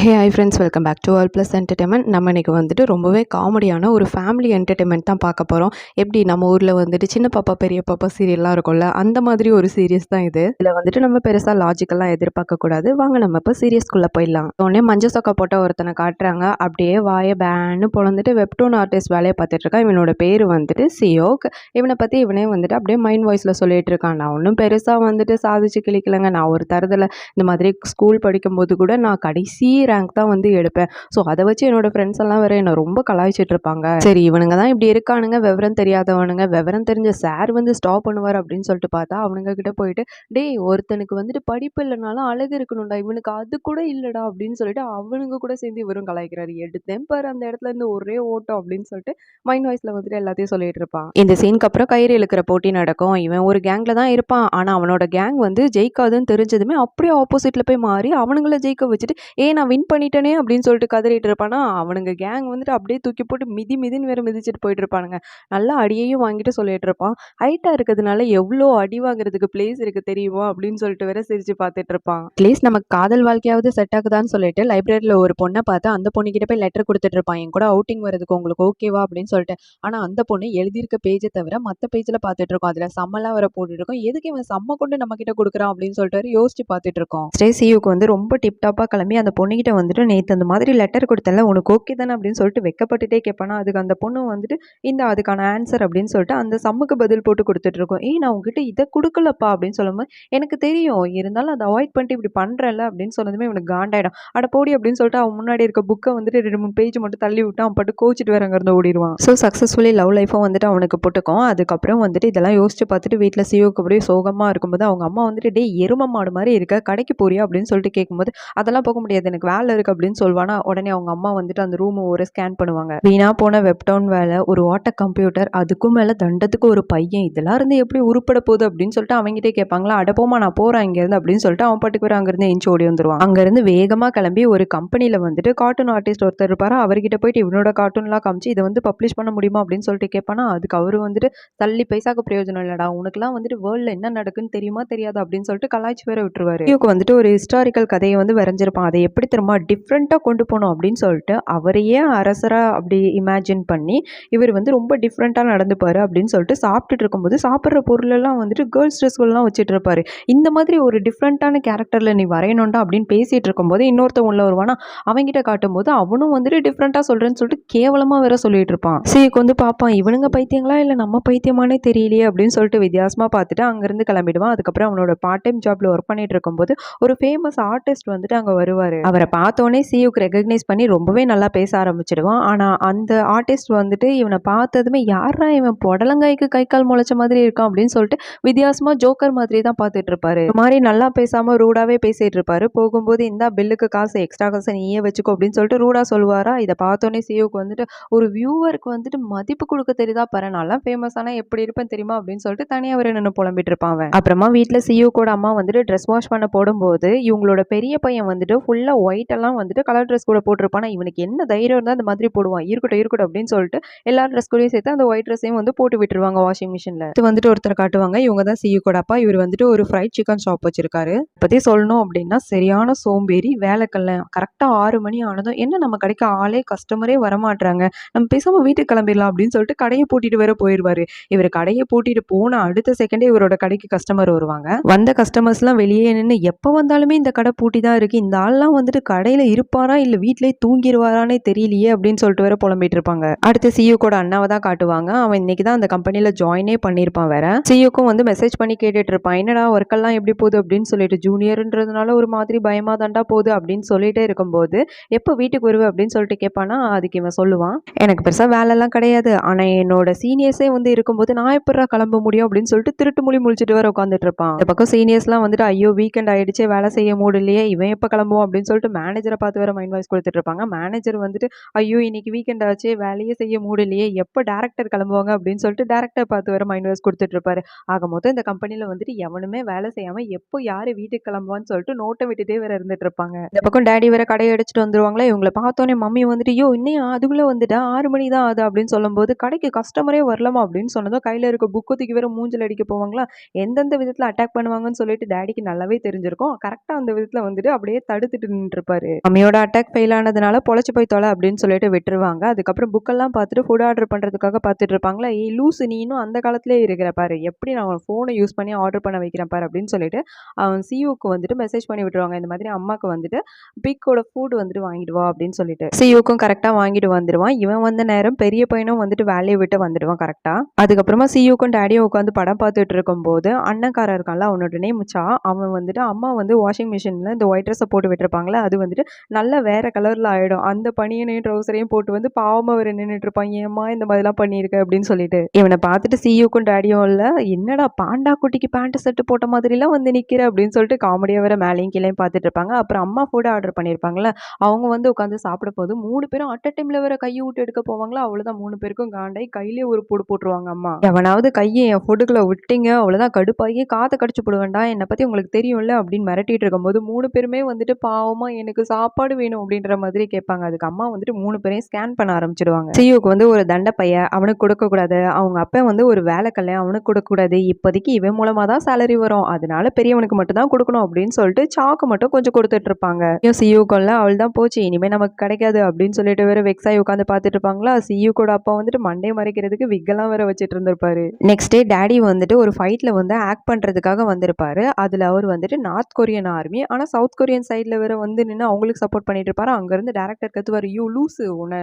Hey hi friends, welcome back to all plus entertainment. நம்ம இன்றைக்கி வந்துட்டு ரொம்பவே காமெடியான ஒரு ஃபேமிலி என்டர்டைன்மெண்ட் தான் பார்க்க போகிறோம். எப்படி நம்ம ஊரில் வந்துட்டு சின்ன பாப்பா பெரிய பாப்பா சீரியல்லாம் இருக்கும்ல, அந்த மாதிரி ஒரு சீரியஸ் தான் இது. இதில் வந்துட்டு நம்ம பெருசாக லாஜிக்கெல்லாம் எதிர்பார்க்கக்கூடாது. வாங்க நம்ம இப்போ சீரியஸ்குள்ளே போயிடலாம். உடனே மஞ்சள் சொக்கா போட்ட ஒருத்தனை காட்டுறாங்க. அப்படியே வாயை பேன்னு பொழந்துட்டு வெப்டூன் ஆர்டிஸ்ட் வேலையை பார்த்துட்டு இருக்கான். இவனோட பேர் வந்துட்டு சியோக். இவனை பற்றி இவனே வந்துட்டு அப்படியே மைண்ட் வாய்ஸில் சொல்லிட்டு இருக்கான். நான் ஒன்றும் பெருசாக வந்துட்டு சாதிச்சு கிளிக்கலைங்க. நான் ஒரு தரத்தில் இந்த மாதிரி ஸ்கூல் படிக்கும்போது கூட நான் கடைசி ரேங்க் தான் வந்து எடுப்பேன். ஸோ அதை வச்சு என்னோட ஃப்ரெண்ட்ஸ் எல்லாம் வேற என்னை ரொம்ப கலாய்ச்சிட்டு இருப்பாங்க. சரி, இவனுங்க தான் இப்படி இருக்கானுங்க, விவரம் தெரியாதவனுங்க. விவரம் தெரிஞ்ச சார் வந்து ஸ்டாப் பண்ணுவார் அப்படின்னு சொல்லிட்டு பார்த்தா அவனுங்க கிட்ட போயிட்டு, டேய் ஒருத்தனுக்கு வந்துட்டு படிப்பு இல்லைனாலும் அழகு இருக்கணும்டா, இவனுக்கு அது கூட இல்லடா அப்படின்னு சொல்லிட்டு அவனுங்க கூட சேர்ந்து இவரும் கலாய்க்கிறாரு. எடுத்தேன் பாரு அந்த இடத்துல இருந்து ஒரே ஓட்டம் அப்படின்னு சொல்லிட்டு மைண்ட் வாய்ஸ்ல வந்துட்டு எல்லாத்தையும் சொல்லிட்டு இருப்பான். இந்த சீனுக்கு அப்புறம் கயிறு இழுக்கிற போட்டி நடக்கும். இவன் ஒரு கேங்ல தான் இருப்பான். ஆனா அவனோட கேங் வந்து ஜெயிக்காதுன்னு தெரிஞ்சதுமே அப்படியே ஆப்போசிட்ல போய் மாறி அவனுங்களை ஜெயிக்க வச்சுட்டு, நான் வின் பண்ணிட்டேனே அப்படின்னு சொல்லிட்டு கதறிட்டு இருப்பானா, அவனுங்க கேங் வந்துட்டு அப்படியே தூக்கி போட்டு மிதின்னு வேற மிதிச்சுட்டு போயிட்டு இருப்பானுங்க. நல்லா அடியையும் வாங்கிட்டு சொல்லிட்டு இருப்பான். ஹைட்டா இருக்கிறதுனால எவ்வளோ அடி வாங்குறதுக்கு பிளேஸ் இருக்கு தெரியுமா அப்படின்னு சொல்லிட்டு வேற சிரிச்சு பார்த்துட்டு இருப்பான். அட்லீஸ்ட் நமக்கு காதல் வாழ்க்கையாவது செட் ஆகுதான்னு சொல்லிட்டு லைப்ரரியில ஒரு பொண்ணை பார்த்து அந்த பொண்ணுகிட்ட போய் லெட்டர் கொடுத்துட்டு இருப்பான். என் கூட அவுட்டிங் வரதுக்கு உங்களுக்கு ஓகேவா அப்படின்னு சொல்லிட்டு. ஆனா அந்த பொண்ணு எழுதியிருக்க பேஜை தவிர மற்ற பேஜ்ல பார்த்துட்டு இருக்கோம். அதுல சம்மலாம் வர போட்டுட்டு இருக்கோம். எதுக்கு இவன் சம்ம கொண்டு நம்ம கிட்ட கொடுக்குறான் அப்படின்னு சொல்லிட்டு யோசிச்சு பார்த்துட்டு இருக்கோம். ஸ்டேசியுக்கு வந்து ரொம்ப டிப்டாப்பா கிளம்பி அந்த பொண்ணுகிட்ட வந்துட்டு, நேற்று அந்த மாதிரி லெட்டர் கொடுத்தல உனக்கு ஓகே தானே அப்படின்னு சொல்லிட்டு வெக்கப்பட்டுட்டே கேட்பானா. அதுக்கு அந்த பொண்ணு வந்துட்டு இந்த அதுக்கான ஆன்சர் அப்படின்னு சொல்லிட்டு அந்த சம்முக்கு பதில் போட்டு கொடுத்துட்டு இருக்கோம். நான் உங்ககிட்ட இதை கொடுக்கலப்பா அப்படின்னு சொல்லும்போது, எனக்கு தெரியும் இருந்தாலும் அதை அவாய்ட் பண்ணிட்டு இப்படி பண்றல அப்படின்னு சொன்னதுமே இவனுக்கு காண்டாயிடும். அட போடி அப்படின்னு சொல்லிட்டு அவன் முன்னாடி இருக்க புக்கை வந்துட்டு 2-3 பேஜ் மட்டும் தள்ளி விட்டு அவன் பாட்டு கோச்சிட்டு வேற அங்கிருந்து ஓடிடுவான். ஸோ சக்ஸஸ்ஃபுல்லி லவ் லைஃபும் வந்துட்டு அவனுக்கு போட்டுக்கும். அதுக்கப்புறம் வந்துட்டு இதெல்லாம் யோசிச்சு பார்த்துட்டு வீட்டில் சியோக்கு அப்படியே சோகமா இருக்கும்போது அவங்க அம்மா வந்துட்டு, டே எரும மாடு மாதிரி இருக்க, கடைக்கு போறியா அப்படின்னு சொல்லிட்டு கேட்கும்போது, அதெல்லாம் போக முடியாது எனக்கு வேலை இருக்கு அப்படின்னு சொல்வானா. உடனே அவங்க அம்மா வந்துட்டு அந்த ரூம் ஒரு ஸ்கேன் பண்ணுவாங்க. வீணா போன வெப்டவுன் வேலை, ஒரு ஓட்ட கம்ப்யூட்டர், அதுக்கும் மேல தண்டத்துக்கு ஒரு பையன், இதெல்லாம் இருந்து எப்படி உருப்பட போகுது அப்படின்னு சொல்லிட்டு அவங்ககிட்டே கேட்பாங்களா. அடப்போமா நான் போறேன் இங்க இருந்து அப்படின்னு சொல்லிட்டு அவன் பாட்டுக்கு வர அங்கிருந்து எஞ்சி ஓடி வந்துருவான். அங்க இருந்து வேகமா கிளம்பி ஒரு கம்பெனில வந்துட்டு கார்ட்டூன் ஆர்டிஸ்ட் ஒருத்தர் இருப்பாரு. அவர்கிட்ட போயிட்டு இவனோட கார்ட்டூன்லாம் காமிச்சு இதை வந்து பப்ளிஷ் பண்ண முடியுமா அப்படின்னு சொல்லிட்டு கேட்பானா. அதுக்கு அவரு வந்துட்டு, தள்ளி பைசாக்கு பிரயோஜனம் இல்லடா, உனக்குலாம் வந்துட்டு வேர்ல்ட்ல என்ன நடக்குன்னு தெரியுமா தெரியாது அப்படின்னு சொல்லிட்டு கலாய்ச்சி வேற விட்டுருவாரு. இவருக்கு வந்துட்டு ஒரு ஹிஸ்டாரிக்கல் கதையை வந்து வரைஞ்சிருப்பான். அதை எப்படி திரும்ப டிஃப்ரெண்ட்டாக கொண்டு போகணும் அப்படின்னு சொல்லிட்டு அவரையே அரசராக அப்படி இமேஜின் பண்ணி இவர் வந்து ரொம்ப டிஃப்ரெண்ட்டாக நடந்துப்பார் அப்படின்னு சொல்லிட்டு சாப்பிட்டுட்டு இருக்கும்போது சாப்பிட்ற பொருளெல்லாம் வந்துட்டு கேர்ள்ஸ் ட்ரெஸ்கள்லாம் வச்சுட்டு இருப்பாரு. இந்த மாதிரி ஒரு டிஃப்ரெண்ட்டான கேரக்டரில் நீ வரையணும்டா அப்படின்னு பேசிகிட்டு இருக்கும்போது இன்னொருத்தவங்க உள்ள வருவானா. அவங்ககிட்ட காட்டும்போது அவனும் வந்துட்டு டிஃப்ரெண்ட்டாக சொல்கிறேன்னு சொல்லிட்டு கேவலமாக வேற சொல்லிட்டு இருப்பான். சீக்கு வந்து பார்ப்பான், இவனுங்க பைத்தியங்களா இல்லை நம்ம பைத்தியமானே தெரியலையே அப்படின்னு சொல்லிட்டு வித்தியாசமாக பார்த்துட்டு அங்கேருந்து கிளம்பிடுவான். அதுக்கப்புறம் அவனோட பார்ட் டைம் ஜாப்ல ஒர்க் பண்ணிட்டு இருக்கும்போது ஒரு ஃபேமஸ் ஆர்டிஸ்ட் வந்துட்டு அங்கே வருவார். அவரை பார்த்தோன்னே சியூக்கு ரெகக்னைஸ் பண்ணி ரொம்பவே நல்லா பேச ஆரம்பிச்சிடுவான். ஆனால் அந்த ஆர்டிஸ்ட் வந்துட்டு இவனை பார்த்ததுமே, யாரா இவன் புடலங்காய்க்கு கை கால் முளைச்ச மாதிரி இருக்கான் அப்படின்னு சொல்லிட்டு வித்தியாசமா ஜோக்கர் மாதிரி தான் பார்த்துட்டு இருப்பாரு. இந்த மாதிரி நல்லா பேசாம ரூடாவே பேசிட்டு இருப்பாரு. போகும்போது இந்த பில்லுக்கு காசு, எக்ஸ்ட்ரா காசு நீயே வச்சுக்கோ அப்படின்னு சொல்லிட்டு ரூடா சொல்லுவாரா. இதை பார்த்தோன்னே சியூக்கு வந்துட்டு, ஒரு வியூவருக்கு வந்துட்டு மதிப்பு கொடுக்க தெரியுதா பாரு, நல்லா ஃபேமஸ் ஆனா எப்படி இருப்பேன் தெரியுமா அப்படின்னு சொல்லிட்டு தனியாக அவர் நின்று புலம்பிட்டு இருப்பான். அப்புறமா வீட்டில் சியூக்கோட அம்மா வந்துட்டு ட்ரெஸ் வாஷ் பண்ண போடும்போது இவங்களோட பெரிய பையன் வந்துட்டு ஃபுல்லா ஒயிட் எல்லாம் வந்துட்டு கலர் ட்ரெஸ் கூட போட்டிருப்பானா. இவனுக்கு என்ன தைரியம் இருந்தால் அந்த மாதிரி போடுவான். இருக்கட்டும் அப்படின்னு சொல்லிட்டு எல்லா ட்ரெஸ் கூடயும் சேர்த்து அந்த ஒயிட் ட்ரெஸ்ஸையும் வந்து போட்டு விட்டுருவாங்க வாஷிங் மிஷினில். இது வந்துட்டு ஒருத்தர் காட்டுவாங்க. இவங்க தான் சியூக்கோட அப்பா. இவர் வந்துட்டு ஒரு ஃப்ரைட் சிக்கன் ஷாப் வச்சிருக்காரு. பற்றி சொல்லணும் அப்படின்னா சரியான சோம்பேறி, வேலைக்கல்ல. கரெக்டாக 6 மணி ஆனதும், என்ன நம்ம கடைக்கு ஆளே கஸ்டமரே வரமாட்டாங்க, நம்ம பேசாமல் வீட்டுக்கு கிளம்பிடலாம் அப்படின்னு சொல்லிட்டு கடையை பூட்டிட்டு வேற போயிடுவாரு. இவர் கடையை பூட்டிட்டு போன அடுத்த செகண்டே இவரோட கடைக்கு கஸ்டமர் வருவாங்க. வந்த கஸ்டமர்ஸ்லாம் வெளியே நின்று, எப்போ வந்தாலுமே இந்த கடை பூட்டி தான் இருக்கு, இந்த ஆள்லாம் வந்துட்டு கடையில் இருப்பாரா இல்லை வீட்டிலே தூங்கிடுவாரானே தெரியலையே அப்படின்னு சொல்லிட்டு வேற புலம்பிட்டு இருப்பாங்க. அடுத்து சியூக்கோட அண்ணாவை தான் காட்டுவாங்க. அவன் இன்னைக்கு தான் அந்த கம்பெனியில் ஜாயினே பண்ணியிருப்பான் வேற. சியூக்கும் வந்து மெசேஜ் பண்ணி கேட்டுட்டு இருப்பான், என்னடா ஒர்க்கெல்லாம் எப்படி போகுது அப்படின்னு சொல்லிட்டு. ஜூனியர்ன்றதுனால ஒரு மாதிரி பயமா தாண்டா போகுது அப்படின்னு சொல்லிட்டே இருக்கும்போது, எப்போ வீட்டுக்கு வருவேன் அப்படின்னு சொல்லிட்டு கேட்பானா. அதுக்கு இவன் சொல்லுவான், எனக்கு பெருசாக வேலைலாம் கிடையாது, ஆனால் என்னோட சீனியர்ஸே வந்து இருக்கும்போது நான் எப்படா கிளம்ப முடியும் அப்படின்னு சொல்லிட்டு திருட்டு மொழி முழிச்சிட்டு வேற உட்காந்துட்டு இருப்பான். இந்த பக்கம் சீனியர்ஸ்லாம் வந்துட்டு, ஐயோ வீக்கெண்ட் ஆயிடுச்சு, வேலை செய்ய முடியலையே, இவன் எப்போ கிளம்புவோம் அப்படின்னு சொல்லிட்டு மேனேஜரை பார்த்து வேற மைண்ட் வாய்ஸ் கொடுத்துட்டு இருப்பாங்க. மேனேஜர் வந்துட்டு, ஐயோ இன்னைக்கு வீக்கெண்ட் ஆச்சு, வேலையே செய்ய முடியலையே, எப்போ டேரக்டர் கிளம்புவாங்க அப்படின்னு சொல்லிட்டு டேரக்டர் பார்த்து வேற மைண்ட் வாய்ஸ் கொடுத்துட்டு இருப்பாரு. ஆக மொத்தம் இந்த கம்பெனியில் வந்துட்டு எவனுமே வேலை செய்யாம எப்போ யாரு வீட்டுக்கு கிளம்புவான்னு சொல்லிட்டு நோட்டை விட்டுட்டே வேற இருந்துட்டு இருப்பாங்க. இந்த பக்கம் டேடி வேற கடையை அடிச்சுட்டு வந்துருவாங்களா. இவங்களை பார்த்தோன்னே மம்மி வந்துட்டு, யோ இன்னும் அதுக்குள்ள வந்துட்டா 6 மணி தான் ஆகுது அப்படின்னு சொல்லும்போது, கடைக்கு கஸ்டமரே வரலாமா அப்படின்னு சொன்னதும் கையில இருக்க புக்கு தூக்கி வேற மூஞ்சில் அடிக்க போவாங்களா. எந்தெந்த விதத்தில் அட்டாக் பண்ணுவாங்கன்னு சொல்லிட்டு டேடிக்கு நல்லாவே தெரிஞ்சிருக்கும். கரெக்டாக அந்த விதத்தில் வந்துட்டு அப்படியே தடுத்துட்டு நின்று இருப்பாரு. மம்மியோட அட்டாக் ஃபெயில் ஆனதுனால பொழைச்சு போய் தொலை அப்படின்னு சொல்லிட்டு விட்டுருவாங்க. அதுக்கப்புறம் புக்கெல்லாம் பார்த்துட்டு ஃபுட் ஆர்டர் பண்ணுறதுக்காக பார்த்துட்டு இருப்பாங்களா, ஏய் லூசு நீ இன்னும் அந்த காலத்திலே இருக்கிற பாரு, எப்படி நான் அவன் ஃபோனை யூஸ் பண்ணி ஆர்டர் பண்ண வைக்கிறேன் பாரு அப்படின்னு சொல்லிட்டு அவன் சியூக்கு வந்துட்டு மெசேஜ் பண்ணி விட்டுருவாங்க. இந்த மாதிரி அம்மாவுக்கு வந்துட்டு பிக்கோட ஃபுட் வந்துட்டு வாங்கிட்டு வா அப்படின்னு சொல்லிட்டு சியூக்கும் கரெக்டாக வாங்கிட்டு வந்துடுவான். இவன் வந்த நேரம் பெரிய பையனும் வந்துட்டு வேலையை விட்டு வந்துடுவான் கரெக்டாக. அதுக்கப்புறமா சியூக்கும் டேடியும் உட்காந்து படம் பார்த்துட்டு இருக்கும்போது அண்ணன்காரன் இருக்கான்ல, அவனோட நேம் சா, அவன் வந்துட்டு அம்மா வந்து வாஷிங் மிஷினில் இந்த ஒயிட் ட்ரெஸ்ஸை போட்டு விட்டுருப்பாங்களே, அது வந்துட்டு நல்லா வேற கலரில் ஆகிடும். அந்த பனியனையும் ட்ரௌசரையும் போட்டு வந்து பாவமாக அவர் நின்றுட்டு இருப்பான், ஏம்மா இந்த மாதிரிலாம் பண்ணியிருக்க அப்படின்னு சொல்லிட்டு. இவனை பார்த்துட்டு சியூக்கும் டேடியும் இல்லை, என்னடா பாண்டா குட்டிக்கு பேண்ட் செட்டு போட்ட மாதிரிலாம் வந்து நிற்கிற அப்படின்னு சொல்லிட்டு காமெடியாக வேற மேலேயும் கீழேயும் பார்த்துட்டு இருப்பாங்க. அப்புறம் அம்மா ஃபுட் ஆர்டர் பண்ணியிருப்பாங்களே, அவங்க வந்து உட்காந்து சாப்பிட போது 3 பேரும் அட் அ டைமில் வேற கையை விட்டு எடுக்க போவாங்களா, அவ்வளோதான் 3 பேருக்கும் காண்டாய் கையிலேயே ஒரு போடு போட்டுருவாங்க அம்மா. எவனாவது கையை என் ஃபுட்டுக்குள்ள விட்டீங்க அவ்வளோதான் கடுப்பாகி காதை கடிச்சு போடுவேன்டா, என்னை பற்றி உங்களுக்கு தெரியும்ல அப்படின்னு மிரட்டிட்டு இருக்கும்போது 3 பேருமே வந்துட்டு பாவமா எனக்கு சாப்பாடு வேணும் அப்படின்ற மாதிரி கேட்பாங்க. அதுக்கு அம்மா வந்துட்டு 3 பேரையும் ஸ்கேன் பண்ண ஆரம்பிச்சிடுவாங்க. சியூக்கு வந்து ஒரு தண்டை பையன், அவனுக்கு கொடுக்கக்கூடாது. அவங்க அப்பா வந்து ஒரு வேலைக்கல்ல, அவனுக்கு கொடுக்கக்கூடாது. இப்போதைக்கு இவன் மூலமாக தான் சேலரி வரும், அதனால பெரியவனுக்கு மட்டும் தான் கொடுக்கணும் அப்படின்னு சொல்லிட்டு சாக்கு மட்டும் கொஞ்சம் கொடுத்துட்டு இருப்பாங்க. சியூக்குள்ள அவள் தான் போச்சு, இனிமேல் நமக்கு கிடைக்காது அப்படின்னு சொல்லிட்டு வேற வெக்ஸாகி உட்காந்து பார்த்துட்டு இருப்பாங்களா. சியூக்கோட அப்பா வந்துட்டு மண்டே மறைக்கிறதுக்கு விக்கெல்லாம் வேற வச்சுட்டு இருந்திருப்பாரு. நெக்ஸ்ட் டே டேடி வந்துட்டு ஒரு ஃபைட்ல வந்து ஆக்ட் பண்றதுக்காக வந்திருப்பாரு. அதுல அவர் வந்துட்டு நார்த் கொரியன் ஆர்மி, ஆனா சவுத் கொரியன் சைட்ல வேற வந்து நின்று அவங்களுக்கு சப்போர்ட் பண்ணிட்டு இருப்பாரு. அங்க இருந்து டேரக்டர் கத்துவாரு, யூ லூசு, உன்னை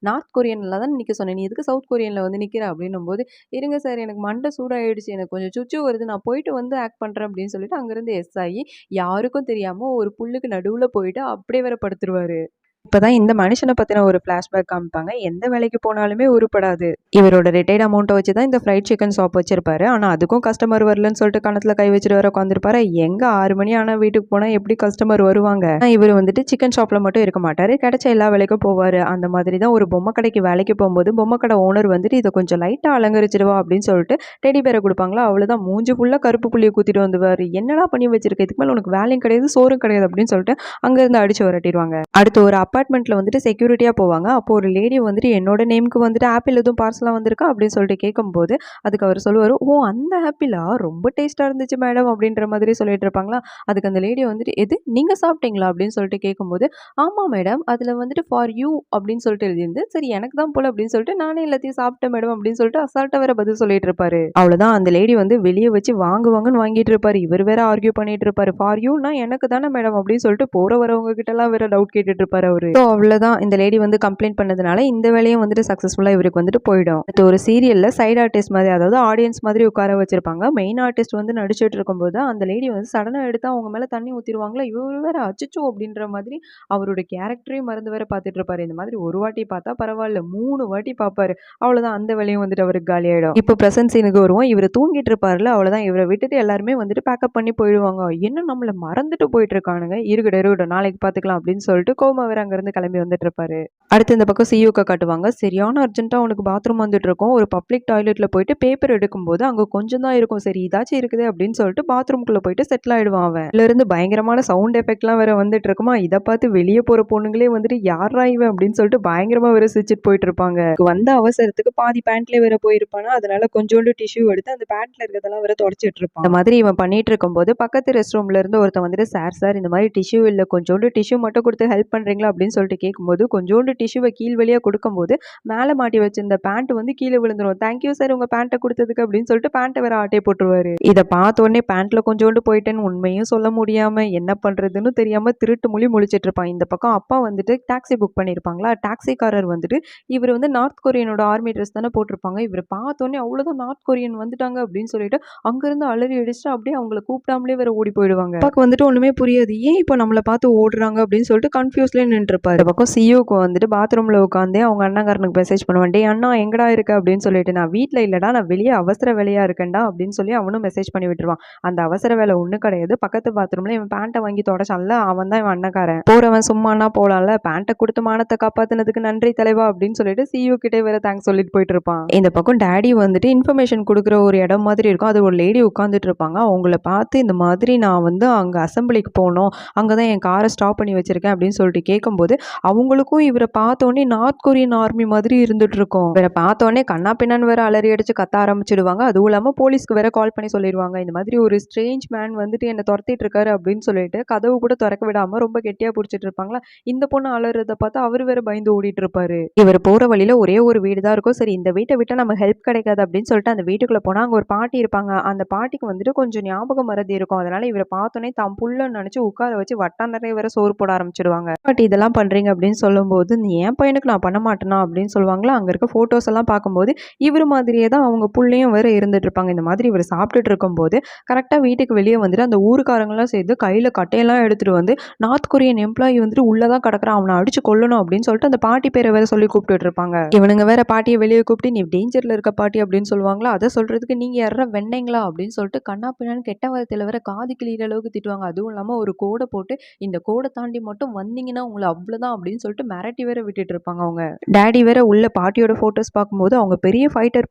நார்த் கொரியன்ல தான் நிக்க சொன்னேன், நீ எதுக்கு சவுத் கொரியன்ல வந்து நிக்கிற அப்படின்னும் போது, இருங்க சார் எனக்கு மண்டை சூடாயிடுச்சு, எனக்கு கொஞ்சம் சுச்சு வருது, நான் போயிட்டு வந்து ஆக்ட் பண்றேன் அப்படின்னு சொல்லிட்டு அங்கிருந்து எஸ் ஆகி யாருக்கும் தெரியாம ஒரு புல்லுக்கு நடுவுல போயிட்டு அப்படியே வேற படுத்துருவாரு. இப்பதான் இந்த மனுஷனை பத்தின ஒரு ஃபிளாஷ்பேக் காமிப்பாங்க. எந்த வேலைக்கு போனாலுமே உருப்படாது. இவரோட ரிட்டையர்ட் அமௌண்ட்டை வச்சு தான் இந்த ஃப்ரைட் சிக்கன் ஷாப் வச்சிருப்பாரு. ஆனா அதுக்கும் கஸ்டமர் வரலன்னு சொல்லிட்டு கணத்துல கை வச்சுட்டு வர உட்காந்துருப்பாரு. எங்க 6 மணி ஆனா வீட்டுக்கு போனா எப்படி கஸ்டமர் வருவாங்க? இவர் வந்துட்டு சிக்கன் ஷாப்ல மட்டும் இருக்க மாட்டாரு, கிடைச்ச எல்லா வேலைக்கும் போவாரு. அந்த மாதிரி தான் ஒரு பொம்மை கடைக்கு வேலைக்கு போகும்போது பொம்மை கடை ஓனர் வந்துட்டு இதை கொஞ்சம் லைட்டா அலங்கரிச்சிடுவா அப்படின்னு சொல்லிட்டு டெடி பேரை கொடுப்பாங்களா, அவ்வளவுதான் மூஞ்சி ஃபுல்லா கருப்பு புள்ளியை குத்திட்டு வந்துவாரு. என்னடா பண்ணி வச்சிருக்க, இதுக்கு மேல உனக்கு வேலையும் கிடையாது சோறும் கிடையாது அப்படின்னு சொல்லிட்டு அங்க இருந்து அடிச்சு விரட்டிடுவாங்க. அடுத்து ஒரு அப்பார்ட்மெண்ட்ல வந்துட்டு செக்யூரிட்டியா போவாங்க. அப்போ ஒரு லேடி வந்துட்டு என்னோட நேமுக்கு வந்துட்டு ஆப்பிள் எதுவும் பார்சலா வந்திருக்கா அப்படின்னு சொல்லிட்டு கேட்கும்போது அதுக்கு அவர் சொல்லுவாரு, ஓ அந்த ஆப்பிளா, ரொம்ப டேஸ்டா இருந்துச்சு மேடம் அப்படின்ற மாதிரி சொல்லிட்டு இருப்பாங்களா. அதுக்கு அந்த லேடி வந்துட்டு எது நீங்க சாப்பிட்டீங்களா அப்படின்னு சொல்லிட்டு கேட்கும்போது, ஆமா மேடம் அதுல வந்துட்டு ஃபார் யூ அப்படின்னு சொல்லிட்டு எழுதியிருந்து, சரி எனக்கு தான் போல அப்படின்னு சொல்லிட்டு நானே எல்லாத்தையும் சாப்பிட்டேன் மேடம் அப்படின்னு சொல்லிட்டு அசால்ட்டா வேற பதில் சொல்லிட்டு இருப்பாரு. அவ்வளவுதான் அந்த லேடி வந்து வெளியே வச்சு வாங்குவாங்கன்னு வாங்கிட்டு இருப்பாரு. இவர் வேற ஆர்கியூ பண்ணிட்டு இருப்பாரு, ஃபார் யூனா எனக்கு தானே மேடம் அப்படின்னு சொல்லிட்டு போற வரவங்க கிட்ட எல்லாம் வேற டவுட் கேட்டுட்டு இருப்பாரு அவரு. அவ்வளவுதான் இந்த லேடி வந்து கம்ப்ளைண்ட் பண்ணதுனால இந்த வேலையும் வந்துட்டு சக்சஸ்ஃபுல்லா இவருக்கு வந்துட்டு போயிடும். ஒரு சீரியல்ல சைடு ஆர்டிஸ்ட் மாதிரி, அதாவது ஆடியன்ஸ் மாதிரி உட்கார வச்சிருப்பாங்க. மெயின் ஆர்டிஸ்ட் வந்து நடிச்சிட்டு இருக்கும்போது அந்த லேடி வந்து சடனா எடுத்து அவங்க மேல தண்ணி ஊத்திடுவாங்களா. இவரு வேற அச்சச்சோ அப்படின்ற மாதிரி அவரோட கேரக்டரையும் மறந்து வேற பார்த்துட்டு இருப்பாரு. இந்த மாதிரி ஒரு வாட்டி பார்த்தா பரவாயில்ல, 3 வாட்டி பார்ப்பாரு. அவ்வளவுதான் அந்த வேலையும் வந்துட்டு அவருக்கு காலி ஆயிடும். இப்போ பிரசன்ட் சீனுக்கு வருவோம். இவர் தூங்கிட்டு இருப்பாருல, அவ்வளவுதான் இவரை விட்டுட்டு எல்லாருமே வந்துட்டு பேக்கப் பண்ணி போயிடுவாங்க. என்ன நம்மள மறந்துட்டு போயிட்டு இருக்கானுங்க, இருக்கட்டும் நாளைக்கு பாத்துக்கலாம் அப்படின்னு சொல்லிட்டு கோமா வேற அங்க இருந்து கிளம்பி வந்துட்டு இருப்பாரு. அடுத்து இந்த பக்கம் சியூக்க காட்டுவாங்க. சரியான அர்ஜென்ட்டா அவனுக்கு பாத்ரூம் வந்துட்டு இருக்கும். ஒரு பப்ளிக் டாய்லெட்ல போயிட்டு பேப்பர் எடுக்கும்போது அங்க கொஞ்சம் தான் இருக்கும். சரி இதாச்சும் இருக்குது அப்படின்னு சொல்லிட்டு பாத்ரூம்குள்ள போயிட்டு செட்டில் ஆயிடுவான் அவன். இதுல இருந்து பயங்கரமான சவுண்ட் எஃபெக்ட்லாம் வேற வந்துட்டு இருக்குமா. இதை பார்த்து வெளியே போற பொண்ணுங்களே வந்துட்டு யாரா இவன் அப்படின்னு சொல்லிட்டு பயங்கரமா வேற சிரிச்சிட்டு போயிட்டு இருப்பாங்க. வந்த அவசரத்துக்கு பாதி பேண்ட்ல வேற போயிருப்பானா, அதனால கொஞ்சோண்டு டிஷ்யூ எடுத்து அந்த பேண்ட்ல இருக்கிறதெல்லாம் வேற தொடச்சிட்டு இருப்பான். இந்த மாதிரி இவன் பண்ணிட்டு இருக்கும்போது பக்கத்து ரெஸ்ட் ரூம்ல இருந்து ஒருத்தன் வந்துட்டு சார் இந்த மாதிரி டிஷ்யூ இல்ல, கொஞ்சோண்டு டிஷ்யூ மட்டும் கொடுத்து ஹெல்ப் பண்றீங்களா அப்படின்னு சொல்லிட்டு கேட்கும்போது கொஞ்சோண்டு டிஷ்யூவை கீழ் வழியா கொடுக்கும்போது மேலே மாட்டி வச்சிருந்த பேண்ட் வந்து கீழே விழுந்துரும். தேங்க்யூ சார் உங்க பேண்ட்டை கொடுத்ததுக்கு அப்படின்னு சொல்லிட்டு பேண்ட்டை வேற ஆட்டே போட்டுருவாரு. இதை பார்த்த உடனே பேண்ட்ல கொஞ்சோண்டு போயிட்டேன்னு உண்மையும் சொல்ல முடியாம என்ன பண்றதுன்னு தெரியாம திருட்டு மொழி முழிச்சிட்டு இருப்பான். இந்த பக்கம் அப்பா வந்துட்டு டாக்ஸி புக் பண்ணிருப்பாங்களா, டாக்ஸிக்காரர் வந்துட்டு இவர் வந்து நார்த் கொரியனோட ஆர்மி ட்ரெஸ் தானே போட்டிருப்பாங்க, இவர் பார்த்த உடனே அவ்வளவுதான் நார்த் கொரியன் வந்துட்டாங்க அப்படின்னு சொல்லிட்டு அங்கிருந்து அலறி அடிச்சுட்டு அப்படியே அவங்களை கூப்பிடாமலே வேற ஓடி போயிடுவாங்க. அப்பாக்கு வந்துட்டு ஒண்ணுமே புரியாது, ஏன் இப்போ நம்மளை பார்த்து ஓடுறாங்க அப்படின்னு சொல்லிட்டு கன்ஃபியூஸ்ல நின்று இருப்பாரு. பக்கம் சியூக்கு வந்துட்டு பாத்ரூம்ல உட்காந்து அவங்க அண்ணாக்காரனுக்கு மெசேஜ் பண்ணுவான், டே அண்ணா எங்கடா இருக்க அப்படின்னு சொல்லிட்டு. நான் வீட்டில் இல்லடா, நான் வெளியே அவசர வேலையா இருக்கேன்டா அப்படின்னு சொல்லி அவனும் மெசேஜ் பண்ணி விட்டுருவான். அந்த அவசர வேலை ஒண்ணு கிடையாது, பக்கத்து பாத்ரூம்ல இவன் பேண்ட்டை வாங்கி தொடச்சான்ல, அவன் தான் இவன் அண்ணக்காரன். போறவன் சும்மானா போலாம்ல, பேண்ட்டை கொடுத்து மானத்தை காப்பாத்தினதுக்கு நன்றி தலைவா அப்படின்னு சொல்லிட்டு சியூ கிட்டே வேற தேங்க்ஸ் சொல்லிட்டு போயிட்டு இருப்பான். இந்த பக்கம் டேடி வந்துட்டு இன்ஃபர்மேஷன் கொடுக்குற ஒரு இடம் மாதிரி இருக்கும். அது ஒரு லேடி உட்காந்துட்டு இருப்பாங்க. அவங்கள பார்த்து இந்த மாதிரி நான் வந்து அங்க அசம்பிளிக்கு போனோம், அங்கதான் என் காரை ஸ்டாப் பண்ணி வச்சிருக்கேன் அப்படின்னு சொல்லிட்டு கேட்கும் இருக்கும்போது அவங்களுக்கும் இவரை பார்த்தோன்னே நார்த் கொரியன் ஆர்மி மாதிரி இருந்துட்டு இருக்கும். இவரை பார்த்தோன்னே கண்ணா பின்னான்னு வேற அலறி அடிச்சு கத்த ஆரம்பிச்சிடுவாங்க. அதுவும் இல்லாமல் போலீஸ்க்கு வேற கால் பண்ணி சொல்லிடுவாங்க, இந்த மாதிரி ஒரு ஸ்ட்ரேஞ்ச் மேன் வந்துட்டு என்னை துரத்திட்டு இருக்காரு அப்படின்னு சொல்லிட்டு கதவு கூட திறக்க விடாம ரொம்ப கெட்டியா பிடிச்சிட்டு இருப்பாங்களா. இந்த பொண்ணு அலறத பார்த்து அவர் வேற பயந்து ஓடிட்டு இருப்பாரு. இவர் போற வழியில ஒரே ஒரு வீடு தான் இருக்கும். சரி இந்த வீட்டை விட்டா நம்ம ஹெல்ப் கிடைக்காது அப்படின்னு சொல்லிட்டு அந்த வீட்டுக்குள்ள போனா அங்க ஒரு பாட்டி இருப்பாங்க. அந்த பாட்டிக்கு வந்துட்டு கொஞ்சம் ஞாபகம் மறதி இருக்கும். அதனால இவரை பார்த்தோன்னே தான் புள்ளன்னு நினைச்சு உட்கார வச்சு வட்டா நிறைய வேற சோறு போட ஆரம்பிச்சிடுவாங்க. பாட்டி இதெல்லாம் பண்றீங்க அப்படின்னு சொல்லும்போது நீ என் பையனுக்கு நான் பண்ண மாட்டேனா அப்படின்னு சொல்லுவாங்களா. அங்க இருக்க போட்டோஸ் எல்லாம் பார்க்கும்போது இவர் மாதிரியே தான் அவங்க புள்ளையும் வேற இருந்துட்டு இருப்பாங்க. இந்த மாதிரி இவர் சாப்பிட்டுட்டு இருக்கும்போது கரெக்டா வீட்டுக்கு வெளியே வந்துட்டு அந்த ஊருக்காரங்களாம் சேர்ந்து கையில கட்டையெல்லாம் எடுத்துட்டு வந்து நார்த் கொரியன் எம்ப்ளாயி வந்துட்டு உள்ளதான் கிடக்குறான், அவனை அடிச்சு கொல்லணும் அப்படின்னு சொல்லிட்டு அந்த பாட்டி பேரை வேற சொல்லி கூப்பிட்டு இருப்பாங்க. இவனுங்க வேற பாட்டியை வெளியே கூப்பிட்டு நீ டேஞ்சர்ல இருக்க பாட்டி அப்படின்னு சொல்லுவாங்களா. அதை சொல்றதுக்கு நீங்க யாரா வெண்ணைங்களா அப்படின்னு சொல்லிட்டு கண்ணா பின்னான்னு கெட்ட வார்த்தையில வேற காது கிளியிற அளவுக்கு திட்டுவாங்க. அதுவும் இல்லாம ஒரு கோடை போட்டு இந்த கோடை தாண்டி மட்டும் வந்தீங்கன்னா உங்களை அவ்வளவுதான் அப்படின்னு சொல்லிட்டு மிரட்டி வேற விட்டுட்டு இருப்பாங்க. அவங்க டேடி வேற உள்ள பாட்டியோட போட்டோஸ் பார்க்கும்போது அவங்க பெரிய ஃபைட்டர்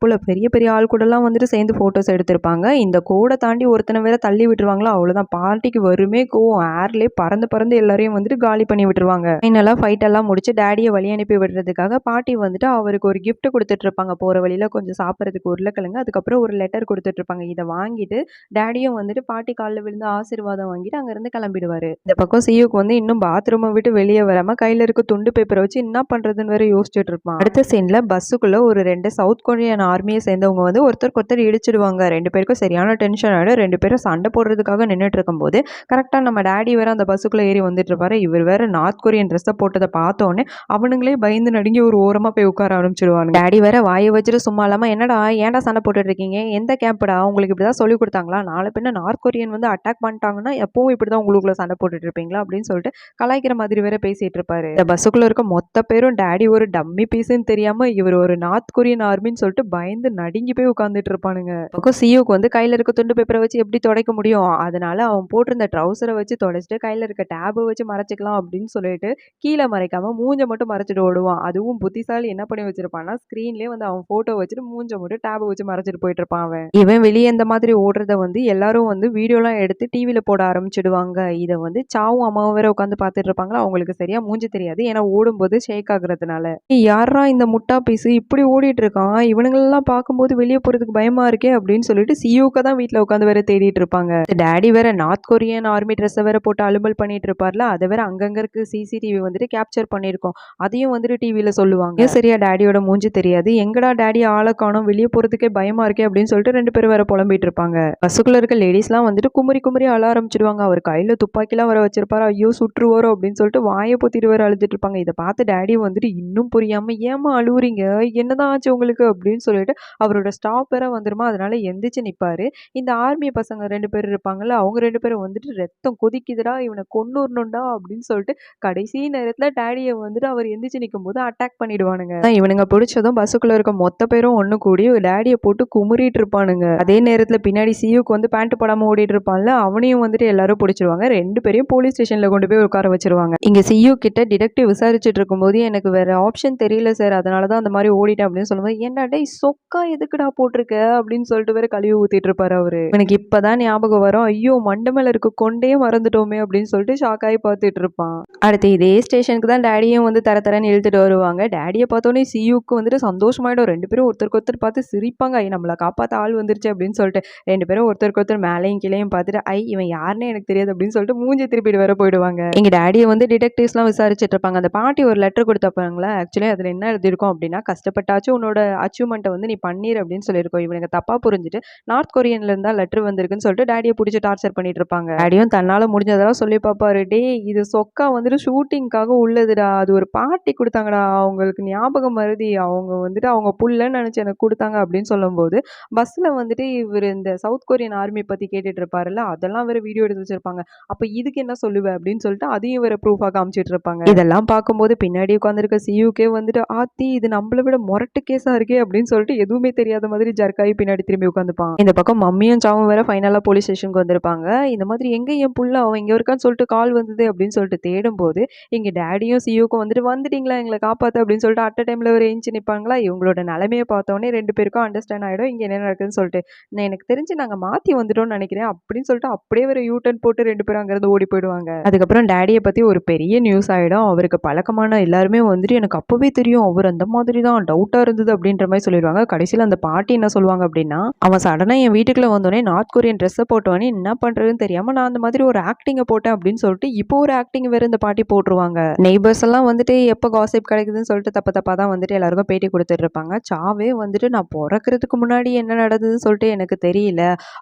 போல பெரிய பெரிய ஆள் கூட எல்லாம் வந்துட்டு சேர்ந்து போட்டோஸ் எடுத்திருப்பாங்க. இந்த கோடை தாண்டி ஒருத்தனை வேற தள்ளி விட்டுருவாங்களா. அவ்வளவுதான் பாட்டிக்கு வருமே கோவம் ஏர்லயே பறந்து பறந்து எல்லாரையும் வந்துட்டு காலி பண்ணி விட்டுருவாங்க. ஃபைனலா ஃபைட் எல்லாம் முடிச்சு டேடியை வழி அனுப்பி விடுறதுக்காக பாட்டி வந்துட்டு அவருக்கு ஒரு கிஃப்ட் கொடுத்துட்டு இருப்பாங்க. போற வழியில கொஞ்சம் சாப்பிட்றதுக்கு உருளைக்கிழங்கு, அதுக்கப்புறம் ஒரு லெட்டர் கொடுத்துட்டு இருப்பாங்க. இதை வாங்கிட்டு டேடியும் வந்துட்டு பாட்டி காலில் விழுந்து ஆசீர்வாதம் வாங்கிட்டு அங்க இருந்து கிளம்பிடுவாரு. இந்த பக்கம் சியூக்கு வந்து இன்னும் பாத்ரூமை விட்டு வெளியே வராம கையில இருக்க துண்டு பேப்பரை வச்சு என்ன பண்றதுன்னு வேற யோசிச்சுட்டு இருப்பான். அடுத்த சீன்ல பஸ்ஸுக்குள்ள ஒரு 2 சவுத் கொரியன் ஆர்மியை சேர்ந்தவங்க வந்து ஒருத்தருக்கு ஒருத்தர் இடிச்சிடுவாங்க. 2 பேருக்கும் சரியான டென்ஷன் ஆயிடும். 2 பேரும் சண்டை போடுறதுக்காக நின்றுட்டு இருக்கும்போது கரெக்டா நம்ம டேடி வேற அந்த பஸ்ஸுக்குள்ள ஏறி வந்துட்டு இருப்பாரு. இவர் வேற நார்த் கொரியன் ட்ரெஸ்ஸை போட்டதை பார்த்தோன்னே அவனுங்களே பயந்து நடுங்கி ஒரு ஓரமா போய் உட்கார ஆரம்பிச்சிடுவாங்க. டேடி வேற வாயை வச்சுட்டு சும்மா இல்லாம என்னடா ஏன்டா சண்டை போட்டுட்டு இருக்கீங்க, எந்த கேம்ப்டா, உங்களுக்கு இப்படிதான் சொல்லி கொடுத்தாங்களா, நாளை பின்ன நார்த் கொரியன் வந்து அட்டாக் பண்ணிட்டாங்கன்னா எப்பவும் இப்படிதான் உங்களுக்குள்ள சண்டை போட்டுட்டு இருப்பீங்களா அப்படின்னு சொல்லிட்டு கலாய்க்கிற மாதிரி வேற பேசிட்டு இருப்பாரு. இந்த பஸ்ஸுக்குள்ள இருக்க மொத்த பேரும் டேடி ஒரு டம்மி பீஸ்ன்னு தெரியாம இவர் ஒரு நார்த் கொரியன் ஆர்மின்னு சொல்லிட்டு பயந்து நடுங்கி போய் உட்காந்துட்டு இருப்பானுங்க. பக்கம் சியூக்கு வந்து கையில இருக்க துண்டு பேப்பரை வச்சு எப்படி துடைக்க முடியும், அதனால அவன் போட்டிருந்த ட்ரௌசரை வச்சு துடைச்சிட்டு கையில இருக்க டேபை வச்சு மறைச்சிக்கலாம் அப்படின்னு சொல்லிட்டு கீழே மறைக்காம மூஞ்ச மட்டும் மறைச்சிட்டு ஓடுவான். அதுவும் புத்திசாலி என்ன பண்ணி வச்சிருப்பான்னா ஸ்கிரீன்லயே வந்து அவன் போட்டோ வச்சுட்டு மூஞ்ச மட்டும் டேபை வச்சு மறைச்சிட்டு போயிட்டு இருப்பான். அவன் இவன் வெளியே இந்த மாதிரி ஓடுறத வந்து எல்லாரும் வந்து வீடியோலாம் எடுத்து டிவியில போட ஆரம்பிச்சிடுவாங்க. இதை வந்து சாவும் அம்மாவும் வேற உட்காந்து பார்த்துட்டு இருப்பாங்களா. அவங்களுக்கு சரியா மூஞ்சி தெரியாது, ஏன்னா ஓடும்போது ஷேக் ஆகுறதுனால. யாரா இந்த முட்டா பீஸ் இப்படி ஓடிட்டு இருக்கான், இவனுங்களெல்லாம் பார்க்கும்போது வெளியே போறதுக்கு பயமா இருக்கே அப்படின்னு சொல்லிட்டு சியூக்க தான் வீட்டுல உட்காந்து வேற தேடிட்டு இருப்பாங்க. டேடி வேற நார்த் கொரியன் ஆர்மி ட்ரெஸ்ஸை வேற போட்டு அலுமல் பண்ணிட்டு இருப்பார்ல. அதை வேற அங்கங்க இருக்கு சிசிடிவி வந்துட்டு கேப்சர் பண்ணிருக்கோம். அதையும் வந்துட்டு டிவியில சொல்லுவாங்க. சரியா டேடியோட மூஞ்சி தெரியாது, எங்கடா டேடி ஆளை காணோம், வெளியே போறதுக்கே பயமா இருக்கே அப்படின்னு சொல்லிட்டு 2 பேரும் வேற புலம்பிட்டு இருப்பாங்க. பஸ்ஸுக்குள்ள இருக்க லேடிஸ்லாம் வந்துட்டு குமரி குமரி அழ ஆரம்பிச்சிடுவாங்க. அவர் கையில துப்பாக்கிலாம் வர வச்சிருப்பாரு. ஐயோ சுற்றுவாரோ அப்படின்னு சொல்லிட்டு வாயை பொத்திட்டு வேற அழுதுட்டு இருப்பாங்க. இதை பார்த்து டேடி வந்துட்டு இன்னும் புரியாம ஏமா அழுவுறீங்க, என்னதான் ஆச்சு உங்களுக்கு அப்படின்னு சொல்லிட்டு அவரோட ஸ்டாப் வேற வந்துருமா, அதனால எந்திரிச்சு நிப்பாரு. இந்த ஆர்மி பசங்க 2 பேர் இருப்பாங்கல்ல, அவங்க 2 பேரும் வந்துட்டு ரத்தம் கொதிக்குதுடா, இவனை கொன்னுறணும்டா அப்படின்னு சொல்லிட்டு கடைசி நேரத்துல டேடியை வந்துட்டு அவர் எந்திரிச்சு நிற்கும் போது அட்டாக் பண்ணிடுவானுங்க. இவனுங்க பிடிச்சதும் பஸ்ஸுக்குள்ள இருக்க மொத்த பேரும் ஒண்ணு கூடி டேடியை போட்டு குமுறிட்டு இருப்பானுங்க. அதே நேரத்துல பின்னாடி சியூக்கு வந்து பேண்ட் போடாம ஓடிட்டு இருப்பான்ல, அவனையும் வந்துட்டு எல்லாரும் பிடிச்சிருவாங்க. 2 பேரையும் போலீஸ் ஸ்டேஷன்ல கொண்டு போய் உட்கார வச்சிருவாங்க. இங்க சியூ கிட்ட டிடெக்டிவ் விசாரிச்சுட்டு இருக்கும்போது எனக்கு வேற ஆப்ஷன் தெரியல சார், அதனாலதான் அந்த மாதிரி ஓடிட்டேன் அப்படின்னு சொல்லும்போது ஏன்டா டேய் சொக்கா எதுக்குடா போட்டிருக்க அப்படின்னு சொல்லிட்டு வேற கழுவி ஊத்திட்டு இருப்பாரு அவரு. எனக்கு இப்பதான் ஞாபகம் வரும், ஐயோ மண்டை மேல இருக்க கொண்டே மறந்துட்டோமே அப்படின்னு சொல்லிட்டு ஷாக் ஆகி பார்த்துட்டு இருப்பான். அடுத்து இதே ஸ்டேஷனுக்கு தான் டேடியும் வந்து தரன்னு இழுத்துட்டு வருவாங்க. டேடியை பார்த்தோன்னே சியூக்கு வந்துட்டு சந்தோஷமாயிடும். 2 பேரும் ஒருத்தருக்கு ஒருத்தர் பார்த்து சிரிப்பாங்க. நம்மளை காப்பாற்ற ஆள் வந்துருச்சு அப்படின்னு சொல்லிட்டு 2 பேரும் ஒருத்தருக்கு ஒருத்தர் மேலையும் கீழையும் பார்த்துட்டு இவன் யாருன்னு எனக்கு தெரியாது அப்படின்னு சொல்லிட்டு மூஞ்சி திருப்பிட்டு வேற போயிடுவாங்க. எங்க டேடியை வந்து டிடெக்டிவ்ஸ்லாம் விசாரிச்சுட்டு இருப்பாங்க. அந்த பாட்டி ஒரு லெட்டர் கொடுத்தப்பாங்களா, ஆக்சுவலி அதுல என்ன எழுதிருக்கும் அப்படின்னா கஷ்டப்பட்டாச்சும் உன்னோட அச்சீவ்மெண்ட்டை வந்து நீ பண்ணிரு அப்படின்னு சொல்லியிருக்கோம். இவனுக்கு தப்பா புரிஞ்சுட்டு நார்த் கொரியன்ல இருந்தா லெட்டர் வந்திருக்குன்னு சொல்லிட்டு டேடியை பிடிச்சி டார்ச்சர் பண்ணிட்டு இருப்பாங்க. டேடியும் தன்னால முடிஞ்சதெல்லாம் சொல்லி பார்ப்பாரு. டே இது சொக்கா வந்துட்டு ஷூட்டிங்காக உள்ளதுடா, அது ஒரு பாட்டி கொடுத்தாங்கடா, அவங்களுக்கு ஞாபகம் மருதி, அவங்க வந்துட்டு அவங்க புள்ளன்னு நினைச்சு எனக்கு கொடுத்தாங்க அப்படின்னு சொல்லும்போது பஸ்ல வந்துட்டு இவர் இந்த சவுத் கொரியன் ஆர்மி பத்தி கேட்டுட்டு இருப்பாருல்ல, அதெல்லாம் வேற வீடியோ எடுத்து வச்சிருப்பாங்க. அப்ப இதுக்கு என்ன சொல்லுவ அப்படின்னு சொல்லிட்டு அதையும் வேற ப்ரூஃபா காமிச்சிட்டு இருப்பாங்க. இதெல்லாம் பார்க்கும்போது பின்னாடி உட்காந்துருக்க சியூக்கே வந்துட்டு ஆத்தி இது நம்மள விட மொரட்டு கேஸா இருக்கே அப்படின்னு சொல்லிட்டு எதுவுமே தெரியாத மாதிரி ஜர்க்காயி பின்னாடி திரும்பி உட்காந்துப்பான். இந்த பக்கம் மம்மியும் சாவும் வேற ஃபைனலா போலீஸ் ஸ்டேஷனுக்கு வந்திருப்பாங்க. இந்த மாதிரி எங்க என் புள்ள அவன் இங்க இருக்கான்னு சொல்லிட்டு கால் வந்தது அப்படின்னு சொல்லிட்டு தேடும் போது இங்க டேடியும் சியூக்கும் வந்துட்டு வந்துட்டீங்களா எங்களை காப்பாத்து அப்படின்னு சொல்லிட்டு அட் டைம்ல ஒரு ஏஞ்சி நிப்பாங்களா. இவங்களோட நிலைமையை பார்த்தோன்னே 2 பேருக்கும் அண்டர்ஸ்டாண்ட் ஆயிடும் இங்க என்ன நடக்குதுன்னு சொல்லிட்டு. எனக்கு தெரிஞ்சு நாங்க மாத்தி வந்துட்டோம்னு நினைக்கிறேன் அப்படின்னு சொல்லிட்டு அப்படியே ஒரு யூ டர்ன் போட்டு 2 பேரும் அங்கிருந்து ஓடி போயிடுவாங்க. அதுக்கப்புறம் டேடியை பத்தி ஒரு பெரிய நியூஸ் ஆயிடும். அவருக்கு பழக்கமான எல்லாருமே வந்துட்டு எனக்கு அப்பவே தெரியும் அவர் அந்த மாதிரி தான் டவுட்டா இருந்தது அப்படின்ற மாதிரி சொல்லிடுவாங்க. கடைசியில அந்த பாட்டி என்ன சொல்லுவாங்க அப்படின்னா, அவன் சடனா என் வீட்டுக்குள்ள வந்தோடனே நார்த் கொரியன் ட்ரெஸ்ஸை போட்டோன்னே என்ன பண்றதுன்னு தெரியாம நான் அந்த மாதிரி ஒரு ஆக்டிங்கை போட்டேன் அப்படின்னு சொல்லிட்டு இப்போ ஒரு ஆக்டிங் வேற இந்த பாட்டி போட்டுருவாங்க. நெய்பர்ஸ் எல்லாம் வந்துட்டு எப்போ காசிப் கிடைக்குதுன்னு சொல்லிட்டு தப்பு தப்பா தான் வந்துட்டு எல்லாருக்கும் பேட்டி கொடுத்துட்டு இருப்பாங்க. சாவே வந்துட்டு நான் பிறக்கிறதுக்கு முன்னாடி என்ன நடந்ததுன்னு சொல்லிட்டு எனக்கு தெரியல.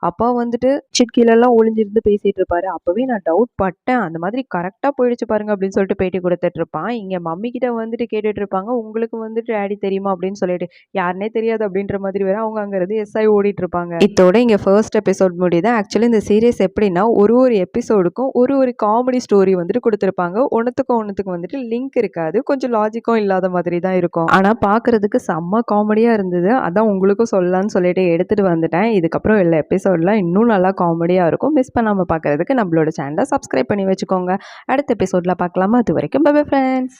அப்பா வந்துட்டு சிட்கீழெல்லாம் ஒளிஞ்சிருந்து பேசிட்டு இருப்பாரு. அப்பவே நான் டவுட் பட்டேன். அந்த மாதிரி கரெக்டா போயிடுச்சு பாருங்க அப்படின்னு சொல்லிட்டு பேட்டி கொடுத்துட்டு இருப்பான். இங்க மம்மி கிட்ட வந்துட்டு கேட்டுட்டு இருப்பாங்க. உங்களுக்கு வந்துட்டு டாடி தெரியுமா அப்படின்னு சொல்லிட்டு யாருனே தெரியாது அப்படின்ற மாதிரி வேற அவங்க அங்க இருந்து எஸ்ஐ ஓடிட்டு இருப்பாங்க. இதோட இங்க ஃபர்ஸ்ட் எபிசோட் முடியுது. ஆக்சுவலி இந்த சீரியஸ் எப்படின்னா ஒரு ஒரு எபிசோடுக்கும் ஒரு ஒரு காமெடி ஸ்டோரி வந்துட்டு கொடுத்துருப்பாங்க. ஒன்னுத்துக்கும் வந்துட்டு லிங்க் இருக்காது. கொஞ்சம் லாஜிக்கும் இல்லாத மாதிரி தான் இருக்கும். ஆனா பாக்குறதுக்கு செம்ம காமெடியா இருந்தது. அதான் உங்களுக்கும் சொல்லலாம்னு சொல்லிட்டு எடுத்துட்டு வந்துட்டேன். இதுக்கப்புறம் எல்லா எபிசோட்லாம் இன்னும் நல்லா காமெடியா இருக்கும். மிஸ் பண்ணாம பாக்குறதுக்கு நம்மளோட சேனலை சப்ஸ்கிரைப் பண்ணி வச்சுக்கோங்க. அடுத்த எபிசோட்ல பார்க்கலாமா? அது வரைக்கும் bye bye friends.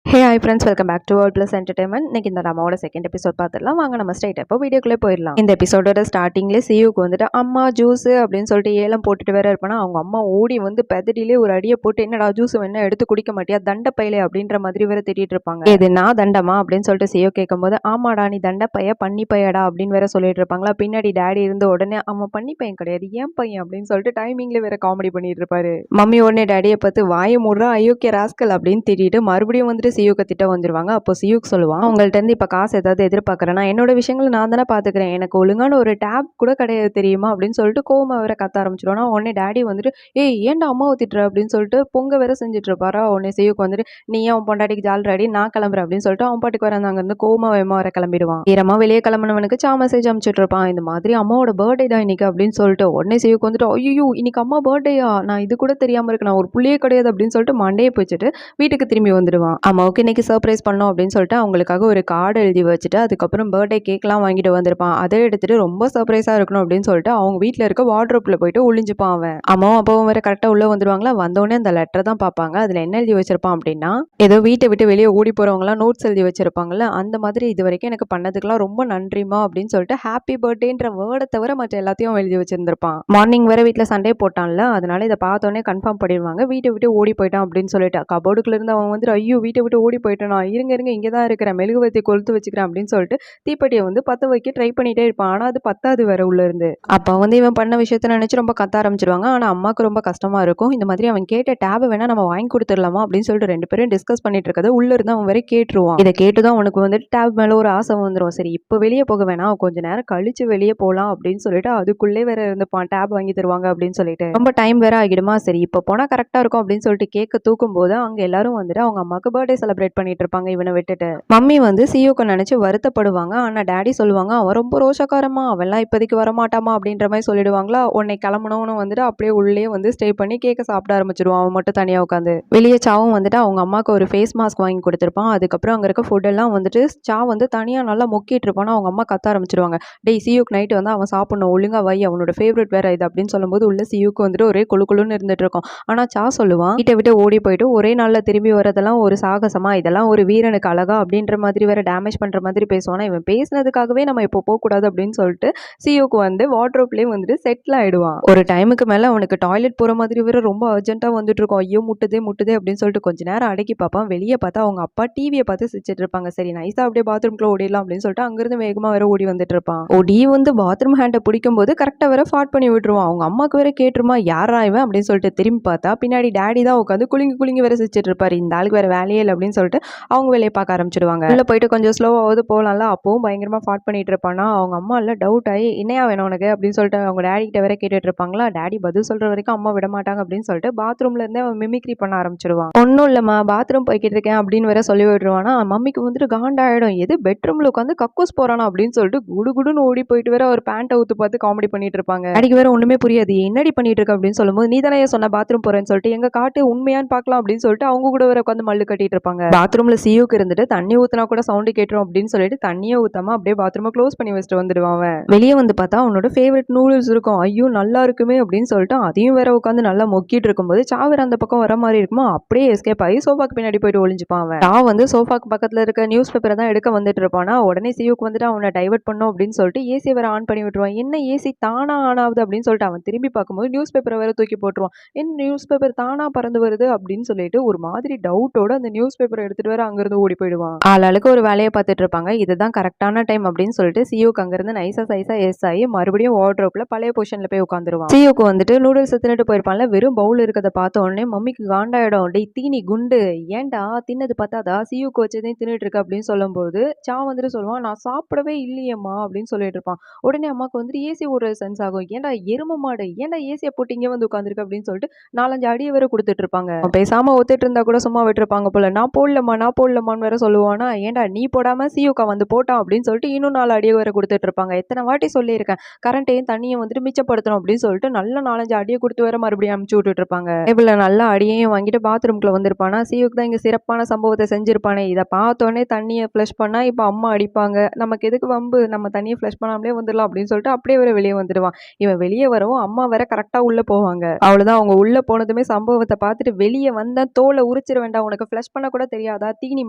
Hey hi friends, welcome back to world plus entertainment. இன்னைக்கு இந்த நம்மளோட செகண்ட் எபிசோட் பார்த்துடலாம். வாங்க நம்ம ஸ்ட்ரைட் இப்போ வீடியோக்குள்ளே போயிடலாம். இந்த எபிசோடோட ஸ்டார்டிங்லேயே சியூக்கு வந்துட்டு அம்மா ஜூஸ் அப்படின்னு சொல்லிட்டு ஏலம் போட்டுட்டு வேற இருப்பானா, அவங்க அம்மா ஓடி வந்து பெதடியிலே ஒரு அடியை போட்டு என்னடா ஜூஸ் வேணா எடுத்து குடிக்க மாட்டியா தண்ட பையலே அப்படின்ற மாதிரி வேற திட்டிட்டு இருப்பாங்க. இது நான் தண்டமா அப்படின்னு சொல்லிட்டு சியோ கேட்கும்போது ஆமாடா நீ தண்ட பைய பண்ணி பையடா அப்படின்னு வேற சொல்லிட்டு இருப்பாங்களா. பின்னாடி டேடி இருந்து உடனே அவன் பண்ணி பையன் கிடையாது ஏன் பையன் அப்படின்னு சொல்லிட்டு டைமிங்ல வேற காமெடி பண்ணிட்டு இருப்பாரு. மம்மி உடனே டேடியை பார்த்து வாயை மூடுறா ஐயோக்கே ராஸ்கல் அப்படின்னு திட்டிட்டு மறுபடியும் வந்துட்டு சியூக்கு திட்ட வந்துருவாங்க. அப்போ சியூக் சொல்லுவான், உங்கள்ட்ட இருந்து இப்ப காசு ஏதாவது எதிர்பார்க்கறேன்னா என்னோட விஷயங்களை நான் தானே பாத்துக்கிறேன், எனக்கு ஒழுங்கான ஒரு டேப் கூட கிடையாது தெரியுமா அப்படின்னு சொல்லிட்டு கோவமா வேற கத்த ஆரம்பிச்சிருவானா. உடனே டேடி வந்துட்டு ஏய் ஏன்டா அம்மாவை திட்டுற அப்படின்னு சொல்லிட்டு பொங்க வேற செஞ்சுட்டு இருப்பாரா. உடனே சியூக் வந்துட்டு நீ அவன் பொண்டாட்டிக்கு ஜால் ரெடி நான் கிளம்புறேன் அப்படின்னு சொல்லிட்டு அவன் பாட்டுக்கு வர அங்க இருந்து கோவமா வேமா வர கிளம்பிடுவான். ஈரமா வெளியே கிளம்பினவனுக்கு சா மெசேஜ் அனுப்பிச்சுட்டு இருப்பான். இந்த மாதிரி அம்மாவோட பர்த்டே தான் இன்னைக்கு அப்படின்னு சொல்லிட்டு உடனே சியூக் வந்துட்டு ஐயோ இன்னைக்கு அம்மா பர்த்டேயா, நான் இது கூட தெரியாம இருக்கு, நான் ஒரு புள்ளியே கிடையாது அப்படின்னு சொல்லிட்டு மண்டையை போச்சுட்டு வீட்டுக்கு திரும்பி வந்துடுவான். அம்மாவுக்கு இன்னைக்கு சர்ப்ரைஸ் பண்ணோம் அப்படின்னு சொல்லிட்டு அவங்களுக்காக ஒரு கார்டு எழுதி வச்சுட்டு அதுக்கப்புறம் பர்த்டே கேக்லாம் வாங்கிட்டு வந்திருப்பான். அதை எடுத்துட்டு ரொம்ப சர்ப்ரைஸா இருக்கணும் அப்படின்னு சொல்லிட்டு அவங்க வீட்டில் இருக்க வார்ட்ரோப்ல போயிட்டு ஒளிஞ்சுப்பான் அவன். அம்மாவும் அப்பாவும் வேற கரெக்டாக உள்ள வந்துருவாங்களா. வந்தோடனே அந்த லெட்டர் தான் பார்ப்பாங்க. அதுல என்ன எழுதி வச்சிருப்பான் அப்படின்னா ஏதோ வீட்டை விட்டு வெளியே ஓடி போறவங்கலாம் நோட்ஸ் எழுதி வச்சிருப்பாங்கல்ல, அந்த மாதிரி இது வரைக்கும் எனக்கு பண்ணதுக்கெல்லாம் ரொம்ப நன்றிமா அப்படின்னு சொல்லிட்டு ஹாப்பி பர்த்டேன்ற வேர்டை தவிர மற்ற எல்லாத்தையும் எழுதி வச்சிருந்திருப்பான். மார்னிங் வேற வீட்டில் சண்டே போட்டான்ல, அதனால இதை பார்த்தோன்னே கன்ஃபார்ம் பண்ணிடுவாங்க. வீட்டை விட்டு ஓடி போயிட்டான் அப்படின்னு சொல்லிட்டு கபோர்டுக்குள்ள இருந்து அவன் வந்து ஐயோ வீட்டை விட்டு ஓடி போயிட்டானா, இருங்க இங்கே தான் இருக்கிறேன், மெழுகுவர்த்தி கொளுத்து வச்சுக்கிறேன் அப்படின்னு சொல்லிட்டு தீப்பெட்டியை வந்து பற்ற வைக்க ட்ரை பண்ணிட்டே இருப்பான். ஆனால் அது பத்தாது வேற உள்ள இருந்து. அப்போ வந்து இவன் பண்ண விஷயத்த நினைச்சு ரொம்ப கத்த ஆரம்பிச்சிருவாங்க. ஆனால் அம்மாவுக்கு ரொம்ப கஷ்டமா இருக்கும். இந்த மாதிரி அவன் கேட்ட டேபை வேணா நம்ம வாங்கி கொடுத்துடலாமா அப்படின்னு சொல்லிட்டு ரெண்டு பேரும் டிஸ்கஸ் பண்ணிட்டு இருக்கதை உள்ள இருந்து அவன் வரை கேட்டுருவான். இதை கேட்டுதான் அவனுக்கு வந்துட்டு டேப் மேல ஒரு ஆசை வந்துடும். சரி இப்போ வெளியே போக வேணாம், கொஞ்ச நேரம் கழிச்சு வெளியே போகலாம் அப்படின்னு சொல்லிட்டு அதுக்குள்ளே வேற இருந்துப்பான். டேப் வாங்கி தருவாங்க அப்படின்னு சொல்லிட்டு ரொம்ப டைம் வேற ஆகிடுமா. சரி இப்போ போனா கரெக்டா இருக்கும் அப்படின்னு சொல்லிட்டு கேட்க தூக்கும் போது அங்க எல்லாரும் வந்துட்டு அவங்க அம்மாவுக்கு பர்த்டே செலிப்ரேட் பண்ணிட்டு இருப்பாங்க இவனை விட்டுட்டு. மம்மி வந்து சியூக்கு நினைச்சு வருத்தப்படுவாங்க. ஆனா டாடி சொல்லுவாங்க அவன் ரொம்ப ரோஷக்காரமா, அவெல்லாம் இப்போதைக்கு வரமாட்டாமா அப்படின்ற மாதிரி சொல்லிடுவாங்களா. உன்னை கிளம்பணும்னு வந்துட்டு அப்படியே உள்ளே வந்து ஸ்டே பண்ணி கேக்க சாப்பிட ஆரம்பிச்சிருவான் அவன் மட்டும் தனியா உட்காந்து. வெளியே சாவும் வந்துட்டு அவங்க அம்மாவுக்கு ஒரு ஃபேஸ் மாஸ்க் வாங்கி கொடுத்துருப்பான். அதுக்கப்புறம் அங்க இருக்க ஃபுட் எல்லாம் வந்துட்டு சா வந்து தனியா நல்லா முக்கிட்டு இருப்பான். அவங்க அம்மா கத்த ஆரம்பிச்சிருவாங்க, டேய் சியூக்கு நைட்டு வந்து அவன் சாப்பிடணும் ஒழுங்கா வை, அவனோட ஃபேவரட் வேற இது அப்படின்னு சொல்லும்போது உள்ள சியூக்கு வந்துட்டு ஒரே குழுன்னு இருந்துட்டு இருக்கும். ஆனா சா சொல்லுவான் வீட்டை விட்டு ஓடி போயிட்டு ஒரே நாள்ல திரும்பி வரதெல்லாம் ஒரு சாகசமா, இதெல்லாம் ஒரு வீரனுக்கு அழகா அப்படின்ற மாதிரி வேற டேமேஜ் பண்ற மாதிரி பேசுவானா. இவன் பேசினதுக்காகவே நம்ம இப்போ போகக்கூடாது அப்படின்னு சொல்லிட்டு சியோக்கு வந்து வார்ட்ரோப்லேயே வந்துட்டு செட்டில் ஆயிடுவான். ஒரு டைமுக்கு மேல அவனுக்கு டாய்லெட் போற மாதிரி வேற ரொம்ப அர்ஜென்ட்டா வந்துட்டு இருக்கும். ஐயோ முட்டுதே அப்படின்னு சொல்லிட்டு கொஞ்ச நேரம் அடக்கி பார்ப்பான். வெளியே பார்த்தா அவங்க அப்பா டிவியை பார்த்து சிரிச்சிட்டு இருப்பாங்க. சரி நைஸா அப்படியே பாத்ரூம்குள்ள ஓடிடலாம் அப்படின்னு சொல்லிட்டு அங்கிருந்து வேகமா வேற ஓடி வந்துட்டு இருப்பான். ஓடி வந்து பாத்ரூம் ஹேண்டை பிடிக்கும் போது கரெக்டா வேற ஃபாட் பண்ணி விட்டுருவான். அவங்க அம்மாக்கு வேற கேட்டுருமா யாரா இவன் அப்படின்னு சொல்லிட்டு திரும்பி பார்த்தா பின்னாடி டேடி தான் உட்காந்து குலுங்கி வேற சிரிச்சிட்டு இருப்பாரு. இந்த ஆளுக்கு வேற வேலையே இல்லை அப்படின்னு சொல்லிட்டு அவங்க வேலையை பார்க்க ஆரம்பிச்சிடுவாங்க. உள்ள போயிட்டு கொஞ்சம் ஸ்லோவாவது போகலாம்ல, அப்பவும் பயங்கரமா ஃபாட் பண்ணிட்டு இருப்பானா. அவங்க அம்மா எல்லாம் டவுட் ஆகி என்னையா வேணும் உனக்கு அப்படின்னு சொல்லிட்டு அவங்க டேடி கிட்ட வேற கேட்டுட்டு இருப்பாங்களா. டேடி பதில் சொல்ற வரைக்கும் அம்மா விட மாட்டாங்க அப்படின்னு சொல்லிட்டு பாத்ரூம்ல இருந்தே அவன் மிமிக்ரி பண்ண ஆரம்பிச்சிடுவான். ஒன்னும் இல்லம்மா பாத்ரூம் போய்கிட்டு இருக்கேன் அப்படின்னு வேற சொல்லி விடுவானா. மம்மிக்கு வந்துட்டு காண்டாயிடும், எது பெட்ரூம்ல உட்காந்து கக்கூஸ் போறானா அப்படின்னு சொல்லிட்டு குடுகுடுன்னு ஓடி போயிட்டு வேற ஒரு பேண்ட் அவுத்து பார்த்து காமெடி பண்ணிட்டு இருப்பாங்க. டேடிக்கு வேற ஒண்ணுமே புரியாது, என்னடி பண்ணிட்டு இருக்க அப்படின்னு சொல்லும்போது நீ தானே சொன்ன பாத்ரூம் போறேன்னு சொல்லிட்டு எங்க காட்டு உண்மையான்னு பார்க்கலாம் அப்படின்னு சொல்லிட்டு அவங்க கூட வேற உட்காந்து மல்லு கட்டிட்டு இருப்பாங்க. இருப்பாங்க. பாத்ரூம்ல சியூக்கு இருந்துட்டு தண்ணி ஊத்துனா கூட சவுண்ட் கேட்டுரும் அப்படின்னு சொல்லிட்டு தண்ணியை ஊத்தாம அப்படியே பாத்ரூமை க்ளோஸ் பண்ணி வச்சுட்டு வந்துடுவான் அவன். வெளியே வந்து பார்த்தா அவனோட ஃபேவரட் நூடுல்ஸ் இருக்கும். ஐயோ நல்லா இருக்குமே அப்படின்னு சொல்லிட்டு அதையும் வேற உட்காந்து நல்லா மொக்கிட்டு இருக்கும்போது சாவர் அந்த பக்கம் வர மாதிரி இருக்குமோ அப்படியே எஸ்கேப் ஆகி சோஃபாக்கு பின்னாடி போயிட்டு ஒளிஞ்சுப்பான் அவன். வந்து சோஃபாக்கு பக்கத்துல இருக்க நியூஸ் பேப்பரை தான் எடுக்க வந்துட்டு இருப்பானா உடனே சியூக்கு வந்துட்டு அவனை டைவர்ட் பண்ணும் அப்படின்னு சொல்லிட்டு ஏசி வேற ஆன் பண்ணி விட்டுருவான். என்ன ஏசி தானா ஆன் ஆகுது அப்படின்னு சொல்லிட்டு அவன் திரும்பி பார்க்கும்போது நியூஸ் பேப்பரை வேற தூக்கி போட்டுருவான். என்ன நியூஸ் பேப்பர் தானா பறந்து வருது அப்படின்னு சொல்லிட்டு ஒரு மாதிரி டவுட்டோட அந்த நியூஸ் பேப்பரை எடுத்துட்டு வேற அங்கிருந்து ஓடி போயிடுவான். ஆளாளுக்கு ஒரு வேலையை பார்த்துட்டு இருப்பாங்க. இதுதான் கரெக்டான டைம் அப்படின்னு சொல்லிட்டு சியூக்கு அங்கிருந்து நைஸா எஸ் ஆகி மறுபடியும் வார்ட்ரோப்ல பழைய பொசிஷன்ல போய் உட்காந்துருவான். சியூக்கு வந்துட்டு நூடுல்ஸ் தின்னுட்டு போயிருப்பான்ல, வெறும் பவுல் இருக்கிறத பார்த்த உடனே மம்மிக்கு காண்டாயிடும். டேய் தீனி குண்டு, ஏன்டா தின்னது பார்த்தாதா சியூக்கு வச்சதையும் தின்னுட்டு இருக்க அப்படின்னு சொல்லும்போது வந்துட்டு சொல்லுவான், நான் சாப்பிடவே இல்லையம்மா அப்படின்னு சொல்லிட்டு இருப்பான். உடனே அம்மாக்கு வந்துட்டு ஏசி ஒரு சென்ஸ் ஆகும். ஏன்டா எரும மாடு, ஏன்டா ஏசியை போட்டு இங்கே வந்து உட்காந்துருக்கு அப்படின்னு சொல்லிட்டு 4-5 அடியை வேற கொடுத்துட்டு இருப்பாங்க. பேசாம ஒத்துட்டு இருந்தா கூட சும்மா விட்டுருப்பாங்க போல. நான் போடலமான்னு வேற சொல்லுவானா, ஏன்டா நீ போடாம சியூக்கா வந்து போட்டான் அப்படின்னு சொல்லிட்டு இன்னும் 4 அடியை வேற கொடுத்துட்டு இருப்பாங்க. எத்தனை வாட்டி சொல்லியிருக்கேன், கரண்ட்டையும் தண்ணியும் வந்துட்டு மிச்சப்படுத்தணும் அப்படின்னு சொல்லிட்டு நல்ல 4-5 அடியை கொடுத்து வேற மறுபடியும் அமுச்சு விட்டுட்டு இருப்பாங்க. டேபிள்ல நல்ல அடியையும் வாங்கிட்டு பாத்ரூம்குள்ள வந்திருப்பானா, சியூக்கு தான் இங்க சிறப்பான சம்பவத்தை செஞ்சிருப்பானே. இதை பார்த்தோன்னே தண்ணியை ஃப்ளஷ் பண்ணா இப்போ அம்மா அடிப்பாங்க, நமக்கு எதுக்கு வம்பு, நம்ம தண்ணியை ஃப்ளஷ் பண்ணாமலே வந்துடலாம் அப்படின்னு சொல்லிட்டு அப்படியே வேற வெளியே வந்துடுவான். இவன் வெளியே வரவும் அம்மா வேற கரெக்டா உள்ள போவாங்க. அவ்வளவுதான், அவங்க உள்ள போனதுமே சம்பவத்தை பார்த்துட்டு வெளியே வந்தா தோலை உரிச்சிட வேண்டாம், உனக்கு ஃப்ளஷ் பண்ண கூட தெரியாதா தீனி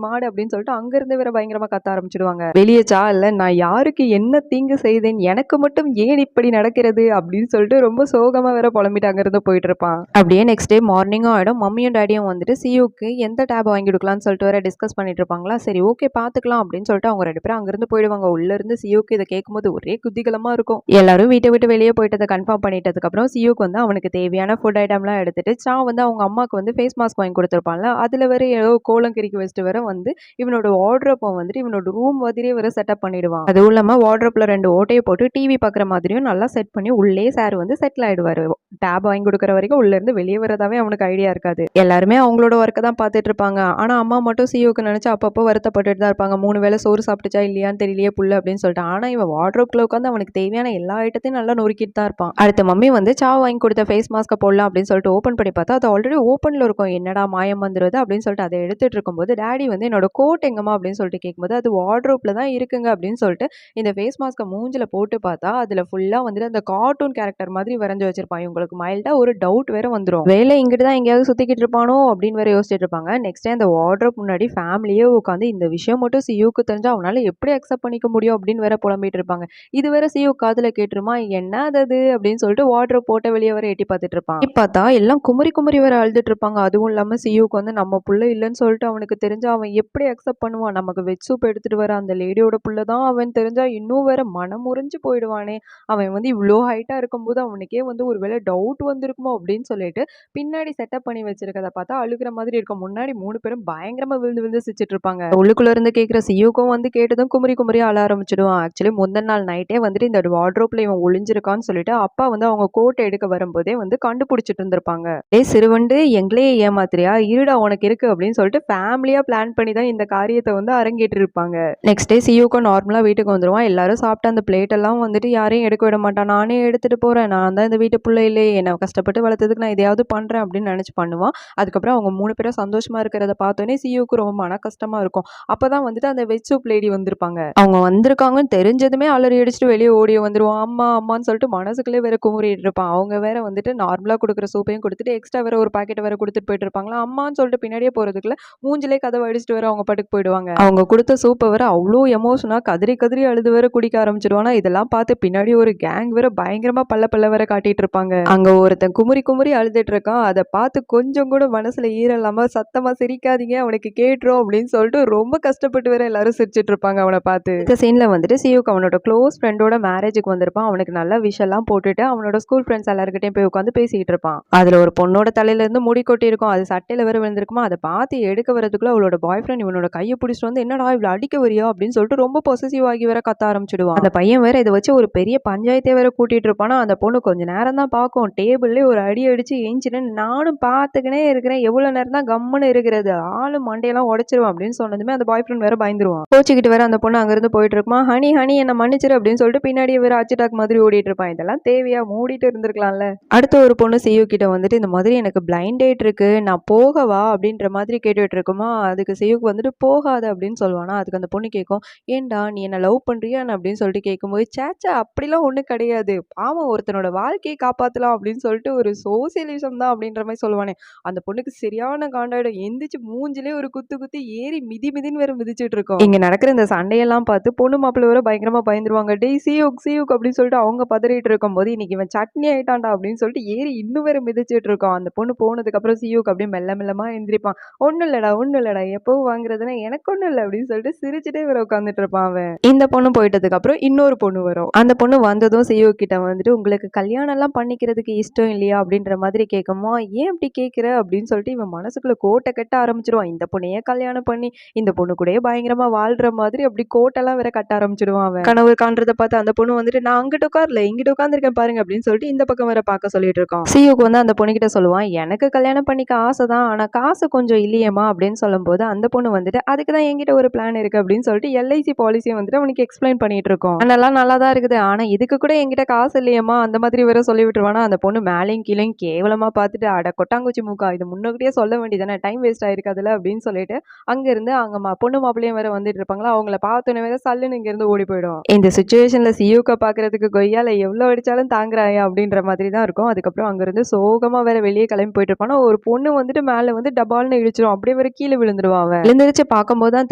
மாடு அப்படின்னு சொல்லிட்டு அங்கிருந்து வேற பயங்கரமா கத்த ஆரம்பிச்சிடுவாங்க. வெளியே இல்ல நான் யாருக்கு என்ன தீங்கு செய்தேன், எனக்கு மட்டும் ஏன் இப்படி நடக்கிறது அப்படின்னு சொல்லிட்டு ரொம்ப சோகமா வேற புலம்பிட்டு அங்கிருந்து போயிட்டு இருப்பான். அப்படியே நெக்ஸ்ட் டே மார்னிங்கும் ஆயிடும். மம்மியும் டேடியும் வந்துட்டு சியூக்கு எந்த டேப் வாங்கி கொடுக்கலாம்னு சொல்லிட்டு வேற டிஸ்கஸ் பண்ணிட்டு இருப்பாங்களா. சரி ஓகே பாத்துக்கலாம் அப்படின்னு சொல்லிட்டு அவங்க 2 பேரும் அங்கிருந்து போயிடுவாங்க. உள்ள இருந்து சியூக்கு இதை கேட்கும்போது ஒரே குதிகலமா இருக்கும். எல்லாரும் வீட்டை விட்டு வெளியே போயிட்டதை கன்ஃபார்ம் பண்ணிட்டதுக்கு அப்புறம் சியூக்கு வந்து அவனுக்கு தேவையான ஃபுட் ஐட்டம்லாம் எடுத்துட்டு வந்து அவங்க அம்மாவுக்கு வந்து ஃபேஸ் மாஸ்க் வாங்கி கொடுத்துருப்பான்ல, அதுல வேற ஏதோ கோலம் கிறுக்கி வச்சுட்டு வேற வந்து இவனோட வார்ட்ரோப்பை வந்துட்டு இவனோட ரூம் மாதிரியே வேற செட்டப் பண்ணிடுவான். அதுவும் இல்லாம வார்ட்ரோப்ல 2 ஓட்டையை போட்டு டிவி பாக்குற மாதிரியும் நல்லா செட் பண்ணி உள்ளே சார் வந்து செட்டில் ஆயிடுவாரு. டேப் வாங்கி கொடுக்குற வரைக்கும் உள்ள இருந்து வெளியே வரதாவே அவனுக்கு ஐடியா இருக்காது. எல்லாருமே அவங்களோட ஒர்க்கை தான் பார்த்துட்டு இருப்பாங்க. ஆனா அம்மா மட்டும் சியூக்கு நினைச்சு அப்பப்போ வருத்தப்பட்டுட்டு தான் இருப்பாங்க. 3 வேளை சோறு சாப்பிட்டுச்சா இல்லையான்னு தெரியலையே புள்ள அப்படின்னு சொல்லிட்டு. ஆனா இவன் வார்ட்ரோப்ல உட்காந்து அவனுக்கு தேவையான எல்லா ஐட்டத்தையும் நல்லா நொறுக்கிட்டு தான் இருப்பான். அடுத்த மம்மி வந்து வாங்கி கொடுத்த ஃபேஸ் மாஸ்க போடலாம் அப்படின்னு சொல்லிட்டு ஓப்பன் பண்ணி பார்த்தா அது ஆல்ரெடி ஓப்பன்ல இருக்கும். என்னடா மாயம் வந்துருது அப்படின்னு சொல்லிட்டு அதை எடுத்துட்டு இருக்கும்போது டாடி வந்து என்னோட கோட் எங்கம்மா அப்படின்னு சொல்லிட்டு கேட்கும்போது அது வார்ட்ரோப்ல தான் இருக்குங்க அப்படின்னு சொல்லிட்டு இந்த ஃபேஸ் மாஸ்கை மூஞ்சில போட்டு பார்த்தா அதுல ஃபுல்லா வந்துட்டு அந்த கார்ட்டூன் கேரக்டர் மாதிரி வரைஞ்சு வச்சிருப்பான். இவங்களுக்கு மைல்டா ஒரு டவுட் வேற வந்துடும். வேலை இங்கிட்டு தான் எங்கேயாவது சுத்திக்கிட்டு இருப்பானோ அப்படின்னு வேற யோசிச்சுட்டு இருப்பாங்க. நெக்ஸ்ட் அந்த வார்ட்ரோப் முன்னாடி ஃபேமிலியே உட்காந்து இந்த விஷயம் மட்டும் சியூக்கு தெரிஞ்சா அவனால எப்படி அக்செப்ட் பண்ணிக்க முடியும் அப்படின்னு வேற புலம்பிட்டு இருப்பாங்க. இது வேற சியூ காதுல கேட்டுருமா, என்ன அது அப்படின்னு சொல்லிட்டு வார்ட்ரோப் போட்ட வெளியே வர எட்டி பார்த்துட்டு இருப்பான். பார்த்தா எல்லாம் குமரி குமரி வேற அழுதுட்டு இருப்பாங்க. அதுவும் இல்லாம சியூக்கு வந்து நம்ம புள்ள இல்லைன்னு சொல்லிட்டு அவனுக்கு தெரிஞ்சா அவன் எப்படி அக்செப்ட் பண்ணுவான். நமக்கு வெஜ் சூப் எடுத்துட்டு வர அந்த லேடியோட புள்ள தான் அவன் தெரிஞ்சா இன்னும் வேற மனம் முறிஞ்சு போயிடுவானே. அவன் வந்து இவ்வளோ ஹைட்டா இருக்கும்போது அவனுக்கே வந்து ஒரு வேளை டவுட் வந்திருக்குமோ அப்படின்னு சொல்லிட்டு பின்னாடி செட்டப் பண்ணி வச்சிருக்கதை பார்த்தா அழுகிற மாதிரி இருக்கும். முன்னாடி 3 பேரும் பயங்கரமா விழுந்து விழுந்து சிரிச்சிட்டு இருப்பாங்க. உள்ளுக்குள்ள இருந்து கேட்கிற சியூக்கும் வந்து கேட்டதும் குமரி குமரி அழ ஆரம்பிச்சிடுவான். ஆக்சுவலி முந்தின நாள் நைட்டே வந்துட்டு இந்த வார்ட்ரோப்ல இவன் ஒளிஞ்சிருக்கான்னு சொல்லிட்டு அப்பா வந்து அவங்க கோட்டை எடுக்க வரும்போதே வந்து கண்டுபிடிச்சிட்டு இருந்திருப்பாங்க. சிறுவண்டு எங்களையே ஏமாத்திரியா, இருடா உனக்கு இருக்கு அப்படின்னு சொல்லிட்டு ஃபேமிலியா பிளான் பண்ணி தான் இந்த காரியத்தை வந்து அரங்கேற்றி இருப்பாங்க. நெக்ஸ்ட் டே சியூக்கும் நார்மலா வீட்டுக்கு வந்துருவான். எல்லாரும் சாப்பிட்டு அந்த பிளேட் எல்லாம் வந்துட்டு யாரையும் எடுக்க விட மாட்டான். நானே எடுத்துட்டு போறேன், நான் தான் இந்த வீட்டு பிள்ளை இல்லையே, என்னை கஷ்டப்பட்டு வளர்த்ததுக்கு நான் இதையாவது பண்றேன் அப்படின்னு நினைச்சு பண்ணுவான். அதுக்கப்புறம் அவங்க 3 பேரும் சந்தோஷமா இருக்கிறத பார்த்தோன்னே சியூக்கு ரொம்ப மன கஷ்டமா இருக்கும். அப்பதான் வந்துட்டு அந்த வெஜ் சூப் லேடி வந்திருப்பாங்க. அவங்க வந்திருக்காங்கன்னு தெரிஞ்சதுமே அலறி அடிச்சுட்டு வெளியே ஓடிய வந்துருவான். அம்மா அம்மான்னு சொல்லிட்டு மனசுக்குள்ளே வேற குமுறிட்டு இருப்பான். அவங்க வேற வந்துட்டு நார்மலா கொடுக்குற சூப்பையும் கொடுத்துட்டு எக்ஸ்ட்ரா வேற ஒரு பாக்கெட் வேற கொடுத்துட்டு போயிட்டு இருப்பாங்களா. அம்மான்னு சொல்லிட்டு பின்னாடியே போறதுக்குள்ள மூஞ்சிலே கதவை அடிச்சுட்டு வேற அவங்க பாட்டுக்கு போயிடுவாங்க. அவங்க கொடுத்த சூப்பை வேற அவ்வளோ எமோஷனா கதறி கதறி அழுது வேற குடிக்க ஆரம்பிச்சிடுவானா. இதெல்லாம் பார்த்து பின்னாடி ஒரு கேங் வேற பயங்கரமா பல்ல வேற காட்டிட்டு இருப்பாங்க. அங்க ஒருத்தன் குமுறி குமுறி அழுதுட்டு இருக்கான். அதை பார்த்து கொஞ்சம் கூட மனசுல ஈரலாம சத்தமா சிரிக்காதீங்க அவனுக்கு கேட்டுரும் அப்படின்னு சொல்லிட்டு ரொம்ப கஷ்டப்பட்டு வேற எல்லாரும் சிரிச்சிட்டு இருப்பாங்க அவனை பார்த்து. இந்த சீன்ல வந்துட்டு சியூக்கு அவனோட க்ளோஸ் ஃப்ரெண்டோட மேரேஜுக்கு வந்திருப்பான். அவனுக்கு நல்ல விஷயம் எல்லாம் போட்டுட்டு அவனோட ஸ்கூல் ஃப்ரெண்ட்ஸ் எல்லாருக்கிட்டையும் போய் உட்காந்து பேசிட்டு இருப்பான். அதுல ஒரு பொண்ணோட தலையில இருந்து முடி கொட்டி இருக்கும். அது சட்டையில வேற விழுந்திருக்குமா. அதை பார்த்து எடுக்க வரதுக்குள்ள அவளோட பாய் ஃப்ரெண்ட் இவனோட கையை பிடிச்சிட்டு வந்து என்னடா இவ்வளவு அடிக்க வரியா அப்படின்னு சொல்லிட்டு ரொம்ப பொசசிவ் ஆகி வேற கத்த ஆரம்பிச்சிடுவான். அந்த பையன் வேற இதை வச்சு ஒரு பெரிய பஞ்சாயத்தை வேற கூட்டிட்டு இருப்பானா. அந்த பொண்ணு கொஞ்ச நேரம் தான் பார்க்கும். டேபிள்ல ஒரு அடி அடிச்சு ஏஞ்சினேன், நானும் பார்த்துக்கினே இருக்கிறேன், எவ்வளவு நேரம் தான் கம்முன்னு இருக்கிறது, ஆளு மண்டையெல்லாம் உடைச்சிருவான் அப்படின்னு சொன்னதுமே அந்த பாய் ஃப்ரெண்ட் வேற பயந்துருவான். கோச்சிக்கிட்டு வேற அந்த பொண்ணு அங்கிருந்து போயிட்டு இருக்குமா. ஹனி ஹனி என்ன மன்னிச்சிரு அப்படின்னு சொல்லிட்டு பின்னாடியே வேற அச்சுட்டாக் மாதிரி ஓடிட்டு இருப்பான். இதெல்லாம் தேவையா, மூடிட்டு இருந்திருக்கலாம்ல. அடுத்த ஒரு பொண்ணு சியூ கிட்ட வந்துட்டு இந்த மாதிரி எனக்கு பிளைண்ட் டேட் இருக்கு, நான் போகவா அப்படின்ற மாதிரி கேட்டுட்டு விளையாண்டுட்டு இருக்குமா, அதுக்கு சியுக்கு வந்துட்டு போகாத அப்படின்னு சொல்லுவானா, அதுக்கு அந்த பொண்ணு கேட்கும், ஏன்டா நீ என்ன லவ் பண்றியா என்ன அப்படின்னு சொல்லிட்டு கேட்கும்போது, சேச்சே அப்படிலாம் ஒண்ணும் கிடையாது. பாவம் ஒருத்தனோட வாழ்க்கைய காப்பாத்தலாம் அப்படின்னு சொல்லிட்டு ஒரு சோசியலிசம் தான் அப்படின்ற மாரி சொல்லுவானே. அந்த பொண்ணுக்கு சரியான காண்டாயிடும். எந்திரிச்சு மூஞ்சிலே ஒரு குத்து குத்தி ஏறி மிதி மிதின்னு வேற மிதிச்சுட்டு இருக்கும். இங்க நடக்கிற இந்த சண்டையெல்லாம் பார்த்து பொண்ணு மாப்பிள்ளை வேற பயங்கரமா பயந்துருவாங்க. டேய் சியூக் சியூக் அப்படின்னு சொல்லிட்டு அவங்க பதறிட்டு இருக்கும்போது, இன்னைக்கு இவன் சட்னி ஆயிட்டான்டா அப்படின்னு சொல்லிட்டு ஏறி இன்னும் வேற மிதிச்சுட்டு இருக்கோம். அந்த பொண்ணு போனதுக்கு அப்புறம் சியூக் அப்படியே மெல்ல மெல்லமா எந்திரிப்பான். ஒண்ணும் இல்லடா எப்பவும் வாங்குறதுன்னா எனக்கு ஒண்ணும் இல்ல அப்படின்னு சொல்லிட்டு சிரிச்சுட்டே வேற உட்காந்துட்டு இருப்பான் அவன். இந்த பொண்ணு போயிட்டதுக்கு அப்புறம் இன்னொரு பொண்ணு வரும். அந்த பொண்ணு வந்ததும் சியூக் கிட்ட வந்துட்டு உங்களுக்கு கல்யாணம் எல்லாம் பண்ணிக்கிறதுக்கு இஷ்டம் இல்லையா அப்படின்ற மாதிரி கேட்குமா, ஏன் அப்படி கேட்கிற அப்படின்னு சொல்லிட்டு இவன் மனசுக்குள்ள கோட்டை கட்ட ஆரம்பிச்சிருவான். இந்த பொண்ணையே கல்யாணம் பண்ணி இந்த பொண்ணு கூடயே பயங்கரமா வாழ்ற மாதிரி அப்படி கோட்டெல்லாம் வேற கட்ட ஆரம்பிச்சிடுவான் அவன். கனவு காண்றத பார்த்து அந்த பொண்ணு வந்துட்டு நான் அங்கிட்டு உட்கார்ல இங்கிட்டு உட்கார்ந்துருக்கேன் பாருங்க அப்படின்னு சொல்லிட்டு இந்த பக்கம் வேற பார்க்க சொல்லிட்டு இருக்கான். சியூக்கு வந்து அந்த பொண்ணு கிட்ட சொல்லுவான், எனக்கு கல்யாணம் பண்ணிக்க ஆசைதான், ஆனா காசு கொஞ்சம் இல்லையேமா அப்படின்னு சொல்லும்போது அந்த பொண்ணு வந்துட்டு அதுக்கு தான் என்கிட்ட ஒரு பிளான் இருக்கு அப்படின்னு சொல்லிட்டு எல்ஐசி பாலிசியை வந்துட்டு அவனுக்கு எக்ஸ்பிளைன் பண்ணிட்டு இருக்கோம். அதெல்லாம் நல்லா தான் இருக்குது, ஆனா இதுக்கு கூட என்கிட்ட காசு இல்லையேமா அந்த மாதிரி வேற சொல்லி விட்டுருவானா. அந்த பொண்ணு மேலையும் கீழையும் கேவலமா பார்த்துட்டு அட கொட்டாங்குச்சி மூக்கா இது முன்னோக்கிட்டே சொல்ல வேண்டியதானே, டைம் வேஸ்ட் ஆயிருக்காதுல அப்படின்னு சொல்லிட்டு அங்க இருந்து அங்க பொண்ணு மாப்பிள்ளையும் வேற வந்துட்டு இருப்பாங்களா, அவங்கள பார்த்தோன்னே வேற சல்லுன்னு இங்க இருந்து ஓடி போயிடும். இந்த சுச்சுவேஷன்ல சியூக்க பாக்குறதுக்கு கொய்யால எவ்வளவு அடிச்சாலும் தாங்குறாயா அப்படின்ற மாதிரி தான் இருக்கும். அதுக்கப்புறம் அங்க இருந்து சோகமா வேற வெளியே கிளம்பி போயிட்டு இருப்பானா, ஒரு பொண்ணு வந்துட்டு மேல வந்து டபால்னு இடிச்சிடும், அப்படியே வேற கீழே விழுந்துருவான். அவன் விழுந்துருச்சு பார்க்கும்போது தான்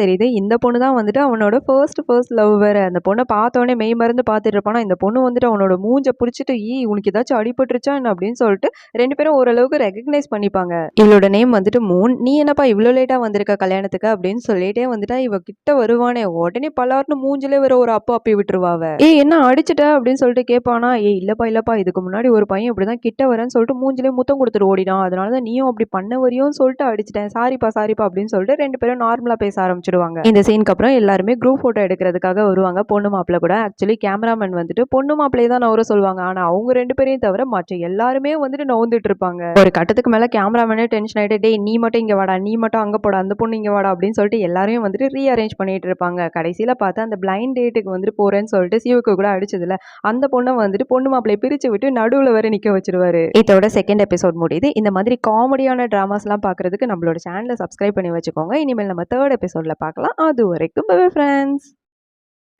தெரியுது இந்த பொண்ணு தான் வந்துட்டு அவனோட ஃபர்ஸ்ட் லவ் வேற. அந்த பொண்ணை பார்த்தோன்னே மெய் மறந்து பார்த்துட்டு இருப்பானா, இந்த பொண்ணு வந்துட்டு அவனோட மூஞ்ச பிடிச்சிட்டு உனக்கு ஏதாச்சும் அடிபட்டுருச்சா என்ன அப்படின்னு சொல்லிட்டு ரெண்டு பேரும் ஓரளவுக்கு ரெகக்னைஸ் பண்ணிப்பாங்க. இவளோட நேம் வந்துட்டு மூன். நீ என்னப்பா இவ்வளோ லேட்டா வந்திருக்க கல்யாணத்துக்கு அப்படின்னு சொல்லிட்டே வந்துட்டா இவ கிட்ட வருவானே, உடனே பலார்னு மூஞ்சிலே வேற ஒரு அப்பி விட்டுருவாவ. என்ன அடிச்சிட்ட அப்படின்னு சொல்லிட்டு கேட்பானா, இல்லப்பா இதுக்கு முன்னாடி ஒரு பையன் இப்படிதான் கிட்ட வரேன்னு சொல்லிட்டு மூஞ்சிலே முத்தம் கொடுத்துட்டு ஓடினான், அதனாலதான் நீயும் அப்படி பண்ண வரியோன்னு சொல்லிட்டு அடிச்சிட்டேன், சாரிப்பா அப்படின்னு சொல்லிட்டு ரெண்டு பேரும் நார்மலா பேச ஆரம்பிச்சிடுவாங்க. இந்த சீனுக்கு அப்புறம் எல்லாருமே குரூப் போட்டோ எடுக்கிறதுக்காக வருவாங்க பொண்ணு மாப்பிள்ள கூட. ஆக்சுவலி கேமராமேன் வந்துட்டு பொண்ணு மாப்பிள்ளையை தான் நவர சொல்லுவாங்க, ஆனா அவங்க ரெண்டு பேரையும் தவிர மற்ற எல்லாருமே வந்துட்டு நவுந்துட்டு இருப்பாங்க. ஒரு கட்டத்துக்கு மேல கேமராமேனே டென்ஷன் ஆயிட்டு, டேய் நீ மட்டும் இங்க வாடா, நீ மட்டும் அங்க போடா, அந்த பொண்ணு இங்க வாடா அப்படின்னு சொல்லிட்டு எல்லாரையும் வந்துட்டு ரீஅரேஞ்ச் பண்ணிட்டு இருப்பாங்க. கடைசியில பார்த்தா அந்த பிளைண்ட் டேட்டுக்கு வந்துட்டு போறேன்னு சொல்லிட்டு சிவுக்கு கூட அடிச்சதுல அந்த பொண்ணை வந்துட்டு பொண்ணு மாப்பிள்ளையை பிரிச்சு விட்டு நடுவுல வர நிக்க வச்சிருவாரு. இதோட செகண்ட் எபிசோட் முடியுது. இந்த மாதிரி காமெடியான டிராமாஸ் எல்லாம் பாக்குறதுக்கு நம்மளோட சேனலை சப்ஸ்கிரைப் பண்ணி வச்சுக்கோங்க. இனிமேல் நம்ம தேர்ட் எபிசோட்ல பார்க்கலாம். அது வரைக்கும் bye friends.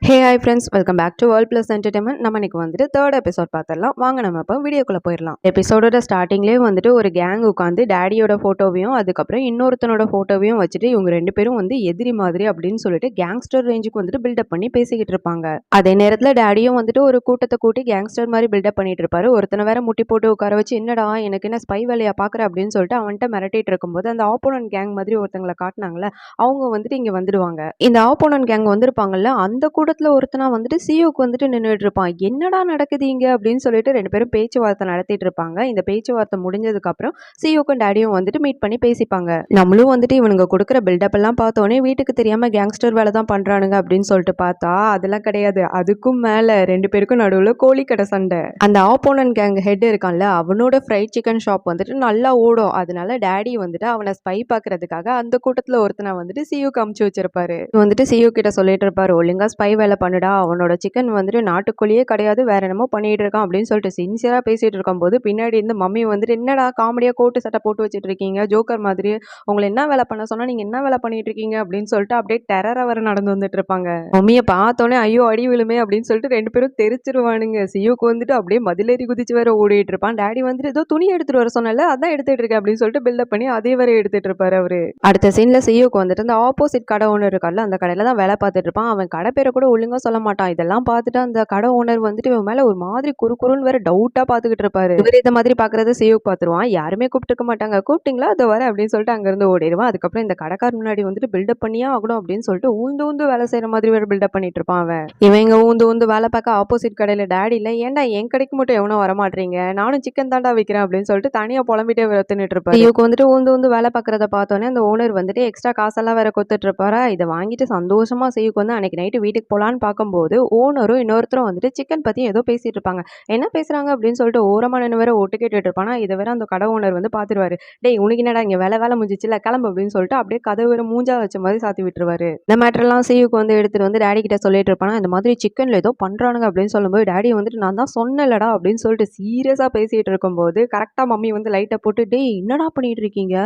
Hey hi friends, welcome back to world plus entertainment. நம்ம இன்னைக்கு வந்துட்டு தேர்ட் எபிசோட் பார்த்துடலாம். வாங்க நம்ம இப்போ வீடியோக்குள்ளே போயிடலாம். எபிசோடோட ஸ்டார்டிங்லேயே வந்துட்டு ஒரு கேங் உட்காந்து டேடியோட ஃபோட்டோவையும் அதுக்கப்புறம் இன்னொருத்தனோட ஃபோட்டோவையும் வச்சுட்டு இவங்க ரெண்டு பேரும் வந்து எதிரி மாதிரி அப்படின்னு சொல்லிட்டு கேங்ஸ்டர் ரேஞ்சுக்கு வந்துட்டு பில்டப் பண்ணி பேசிக்கிட்டு இருப்பாங்க. அதே நேரத்தில் டேடியும் வந்துட்டு ஒரு கூட்டத்தை கூட்டி கேங்ஸ்டர் மாதிரி பில்டப் பண்ணிட்டு இருப்பாரு. ஒருத்தனை வேற முட்டி போட்டு உட்கார வச்சு என்னடா எனக்கு என்ன ஸ்பை வேலையா பார்க்குற அப்படின்னு சொல்லிட்டு அவன்கிட்ட மிரட்டிட்டு இருக்கும்போது அந்த ஆப்போனன்ட் கேங் மாதிரி ஒருத்தங்களை காட்டினாங்களே, அவங்க வந்துட்டு இங்கே வந்துடுவாங்க. இந்த ஆப்போனன்ட் கேங் வந்திருப்பாங்கல்ல, அந்த கூட்டத்துல ஒருத்தனா வந்துட்டு சியோக்கு வந்துட்டு நின்றுட்டு இருப்பான். என்னடா நடக்குது இங்க அப்படின்னு சொல்லிட்டு ரெண்டு பேரும் பேச்சுவார்த்தை நடத்திட்டு இருப்பாங்க. இந்த பேச்சுவார்த்தை முடிஞ்சதுக்கு அப்புறம் சியோக்கும் டேடியும் வந்துட்டு மீட் பண்ணி பேசிப்பாங்க. நம்மளும் வந்துட்டு இவனுங்க கொடுக்குற பில்டப் எல்லாம் பார்த்தோன்னே வீட்டுக்கு தெரியாம கேங்ஸ்டர் வேலை தான் பண்றானுங்க அப்படின்னு சொல்லிட்டு பார்த்தா அதெல்லாம் கிடையாது. அதுக்கும் மேல ரெண்டு பேருக்கும் நடுவுல கோழிக்கடை சண்டை. அந்த ஆப்போனன்ட் கேங் ஹெட் இருக்கான்ல, அவனோட ஃப்ரைட் சிக்கன் ஷாப் வந்துட்டு நல்லா ஓடும். அதனால டேடி வந்துட்டு அவனை ஸ்பை பாக்குறதுக்காக அந்த கூட்டத்துல ஒருத்தனை வந்துட்டு சியோக்கு அமுச்சு வச்சிருப்பாரு. வந்துட்டு சியோ கிட்ட சொல்லிட்டு இருப்பாரு, ஒழுங்கா ஸ்பை வேலை பண்ணுடா, அவனோட சிக்கன் வந்துட்டு நாட்டுக்கோழியே கிடையாது, வேற என்னமோ பண்ணிட்டு இருக்கான் அப்படின்னு சொல்லிட்டு சின்சியரா பேசிட்டு இருக்கும் போது பின்னாடி இருந்து மம்மி வந்துட்டு என்னடா காமெடியா கோட்டு சட்டை போட்டு வச்சிட்டு இருக்கீங்க ஜோக்கர் மாதிரி, உங்களை என்ன வேலை பண்ண சொன்னா நீங்க என்ன வேலை பண்ணிட்டு இருக்கீங்க அப்படின்னு சொல்லிட்டு அப்படியே டெரரா வர நடந்து வந்துட்டு இருப்பாங்க. மம்மியை பார்த்தோன்னே ஐயோ அடி விழுமே அப்படின்னு சொல்லிட்டு ரெண்டு பேரும் தெரிச்சிருவானுங்க. சியோக்கு வந்துட்டு அப்படியே மதிலேறி குதிச்சு வேற ஓடிட்டு இருப்பான். டேடி வந்துட்டு ஏதோ துணி எடுத்துட்டு வர சொன்னல அதான் எடுத்துட்டு இருக்கேன் அப்படின்னு சொல்லிட்டு பில்டப் பண்ணி அதே வரை எடுத்துட்டு இருப்பாரு அவரு. அடுத்த சீன்ல சியோக்கு வந்துட்டு அந்த ஆப்போசிட் கடை ஒன்று இருக்கார்ல, அந்த கடையில தான் வேலை பார்த்துட்டு இருப்பான். அவன் கடை பேரை கூட ஒழுங்கா சொல்ல மாட்டான். இதெல்லாம் பார்த்துட்டு அந்த கடை ஓனர் வந்துட்டு இவன் மேல ஒரு மாதிரி குறுன்னு வேற டவுட்டா பாத்துக்கிட்டு இருப்பாரு. இவர் இந்த மாதிரி பாக்குறத சியோக் பாத்துருவான். யாருமே கூப்பிட்டுக்க மாட்டாங்க. கூப்பிட்டீங்களா அதை வர அப்படின்னு சொல்லிட்டு அங்க இருந்து ஓடிடுவான். அதுக்கப்புறம் இந்த கடைக்கார் முன்னாடி வந்துட்டு பில்டப் பண்ணியா ஆகணும் அப்படின்னு சொல்லிட்டு ஊந்து வேலை செய்யற மாதிரி வேற பில்டப் பண்ணிட்டு இருப்பான் அவன். இவன் இங்க ஊந்து வேலை பார்க்க ஆப்போசிட் கடையில டேடி இல்ல, ஏன்டா என் கடைக்கு மட்டும் எவனோ வரமாட்டீங்க, நானும் சிக்கன் தாண்டா விற்கிறேன் அப்படின்னு சொல்லிட்டு தனியா புலம்பிட்டே விரத்துட்டு இருப்பாரு. சியோக்கு வந்துட்டு ஊந்து வேலை பார்க்கறத பார்த்தோன்னே அந்த ஓனர் வந்துட்டு எக்ஸ்ட்ரா காசெல்லாம் வேற கொடுத்துட்டு இருப்பாரா. இதை வாங்கிட்டு சந்தோஷமா சியோக்கு வந்து அன்னைக்கு நைட்டு வீட்டுக்கு போலான்னு பார்க்கும்போது ஓனரும் இன்னொருத்தரும் வந்துட்டு சிக்கன் பத்தி ஏதோ பேசிட்டு இருப்பாங்க. என்ன பேசுறாங்க அப்படின்னு சொல்லிட்டு ஓரமா நின்னு வேற ஒட்டு கேட்டுட்டு இருப்பானா, இத வேற அந்த கடை ஓனர் வந்து பார்த்துருவாரு. டேய் உனக்கு என்னடா இங்க வேலை முடிஞ்சிச்சுல்ல கிளம்பு அப்படின்னு சொல்லிட்டு அப்படியே கதவு வேற மூஞ்சா வச்ச மாதிரி சாத்தி விட்டுருவாரு. இந்த மேட்டர்லாம் சியுக்கு வந்து எடுத்துட்டு வந்து டாடி கிட்ட சொல்லிட்டு இருப்பானா, இந்த மாதிரி சிக்கன்ல ஏதோ பண்றானுங்க அப்படின்னு சொல்லும்போது டாடி வந்துட்டு நான் தான் சொன்னேன்லடா அப்படின்னு சொல்லிட்டு சீரியஸா பேசிட்டு இருக்கும்போது கரெக்டா மம்மி வந்து லைட்டை போட்டு டேய் என்னடா பண்ணிட்டு இருக்கீங்க,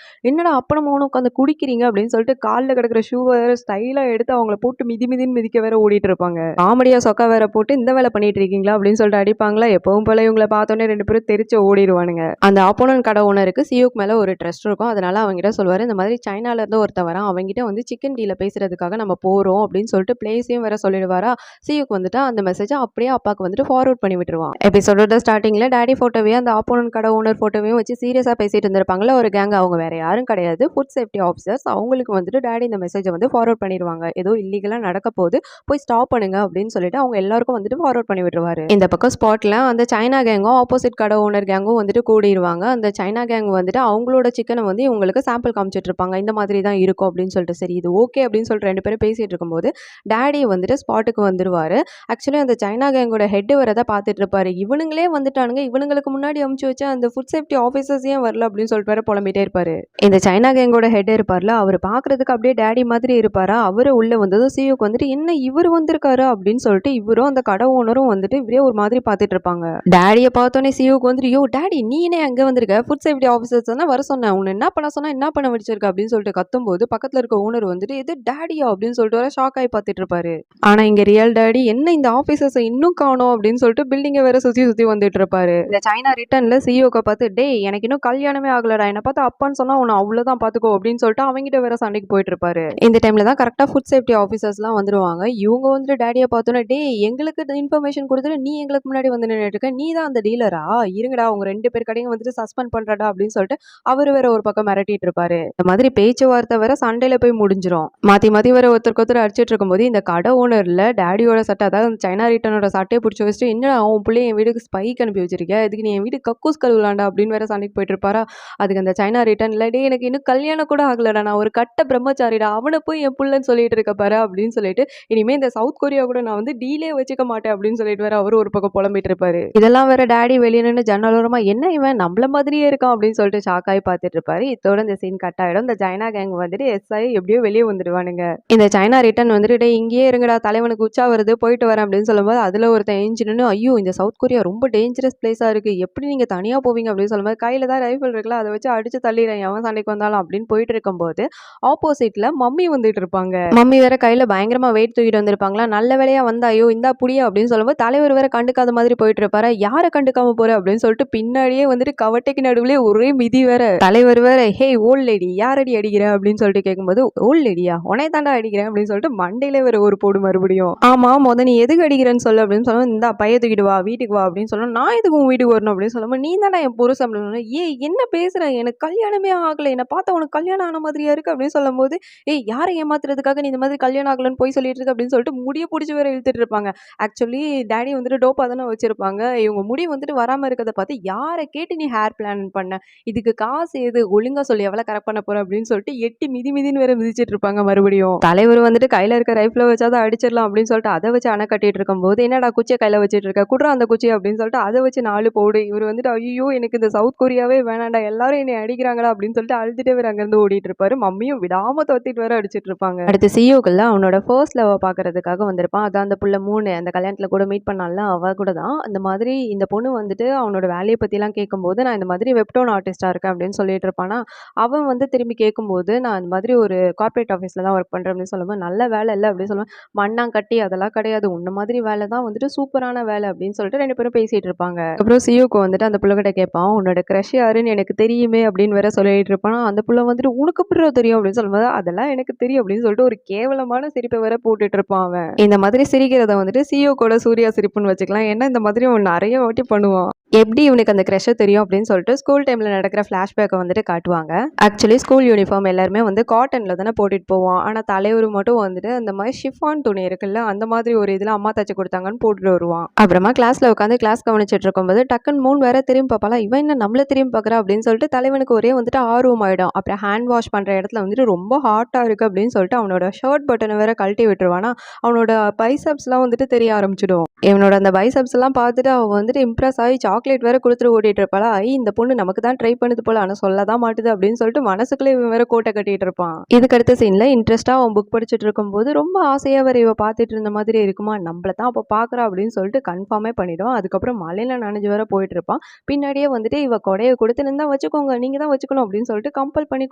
என்னடா அப்பனமா உட்காந்து குடிக்கிறீங்க அப்படின்னு சொல்லிட்டு காலில் கிடக்குற ஷூவை வேற ஸ்டைலா எடுத்து அவங்கள போட்டு மிதின்னு மிதிக்க வேற ஓடிட்டு இருப்பாங்க. காமெடியா சொக்கா வேற போட்டு இந்த வேலை பண்ணிட்டு இருக்கீங்களா அப்படின்னு சொல்லிட்டு அடிப்பாங்களா. எப்பவும் போல இவங்களை பார்த்தோன்னே 2 பேரும் தெரிச்சு ஓடிடுவானுங்க. அந்த ஆப்போனன்ட் கடை ஓனருக்கு சியூக்கு மேல ஒரு ட்ரஸ்ட் இருக்கும். அதனால அவங்ககிட்ட சொல்லுவாரு, இந்த மாதிரி சைனால இருந்து ஒருத்தன் வரான், அவங்ககிட்ட வந்து சிக்கன் டீல பேசுறதுக்காக நம்ம போறோம் அப்படின்னு சொல்லிட்டு பிளேஸையும் வேற சொல்லிடுவாரா. சியூக்கு வந்துட்டு அந்த மெசேஜை அப்படியே அப்பாவுக்கு வந்துட்டு ஃபார்வர்ட் பண்ணி விட்டுருவான். எபிசோடோட ஸ்டார்டிங்ல டாடி போட்டோவையும் அந்த ஆப்போனன்ட் கடை ஓனர் போட்டோவையும் வச்சு சீரியஸா பேசிட்டு இருந்திருப்பாங்களா ஒரு கேங். அவங்க வேற யாரும் கிடையாது, ஃபுட் சேஃப்டி ஆஃபீஸர்ஸ். அவங்களுக்கு வந்துட்டு டாடி இந்த மெசேஜை வந்து ஃபார்வர்ட் பண்ணிடுவாங்க. ஏதோ இல்லீகலா நடக்க போது, போய் ஸ்டாப் பண்ணுங்க அப்படின்னு சொல்லிட்டு அவங்க எல்லாருக்கும் வந்துட்டு ஃபார்வர்ட் பண்ணி விட்டுருவாரு. இந்த பக்கம் ஸ்பாட்ல அந்த சைனா கேங்கும் ஆப்போசிட் கடை ஓனர் கேங்கும் வந்துட்டு கூடிடுவாங்க. அந்த சைனா கேங் வந்துட்டு அவங்களோட சிக்கனை வந்து இவங்களுக்கு சாம்பிள் காமிச்சிட்டு இருப்பாங்க. இந்த மாதிரி தான் இருக்கும் அப்படின்னு சொல்லிட்டு சரி இது ஓகே அப்படின்னு சொல்லிட்டு 2 பேரும் பேசிட்டு இருக்கும்போது டாடி வந்துட்டு ஸ்பாட்டுக்கு வந்துருவாரு. ஆக்சுவலி அந்த சைனா கேங்கோட ஹெட் வரதை பார்த்துட்டு இருப்பாரு. இவனுங்களே வந்துட்டானுங்க, இவனுங்களுக்கு முன்னாடி அமுச்சு வச்ச அந்த ஃபுட் சேஃப்டி ஆஃபீஸர்ஸ் ஏன் வரல அப்படின்னு சொல்லிட்டு வேற புலம்பிட்டே இருப்பாரு. இந்த சைனா கேங்கோட ஹெட் இருப்பார்ல, அவர் பார்க்கறதுக்கு அப்படியே டாடி மாதிரி இருப்பாரா. அவரு உள்ள வந்ததும் சியூக்கு வந்துட்டு என்ன இவர் வந்திருக்காரு அப்படின்னு சொல்லிட்டு இவரும் அந்த கடை ஓனரும் வந்துட்டு இவரே ஒரு மாதிரி பார்த்துட்டு இருப்பாங்க. டாடியை பார்த்தோன்னே சியூக்கு வந்துட்டு யோ டாடி நீ என்ன அங்க வந்திருக்க, ஃபுட் சேஃப்டி ஆஃபீஸர்ஸ் தானே வர சொன்னேன், உன்னை என்ன பண்ண சொன்னா என்ன பண்ண வச்சிருக்க அப்படின்னு சொல்லிட்டு கத்தும்போது பக்கத்துல இருக்க ஓனர் வந்துட்டு இது டாடியா அப்படின்னு சொல்லிட்டு வர ஷாக் ஆகி பார்த்துட்டு இருப்பாரு. ஆனா இங்க ரியல் டாடி என்ன இந்த ஆபீசர்ஸ் இன்னும் காணோம் அப்படின்னு சொல்லிட்டு பில்டிங்கை வேற சுத்தி வந்துட்டு இருப்பாரு. இந்த சைனா ரிட்டர்ன்ல சிஓக்க பார்த்து டேய் எனக்கு இன்னும் கல்யாணமே ஆகலடா, என்ன பார்த்து அப்பான்னு சொன்னா உன்னை அவ்வளவுதான் பாத்துக்கோ அப்படின்னு சொல்லிட்டு அவங்ககிட்ட வேற சண்டைக்கு போயிட்டு இருப்பாரு. இந்த டைம்ல தான் கரெக்டா ஃபுட் சேஃப்டி ஆஃபீஸர்ஸ் எல்லாம் வந்துருவாங்க. இவங்க வந்துட்டு டாடியை பார்த்தோன்னா டேய் எங்களுக்கு இன்ஃபர்மேஷன் கொடுத்துட்டு நீ எங்களுக்கு முன்னாடி வந்து நின்றுட்டு இருக்க, நீ தான் அந்த டீலரா, இருங்கடா உங்க 2 பேர் கடையும் வந்துட்டு சஸ்பெண்ட் பண்றடா அப்படின்னு சொல்லிட்டு அவரு வேற ஒரு பக்கம் மிரட்டிட்டு இருப்பாரு. இந்த மாதிரி பேச்சுவார்த்தை வேற சண்டையில போய் முடிஞ்சிரும். மாத்தி வேற ஒருத்தருக்கு அடிச்சிட்டு இருக்கும்போது இந்த கடை ஓனர்ல டாடியோட சட்டை, அதாவது சைனா ரிட்டனோட சட்டையை பிடிச்சி வச்சுட்டு என்னடா அவன் பிள்ளை என் வீட்டுக்கு ஸ்பைக் அனுப்பி வச்சிருக்க, இதுக்கு நீ என் வீட்டுக்கு கக்கூஸ் கழுவலாண்டா அப்படின்னு வேற சண்டைக்கு போயிட்டு இருப்பாரா. அதுக்கு அந்த சைனா ரிட்டன்ல டே எனக்கு இன்னும் கல்யாணம் கூட ஆகலடா, நான் ஒரு கட்ட பிரம்மச்சாரிடா, அவனை போய் என் புள்ளன்னு சொல்லிட்டு இருக்க பாரு அப்படின்னு சொல்லிட்டு இனிமே இந்த சவுத் கொரியா கூட நான் வந்து டீலே வச்சுக்க மாட்டேன் அப்படின்னு சொல்லிட்டு வேற அவரு ஒரு பக்கம் புலம்பிட்டு இருப்பாரு. இதெல்லாம் வேற டாடி வெளியே நின்று ஜன்னலோரமா என்ன இவன் நம்மள மாதிரியே இருக்கான் அப்படின்னு சொல்லிட்டு ஷாக் ஆகி பார்த்துட்டு இருப்பாரு. இதோட இந்த சீன் கட் ஆயிடும். இந்த சைனா கேங் வந்துட்டு எஸ்ஐ எப்படியோ வெளியே வந்துடுவானுங்க. இந்த சைனா ரிட்டன் வந்துட்டு இங்கேயே இருங்கடா தலைவனுக்கு உச்சா வருது போயிட்டு வரேன் அப்படின்னு சொல்லும்போது அதுல ஒருத்தன் எஞ்சின்னு ஐயோ இந்த சவுத் கொரியா ரொம்ப டேஞ்சரஸ் பிளேஸா இருக்கு, எப்படி நீங்க தனியா போவீங்க அப்படின்னு சொல்லும்போது கையில தான் ரைஃபிள் இருக்குல்ல அதை வச்சு அடிச்சு தள்ளிடுறேன் எவன் சண்டைக்கு வந்தாலும் அப்படின்னு போயிட்டு இருக்கும்போது ஆப்போசிட்ல மம்மி வந்துட்டு இருப்பாங்க. மம்மி வேற கையில பயங்கரமா வெயிட் தூக்கிட்டு வந்திருப்பாங்களா. நல்ல வேலையா வந்தா ஐயோ இந்தா புடியா அப்படின்னு சொல்லும்போது தலைவர் வேற கண்டுக்காத மாதிரி போயிட்டு இருப்பாரு. யாரை கண்டுக்காம போற அப்படின்னு சொல்லிட்டு பின்னாடியே வந்துட்டு கவட்டைக்கு நடுவுல ஒரே மிதி வேற. தலைவர் வேற ஹே ஓல்ட் லேடி யாரடி அடிக்கிற அப்படின்னு சொல்லிட்டு கேட்கும்போது ஓல்ட் லேடியா உனைய தாண்டா அடிக்கிறேன் அப்படின்னு சொல்லிட்டு மண்டையில வேற ஒரு போடு மறுபடியும். ஆமா நீ எதுக்கு அடிக்கிறேன்னு சொல்லு அப்படின்னு சொல்லுவோம். இந்த பைய தூக்கிட்டு வா வீட்டுக்கு வா அப்படின்னு சொல்லணும். நான் எதுக்கு உன் வீட்டுக்கு வரணும் அப்படின்னு சொல்லும்போது நீ தானே என் புருஷன் அப்படின்னு. ஏ என்ன பேசுற, எனக்கு கல்யாணமே ஆகல, என்ன பார்த்தா உனக்கு கல்யாணம் ஆன மாதிரியா இருக்கு அப்படின்னு சொல்லும் போது ஏய் யாரை ஏமாத்துறதுக்காக நீ இந்த மாதிரி கல்யாணம் ஆகலன்னு போய் சொல்லிட்டு இருக்கு அப்படின்னு சொல்லிட்டு முடிய பிடிச்சி வேற இழுத்துட்டு இருப்பாங்க. ஆக்சுவலி டாடி வந்துட்டு டோப்பா தானே வச்சிருப்பாங்க. இவங்க முடி வந்துட்டு வராம இருக்கிறத பார்த்து யாரை கேட்டு நீ ஹேர் பிளான் பண்ண, இதுக்கு காசு எது ஒழுங்கா சொல்லி எவ்வளவு கரெக்ட் பண்ண போற அப்படின்னு சொல்லிட்டு எட்டி மிதின்னு வேற மிதிச்சிட்டு இருப்பாங்க. மறுபடியும் தலைவர் வந்துட்டு கையில இருக்க ரைஃபிள வச்சாதான் அடிச்சிடலாம் அப்படின்னு சொல்லிட்டு அதை வச்சு அணை கட்டிட்டு இருக்கும் போது என்னடா குச்சியை கையில வச்சிட்டு இருக்க குடுறா அந்த குச்சி அப்படின்னு சொல்லிட்டு அதை வச்சு 4 போடு. இவர் வந்துட்டு ஐயோ எனக்கு இந்த சவுத் கொரியாவே வேணாண்டா எல்லாரும் என்னை அடிக்கிறாங்களா அப்படின்னு சொல்லிட்டு அழுதுட்டே வேற அங்கிருந்து ஓடிட்டு இருப்பாரு. மம்மியும் விடாம தொத்திட்டு வேற அடிச்சிட்டு இருப்பாங்க. அடுத்து சியோக்குள்ள அவனோட ஃபர்ஸ்ட் லவ் பாக்குறதுக்காக வந்திருப்பான். அதான் அந்த புள்ள 3 அந்த கல்யாணத்துல கூட மீட் பண்ணால அவ கூட தான். அந்த மாதிரி இந்த பொண்ணு வந்துட்டு அவனோட வேலையை பத்தி எல்லாம் கேட்கும்போது நான் இந்த மாதிரி வெப்டோன் ஆர்டிஸ்டா இருக்கேன் அப்படின்னு சொல்லிட்டு இருப்பானா. அவன் வந்து திரும்பி கேட்கும்போது நான் இந்த மாதிரி ஒரு கார்பரேட் ஆஃபீஸ்ல தான் ஒர்க் பண்றேன் அப்படின்னு சொல்லும்போது நல்ல வேலை இல்லை அப்படின்னு சொல்லுவேன். மண்ணாங்கட்டி அதெல்லாம் கிடையாது, உன்ன மாதிரி வேலை தான் வந்துட்டு சூப்பரான வேலை அப்படின்னு சொல்லிட்டு 2 பேரும் பேசிட்டு இருப்பாங்க. அப்புறம் சியோக்கு வந்துட்டு அந்த புள்ளகிட்ட கேட்பான் உன்னோட கிரஷ் யாருன்னு எனக்கு தெரியுமே அப்படின்னு வேற சொல்லிட்டு இருப்பான். அந்த புள்ள வந்துட்டு உனக்கு எப்படி தெரியும் அப்படின்னு சொல்லும்போது அதெல்லாம் எனக்கு தெரியும் அப்படின்னு சொல்லிட்டு ஒரு கேவலமான சிரிப்பை வேற போட்டுட்டு இருப்பான் அவன். இந்த மாதிரி சிரிக்கிறத வந்துட்டு சியோக்கோட சூர்யா சிரிப்புன்னு வச்சுக்கலாம். ஏன்னா இந்த மாதிரி அவன் நிறைய வாட்டி பண்ணுவான். எப்படி இவனுக்கு அந்த க்ரஷ தெரியும் அப்படின்னு சொல்லிட்டு ஸ்கூல் டைம்ல நடக்கிற ஃப்ளாஷ்பேக்கை வந்துட்டு காட்டுவாங்க. ஆக்சுவலி ஸ்கூல் யூனிஃபார்ம் எல்லாருமே வந்து காட்டன்ல தானே போட்டுட்டு போவோம். ஆனா தலைவர் மட்டும் வந்துட்டு அந்த மாதிரி ஷிஃபான் துணி இருக்குல்ல, அந்த மாதிரி ஒரு இதுல அம்மா தச்சு கொடுத்தாங்கன்னு போட்டுட்டு வருவான். அப்புறமா கிளாஸ்ல உட்காந்து கிளாஸ் கவனிச்சிட்டு இருக்கும்போது டக்குன்னு 3 வேற திரும்பி பார்ப்பாளா, இவன் என்ன நம்மள திரும்பி பார்க்கறா அப்படின்னு சொல்லிட்டு தலைவனுக்கு ஒரே வந்துட்டு ஆர்வம் ஆயிடும். அப்புறம் ஹேண்ட் வாஷ் பண்ற இடத்துல வந்துட்டு ரொம்ப ஹாட்டா இருக்கு அப்படின்னு சொல்லிட்டு அவனோட ஷர்ட் பட்டனை வேற கழட்டி விட்டுருவானா, அவனோட பைசப்ஸ்லாம் வந்துட்டு தெரிய ஆரம்பிச்சிடும். இவனோட அந்த பைசப்ஸ் எல்லாம் பார்த்துட்டு அவன் வந்துட்டு இம்ப்ரெஸ் ஆகி சாக்லேட் வேற கொடுத்துட்டு ஓடிட்டு இருப்பாளா, இந்த பொண்ணு நமக்கு தான் ட்ரை பண்ணுது போல, ஆனால் சொல்லதான் மாட்டுது அப்படின்னு சொல்லிட்டு மனசுக்குள்ளே இவன் வேற கோட்டை கட்டிட்டு இருப்பான். இதுக்கு அடுத்த சீன்ல இன்ட்ரெஸ்டா அவன் புக் படிச்சுட்டு இருக்கும்போது ரொம்ப ஆசையா வேற இவ பார்த்துட்டு இருந்த மாதிரி இருக்குமா, நம்மள தான் அப்போ பார்க்குறா அப்படின்னு சொல்லிட்டு கன்ஃபார்மே பண்ணிடும். அதுக்கப்புறம் மலையில நனைஞ்சு வேற போயிட்டு இருப்பான். பின்னாடியே வந்துட்டு இவ கொடையை கொடுத்து நின்றா வச்சுக்கோங்க, நீங்க தான் வச்சுக்கணும் அப்படின்னு சொல்லிட்டு கம்பல் பண்ணி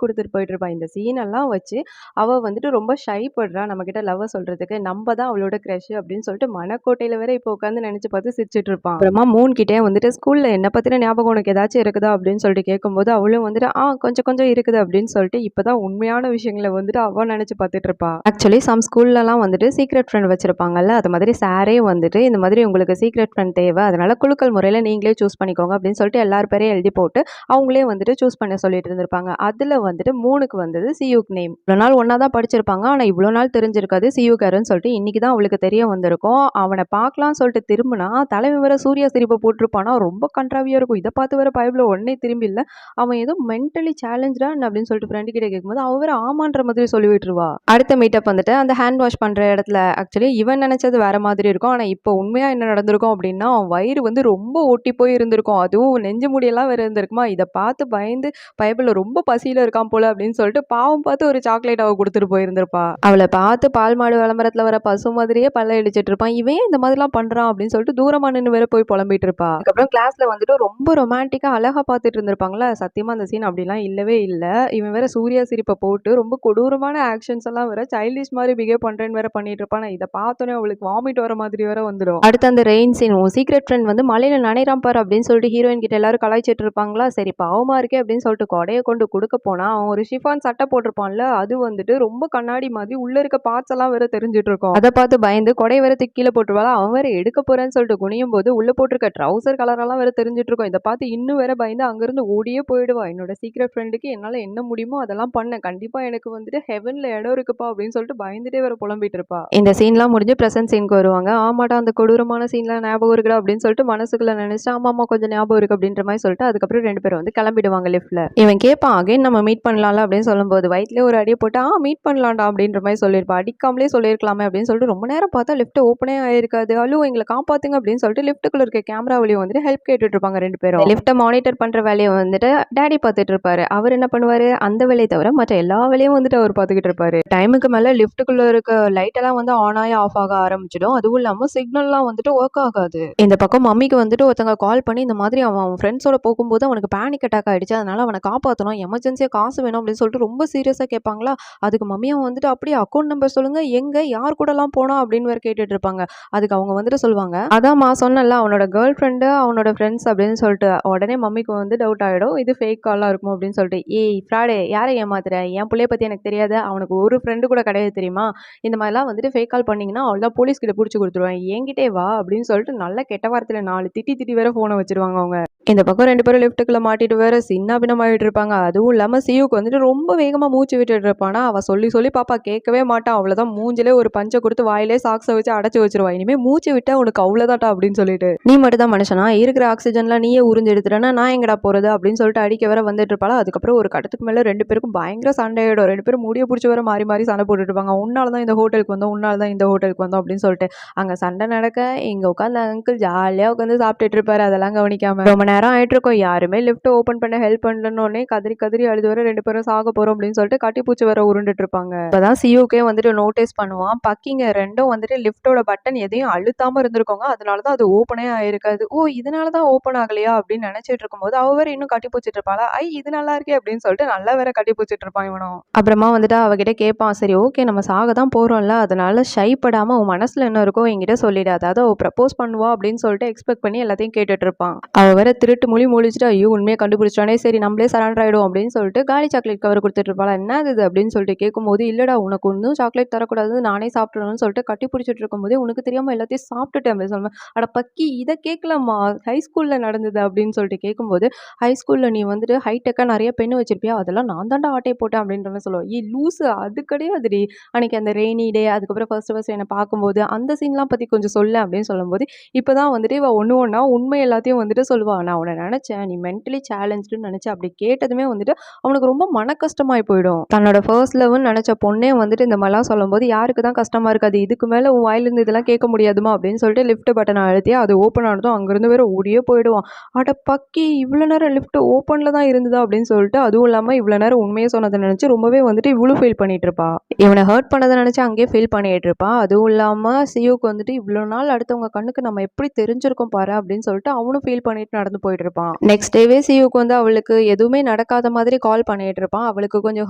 கொடுத்துட்டு போயிட்டு இருப்பான். இந்த சீன் எல்லாம் வச்சு அவ வந்துட்டு ரொம்ப ஷை படுறா நம்ம கிட்ட லவ் சொல்றதுக்கு, நம்ம தான் அவளோட க்ரஷ் அப்படின்னு சொல்லிட்டு மனக்கோட்டையில வேற இப்போ உட்காந்து நினைச்சு பார்த்து சிரிச்சிட்டு இருப்பான். அப்புறமா மூன் கிட்டே வந்துட்டு ஸ்கூல்ல என்ன பத்தின ஞாபகம் உனக்கு ஏதாச்சும் இருக்குதா அப்படின்னு சொல்லிட்டு கேட்கும்போது அவளும் வந்துட்டு கொஞ்சம் கொஞ்சம் இருக்குது அப்படின்னு சொல்லிட்டு இப்பதான் உண்மையான விஷயங்களை வந்துட்டு அவ நினைச்சு பார்த்துட்டு இருப்பா. ஆக்சுவலி சம் ஸ்கூல்லலாம் வந்துட்டு சீக்ரெட் ஃப்ரெண்ட் வச்சிருப்பாங்கல்ல, அது மாதிரி சாரே வந்துட்டு இந்த மாதிரி உங்களுக்கு சீக்ரெட் ஃப்ரெண்ட் தேவை, அதனால குலுக்கல் முறையில் நீங்களே சூஸ் பண்ணிக்கோங்க அப்படின்னு சொல்லிட்டு எல்லார் பேரையும் எழுதி போட்டு அவங்களே வந்துட்டு சூஸ் பண்ண சொல்லிட்டு இருந்திருப்பாங்க. அதுல வந்துட்டு மூணுக்கு வந்தது சியூக் நேம். இவ்வளோ நாள் ஒன்னா தான் படிச்சிருப்பாங்க, ஆனா இவ்வளோ நாள் தெரிஞ்சிருக்காது சியூக்காருன்னு சொல்லிட்டு இன்னைக்கு தான் அவளுக்கு தெரிய வந்திருக்கும். அவனை பார்க்கலாம்னு சொல்லிட்டு திரும்பினா தலைமை வேற சூர்யா சிரிப்பை போட்டிருப்பானா, ரொம்ப கண்ட்ராவியா இருக்கும். இதை பார்த்து வேற பைபிள் உடனே திரும்பி இல்லை, அவன் ஏதோ மென்டலி சேலஞ்சா அப்படின்னு சொல்லிட்டு ஃப்ரெண்டு கிட்ட கேட்கும்போது அவ வேற ஆமான்ற மாதிரி சொல்லி விட்டுருவா. அடுத்த மீட்டப் வந்துட்டு அந்த ஹேண்ட் வாஷ் பண்ற இடத்துல ஆக்சுவலி இவன் நினைச்சது வேற மாதிரி இருக்கும். ஆனா இப்போ உண்மையா என்ன நடந்திருக்கும் அப்படின்னா, அவன் வயிறு வந்து ரொம்ப ஒட்டி போய் இருந்திருக்கும், அதுவும் நெஞ்சு முடியெல்லாம் வேற இருந்திருக்குமா. இதை பார்த்து பயந்து பைபிள் ரொம்ப பசியில இருக்கான் போல அப்படின்னு சொல்லிட்டு பாவம் பார்த்து ஒரு சாக்லேட் அவ கொடுத்துட்டு போயிருந்திருப்பா. அவளை பார்த்து பால் மாடு விளம்பரத்துல வர பசு மாதிரியே பல்ல இடிச்சிட்டு இருப்பான். இவன் இந்த மாதிரிலாம் பண்றான் அப்படின்னு சொல்லிட்டு தூரமா நின்று வேற போய் புலம்பிட்டு இருப்பா. அதுக்கப்புறம் கிளாஸ்ல வந்துட்டு ரொம்ப ரொமான்டிக்கா அழகா பார்த்துட்டு இருந்திருப்பாங்களா, சத்தியமா அந்த சீன் அப்படிலாம் இல்லவே இல்லை. இவன் வேற சூர்யா சிரிப்பை போட்டு ரொம்ப கொடூரமான ஆக்ஷன்ஸ் எல்லாம் வேற சைல்டிஷ் மாதிரி பிஹேவ் பண்றேன்னு வேற பண்ணிட்டு இருப்பான். இதை பார்த்தோன்னே அவளுக்கு வாமிட் வர மாதிரி வேற வந்துடும். அடுத்து அந்த ரெயின் சீன், சீக்ரெட் ஃப்ரெண்ட் வந்து மலையில நனைறான் பாரு அப்படின்னு சொல்லிட்டு ஹீரோயின் கிட்ட எல்லாரும் கலாய்ச்சிட்டு இருப்பாங்களா, சரி பாவமா இருக்கே அப்படின்னு சொல்லிட்டு கொடையை கொண்டு கொடுக்க போனா அவன் ஒரு ஷிஃபான் சட்டை போட்டிருப்பான்ல, அது வந்துட்டு ரொம்ப கண்ணாடி மாதிரி உள்ள இருக்க பார்ட்ஸ் எல்லாம் வேற தெரிஞ்சிட்டு இருக்கும். அதை பார்த்து பயந்து கொடை வேற கீழே போட்டுருவாளா, அவன் வேற எடுக்க போறேன்னு சொல்லிட்டு குனியும் போது உள்ள போட்டிருக்க ட்ரௌசர் கலரெல்லாம் வேற தெரிஞ்சிட்டு இருக்கும். இதை பார்த்து இன்னும் வேற பயந்து அங்கிருந்து ஓடியே போயிடுவா. என்னோட சீக்ரெட் ஃப்ரெண்டுக்கு என்னால என்ன முடியுமோ அதெல்லாம் பண்ண, கண்டிப்பா எனக்கு வந்துட்டு ஹெவன்ல இடம் இருக்குப்பா அப்படின்னு சொல்லிட்டு பயந்துட்டே வேற புலம்பிட்டு இருப்பா. இந்த சீன்லாம் முடிஞ்சு பிரசன்ட் சீனுக்கு வருவாங்க. ஆமாடா அந்த கொடூரமான சீன்லாம் ஞாபகம் இருக்குடா அப்படின்னு சொல்லிட்டு மனசுக்குள்ள நினைச்சு ஆமா கொஞ்சம் ஞாபகம் இருக்கு அப்படின்ற மாதிரி சொல்லிட்டு அதுக்கப்புறம் 2 பேரும் வந்து கிளம்பிடுவாங்க லிஃப்ட்ல. இவன் கேட்பான் அகைன் நம்ம மீட் பண்ணலாம்ல அப்படின்னு சொல்லும்போது வயிற்றுலேயே ஒரு அடியை போட்டு மீட் பண்ணலாம்டா அப்படின்ற மாதிரி சொல்லியிருப்பா. அடிக்காமலே சொல்லியிருக்கலாமே அப்படின்னு சொல்லிட்டு ரொம்ப நேரம் பார்த்தா லிஃப்ட் ஓப்பனே ஆயிருக்காது. அலோ எங்களை காப்பாத்துங்க அப்படின்னு சொல்லிட்டு லிஃப்ட்டுக்குள்ள இருக்க கேமரா வழியும் வந்துட்டு ஹெல்ப் கேட்டுட்டு இருப்பாங்க 2 பேரும். லிஃப்ட்டை மானிட்டர் பண்ற வேலையை வந்துட்டு டேடி பார்த்துட்டு இருப்பாரு. அவர் என்ன பண்ணுவாரு, அந்த வேலையை தவிர மற்ற எல்லா வேலையும் வந்துட்டு அவர் பார்த்துக்கிட்டு இருப்பாரு. டைமுக்கு மேல லிஃப்ட்டுக்குள்ள இருக்க லைட் எல்லாம் வந்து ஆன் ஆகி ஆஃப் ஆக ஆரம்பிச்சிடும். அதுவும் இல்லாம சிக்னல்லாம் வந்துட்டு ஒர்க் ஆகாது. இந்த பக்கம் மம்மிக்கு வந்துட்டு ஒருத்தங்க கால் பண்ணி இந்த மாதிரி அவன் ஃப்ரெண்ட்ஸோட போகும்போது அவனுக்கு பேனிக் அட்டாக் ஆயிடுச்சு, அதனால அவனை காப்பாற்றணும், எமர்ஜென்சியா காசு வேணும் அப்படின்னு சொல்லிட்டு ரொம்ப சீரியஸா கேட்பாங்களா. அதுக்கு மம்மி அவன் வந்துட்டு அப்படியே அக்கௌண்ட் நம்பர் சொல்லுங்க, எங்க யார் கூட எல்லாம் போனா அப்படின்னு வேற கேட்டுட்டு இருப்பாங்க. அதுக்கு அவங்க வந்துட்டு சொல்லுவாங்க, அதான்மா சொன்னல அவனோட கேர்ள் ஃப்ரெண்டு அவனோட ஃப்ரெண்ட்ஸ் அப்படின்னு சொல்லிட்டு. உடனே மம்மிக்கு வந்து டவுட் ஆயிடும், இது ஃபேக் காலா இருக்கும் அப்படின்னு சொல்லிட்டு. ஏய் ஃப்ராடே, யாரை ஏமாத்துற, என் பிள்ளைய பத்தி எனக்கு தெரியாது, அவனுக்கு ஒரு ஃப்ரெண்டு கூட கிடையாது தெரியுமா, இந்த மாதிரிலாம் வந்துட்டு ஃபேக் கால் பண்ணீங்கன்னா அவ்வளோதான் போலீஸ் கிட்ட பிடிச்சி கொடுத்துருவேன், என்கிட்டே வா அப்படின்னு சொல்லிட்டு நல்ல கெட்ட வார்த்தையில 4 திட்டி வேற போனை வச்சிருவாங்க அவங்க. இந்த பக்கம் 2 பேரும் லிஃப்ட்டுக்குள்ள மாட்டிட்டு வேற சின்னாபின்னமாயிட்டு இருப்பாங்க. அதுவும் இல்லாம சியூக்கு வந்துட்டு ரொம்ப வேகமா மூச்சு விட்டுட்டு இருப்பானா, அவ சொல்லி பாப்பா கேட்கவே மாட்டான். அவ்வளவுதான் மூஞ்சிலே ஒரு பஞ்சை கொடுத்து வாயிலே சாக்ஸை வச்சு அடைச்சு வச்சிருவா. இனிமே மூச்சு விட்டா உனக்கு அவ்வளவுதான்டா அப்படின்னு சொல்லிட்டு, நீ மட்டும் தான் மனுஷனா, இருக்கிற ஆக்சிஜன்லாம் நீயே உறிஞ்சு எடுத்துட்டேன்னா நான் எங்கடா போறது அப்படின்னு சொல்லிட்டு அடிக்க வேற வந்துட்டு இருப்பாளா. அதுக்கப்புறம் ஒரு கட்டத்துக்கு மேல 2 பேருக்கும் பயங்கர சண்டை ஆயிடும். 2 பேரும் முடிய பிடிச்சி வேற மாறி மாறி சண்டை போட்டுட்டு இருப்பாங்க. உன்னாலதான் இந்த ஹோட்டலுக்கு வந்தோம், உன்னாலதான் இந்த ஹோட்டலுக்கு வந்தோம் அப்படின்னு சொல்லிட்டு. அங்க சண்டை நடக்க இங்க உட்காந்து அங்கிள் ஜாலியா உட்காந்து சாப்பிட்டுட்டு இருப்பாரு, அதெல்லாம் கவனிக்காம. ரொம்ப நேரம் ஆயிட்டு இருக்கும், யாருமே லிஃப்ட் ஓபன் பண்ண ஹெல்ப் பண்ணலன்னு கதறி அழுது வர 2 பேரும் சாக போறோம் அப்படின்னு சொல்லிட்டு கட்டிப்பூச்சி வர உருண்டுட்டு இருப்பாங்க. இப்பதான் சியூக்கே வந்துட்டு நோட்டீஸ் பண்ணுவான், பக்கிங்க ரெண்டும் வந்துட்டு லிஃப்டோட பட்டன் எதையும் அழுத்தாம இருந்திருக்கோங்க, அதனாலதான் அது ஓப்பனே ஆயிருக்காது. ஓ இதனாலதான் ஓப்பன் ஆகலையா அப்படின்னு நினைச்சிட்டு இருக்கும்போது அவ வேற இன்னும் கட்டிப்பூச்சிட்டு இருப்பாளா. இது நல்லா இருக்கே அப்படின்னு சொல்லிட்டு நல்லா வேற கட்டிப்பூச்சிட்டு இருப்பான் இவனும். அப்புறமா வந்துட்டு அவகிட்ட கேட்பான், சரி ஓகே நம்ம சாக தான் போறோம்ல, அதனால ஷை படாம உன் மனசுல என்ன இருக்கோ என்கிட்ட சொல்லிடு, அதாவது அவ ப்ரப்போஸ் பண்ணுவா அப்படின்னு சொல்லிட்டு எக்ஸ்பெக்ட் பண்ணி எல்லாத்தையும் கேட்டுட்டு இருப்பான். அவ வேற திருட்டு மொழி முழிச்சுட்டு ஐயோ உண்மையை கண்டுபிடிச்சானே, சரி நம்மளே சரண்டர் ஆயிடும் அப்படின்னு சொல்லிட்டு காலி சாக்லேட் கவர் கொடுத்துட்டு இருப்பாளா. என்னது இது அப்படின்னு சொல்லிட்டு கேட்கும்போது, இல்லடா உனக்கு ஒன்றும் சாக்லேட் தரக்கூடாது, நானே சாப்பிடணும்னு சொல்லிட்டு கட்டி பிடிச்சிட்டு இருக்கும்போதே உனக்கு தெரியாம எல்லாத்தையும் சாப்பிட்டுட்டேன் அப்படின்னு சொல்லுவேன். அட பக்கி இதை கேட்கலாமா, ஹை ஸ்கூல்ல நடந்தது அப்படின்னு சொல்லிட்டு கேட்கும்போது, ஹை ஸ்கூல்ல நீ வந்துட்டு ஹைடெக்கா நெறைய பென் வச்சிருப்பியா? அதெல்லாம் நான் தான்டா ஆட்டைய போட்டேன் அப்படின்ற மாரி சொல்லுவா. ஏய் லூசு அது கிடையாதுடி. அன்னைக்கு அந்த ரெய்னி டே அதுக்கப்புறம் ஃபர்ஸ்ட் என்ன பார்க்கும்போது, அந்த சீன்லாம் பத்தி கொஞ்சம் சொல்லேன் அப்படின்னு சொல்லும்போது, இப்பதான் வந்துட்டு இவ ஒண்ணு ஒண்ணா உண்மை எல்லாத்தையும் வந்துட்டு சொல்லுவா. நான் உன்ன நெனச்சேன். நீ மென்டலி சேலஞ்சுடுன்னு நெனச்சேன். அப்படி கேட்டதுமே வந்துட்டு அவனுக்கு ரொம்ப மன கஷ்டமாயி போயிடும். தன்னோட ஃபர்ஸ்ட் லவ்ன்னு நெனச்ச பொண்ணே வந்துட்டு இந்த மாரிலாம் சொல்லும்போது, யாருக்கு தான் கஷ்டமா இருக்காது. இதுக்கு மேல உன் வாயிலருந்து இதெல்லாம் கேட்க முடியாதும்மா அப்படின்னு சொல்லிட்டு லிஃப்ட் பட்டன அழுத்தி அது ஓப்பன் ஆனதும் அங்கிருந்து வேற ஓடியே போயிடுவான். அட பக்கி! இவ்ளோ நேரம் லிஃப்ட் ஓப்பன்ல தான் இருந்ததா அப்படின்னு சொல்லிட்டு, அதுவும் இல்லாம இவ்ளோ நேரம் உண்மைய சொன்னத நெனச்சு ரொம்பவே வந்துட்டு இவளும் ஃபீல் பண்ணிட்டு இருப்பா. இவன ஹர்ட் பண்ணத நெனச்சு அங்கேயே ஃபீல் பண்ணிட்டு இருப்பா. அதுவும் இல்லாம சியுக்கு வந்துட்டு இவ்ளோ நாள் அடுத்தவங்க கண்ணுக்கு நம்ம எப்படி தெரிஞ்சிருக்கோம் பாரு அப்படின்னு சொல்லிட்டு அவனும் ஃபீல் பண்ணிட்டு நடந்து போயிட்டு இருப்பான். நெக்ஸ்ட் டேவே சியுக்கு வந்து அவளுக்கு எதுவுமே நடக்காத மாதிரி கால் பண்ணிட்டு இருப்பான். அவளுக்கு கொஞ்சம்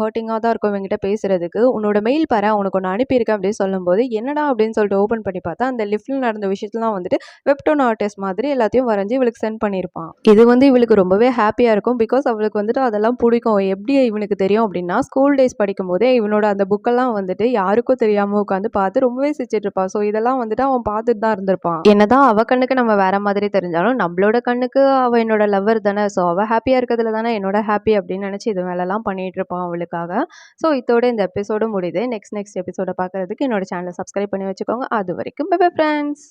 ஹர்ட்டிங்கா தான் இருக்கும் இவன்கிட்ட பேசுறதுக்கு. உன்னோட மெயில் பாரேன் உனக்கு ஒண்ணு அனுப்பியிருக்கேன் அப்படின்னு சொல்லும்போது, என்னடா அப்படின்னு சொல்லிட்டு ஓப்பன் பண்ணி பார்த்தா, அந்த லிஃப்ட்ல நடந்த விஷயத்தலாம் வந்துட்டு வெப்டோன் ஆர்டிஸ்ட் மாதிரி எல்லாத்தையும் வரைஞ்சு இவளுக்கு சென்ட் பண்ணியிருப்பான். இது வந்து இவளுக்கு ரொம்பவே ஹாப்பியா இருக்கும். பிகாஸ் அவளுக்கு வந்துட்டு அதெல்லாம் புடிக்கும். எப்படி இவனுக்கு தெரியும் அப்படின்னா, ஸ்கூல் டேஸ் படிக்கும்போதே இவனோட அந்த புக்கெல்லாம் வந்துட்டு யாருக்கும் தெரியாம உட்காந்து பார்த்து ரொம்பவே சிரிச்சிட்டு இருப்பா. ஸோ இதெல்லாம் வந்துட்டு அவன் பார்த்துட்டு தான் இருந்திருப்பான். என்னதான் அவ கண்ணுக்கு நம்ம வேற மாதிரி தெரிஞ்சாலும், நம்மளோட கண்ணுக்கு அவ என்னோட லவ்வர் தானே. ஸோ அவ ஹாப்பியா இருக்கிறதுல தானே என்னோட ஹாப்பி அப்படின்னு நினைச்சு இது மேலலாம் பண்ணிட்டு இருப்பான் அவளுக்காக. ஸோ இதோட இந்த எபிசோடு முடியுது. நெக்ஸ்ட் எபிசோட பார்க்கறதுக்கு என்னோட சேனலை சப்ஸ்கிரைப் பண்ணி வச்சுக்கோங்க. அது வரைக்கும் bye bye friends.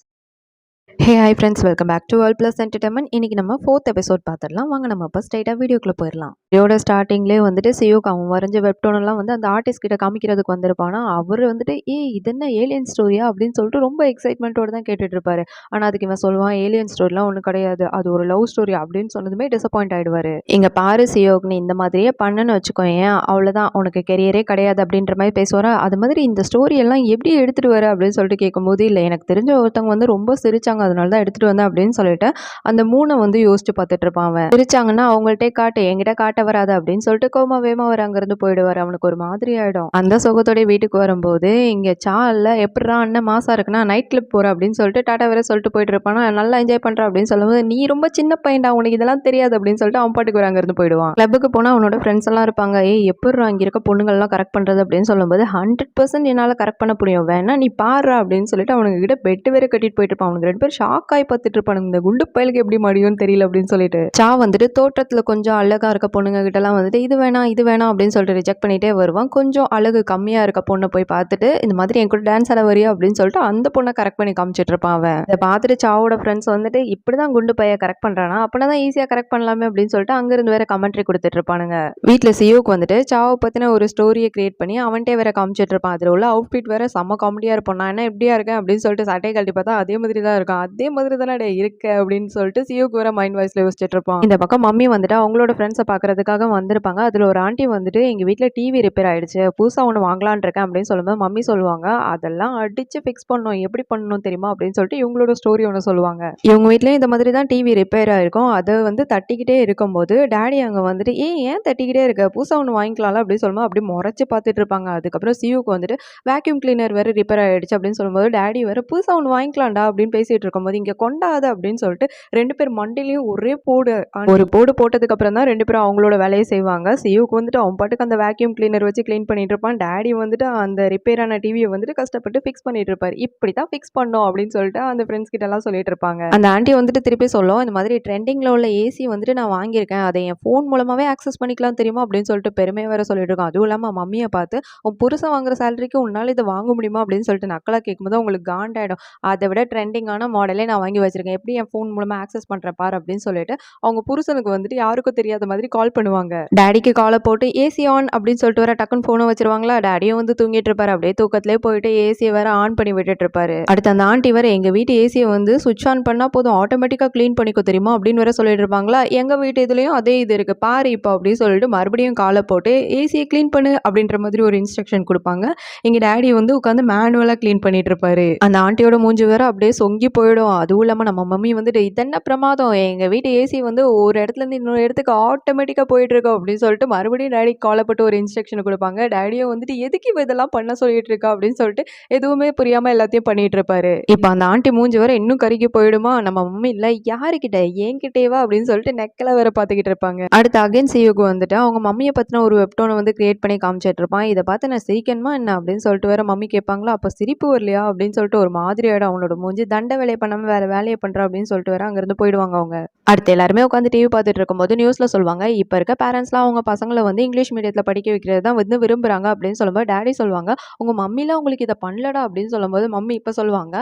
Hey hi friends, welcome back to world plus entertainment. இன்னைக்கு நம்ம 4th எபிசோட் பார்த்துடலாம். வாங்க நம்ம இப்போ ஸ்ட்ரைட்டாக வீடியோக்குள்ளே போயிடலாம். வீடியோட ஸ்டார்டிங்லேயே வந்துட்டு சியோக்கு அவன் வரைஞ்ச வெப்டோனெல்லாம் வந்து அந்த ஆர்டிஸ்ட் கிட்ட காமிக்கிறதுக்கு வந்திருப்பானா, அவர் வந்துட்டு இது என்ன ஏலியன் ஸ்டோரியா அப்படின்னு சொல்லிட்டு ரொம்ப எக்ஸைட்மெண்ட்டோட தான் கேட்டுட்டு இருப்பாரு. ஆனால் அதுக்கு இவன் சொல்லுவான், ஏலியன் ஸ்டோரிலாம் ஒன்றும் கிடையாது, அது ஒரு லவ் ஸ்டோரி அப்படின்னு சொன்னதுமே டிசப்பாயிண்ட் ஆயிடுவாரு. இங்கே பாரு சியோக், நீ இந்த மாதிரியே பண்ணுன்னு வச்சுக்கோ, ஏன் அவ்வளோதான் உனக்கு கெரியரே கிடையாது அப்படின்ற மாதிரி பேசுவாரா. அது மாதிரி இந்த ஸ்டோரி எல்லாம் எப்படி எடுத்துட்டு வர அப்படின்னு சொல்லிட்டு கேட்கும்போது, இல்லை எனக்கு தெரிஞ்ச ஒருத்தவங்க வந்து ரொம்ப சிரிச்சாங்க, அதனால தான் எடுத்துட்டு வந்தேன் அப்படின்னு சொல்லிட்டு அந்த 3 வந்து யோசிச்சு பார்த்துட்டு இருப்பான். அவன் சிரிச்சாங்கன்னா அவங்கள்ட்டே காட்டு, என்கிட்ட காட்ட வராது அப்படின்னு சொல்லிட்டு கோமா வேமா அவர் அங்கிருந்து போயிடுவார். அவனுக்கு ஒரு மாதிரி ஆயிடும். அந்த சுகத்தோட வீட்டுக்கு வரும்போது இங்க சால்ல எப்படா அண்ணன் மாசா இருக்குன்னா நைட் கிளப் போற அப்படின்னு சொல்லிட்டு டாடா வேற சொல்லிட்டு போயிட்டு இருப்பானா, நல்லா என்ஜாய் பண்ற அப்படின்னு சொல்லும்போது, நீ ரொம்ப சின்ன பையன்டா உனக்கு இதெல்லாம் தெரியாது அப்படின்னு சொல்லிட்டு அவன் பாட்டுக்கு வர அங்கிருந்து போயிடுவான். கிளப்புக்கு போனா அவனோட ஃப்ரெண்ட்ஸ் எல்லாம் இருப்பாங்க. எப்படி அங்க இருக்க பொண்ணுங்கள் எல்லாம் கரெக்ட் பண்றது அப்படின்னு சொல்லும்போது, 100% என்னால கரெக்ட் பண்ண முடியும், வேணா நீ பாரு அப்படின்னு சொல்லிட்டு அவனுக்கு கிட்ட பெட்டு வேற கட்டிட்டு போயிட்டு இருப்பான். அவனுக்கு 2 பேர் ஷாக் ஆகி பார்த்துட்டு இருப்பானுங்க, இந்த குண்டு பயலுக்கு எப்படி முடியும்னு தெரியல அப்படின்னு சொல்லிட்டு. சா வந்துட்டு தோட்டத்துல கொஞ்சம் அழகா இருக்க பொண்ணுங்க கிட்ட எல்லாம் வந்துட்டு இது வேணாம் அப்படின்னு சொல்லிட்டு ரிஜெக்ட் பண்ணிட்டே வருவான். கொஞ்சம் அழகு கம்மியா இருக்க பொண்ணை போய் பார்த்துட்டு, இந்த மாதிரி என் கூட டான்ஸ் ஆட வரியா அப்படின்னு சொல்லிட்டு அந்த பொண்ணை கரெக்ட் பண்ணி காமிச்சிட்டு இருப்பான். அவன் இதை பார்த்துட்டு சாவோட ஃப்ரெண்ட்ஸ் வந்துட்டு இப்படிதான் குண்டு பைய கரெக்ட் பண்றானா, அப்படின்னா தான் ஈஸியா கரெக்ட் பண்ணலாமே அப்படின்னு சொல்லிட்டு அங்கிருந்து வேற கமெண்ட்ரி கொடுத்துட்டு இருப்பானுங்க. வீட்டுல சியோக்கு வந்துட்டு சாவை பத்தின ஒரு ஸ்டோரியை கிரியேட் பண்ணி அவன்கிட்ட வேற காமிச்சிட்டு இருப்பான். அதுல உள்ள அவுட்ஃபிட் வேற செம்ம காமெடியா இருப்பான். நான் என்ன எப்படியா இருக்கேன் அப்படின்னு சொல்லிட்டு சட்டையை கழட்டி பார்த்தா அதே மாதிரி தான் இருக்கும். அதே மாதிரி தானே இருக்க அப்படின்னு சொல்லிட்டு சியோக்கு வேற மைண்ட் வாய்ஸ்ல யோசிச்சுட்டு இருப்பான். இந்த பக்கம் மம்மி வந்துட்டு அவங்களோட ஃப்ரெண்ட்ஸை பாக்குறதுக்காக வந்திருப்பாங்க. அதுல ஒரு ஆண்டி வந்துட்டு எங்க வீட்டுல டிவி ரிப்பேர் ஆயிடுச்சு, புதுசா ஒன்று வாங்கலான் இருக்கேன் அப்படின்னு சொல்லும்போது மம்மி சொல்லுவாங்க, அதெல்லாம் அடிச்சு ஃபிக்ஸ் பண்ணணும், எப்படி பண்ணணும் தெரியுமா அப்படின்னு சொல்லிட்டு இவங்களோட ஸ்டோரி ஒன்று சொல்லுவாங்க. இவங்க வீட்லயும் இந்த மாதிரி தான் டிவி ரிப்பேர் ஆயிருக்கும். அதை வந்து தட்டிக்கிட்டே இருக்கும்போது டேடி அங்க வந்துட்டு ஏன் தட்டிக்கிட்டே இருக்க, புதுசா ஒன்று வாங்கிக்கலாம்ல அப்படின்னு சொல்லும்போது அப்படி முறைச்சு பார்த்துட்டு இருப்பாங்க. அதுக்கப்புறம் சியூக்கு வந்துட்டு வேக்யூம் கிளீனர் வேற ரிப்பேர் ஆயிடுச்சு அப்படின்னு சொல்லும்போது டேடி வேற புதுசா ஒன்று வாங்கிக்கலாம்டா அப்படின்னு பேசிட்டு இருக்கும்போது, இங்க கொண்டாது அப்படின்னு சொல்லிட்டு 2 பேர் மண்டையிலையும் ஒரே போடு. ஒரு போடு போட்டதுக்கு அப்புறம் தான் 2 பேரும் அவங்களோட வேலையை செய்வாங்க. சியூக்கு வந்துட்டு அவன் பாட்டுக்கு அந்த வேக்யூம் கிளீனர் வச்சு கிளீன் பண்ணிட்டு இருப்பான். டேடி வந்துட்டு அந்த ரிப்பேர் ஆன டிவியை வந்துட்டு கஷ்டப்பட்டு ஃபிக்ஸ் பண்ணிட்டு இருப்பாரு. இப்படி தான் ஃபிக்ஸ் பண்ணோம் அப்படின்னு சொல்லிட்டு அந்த ஃப்ரெண்ட்ஸ் கிட்ட எல்லாம் சொல்லிட்டு இருப்பாங்க. அந்த ஆண்டி வந்துட்டு திருப்பி சொல்லும், இந்த மாதிரி ட்ரெண்டிங்ல உள்ள ஏசி வந்துட்டு நான் வாங்கியிருக்கேன், அதை என் ஃபோன் மூலமாவே ஆக்சஸ் பண்ணிக்கலாம் தெரியுமா அப்படின்னு சொல்லிட்டு பெருமையா வேற சொல்லிட்டு இருக்கோம். அதுவும் இல்லாம மம்மியை பார்த்து உன் புருஷன் வாங்குற சேலரிக்கு உன்னால இதை வாங்க முடியுமா அப்படின்னு சொல்லிட்டு நக்கலா கேட்கும்போது அவங்களுக்கு காண்டாயிடும். அதை விட ட்ரெண்டிங்கான மாடலே நான் வாங்கி வச்சிருக்கேன், எப்படி என் ஃபோன் மூலமா ஆக்சஸ் பண்றேன் பாரு அப்படின்னு சொல்லிட்டு அவங்க புருஷனுக்கு வந்துட்டு யாருக்கும் தெரியாத மாதிரி கால் பண்ணுவாங்க. டேடிக்கு காலை போட்டு ஏசி ஆன் அப்படின்னு சொல்லிட்டு வர டக்குன்னு போனை வச்சிருவாங்களா. டேடியும் வந்து தூங்கிட்டு இருப்பாரு. அப்படியே தூக்கத்திலே போயிட்டு ஏசியை வேற ஆன் பண்ணி விட்டுட்டு இருப்பாரு. அடுத்து அந்த ஆண்டி வேற எங்க வீட்டு ஏசியை வந்து சுவிட்ச் ஆன் பண்ணா போதும் ஆட்டோமேட்டிக்கா கிளீன் பண்ணிக்கோ தெரியுமா அப்படின்னு வேற சொல்லிட்டு இருப்பாங்களா. எங்க வீட்டு இதுலயும் அதே இது இருக்கு பாரு இப்போ அப்படின்னு சொல்லிட்டு மறுபடியும் காலை போட்டு ஏசியை கிளீன் பண்ணு அப்படின்ற மாதிரி ஒரு இன்ஸ்ட்ரக்ஷன் கொடுப்பாங்க. எங்க டேடி வந்து உட்காந்து மேனுவலா கிளீன் பண்ணிட்டு இருப்பாரு. அந்த ஆண்டியோட மூஞ்சி வேற அப்படியே சொங்கி போயிடும். அதுவும் இல்லாம நம்ம மம்மி வந்துட்டு இதென்ன பிரமாதம், எங்க வீட்டு ஏசி வந்து ஒரு இடத்துல இருந்து இன்னொரு இடத்துக்கு ஆட்டோமேட்டிக்கா போயிட்டு இருக்கோம் அப்படின்னு சொல்லிட்டு மறுபடியும் டேடி காலை போட்டு ஒரு இன்ஸ்ட்ரக்ஷன் கொடுப்பாங்க. டேடியும் வந்துட்டு எதுக்கு இவ இதெல்லாம் பண்ண சொல்லிட்டு இருக்கா அப்படின்னு சொல்லிட்டு எதுவுமே புரியாம எல்லாத்தையும் பண்ணிட்டு இருப்பாரு. இப்ப அந்த ஆண்டி மூஞ்சி வேற இன்னும் கருகி போயிடுமா. நம்ம மம்மி இல்ல யாருக்கிட்ட என்கிட்டேவா அப்படின்னு சொல்லிட்டு நெக்கல வேற பாத்துக்கிட்டு இருப்பாங்க. அடுத்து அகைன் சியோக்கு வந்துட்டு அவங்க மம்மியை பத்தின ஒரு வெப்டோனை வந்து கிரியேட் பண்ணி காமிச்சிட்டு இருப்பான். இதை பார்த்து நான் சிரிக்கணுமா என்ன அப்படின்னு சொல்லிட்டு வேற மம்மி கேட்பாங்களா. அப்ப சிரிப்பு வரலையா அப்படின்னு சொல்லிட்டு ஒரு மாதிரி ஆயிடும் அவனோட மூஞ்சி. தண்டை வேலையை பண்ணாம வேற வேலையை பண்றா அப்படின்னு சொல்லிட்டு வேற அங்கிருந்து போயிடுவாங்க அவங்க. அடுத்து எல்லாருமே உட்காந்து டிவி பார்த்துட்டு இருக்கும்போது நியூஸ்ல சொல்லுவாங்க, இப்ப இருக்க பேரண்ட்ஸ்லாம் அவங்க பசங்களை வந்து இங்கிலீஷ் மீடியத்துல படிக்க வைக்கிறது தான் வந்து விரும்புறாங்க அப்படின்னு சொல்லும்போது டாடி சொல்லுவாங்க, உங்க மம்மிலாம் உங்களுக்கு இதை பண்ணலடா அப்படின்னு சொல்லும்போது மம்மி இப்ப சொல்லுவாங்க,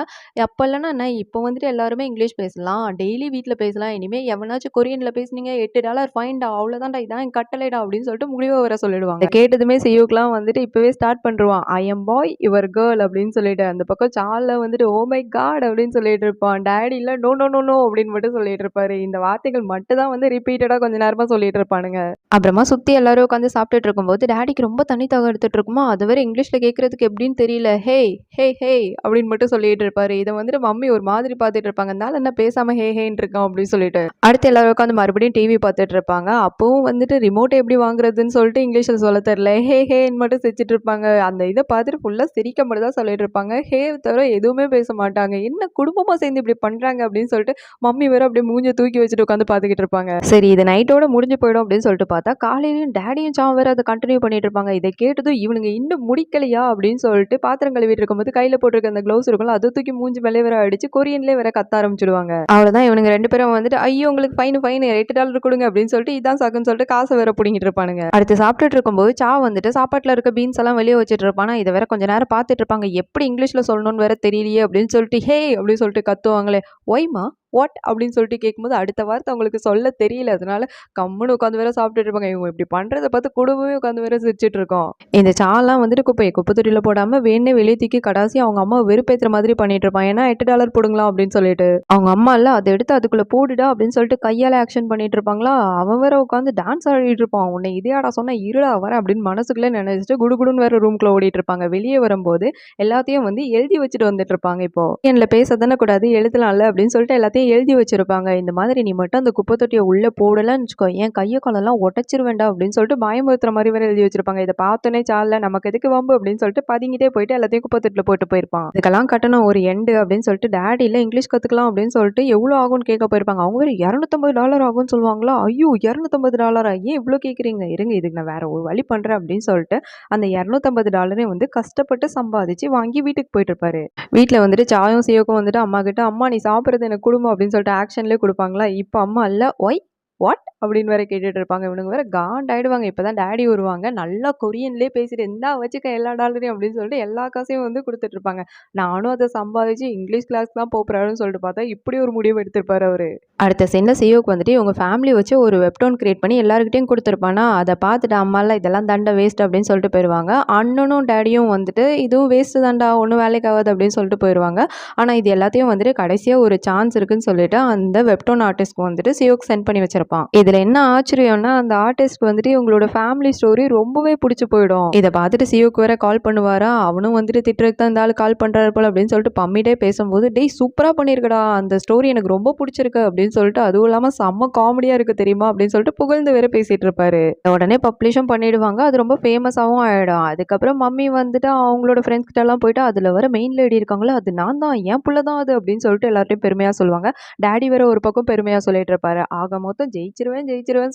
அப்ப இல்லைன்னா என்ன, இப்போ வந்துட்டு எல்லாருமே இங்கிலீஷ் பேசலாம், டெய்லி வீட்ல பேசலாம், இனிமே எவனாச்சும் கொரியன்ல பேசுனீங்க $8 ஃபைன்டா, அவ்வளவுதான்டா, இதான் என் கட்டளைடா அப்படின்னு சொல்லிட்டு முடிவை வர சொல்லிடுவாங்க. இதை கேட்டதுமே சியூக்குலாம் வந்துட்டு இப்பவே ஸ்டார்ட் பண்ணிருவான், I am boy your girl அப்படின்னு சொல்லிட்டு. அந்த பக்கம் சார்ல வந்துட்டு ஓ மை காட் அப்படின்னு சொல்லிட்டு இருப்பான். டாடி இல்ல நோ நோ நோ நோ அப்படின்னு மட்டும் சொல்லிட்டு இருப்பாரு. இந்த வார்த்தைகள் மட்டும் தான் வந்து ரிப்பீட்டடா கொஞ்ச நேரமா சொல்லிட்டு இருப்பானுங்க. அப்புறமா சுத்தி எல்லாரும் உட்காந்து சாப்பிட்டுட்டு இருக்கும்போது டாடிக்கு ரொம்ப தண்ணி தாக எடுத்துட்டு இருக்குமா, அது வேற இங்கிலீஷ்ல கேட்கறதுக்கு எப்படின்னு தெரியல, ஹே ஹே ஹே அப்படின்னு மட்டும் சொல்லிட்டு இருப்பாரு. இதை வந்துட்டு மம்மி ஒரு மாதிரி பார்த்துட்டு இருப்பாங்க, அதனால என்ன பேசாம ஹே ஹேன்னு இருக்கான் அப்படின்னு சொல்லிட்டு. அடுத்து எல்லாரும் உட்காந்து மறுபடியும் டிவி பார்த்துட்டு இருப்பாங்க. அப்பவும் வந்துட்டு ரிமோட் எப்படி வாங்குறதுன்னு சொல்லிட்டு இங்கிலீஷ்ல சொல்ல தெரியல, ஹே ஹேன்னு மட்டும் சிரிச்சிட்டு இருப்பாங்க. அந்த இதை பார்த்துட்டு ஃபுல்லா சிரிக்க மட்டும் தான் சொல்லிட்டு இருப்பாங்க, ஹே தவிர எதுவுமே பேச மாட்டாங்க. என்ன குடும்பமா சேர்ந்து இப்படி பண்றாங்க அப்படின்னு சொல்லிட்டு மம்மி வேற அப்படியே மூஞ்ச தூக்கி வச்சுட்டு உட்காந்து பார்த்துக்கிட்டு இருப்பாங்க. சரி இது நைட்டோட முடிஞ்சு போயிடும் அப்படின்னு சொல்லிட்டு பார்த்தா காலையிலயும் டேடியும் சாவும் வேற அதை கண்டினியூ பண்ணிட்டு இருப்பாங்க. இதை கேட்டதும் இவனுங்க இன்னும் முடிக்கலையா அப்படின்னு சொல்லிட்டு பாத்திரம் கழுவிட்டு இருக்கும்போது கையில போட்டிருக்க அந்த க்ளவுஸ் இருக்கும்ல, அதை தூக்கி மூஞ்சி மேலே வேற அடிச்சு கொரியன்லேயே வேற கத்த ஆரம்பிச்சிடுவாங்க. அவ்வளவுதான், இவனுங்க 2 பேரும் வந்துட்டு ஐயோ உங்களுக்கு ஃபைன் $8 கொடுங்க அப்படின்னு சொல்லிட்டு இதான் சாக்குன்னு சொல்லிட்டு காசை வேற பிடிங்கிட்டு இருப்பானுங்க. அடுத்து சாப்பிட்டுட்டு இருக்கும்போது சா வந்துட்டு சாப்பாட்டுல இருக்க பீன்ஸ் எல்லாம் வெளியே வச்சுட்டு இருப்பானா, இதை வேற கொஞ்ச நேரம் பார்த்துட்டு இருப்பாங்க. எப்படி இங்கிலீஷ்ல சொல்லணும்னு வேற தெரியலையே அப்படின்னு சொல்லிட்டு ஹே அப்படின்னு சொல்லிட்டு கத்துவாங்களே, ஒய்மா வாட் அப்படின்னு சொல்லிட்டு கேட்கும்போது அடுத்த வார்த்தை அவங்களுக்கு சொல்ல தெரியல, அதனால கம்முன்னு உட்காந்து வேற சாப்பிட்டுட்டு இருப்பாங்க. இவங்க இப்படி பண்றதை பார்த்து குடும்பமே உட்காந்து வேற சிரிச்சிட்டு இருக்கோம். இந்த சாலாம் வந்துட்டு குப்பை தொட்டியில போடாம வேணே வெளியே தூக்கி கடாசி அவங்க அம்மா வெறுப்பேற்றுற மாதிரி பண்ணிட்டு இருப்பான். ஏன்னா $8 போடுங்களா அப்படின்னு சொல்லிட்டு. அவங்க அம்மா இல்ல அதை எடுத்து அதுக்குள்ள போடுடா அப்படின்னு சொல்லிட்டு கையால ஆக்ஷன் பண்ணிட்டு இருப்பாங்களா, அவன் வேற உட்காந்து டான்ஸ் ஆடிட்டு இருப்பான். உன்னை இதையாடா சொன்னா இருடா வர அப்படின்னு மனசுக்குள்ளே நினைச்சிட்டு குடுகுடுன்னு வேற ரூம்குள்ள ஓடிட்டு இருப்பாங்க. வெளியே வரும்போது எல்லாத்தையும் வந்து எழுதி வச்சுட்டு வந்துட்டு இருப்பாங்க. இப்போ என்ல பேச தானே கூடாது, எழுதலாம்ல அப்படின்னு சொல்லிட்டு எல்லாத்தையும் எழுதி வச்சிருப்பாங்க. இந்த மாதிரி நீ மட்டும் அந்த குப்பை தொட்டியை உள்ள போடலன்னு வச்சுக்கோ, என் கையை காலெல்லாம் உடைச்சிருவேண்டா அப்படின்னு சொல்லிட்டு பயமுறுத்துற மாதிரி வேற எழுதி வச்சிருப்பாங்க. இதை பார்த்தோன்னே சால நமக்கு எதுக்கு வம்பு அப்படின்னு சொல்லிட்டு பதுங்கிட்டே போயிட்டு எல்லாத்தையும் குப்பை தொட்டில போட்டு போயிருப்பான். இதுக்கெல்லாம் கட்டணம் ஒரு எண்டு அப்படின்னு சொல்லிட்டு டாடி இல்ல இங்கிலீஷ் கத்துக்கலாம் அப்படின்னு சொல்லிட்டு எவ்வளவு ஆகும்னு கேட்க போயிருப்பாங்க. அவங்க வேற $250 ஆகும்னு சொல்லுவாங்களா, ஐயோ $250 ஏன் இவ்வளவு கேட்குறீங்க, இருங்க இதுக்கு நான் வேற ஒரு வழி பண்றேன் அப்படின்னு சொல்லிட்டு அந்த $250 வந்து கஷ்டப்பட்டு சம்பாதிச்சு வாங்கி வீட்டுக்கு போயிட்டு இருப்பாரு. வீட்டில் வந்துட்டு சாயும் சியோக்கும் வந்துட்டு அம்மா கிட்ட, அம்மா நீ சாப்பிட்றது எனக்கு குடும்பம் அப்படின்னு சொல்லிட்டு ஆக்ஷன்லேயே கொடுப்பாங்களா, இப்போ அம்மா இல்லை ஒய் வாட் அப்படின்னு வேற கேட்டுட்டு இருப்பாங்க. இவனுங்க வேற காண்டாயிடுவாங்க. இப்பதான் டாடி வருவாங்க, நல்லா கொரியன்லேயே பேசிட்டு இந்தா வச்சுக்க எல்லா டாலரையும் அப்படின்னு சொல்லிட்டு எல்லா காசையும் வந்து கொடுத்துட்டு இருப்பாங்க. நானும் அதை சம்பாதிச்சு இங்கிலீஷ் கிளாஸ் தான் போறாருன்னு சொல்லிட்டு பார்த்தா இப்படி ஒரு முடிவு எடுத்திருப்பாரு அவரு. அடுத்த சென்ன சியோக்கு வந்துட்டு இவங்க ஃபேமிலி வச்சு ஒரு வெப்டோன் கிரியேட் பண்ணி எல்லாருக்கிட்டையும் கொடுத்துருப்பானா, அதை பார்த்துட்டு அம்மால இதெல்லாம் தண்டை வேஸ்ட் அப்படின்னு சொல்லிட்டு போயிடுவாங்க. அண்ணனும் டேடியும் வந்துட்டு இதுவும் வேஸ்ட் தாண்டா ஒன்றும் வேலைக்கு ஆகாது அப்படின்னு சொல்லிட்டு போயிடுவாங்க. ஆனால் இது எல்லாத்தையும் வந்துட்டு கடைசியாக ஒரு சான்ஸ் இருக்குன்னு சொல்லிட்டு அந்த வெப்டோன் ஆர்டிஸ்ட்க்கு வந்துட்டு சியோக்கு சென்ட் பண்ணி வச்சிருப்பான். இதுல என்ன ஆச்சரியம்னா அந்த ஆர்டிஸ்ட் வந்துட்டு உங்களோட ஃபேமிலி ஸ்டோரி ரொம்பவே பிடிச்சு போயிடும். இதை பார்த்துட்டு சியோக்கு வேற கால் பண்ணுவாரா, அவனும் வந்துட்டு திட்டுறதுக்கு தான் இந்த ஆள் கால் பண்றாரு போல அப்படின்னு சொல்லிட்டு பம்மிட்டே பேசும்போது, டேய் சூப்பரா பண்ணிருக்கடா, அந்த ஸ்டோரி எனக்கு ரொம்ப பிடிச்சிருக்கு அப்படின்னு சொல்லிட்டு, அதுவும் இல்லாம செம்ம காமெடியா இருக்கு தெரியுமா அப்படின்னு சொல்லிட்டு புகழ்ந்து வேற பேசிட்டு இருப்பாரு. உடனே பப்ளிஷும் பண்ணிடுவாங்க, அது ரொம்ப ஃபேமஸாகவும் ஆயிடும். அதுக்கப்புறம் மம்மி வந்துட்டு அவங்களோட ஃப்ரெண்ட்ஸ் கிட்ட எல்லாம் போயிட்டு அதுல வர மெயின் லேடி இருக்காங்களா, அது நான் தான், என் புள்ள தான் அது அப்படின்னு சொல்லிட்டு எல்லார்ட்டையும் பெருமையா சொல்லுவாங்க. டாடி வேற ஒரு பக்கம் பெருமையா சொல்லிட்டு இருப்பாரு. ஆக மொத்தம் ஜெயிச்சிருவேன்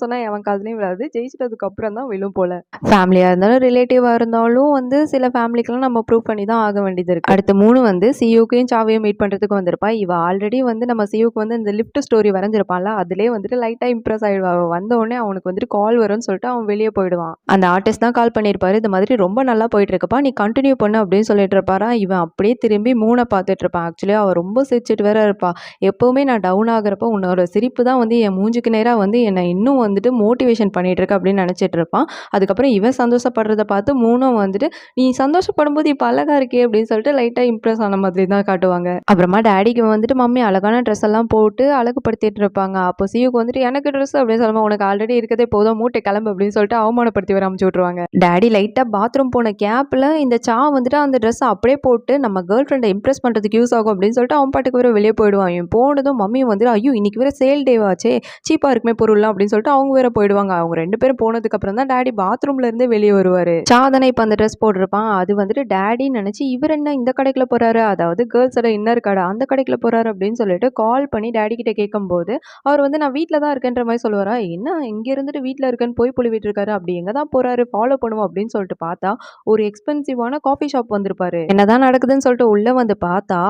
சொன்னா எவன் காதுலயும் விழாது, ஜெயிச்சிட்டதுக்கு அப்புறம் தான் விழும் போல. ஃபேமிலியா இருந்தாலும் ரிலேட்டிவா இருந்தாலும் வந்து சில ஃபேமிலிக்கெல்லாம் நம்ம ப்ரூவ் பண்ணி தான் ஆக வேண்டியது இருக்கு. அடுத்த 3 வந்து சியூக்கையும் சாவையும் மீட் பண்றதுக்கு வந்திருப்பா. இவ ஆல்ரெடி வந்து நம்ம சியூக்கு வந்து இந்த லிஃப்ட் ஸ்டோரி வரைஞ்சிருப்பான்ல, அதுலயே வந்துட்டு லைட்டா இம்ப்ரெஸ் ஆயிடுவா. வந்த உடனே அவனுக்கு வந்துட்டு கால் வரும்னு சொல்லிட்டு அவன் வெளியே போயிடுவான். அந்த ஆர்டிஸ்ட் தான் கால் பண்ணியிருப்பாரு, இந்த மாதிரி ரொம்ப நல்லா போயிட்டு இருக்குப்பா, நீ கண்டினியூ பண்ணு அப்படின்னு சொல்லிட்டு இருப்பாரா. இவன் அப்படியே திரும்பி 3 பார்த்துட்டு இருப்பான். ஆக்சுவலி அவ ரொம்ப சிரிச்சிட்டு வேற இருப்பா. எப்பவுமே நான் டவுன் ஆகுறப்ப உன்னோட சிரிப்பு தான் வந்து என் மூஞ்சுக்கு நேராக வந்து என்னை இன்னும் வந்துட்டு மோட்டிவேஷன் பண்ணிட்டு இருக்கு அப்படின்னு நினச்சிட்டு இருப்பான். அதுக்கப்புறம் இவன் சந்தோஷப்படுறத பார்த்து 3 வந்துட்டு நீ சந்தோஷப்படும்போது இப்போ அழகா இருக்கே அப்படின்னு சொல்லிட்டு லைட்டாக இம்ப்ரெஸ் ஆன மாதிரி தான் காட்டுவாங்க. அப்புறமா டேடிக்கு வந்துட்டு மம்மி அழகான ட்ரெஸ் எல்லாம் போட்டு அழகுப்படுத்திட்டு இருப்பாங்க. அப்போ சியூக்கு வந்துட்டு எனக்கு ட்ரெஸ் அப்படின்னு சொல்லும்போது உனக்கு ஆல்ரெடி இருக்கதே போதும் மூட்டை கிளம்பு அப்படின்னு சொல்லிட்டு அவமானப்படுத்தி வர அமுச்சு விட்ருவாங்க. டேடி லைட்டாக பாத்ரூம் போன கேப்பில் இந்த சா வந்துட்டு அந்த ட்ரெஸ் அப்படியே போட்டு நம்ம கேர்ள் ஃப்ரெண்டை இம்ப்ரெஸ் பண்ணுறதுக்கு யூஸ் ஆகும் அப்படின்னு சொல்லிட்டு அவன் பாட்டுக்கு வேற வெளியே போயிடுவான். இவன் போனதும் மம்மி வந்துட்டு ஐயோ இன்னைக்கு வேற சேல் டேவாச்சே, சீப்பாக இருக்குமே பொருள்லாம் அப்படின்னு சொல்லிட்டு அவங்க வேற போயிடுவாங்க. அவங்க 2 பேரும் போனதுக்கு அப்புறம் தான் டாடி பாத்ரூம்ல இருந்தே வெளியே வருவாரு. சாதனை இப்ப அந்த ட்ரெஸ் போட்டிருப்பான். அது வந்துட்டு டாடின்னு நினைச்சு இவர் என்ன இந்த கடைக்குள்ள போறாரு, அதாவது கேர்ள்ஸோட இன்னர் கடை அந்த கடைக்குள்ள போறாரு அப்படின்னு சொல்லிட்டு கால் பண்ணி டாடி கிட்ட கேட்கும்போது அவர் வந்து நான் வீட்ல தான் இருக்கேன்ற மாதிரி சொல்லுவாரா, என்ன இங்க இருந்துட்டு வீட்ல இருக்கேன்னு போய் புழுவிட்டு இருக்காரு, அப்படி எங்க தான் போறாரு ஃபாலோ பண்ணுவோம் அப்படின்னு சொல்லிட்டு பார்த்தா ஒரு எக்ஸ்பென்சிவான காஃபி ஷாப் வந்திருப்பாரு. என்னதான் நடக்குதுன்னு சொல்லிட்டு உள்ள வந்து பார்த்தா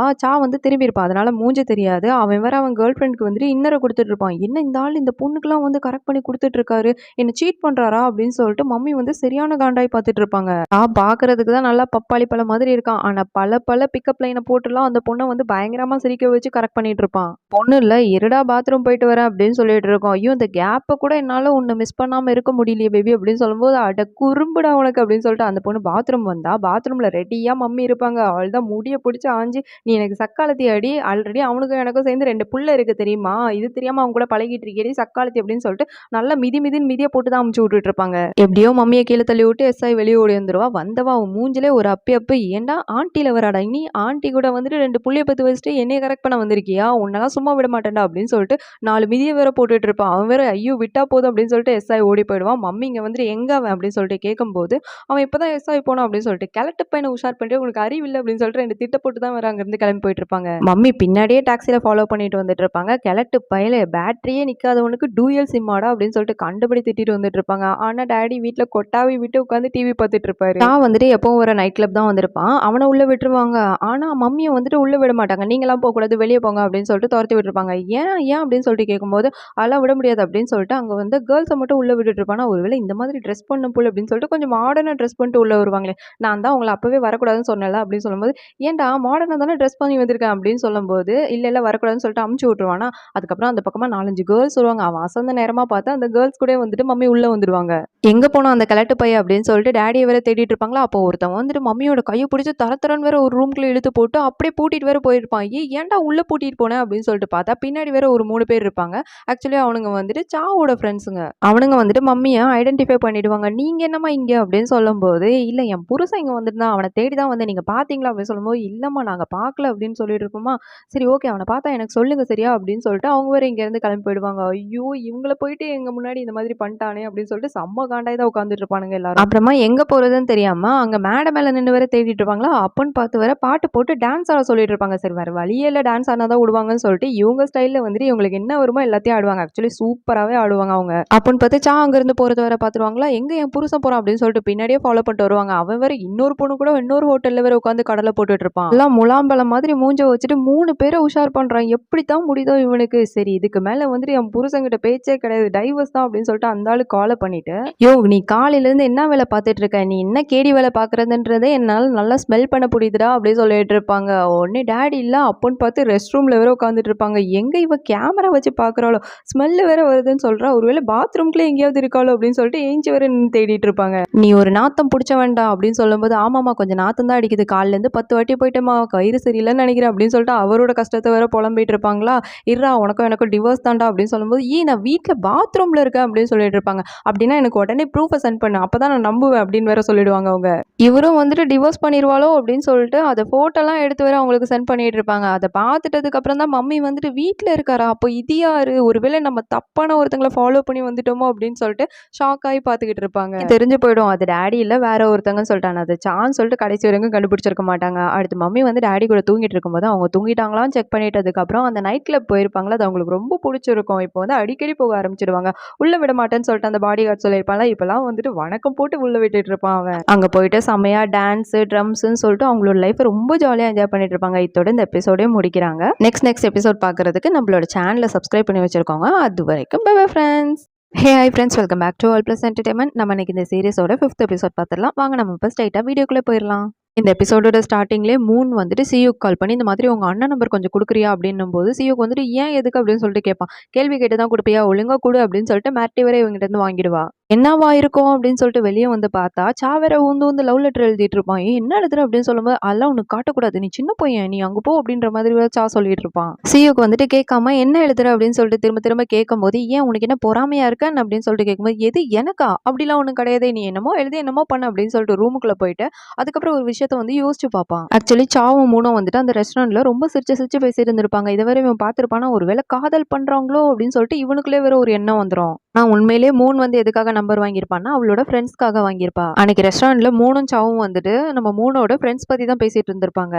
வந்து திரும்பி இருப்பான். அதனால மூஞ்ச தெரியாது. அவன் வேற அவன் கேர்ள் ஃப்ரெண்டுக்கு வந்துட்டு இன்னரை கொடுத்துட்டு இருப்பான். என்ன இந்த ஆள் இந்த பொண்ணுக்குலாம் வந்து கரெக்ட் பண்ணி கொடுத்துட்டு இருக்காரு, என்ன சீட் பண்றாரா அப்படின்னு சொல்லிட்டு மம்மி வந்து சரியான காண்டாய் பார்த்துட்டு இருப்பாங்க. பாக்குறதுக்கு தான் நல்லா பப்பாளி பழம் மாதிரி இருக்கான். ஆனா பல பல பிக்கப் லைனை போட்டுலாம் அந்த பொண்ணை வந்து பயங்கரமா சிரிக்க வச்சு கரெக்ட் பண்ணிட்டு இருப்பான். பொண்ணு இல்ல இருடா பாத்ரூம் போயிட்டு வரேன் அப்படின்னு சொல்லிட்டு இருக்கோம். ஐயோ இந்த கேப்பை கூட என்னால உன்னை மிஸ் பண்ணாம இருக்க முடியலையே பேபி அப்படின்னு சொல்லும்போது அட குறும்புடா உனக்கு அப்படின்னு சொல்லிட்டு அந்த பொண்ணு பாத்ரூம் வந்தா பாத்ரூம்ல ரெடியா மம்மி இருப்பாங்க. அவள் தான் முடிய பிடிச்சி ஆஞ்சு நீ எனக்கு சக்காலத்தி அடி, ஆல்ரெடி அவனுக்கும் எனக்கும் சேர்ந்து 2 புள்ள இருக்கு தெரியுமா, இது தெரியாம அவங்க கூட பழகிட்டு இருக்கேடி சக்காலத்தி அப்படின்னு சொல்லிட்டு நல்லா மிதின்னு மிதிய போட்டு தான் அமுச்சு விட்டுட்டு இருப்பாங்க. எப்படியோ மம்மியை கீழே தள்ளி விட்டு எஸ்ஐ வெளியே ஓடி வந்துருவா. வந்தவா அவன் மூஞ்சிலே ஒரு அப்பி ஏன்டா ஆண்டியில வராடா, நீ ஆண்டி கூட வந்துட்டு 2 புள்ளைய பத்து வச்சுட்டு என்னைய கரெக்ட் பண்ண வந்திருக்கியா, உன்னெல்லாம் சும்மா விட மாட்டேன்டா அப்படின்னு சொல்லிட்டு 4 மிதிய வேற போட்டுட்டு இருப்பான். அவன் வேற ஐயோ விட்டா போதும் அப்படின்னு சொல்லிட்டு எஸ்ஐ ஓடி போயிடுவான். மம்மி இங்க வந்துட்டு எங்க அவன் அப்படின்னு சொல்லிட்டு கேட்கும்போது அவன் இப்பதான் எஸ்ஐ போனான் அப்படின்னு சொல்லிட்டு கிளட்டு பையனை உஷார் பண்ணிட்டு உனக்கு அறிவு இல்லை அப்படின்னு சொல்லிட்டு 2 திட்ட போட்டு தான் வேற அங்க இருந்து கிளம்பி போயிட்டு இருப்பாங்க. மம்மி பின்னாடியே டாக்ஸில ஃபாலோ பண்ணிட்டு வந்துட்டு இருப்பாங்க. கிளட்டு பையில பேட்டரியே நிக்காதவனுக்கு டூயல் சிம்மாடா அப்படின்னு சொல்லிட்டு கண்டுபிடி திட்டிட்டு வந்துட்டு இருப்பாங்க. ஆனா டாடி வீட்டுல கொட்டாவி விட்டு உட்காந்து டிவி பார்த்துட்டு இருப்பாரு. நான் வந்துட்டு எப்பவும் ஒரு நைட் கிளப் தான் வந்திருப்பான். அவனை உள்ள விட்டுருவாங்க. ஆனா மம்மியை வந்துட்டு உள்ள விட மாட்டாங்க. நீங்களாம் போக கூடாது வெளியே போங்க அப்படின்னு சொல்லிட்டு துரத்தி விட்டுருப்பாங்க. ஏன் ஏன் அப்படின்னு சொல்லிட்டு கேட்கும்போது அதெல்லாம் விட முடியாது அப்படின்னு சொல்லிட்டு அங்க வந்து கேர்ள்ஸை மட்டும் உள்ள விட்டுட்டு இருப்பானா, ஒருவேளை இந்த மாதிரி ட்ரெஸ் பண்ண போல அப்படின்னு சொல்லிட்டு கொஞ்சம் மாடர்னா ட்ரெஸ் பண்ணிட்டு உள்ள வருவாங்களே, நான் தான் உங்களை அப்பவே வரக்கூடாதுன்னு சொன்னேன்ல அப்படின்னு சொல்லும்போது ஏன்டா மாடர்னா தானே ட்ரெஸ் பண்ணி வந்திருக்கேன் அப்படின்னு சொல்லும்போது இல்ல இல்ல வரக்கூடாதுன்னு சொல்லிட்டு அமுச்சு விட்டுருவானா. அதுக்கப்புறம் அந்த பக்கமா 4-5 கேர்ள்ஸ் வருவாங்க. அவன் அசந்த நேரமா பார்த்து அந்த கேர்ள்ஸ் கூட வந்துட்டு மம்மி உள்ள வந்துருவாங்க. எங்க போனோம் அந்த கிழட்டு பையன் அப்படின்னு சொல்லிட்டு டாடியை வேற தேடிட்டு இருப்பாங்களா. அப்போ ஒருத்தவன் வந்துட்டு மம்மியோட கையை பிடிச்சி தரத்தரன்னு வேற ஒரு ரூம்குள்ள இழுத்து போட்டு அப்படியே பூட்டிட்டு வேற போயிருப்பான். ஏன்டா உள்ள பூட்டிட்டு போனேன் அப்படின்னு சொல்லிட்டு பார்த்தா பின்னாடி வேற ஒரு 3 பேர் இருப்பாங்க. ஆக்சுவலி அவனுங்க வந்துட்டு சாவோட ஃப்ரெண்ட்ஸுங்க. அவனுங்க வந்துட்டு மம்மியை ஐடென்டிஃபை பண்ணிடுவாங்க. நீங்க என்னம்மா இங்க அப்படின்னு சொல்லும்போது இல்ல என் புருஷன் இங்க வந்துட்டு அவனை தேடி தான் வந்து நீங்க பாத்தீங்களா அப்படின்னு சொல்லும்போது இல்லம்மா நாங்க பார்க்கல அப்படின்னு சொல்லிட்டு இருக்கோமா. சரி ஓகே அவனை பார்த்தா எனக்கு சொல்லுங்க சரியா அப்படின்னு சொல்லிட்டு அவங்க வேற இங்க இருந்து கிளம்பி போயிடுவாங்க. ஐயோ இவங்களை போயிட்டு எங்க முன்னாடி இந்த மாதிரி பண்ணிட்டானே அப்படின்னு சொல்லிட்டு செம்ம காண்டாய் தான் உட்காந்துட்டு இருப்பானுங்க எல்லாரும். அப்புறமா எங்க போறதுன்னு தெரியாம அங்க மேடை மேல நின்று வேற தேடிட்டு இருப்பாங்களா. அப்பன்னு பார்த்து வேற பாட்டு போட்டு டான்ஸ் ஆட சொல்லிட்டு இருப்பாங்க. சரி வேற வழியே இல்ல டான்ஸ் ஆனாதான் விடுவாங்கன்னு சொல்லிட்டு இவங்க ஸ்டைல்ல வந்துட்டு இவங்களுக்கு என்ன வருமோ எல்லாத்தையும் ஆடுவாங்க. ஆக்சுவலி சூப்பராகவே ஆடுவாங்க அவங்க. அப்பன்னு பார்த்து அங்க இருந்து போறது வேற பாத்துருவாங்களா. எங்க என் புருஷன் போறான் அப்படின்னு சொல்லிட்டு பின்னாடியே ஃபாலோ பண்ணிட்டு வருவாங்க. அவன் வேற இன்னொரு பொண்ணு கூட இன்னொரு ஹோட்டல்ல வேற உட்காந்து கடலை போட்டுட்டு இருப்பான். எல்லாம் முலாம்பழம் மாதிரி மூஞ்ச வச்சுட்டு 3 பேரை உஷார் பண்றான். எப்படித்தான் முடியுதோ இவனுக்கு. சரி இதுக்கு மேல வந்துட்டு என் புருஷங்கிட்ட பேச்சே கிடையாது, டைவர்ஸ் தான் அப்படின்னு சொல்லிட்டு அந்த ஆளு காலை பண்ணிட்டு யோ நீ காலையில இருந்து என்ன வேலை பார்த்துட்டு இருக்க, நீ என்ன கேடி வேலை பாக்குறதுன்றதே என்னால நல்லா ஸ்மெல் பண்ண புரியுதுடா அப்படின்னு சொல்லிட்டு இருப்பாங்க. உடனே டாடி இல்ல அப்பன்னு பார்த்து ரெஸ்ட் ரூம்ல வேற உட்காந்துட்டு இருப்பாங்க. எங்க இவ கேமரா வச்சு பாக்குறாளோ ஸ்மெல் வேற வருதுன்னு சொல்றா, ஒருவேளை பாத்ரூம்குள்ள எங்கேயாவது இருக்காளோ அப்படின்னு சொல்லிட்டு ஏஞ்சி வேற தேடிட்டு இருப்பாங்க. நீ ஒரு நாத்தம் பிடிச்ச வேண்டாம் அப்படின்னு சொல்லும்போது ஆமாமா கொஞ்சம் நாத்தம் தான் அடிக்குது, காலில இருந்து 10 வாட்டி போயிட்டேமா கயிறு சரியில்லைன்னு நினைக்கிறேன் அப்படின்னு சொல்லிட்டு அவரோட கஷ்டத்தை வேற புலம்பிட்டு இருப்பாங்களா. இருறா உனக்கும் எனக்கும் டிவோர்ஸ் தாண்டா அப்படின்னு சொல்லும்போது நான் வீட்டுல பாத்ரூம்ல இருக்கேன் அப்படின்னு சொல்லிட்டு இருப்பாங்க. அப்படின்னா எனக்கு உடனே ப்ரூஃபை சென்ட் பண்ணு அப்பதான் நான் நம்புவேன் அப்படின்னு வேற சொல்லிடுவாங்க அவங்க. இவரும் வந்துட்டு டிவோர்ஸ் பண்ணிடுவாளோ அப்படின்னு சொல்லிட்டு அதை போட்டோலாம் எடுத்து வேற அவங்களுக்கு சென்ட் பண்ணிட்டு இருப்பாங்க. அதை பார்த்துட்டதுக்கு அப்புறம் தான் மம்மி வந்துட்டு வீட்டுல இருக்காரா, அப்போ இது யாரு, ஒருவேளை நம்ம தப்பான ஒருத்தங்களை ஃபாலோ பண்ணி வந்துட்டோமோ அப்படின்னு சொல்லிட்டு ஷாக் ஆகி பார்த்துக்கிட்டு இருப்பாங்க. தெரிஞ்சு போயிடும் அது டாடி இல்ல வேற ஒருத்தங்கன்னு சொல்லிட்டாங்க. அது சான்னு சொல்லிட்டு கடைசி வரைக்கும் கண்டுபிடிச்சிருக்க மாட்டாங்க. அடுத்து மம்மி வந்து டாடி கூட தூங்கிட்டு இருக்கும்போது அவங்க தூங்கிட்டாங்களான்னு செக் பண்ணிட்டதுக்கு அப்புறம் அந்த நைட் கிளப் போயிருப்பாங்களா, அது அவங்களுக்கு ரொம்ப பிடிச்சிருக்கும். இப்போ வந்து அடிக்கடி போக ஆரம்பிச்சிடுவாங்க. உள்ள விட மாட்டேன்னு சொல்லிட்டு அந்த பாடி கார்டு சொல்லியிருப்பாங்க. இப்பெல்லாம் வந்துட்டு வணக்கம் போட்டு உள்ள விட்டுட்டு இருப்பான் அவன். அங்க போயிட்டு செமையா டான்ஸ் ட்ரம்ஸ்ன்னு சொல்லிட்டு அவங்களோட லைஃப் ரொம்ப ஜாலியா என்ஜாய் பண்ணிட்டு இருப்பாங்க. இதோட இந்த எபிசோடே முடிக்கிறாங்க. நெக்ஸ்ட் எபிசோட் பாக்குறதுக்கு நம்மளோட சேனலை சப்ஸ்கிரைப் பண்ணி வச்சிருக்கோங்க. அது வரைக்கும் bye bye friends. Hey hi friends, welcome back to all plus entertainment. நம்ம இன்னைக்கு இந்த சீரிஸோட 5th எபிசோட் பார்த்துடலாம். வாங்க நம்ம இப்போ ஸ்ட்ரைட்டா வீடியோக்குள்ளே போயிடலாம். இந்த எபிசோடோட ஸ்டார்டிங்லேயே மூன் வந்துட்டு சியூக்கு கால் பண்ணி இந்த மாதிரி உங்க அண்ணன் நம்பர் கொஞ்சம் கொடுக்குறியா அப்படின்னும் போது சியூக்கு வந்துட்டு ஏன் எதுக்கு அப்படின்னு சொல்லிட்டு கேட்பான். கேள்வி கேட்டு தான் கொடுப்பியா, ஒழுங்கா கொடு அப்படின்னு சொல்லிட்டு மேட்டி வரை இவங்கிட்ட இருந்து வாங்கிடுவா. என்னவா இருக்கும் அப்படின்னு சொல்லிட்டு வெளிய வந்து பார்த்தா, வேற ஊந்து ஊந்து லவ் லெட்டர் எழுதிட்டு இருப்பான். "ஏய் என்ன எழுதுற?" அப்படின்னு சொல்லும்போது, "அதெல்லாம் உனக்கு காட்டக்கூடாது. நீ சின்ன பையன். நீ அங்க போ" அப்படின்ற மாதிரி வேற சொல்லிட்டு இருப்பான். சியுக்கு வந்துட்டு கேட்காம, "என்ன எழுதுற?" அப்படின்னு சொல்லிட்டு திரும்ப திரும்ப கேட்கும்போது, "ஏன் உனக்கு என்ன பொறாமையா இருக்கா என்ன?" அப்படின்னு சொல்லிட்டு கேட்கும்போது, "எது எனக்கா? அப்படிலாம் ஒண்ணும் கிடையாதே. நீ என்னமோ எழுதி என்னமோ பண்ணு" அப்படின்னு சொல்லிட்டு ரூமுக்குள்ள போயிட்டு, அதுக்கப்புறம் ஒரு விஷயத்த வந்து யோசிச்சு பார்ப்பான். ஆக்சுவலி சாவும் மூணும் வந்துட்டு அந்த ரெஸ்டாரண்ட்ல ரொம்ப சிரிச்சு சிரிச்சு பேசிட்டு இருந்திருப்பாங்க. இதுவரை இவன் பார்த்திருப்பானா, ஒருவேளை காதல் பண்றாங்களோ அப்படின்னு சொல்லிட்டு இவனுக்குள்ளே வேற ஒரு எண்ணம் வந்துரும். உண்மையிலேயே மூன் வந்து எதுக்காக நம்பர் வாங்கியிருப்பான்னா, அவளோட ஃப்ரெண்ட்ஸ்க்காக வாங்கியிருப்பா. அன்னைக்கு ரெஸ்டாரண்ட்ல மூனும் சாவும் வந்துட்டு நம்ம மூனோட ஃப்ரெண்ட்ஸ் பத்தி தான் பேசிட்டு இருந்திருப்பாங்க.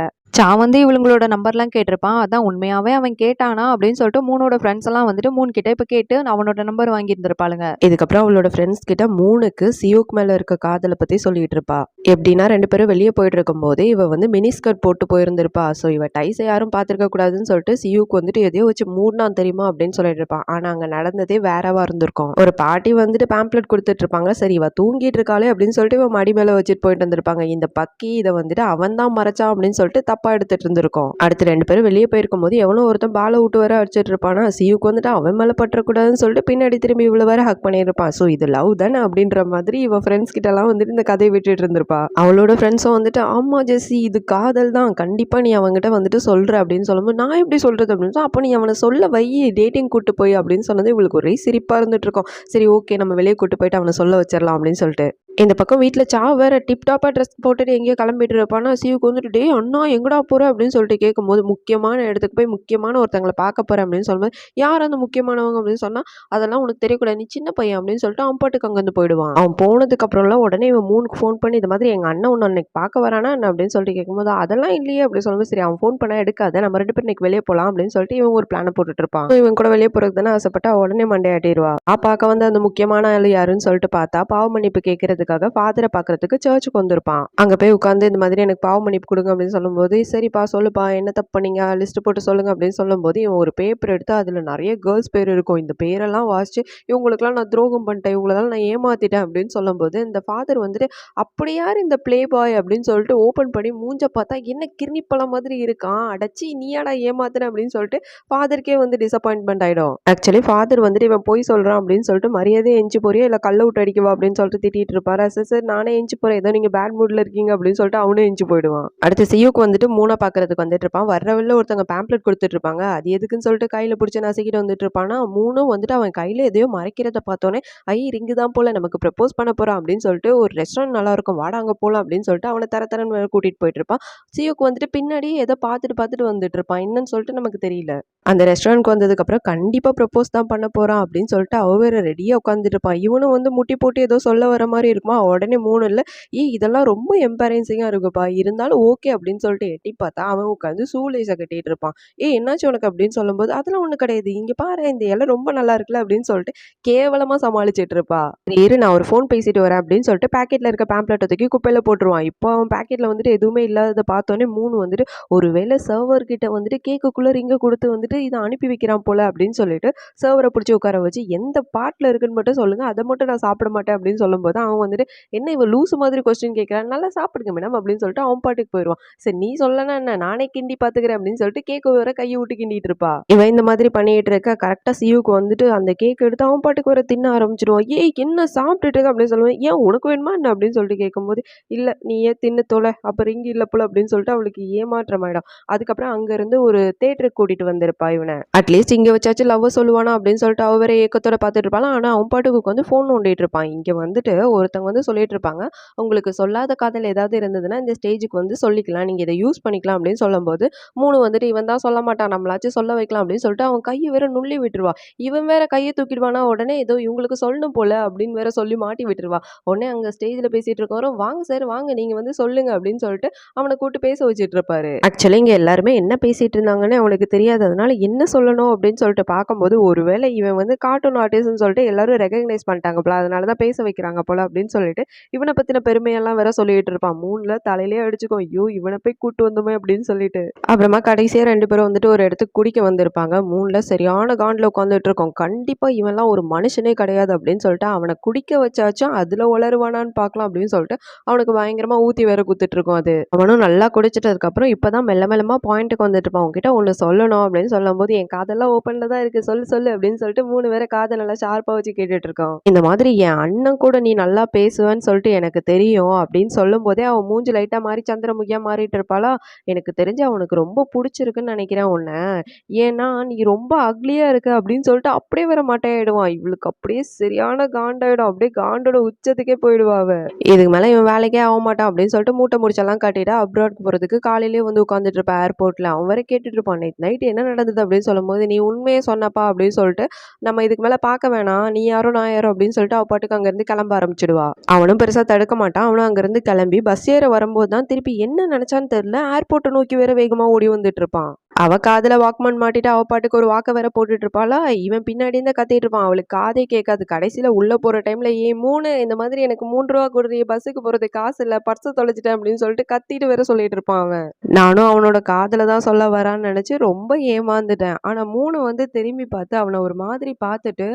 வந்து இவளுங்களோட நம்பர்லாம் கேட்டிருப்பான். அதான் உண்மையாவே அவன் கேட்டானா அப்படின்னு சொல்லிட்டு மூனோட ஃப்ரெண்ட்ஸ் எல்லாம் வந்துட்டு மூன் கிட்ட இப்ப கேட்டு அவனோட நம்பர் வாங்கியிருந்திருப்பாளுங்க. இதுக்கப்புறம் அவளோட ஃப்ரெண்ட்ஸ் கிட்ட மூனுக்கு சியூக் மேல இருக்க காதலை பத்தி சொல்லிட்டு இருப்பா. எப்படின்னா 2 பேரும் வெளியே போயிட்டு இருக்கும்போது இவ வந்து மினி ஸ்கர்ட் போட்டு போயிருந்திருப்பா. ஸோ இவ டைஸை யாரும் பார்த்துருக்க கூடாதுன்னு சொல்லிட்டு சியூக் வந்துட்டு எதையோ வச்சு மூடினான் தெரியுமா அப்படின்னு சொல்லிட்டு இருப்பான். ஆனா அங்க நடந்ததே வேறவா இருந்திருக்கும். ஒரு பாட்டி வந்துட்டு பேம்ப்ளெட் கொடுத்துட்டு இருப்பாங்க. சரி இவ தூங்கிட்டு இருக்காளே அப்படின்னு சொல்லிட்டு இவ மடி மேல வச்சுட்டு போயிட்டு வந்திருப்பாங்க. இந்த பக்கி இதை வந்துட்டு அவன் தான் மறைச்சான் அப்படின்னு சொல்லிட்டு தப்பா எடுத்துட்டு இருந்திருக்கும். அடுத்து 2 பேரும் வெளியே போயிருக்கும் போது எவனோ ஒருத்தன் பாலை விட்டு வர அடிச்சிட்டு இருப்பானா, சியூக்கு வந்துட்டு அவன் மேல பற்றக்கூடாதுன்னு சொல்லிட்டு பின்னாடி திரும்பி இவ்வளவு வர ஹக் பண்ணியிருப்பான். ஸோ இது லவ் தானே அப்படின்ற மாதிரி இவ ஃப்ரெண்ட்ஸ் கிட்ட எல்லாம் வந்துட்டு இந்த கதையை விட்டுட்டு இருந்திருப்பா. அவளோட ஃப்ரெண்ட்ஸும் வந்துட்டு ஆமா ஜெஸ்ஸி இது காதல் தான் கண்டிப்பா நீ அவங்ககிட்ட வந்துட்டு சொல்ற அப்படின்னு சொல்லும்போது நான் எப்படி சொல்றது அப்படின்னு அப்போ நீ அவனை சொல்ல வை டேட்டிங் கூட்டு போய் அப்படின்னு சொன்னது இவளுக்கு ஒரே சிரிப்பா இருந்துட்டு இருக்கும். சரி ஓகே நம்ம வெளியே கூட்டு போயிட்டு அவனை சொல்ல வச்சிடலாம் அப்படின்னு சொல்லிட்டு இந்த பக்கம் வீட்டில் வேற டிப் டாப்பா ட்ரெஸ் போட்டுட்டு எங்கேயோ கிளம்பிட்டு இருப்பானா சிவுக்கு வந்துட்டு டே அண்ணா எங்கடா போற அப்படின்னு சொல்லிட்டு கேட்கும்போது முக்கியமான இடத்துக்கு போய் முக்கியமான ஒருத்தங்களை பார்க்க போறேன் அப்படின்னு சொல்லும்போது யார் அந்த முக்கியமானவங்க அப்படின்னு சொன்னா அதெல்லாம் உனக்கு தெரியக்கூடாது நீ சின்ன பையன் அப்படின்னு சொல்லிட்டு அவன் பாட்டுக்கு அங்கேருந்து போயிடுவான். அவன் போனதுக்கு அப்புறம்லாம் உடனே இவன் மூணுக்கு ஃபோன் பண்ணி இந்த மாதிரி எங்க அண்ணன் ஒன்று அன்னைக்கு பார்க்க வரானா என்ன அப்படின்னு சொல்லிட்டு கேட்கும்போது அதெல்லாம் இல்லையே அப்படின்னு சொல்லும்போது சரி அவன் ஃபோன் பண்ணா எடுக்காத நம்ம 2 பேரும் இன்னைக்கு வெளியே போகலாம் அப்படின்னு சொல்லிட்டு இவன் ஒரு பிளானை போட்டுட்டு இருப்பான். இவன் கூட வெளியே போறதுக்கு தானே ஆசைப்பட்டா உடனே மண்டே ஆட்டிடுவா. பார்க்க வந்து அந்த முக்கியமான ஆளு யாருன்னு சொல்லிட்டு பார்த்தா பாவ மன்னிப்பு கேட்கறதுக்காக ஃபாதரை பார்க்கறதுக்கு சர்ச்சுக்கு வந்திருப்பான். அங்க போய் உட்காந்து இந்த மாதிரி எனக்கு பாவ மன்னிப்பு கொடுங்க அப்படின்னு சொல்லும்போது சரிப்பா சொல்லுப்பா என்ன தப்பு பண்ணீங்க லிஸ்ட் போட்டு சொல்லுங்க அப்படின்னு சொல்லும்போது இவன் ஒரு பேப்பர் எடுத்து அதுல நிறைய கேர்ள்ஸ் பேர் இருக்கும். இந்த பேரெல்லாம் வாசிச்சு இவங்களுக்குலாம் நான் துரோகம் பண்ணிட்டேன் இவங்களெல்லாம் நான் ஏமாத்திட்டேன் அப்படின்னு சொல்லும்போது இந்த ஃபாதர் வந்துட்டு அப்படி யார் இந்த பிளே பாய் அப்படின்னு சொல்லிட்டு ஓபன் பண்ணி மூஞ்ச பார்த்தா என்ன கிர்னி பழம் மாதிரி இருக்கான் அடச்சி நீயாடா ஏமாத்துற அப்படின்னு சொல்லிட்டு ஃபாதருக்கே வந்து டிசப்பாயின்மெண்ட் ஆயிடும். ஆக்சுவலி ஃபாதர் வந்துட்டு இவன் போய் சொல்றான் அப்படின்னு சொல்லிட்டு மரியாதையை எஞ்சி போறியா இல்ல கல்ல விட்டு அடிக்கவா அப்படின்னு சொல்லிட்டு திட்டிட்டு இருப்பாரு. சார் நானே எஞ்சி போறேன் ஏதோ நீங்க பேட் மூட்ல இருக்கீங்க அப்படின்னு சொல்லிட்டு அவனும் எஞ்சி போயிடுவான். அடுத்து சியூக்கு வந்துட்டு மூணை பாக்குறதுக்கு வந்துட்டு இருப்பான். வர்றவள்ள ஒருத்தவங்க பேம்ப்ளெட் கொடுத்துட்டு இருப்பாங்க. அது எதுக்குன்னு சொல்லிட்டு கையில பிடிச்சி நசுக்கிட்டு வந்துட்டு இருப்பானா மூணும் வந்துட்டு அவன் கையில எதையோ மறைக்கிறத பார்த்தோன்னே ஐ ரிங்கு தான் போல நமக்கு ப்ரப்போஸ் பண்ண போறான் அப்படின்னு சொல்லிட்டு ஒரு ரெஸ்டாரண்ட் நல்லா இருக்கும் வாடா அங்க போலாம் அப்படின்னு சொல்லிட்டு அவனை தரன்னு கூட்டிட்டு போயிட்டு இருப்பான். சியூக்கு வந்துட்டு பின்னாடி ஏதோ பார்த்துட்டு வந்துட்டு இருப்பான் என்னன்னு சொல்லிட்டு நமக்கு தெரியல. அந்த ரெஸ்டாரண்ட்க்கு வந்ததுக்கப்புறம் கண்டிப்பா ப்ரப்போஸ் தான் பண்ண போறான் அப்படின்னு சொல்லிட்டு அவ வேற ரெடியா உட்காந்துட்டு இருப்பான். இவனும் வந்து முட்டி போட்டு ஏதோ சொல்ல வர மாதிரி இருக்குமா உடனே மூணு இல்ல இதெல்லாம் ரொம்ப எம்பரன்சிங்கா இருக்குப்பா இருந்தாலும் ஓகே அப்படின்னு சொல்லிட்டு எட்டி பார்த்தா அவன் உட்காந்து சூலேஸை கட்டிட்டு இருப்பான். என்னாச்சு உனக்கு அப்படின்னு சொல்லும்போது அதெல்லாம் ஒண்ணு கிடையாது இங்க பாரு இந்த இலை ரொம்ப நல்லா இருக்குல்ல அப்படின்னு சொல்லிட்டு கேவலமா சமாளிச்சிட்டு இருப்பா. இரு நான் ஒரு ஃபோன் பேசிட்டு வரேன் அப்படின்னு சொல்லிட்டு பேக்கெட்ல இருக்க பேம்ப்ளெட்டை தூக்கி குப்பையில போட்டுருவான். இப்போ அவன் பேக்கெட்ல வந்துட்டு எதுவுமே இல்லாத பார்த்தோன்னே மூணு வந்துட்டு ஒருவேளை சர்வர் கிட்ட வந்துட்டு கேக்குக்குள்ள ரிங்க கொடுத்து வந்துட்டு இதை அனுப்பி வைக்கிறான் போல அப்படின்னு சொல்லிட்டு சர்வரை பிடிச்சி உட்கார வச்சு எந்த பாட்டில் இருக்குன்னு மட்டும் சொல்லுங்க அதை மட்டும் நான் சாப்பிட மாட்டேன் அப்படின்னு சொல்லும்போது அவன் வந்துட்டு என்ன இவ லூசு மாதிரி கொஸ்டின் கேட்கறான் நல்லா சாப்பிடுங்க மேடம் அப்படின்னு சொல்லிட்டு அவன் பாட்டுக்கு போயிடுவான். சரி நீ சொல்லனா என்ன நானே கிண்டி பாத்துக்கிறேன் அப்படின்னு சொல்லிட்டு கேக் வர கையை விட்டு கிண்டிட்டு இருப்பா. இவன் இந்த மாதிரி பண்ணிட்டு இருக்க கரெக்டா சியூக்கு வந்துட்டு அந்த கேக் எடுத்து அவன் பாட்டுக்கு வர தின்ன ஆரம்பிச்சிருவான். என்ன சாப்பிட்டுட்டு இருக்க அப்படின்னு சொல்லுவேன் ஏன் உனக்கு வேணுமா என்ன அப்படின்னு சொல்லிட்டு கேட்கும்போது இல்ல நீ ஏன் தின்னு தொலை அப்ப ரிங்கி இல்ல போல அப்படின்னு சொல்லிட்டு அவளுக்கு ஏமாற்றமாயிடும். அதுக்கப்புறம் அங்க இருந்து ஒரு தேட்டருக்கு கூட்டிட்டு வந்திருப்பா இவனை. அட்லீஸ்ட் இங்க வச்சாச்சு லவ் சொல்லுவானா அப்படின்னு சொல்லிட்டு அவ வேற ஏக்கத்தோட பார்த்துட்டு இருப்பாள். ஆனா அவன் பாட்டுக்கு வந்து ஃபோன் நோண்டிட்டு இருப்பான். இங்க வந்துட்டு ஒருத்தவங்க வந்து சொல்லிட்டு இருப்பாங்க உங்களுக்கு சொல்லாத காதல் ஏதாவது இருந்ததுன்னா இந்த ஸ்டேஜுக்கு வந்து சொல்லிக்கலாம் நீங்க இதை யூஸ் பண்ணிக்கலாம் அப்படின்னு சொல்லும்போது மூணு வந்துட்டு இவன் தான் சொல்ல மாட்டான் நம்மளாச்சும் சொல்ல வைக்கலாம் அப்படின்னு சொல்லிட்டு அவன் கையை வேற நுள்ளி விட்டுருவா. இவன் வேற கையை தூக்கிடுவானா உடனே ஏதோ இவங்களுக்கு சொல்லணும் போல அப்படின்னு வேற சொல்லி மாட்டி விட்டுருவா. உடனே அங்க ஸ்டேஜ்ல பேசிட்டு இருக்கவரும் வாங்க சார் வாங்க நீங்க வந்து சொல்லுங்க அப்படின்னு சொல்லிட்டு அவனை கூட்டு பேச வச்சுட்டு இருப்பாரு. ஆக்சுவலி இங்க எல்லாருமே என்ன பேசிட்டு இருந்தாங்கன்னு அவனுக்கு தெரியாததுனால என்ன சொல்லணும் அப்படின்னு சொல்லிட்டு பார்க்கும்போது ஒருவேளை இவன் வந்து கார்ட்டூன் ஆர்டிஸ்ட்னு சொல்லிட்டு எல்லாரும் ரெகக்னைஸ் பண்ணிட்டாங்க போல அதனாலதான் பேச வைக்கிறாங்க போல அப்படின்னு சொல்லிட்டு இவனை பத்தின பெருமையெல்லாம் வேற சொல்லிட்டு இருப்பான். மூணுல தலையிலேயே அடிச்சுக்கோ ஐயோ இவனை போய் கூட்டு போயிட்டு வந்தோமே அப்படின்னு சொல்லிட்டு. அப்புறமா கடைசியா 2 பேரும் வந்துட்டு ஒரு இடத்துக்கு குடிக்க வந்திருப்பாங்க. 3ல சரியான காண்டுல உட்காந்துட்டு இருக்கோம். கண்டிப்பா இவன்லாம் ஒரு மனுஷனே கிடையாது அப்படின்னு சொல்லிட்டு அவன குடிக்க வச்சாச்சும் அதுல உளறுவானான்னு பார்க்கலாம் அப்படின்னு சொல்லிட்டு அவனுக்கு பயங்கரமா ஊத்தி வேற குடுத்துட்டு இருக்கோம் அது. அவனும் நல்லா குடிச்சிட்டதுக்கப்புறம் இப்பதான் மெல்ல மெல்லமா பாயிண்ட்டுக்கு வந்துட்டு இருப்பான். உன்கிட்ட ஒண்ணு சொல்லணும் அப்படின்னு சொல்லும்போது, என் காதெல்லாம் ஓப்பன்ல தான் இருக்கு. சொல்லு சொல்லு அப்படின்னு சொல்லிட்டு 3 பேரும் காத நல்லா ஷார்ப்பா வச்சு கேட்டுட்டு இருக்கோம். இந்த மாதிரி என் அண்ணன் கூட நீ நல்லா பேசுவேன்னு சொல்லிட்டு எனக்கு தெரியும் அப்படின்னு சொல்லும்போதே அவன் மூஞ்சி லைட்டா மாறி சந்திரமுகியா மாறிட்டு இருப்பாளா, எனக்கு தெரிஞ்சு அவனுக்கு ரொம்ப புடிச்சிருக்குன்னு நினைக்கிறேன் உன்ன. ஏன்னா, "நீ ரொம்ப அக்லியா இருக்க" அப்படின்னு சொல்லிட்டு அப்படியே வேற மட்டையாயிடுவான். இவளுக்கு அப்படியே சரியான காண்டாயிடும். அப்படியே காண்டோட உச்சத்துக்கே போயிடுவா அவ. இதுக்கு மேல இவன் வேலைக்கே ஆகமாட்டான் அப்படின்னு சொல்லிட்டு மூட்டை முடிச்செல்லாம் கட்டிட்டு அப்ராட்க்கு போறதுக்கு காலையிலேயே வந்து உட்காந்துட்டு இருப்பா ஏர்போர்ட்ல. அவன் வேற கேட்டுட்டு இருப்பான், "நேத்து நைட் என்ன நடந்தது?" அப்படின்னு சொல்லும்போது, "நீ உண்மைய சொன்னப்பா" அப்படின்னு சொல்லிட்டு, "நம்ம இதுக்கு மேல பார்க்க வேணாம். நீ யாரோ நான் யாரோ" அப்படின்னு சொல்லிட்டு அவ பாட்டுக்கு அங்கருந்து கிளம்ப ஆரம்பிச்சுடுவா. அவனும் பெருசா தடுக்க மாட்டான். அவனும் அங்கருந்து கிளம்பி பஸ் ஏற வரும்போது தான் திருப்பி என்ன நினைச்சான்னு தெரியல, ஏர்போர்ட்ட நோக்கி வேற வேகமா ஓடி வந்துட்டு இருப்பான். அவ காதுல வாக்மேன் மாட்டிட்டு அவ பாட்டுக்கு ஒரு வாக்க வேற போட்டுட்டு இருப்பாளா, இவன் பின்னாடி இருந்து கத்திட்டு இருப்பான். அவளுக்கு காதே கேட்காது. கடைசியில உள்ள போற டைம்ல, "ஏய் 3 இந்த மாதிரி எனக்கு ரூ. 3 குடுறி பஸ்ஸுக்கு போறதுக்கு காசு இல்ல. பர்ஸ தொலைச்சுட்டேன்" அப்படின்னு சொல்லிட்டு கத்திட்டு வேற சொல்லிட்டு இருப்பான் அவன். நானும் அவனோட காதுல தான் சொல்ல வரான்னு நினைச்சு ரொம்ப ஏமாந்துட்டேன். ஆனா 3 வந்து திரும்பி பார்த்து அவன ஒரு மாதிரி பார்த்துட்டு,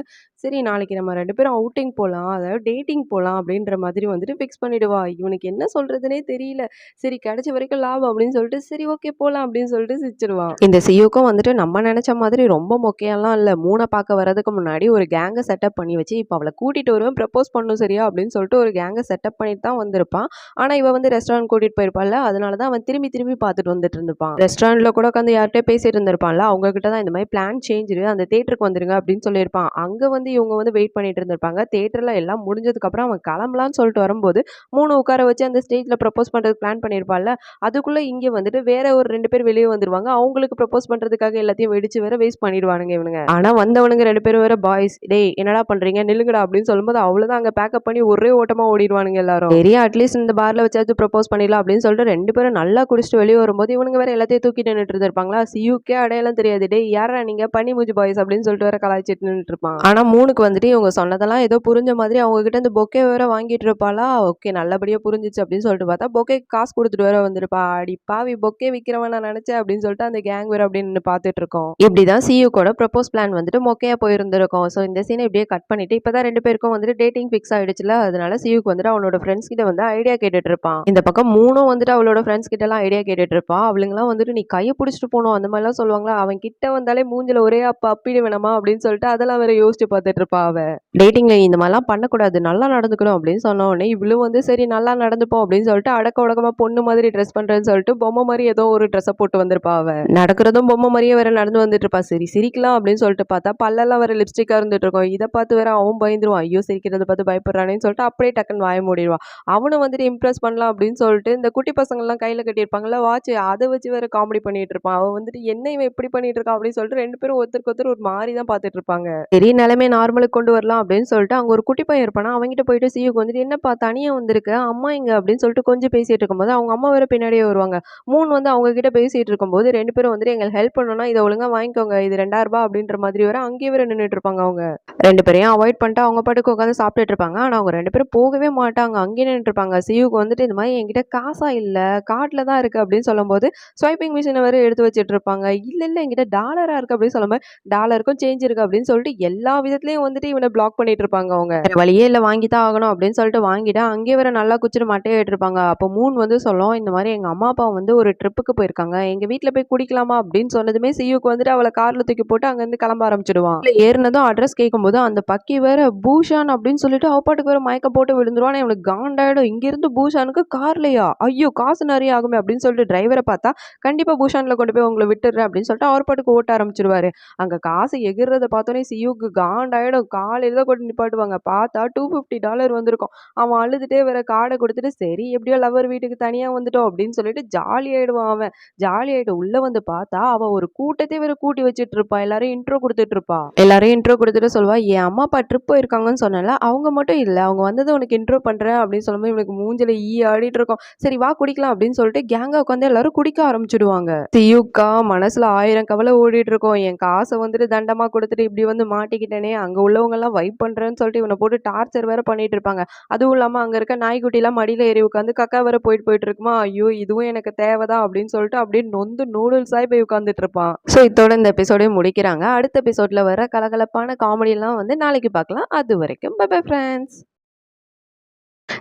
சரி நாளைக்கு நம்ம 2 பேரும் அவுட்டிங் போலாம். அதாவது டேட்டிங் போலாம் அப்படின்ற மாதிரி வந்துட்டு ஃபிக்ஸ் பண்ணிடுவா. இவனுக்கு என்ன சொல்றதுன்னே தெரியல. சரி கிடைச்ச வரைக்கும் லாபம் அப்படின்னு சொல்லிட்டு, சரி ஓகே போலாம் அப்படின்னு சொல்லிட்டு சிரிச்சிருவான். இந்த சியுக்கும் வந்துட்டு நம்ம நினைச்ச மாதிரி ரொம்ப மொக்கையாலாம் இல்ல. 3 பார்க்க வர்றதுக்கு முன்னாடி ஒரு கேங்க செட்டப் பண்ணி வச்சு, இப்ப அவள கூட்டிட்டு வருவேன், ப்ரப்போஸ் பண்ணணும் சரியா அப்படின்னு சொல்லிட்டு ஒரு கேங்க செட்டப் பண்ணிட்டு தான் வந்திருப்பான். ஆனா இவ வந்து ரெஸ்டாரண்ட் கூட்டிட்டு போயிருப்பாள்ல, அதனால தான் அவன் திரும்பி திரும்பி பார்த்துட்டு வந்துட்டு இருந்திருப்பான். ரெஸ்டாரண்ட்ல கூட உட்காந்து யார்கிட்டயோ பேசிட்டு இருந்திருப்பான்ல, அவங்க கிட்ட தான் இந்த மாதிரி பிளான் சேஞ்சுடு அந்த தியேட்டருக்கு வந்துருங்க அப்படின்னு சொல்லியிருப்பான். அங்க வந்து இவங்க வந்து வெயிட் பண்ணிட்டு இருந்திருப்பாங்க. தியேட்டர்ல எல்லாம் முடிஞ்சதுக்கு அப்புறம் அவன் கிளம்பலான்னு சொல்லிட்டு வரும்போது 3 உட்கார வச்சு அந்த ஸ்டேஜ்ல ப்ரப்போஸ் பண்றதுக்கு பிளான் பண்ணியிருப்பாள்ல, அதுக்குள்ள இங்க வந்துட்டு வேற ஒரு 2 பேர் வெளிய வந்துருவாங்க. அவங்களுக்கு ப்ரப்போஸ் பண்றதுக்காக எல்லாத்தையும் வெடிச்சு வேற வேஸ்ட் பண்ணிடுவானுங்க இவனுங்க. ஆனா வந்தவனுங்க 2 பேரும் வேற பாய்ஸ், "டேய் என்னடா பண்றீங்க? நில்லுங்கடா" அப்படின்னு சொல்லும்போது அவ்வளவுதான் அங்க பேக்கப் பண்ணி ஒரே ஓட்டமா ஓடிடுவானுங்க எல்லாரும். சரி அட்லீஸ்ட் இந்த பார்ல வச்சாச்சும் ப்ரப்போஸ் பண்ணிடலாம் அப்படின்னு சொல்லிட்டு 2 பேரும் நல்லா குடிச்சிட்டு வெளிய வரும்போது இவனுங்க வேற எல்லாத்தையும் தூக்கிட்டு நின்னுட்டு இருந்திருப்பாங்களா, சியுக்கே அடையாளம் தெரியாது. "டேய் யார்ரா நீங்க? பனி மூஞ்சி பாய்ஸ்" அப்படின்னு சொல்லிட்டு வேற கலாய்ச்சிட்டு நின்னுட்டு இருப்பான். ஆனா 3க்கு வந்துட்டு இவங்க சொன்னதெல்லாம் ஏதோ புரிஞ்ச மாதிரி அவங்க கிட்ட இருந்து பொக்கே வேற வாங்கிட்டு இருப்பாளா, ஓகே நல்லபடியா புரிஞ்சுச்சு அப்படின்னு சொல்லிட்டு பார்த்தா பொக்கேக்கு காசு குடுத்துட்டு வேற வந்திருப்பா. "அடி பாவி பொக்கே விக்கிறவன் நான் நினைச்சேன்" அப்படின்னு சொல்லிட்டு அந்த கேங் வேற அப்படியே நின்னு பார்த்துட்டு இருக்கோம். இப்படிதான் சியுக்கோட ப்ரப்போஸ் பிளான் வந்துட்டு மொக்கையா போயிருந்திருக்கும். ஸோ இந்த சீனை இப்படியே கட் பண்ணிட்டு இப்பதான் 2 பேருக்கும் வந்துட்டு டேட்டிங் ஃபிக்ஸ் ஆயிடுச்சுல, அதனால சியுக்கு வந்துட்டு அவனோட ஃப்ரெண்ட்ஸ் கிட்ட வந்து ஐடியா கேட்டுட்டு இருப்பான். இந்த பக்கம் 3ம் வந்துட்டு அவளோட ஃப்ரெண்ட்ஸ் கிட்ட எல்லாம் ஐடியா கேட்டுட்டு இருப்பா. அவளுங்கலாம் வந்துட்டு நீ கைய புடிச்சிட்டு போணும் அந்த மாதிரிலாம் சொல்லுவாங்களா, அவன் கிட்ட வந்தாலே மூஞ்சில ஒரே அப்பிட வேணாமா அப்படின்னு சொல்லிட்டு அதெல்லாம் வேற யோசிச்சு பார்த்துட்டு இருப்பா அவ. டேட்டிங்ல இந்த மாதிரிலாம் பண்ணக்கூடாது, நல்லா நடந்துக்கணும் அப்படின்னு சொன்ன உடனே இவளும் வந்து சரி நல்லா நடந்துப்போம் அப்படின்னு சொல்லிட்டு அடக்க ஒடுக்கமா பொண்ணு மாதிரி ட்ரெஸ் பண்றேன்னு சொல்லிட்டு பொம்மை மாதிரி ஏதோ ஒரு ட்ரெஸ்ஸை போட்டு வந்திருப்பா அவ. நடக்கிறதும் பொம்மை மாதிரியே வேற நடந்து வந்துட்டு இருப்பா. சரி சிரிக்கலாம் அப்படின்னு சொல்லிட்டு பார்த்தா பல்லெல்லாம் வேற லிப்ஸ்டிக்கா இருந்துட்டு இருக்கும். இதை பார்த்து வேற அவன் பயந்துருவான். ஐயோ சிரிக்கிறத பார்த்து பயப்படுறானேன்னு சொல்லிட்டு அப்படியே டக்குன்னு வாய மூடிடுவான். அவனும் வந்துட்டு இம்ப்ரெஸ் பண்ணலாம் அப்படின்னு சொல்லிட்டு இந்த குட்டி பசங்க எல்லாம் கையில கட்டியிருப்பாங்கல்ல வாட்ச், அதை வச்சு வேற காமெடி பண்ணிட்டு இருப்பான். அவன் வந்துட்டு என்ன இவன் இப்படி பண்ணிட்டு இருக்கான் அப்படின்னு சொல்லிட்டு 2 பேரும் ஒருத்தருக்கு ஒருத்தர் ஒரு மாதிரி தான் பார்த்துட்டு இருப்பாங்க. சரி நிலைமை நார்மலுக்கு கொண்டு வரலாம் அப்படின்னு சொல்லிட்டு அங்க ஒரு குட்டி பையன் இருப்பானா, அவன்கிட்ட போயிட்டு சியுக்கு வந்துட்டு என்னப்பா தனியா வந்திருக்க, அம்மா எங்க அப்படின்னு சொல்லிட்டு கொஞ்சம் பேசிட்டு இருக்கும்போது அவங்க அம்மா வேற பின்னாடியே வருவாங்க. 3 வந்து அவங்க கிட்ட பேசிட்டு இருக்கும்போது 2 பேரும் வந்துட்டு எங்களுக்கு ஹெல்ப் பண்ணணும்னா இதை ஒழுங்கா வாங்கிக்கோங்க, இது ரூ. 2000 அப்படின்ற மாதிரி வேற அங்கேயே வேற நின்னுட்டு இருப்பாங்க அவங்க. 2 பேரையும் அவாய்ட் பண்ணிட்டு அவங்க பாட்டுக்கு உட்காந்து சாப்பிட்டுட்டு இருப்பாங்க. ஆனா அவங்க 2 பேரும் போகவே மாட்டாங்க, அங்கேயே நின்னுட்டு இருப்பாங்க. சியுக்கு வந்துட்டு இந்த மாதிரி என்கிட்ட காசா இல்ல, கார்ட்ல தான் இருக்கு அப்படின்னு சொல்லும்போது ஸ்வைப்பிங் மிஷினை வேற எடுத்து வச்சிட்டு இருப்பாங்க. இல்ல இல்ல என்கிட்ட டாலரா இருக்கு அப்படின்னு சொல்லும்போது டாலருக்கும் சேஞ்ச் இருக்கு அப்படின்னு சொல்லிட்டு எல்லா விதத்துலயும் வந்துட்டு இவனை பிளாக் பண்ணிட்டு இருப்பாங்க அவங்க. வேற வழியே இல்ல வாங்கி தான் ஆகணும் அப்படின்னு சொல்லிட்டு வாங்கிட்டு அங்கேயே வேற நல்லா குச்சிட்டு மட்டையாயிட்டு இருப்பாங்க. அப்போ 3 வந்து சொல்லும், இந்த மாதிரி எங்க அம்மா அப்பா வந்து ஒரு ட்ரிப்புக்கு போயிருக்காங்க, எங்க வீட்டுல போய் குடிக்கலாமா அப்படின்னு சொன்னதுமே சியுக்கு வந்துட்டு அவளை கார்ல தூக்கி போட்டு அங்க இருந்து கிளம்ப ஆரம்பிச்சிடுவான். ஏறினதும் அட்ரஸ் கேட்கும்போது அந்த பக்கி வேற பூஷான் அப்படின்னு சொல்லிட்டு அவ பாட்டுக்கு வேற மயக்க போட்டு விழுந்துருவான். இவனுக்கு காண்டாயிடும், இங்க இருந்து பூஷானுக்கு கார்லயா, ஐயோ காசு நிறைய ஆகுமே அப்படின்னு சொல்லிட்டு டிரைவரை பார்த்தா கண்டிப்பா பூஷான்ல கொண்டு போய் உங்களை விட்டுடுறேன் அப்படின்னு சொல்லிட்டு அவர் பாட்டுக்கு ஓட்ட ஆரம்பிச்சிருவாரு. அங்க காசு எகிறத பார்த்தோன்னே சியுக்கு காண்டாயிடும். காலையில தான் கொண்டு நிப்பாட்டுவாங்க. பார்த்தா $250 வந்திருக்கும். அவன் அழுதுட்டே வேற கார்டை கொடுத்துட்டு சரி எப்படியோ லவர் வீட்டுக்கு தனியா வந்துட்டோம் அப்படின்னு சொல்லிட்டு ஜாலி ஆயிடுவான் அவன். ஜாலி ஆயிட்டு உள்ள வந்து பார்த்தா அவ ஒரு கூட்டத்தையே வேற கூட்டி வச்சுட்டு இருப்பா. எல்லாரும் இன்ட்ரோ குடுத்துட்டு இருப்பா. எல்லாரும் இன்ட்ரோ குடுத்துட்டு சொல்லுவா, என் அம்மா அப்பா ட்ரிப் போயிருக்காங்கன்னு சொன்னேன்ல, அவங்க மட்டும் இல்ல. அவங்க வந்தது உனக்கு இன்ட்ரோ பண்றேன் அப்படின்னு சொல்லும்போது இவனுக்கு மூஞ்சில ஈ ஆடிட்டு இருக்கும். சரி வா குடிக்கலாம் அப்படின்னு சொல்லிட்டு கேங்கா உட்காந்து எல்லாரும் குடிக்க ஆரம்பிச்சுடுவாங்க. சியுக்கா மனசுல 1000 கவலை ஓடிட்டு இருக்கும். என் காசை வந்துட்டு தண்டமா கொடுத்துட்டு இப்படி வந்து மாட்டிக்கிட்டேனே, அங்க உள்ளவங்க எல்லாம் வைப் பண்றேன்னு சொல்லிட்டு இவனை போட்டு டார்ச்சர் வேற பண்ணிட்டு இருப்பாங்க. அதுவும் இல்லாம அங்க இருக்க நாய்க்குட்டி எல்லாம் மடியில ஏறி உட்காந்து கக்கா வேற போயிட்டு இருக்குமா. ஐயோ இதுவும் எனக்கு தேவைதான் அப்படின்னு சொல்லிட்டு அப்படியே நொந்து நூடுல்ஸ் ஆகி போய் உட்காந்துட்டு இருப்பான். ஸோ இதோட இந்த எபிசோடே முடிக்கிறாங்க. அடுத்த எபிசோட்ல வர கலகலப்பான காமெடி எல்லாம் வந்து நாளைக்கு பார்க்கலாம். அது வரைக்கும் bye bye friends.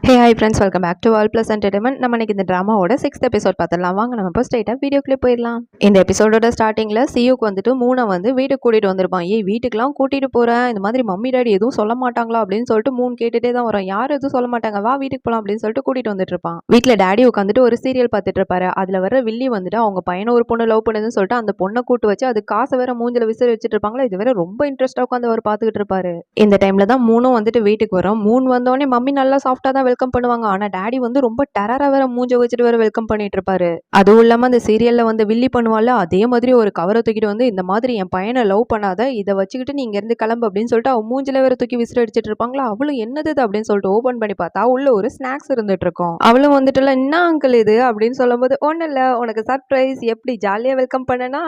Hey hi friends, welcome back to all plus entertainment. நம்ம இன்னைக்கு இந்த ட்ராமாவோட 6th எபிசோட் பார்த்துடலாம். வாங்க நம்ம இப்போ ஸ்ட்ரைட்டாக வீடியோக்குள்ளே போயிடலாம். இந்த எபிசோடோட ஸ்டார்டிங்கில் சியூக்கு வந்துட்டு மூணை வந்து வீட்டுக்கு கூட்டிகிட்டு வந்திருப்பான். ஏய் வீட்டுக்குலாம் கூட்டிகிட்டு போகிறேன், இந்த மாதிரி மம்மி டாடி எதுவும் சொல்ல மாட்டாங்களா அப்படின்னு சொல்லிட்டு மூணு கேட்டுகிட்டே தான் வரும். யாரும் எதுவும் சொல்ல மாட்டாங்க, வா வீட்டுக்கு போகலாம் அப்படின்னு சொல்லிட்டு கூட்டிகிட்டு வந்துட்டு இருப்பான். வீட்டில் டேடி உட்காந்துட்டு ஒரு சீரியல் பார்த்துட்டு இருப்பாரு. அதில் வர வில்லி வந்துட்டு அவங்க பையனை ஒரு பொண்ணு லவ் பண்ணுதுன்னு சொல்லிட்டு அந்த பொண்ணை கூட்டு வச்சு அது காசை வேற மூஞ்சில விசிறி வச்சுட்டு இருப்பாங்களா. இது வேற ரொம்ப இன்ட்ரெஸ்ட்டாக உட்காந்து அவர் பார்த்துக்கிட்டு இருப்பாரு. இந்த டைமில் தான் மூணும் வந்துட்டு வீட்டுக்கு வரும். மூணு வந்தோடனே மம்மி நல்லா சாஃப்டாக தான் வெல்கம் பண்ணுவாங்க. ஆனா டாடி வந்து ரொம்ப டெரரா வேற மூஞ்ச வச்சுட்டு வேற வெல்கம் பண்ணிட்டு இருப்பாரு. அதுவும் இல்லாம அந்த சீரியல்ல வந்து வில்லி பண்ணுவால அதே மாதிரி ஒரு கவரை தூக்கிட்டு வந்து இந்த மாதிரி என் பையனை லவ் பண்ணாத, இதை வச்சுக்கிட்டு நீங்க இருந்து கிளம்பு அப்படின்னு சொல்லிட்டு அவன் மூஞ்சில வேற தூக்கி விசிறு அடிச்சிட்டு இருப்பாங்களா. அவளும் என்னது அப்படின்னு சொல்லிட்டு ஓபன் பண்ணி பார்த்தா உள்ள ஒரு ஸ்நாக்ஸ் இருந்துட்டு இருக்கும். அவளும் வந்துட்டுல என்ன அங்கிள் இது அப்படின்னு சொல்லும் போது ஒண்ணு இல்ல உனக்கு சர்ப்ரைஸ், எப்படி ஜாலியா வெல்கம் பண்ணனா